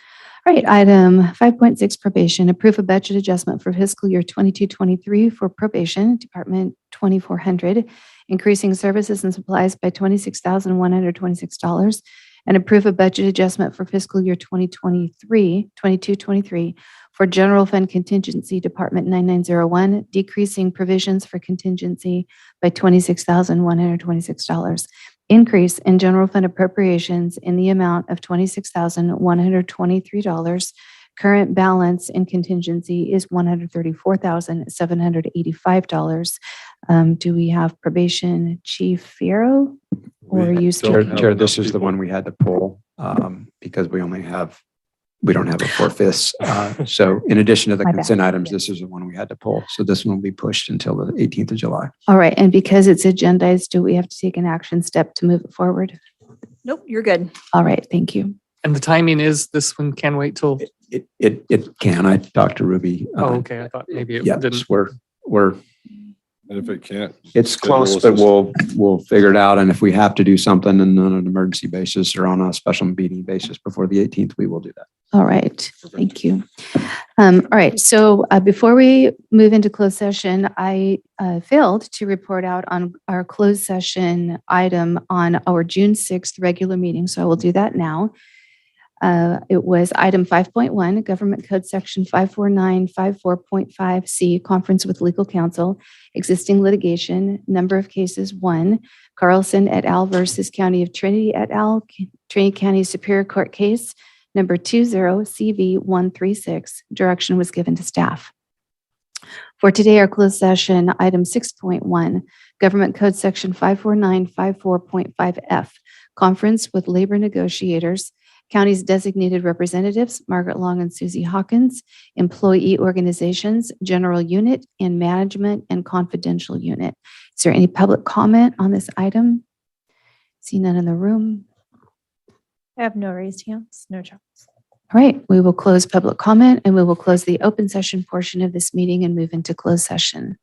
All right, item 5.6, probation. Approve a budget adjustment for fiscal year 22-23 for probation, Department 2400, increasing services and supplies by $26,126, and approve a budget adjustment for fiscal year 22-23 for general fund contingency, Department 9901, decreasing provisions for contingency by $26,126. Increase in general fund appropriations in the amount of $26,123. Current balance in contingency is $134,785. Do we have probation Chief Fierro? Or you Chair, this is the one we had to pull because we don't have a 4/5. So in addition to the My bad. consent items, this is the one we had to pull. So this one will be pushed until the 18th of July. All right, and because it's agendized, do we have to take an action step to move it forward? Nope, you're good. All right, thank you. And the timing is this one can wait till. It can. I talked to Ruby. Oh, okay. I thought maybe it Yes, didn't. we're And if it can't. it's close, but we'll figure it out. And if we have to do something on an emergency basis or on a special meeting basis before the 18th, we will do that. All right, thank you. All right, so before we move into closed session, I failed to report out on our closed session item on our June 6th regular meeting, so I will do that now. It was item 5.1, Government Code Section 54954.5C, Conference with Legal Counsel, Existing Litigation, Number of Cases 1, Carlson et al. Versus County of Trinity et al., Trinity County Superior Court Case, number 20CV136. Direction was given to staff. For today, our closed session, item 6.1, Government Code Section 54954.5F, Conference with Labor Negotiators, County's designated representatives, Margaret Long and Susie Hawkins, employee organizations, general unit, and management and confidential unit. Is there any public comment on this item? See none in the room. I have no raised hands, no chats. All right, we will close public comment and we will close the open session portion of this meeting and move into closed session.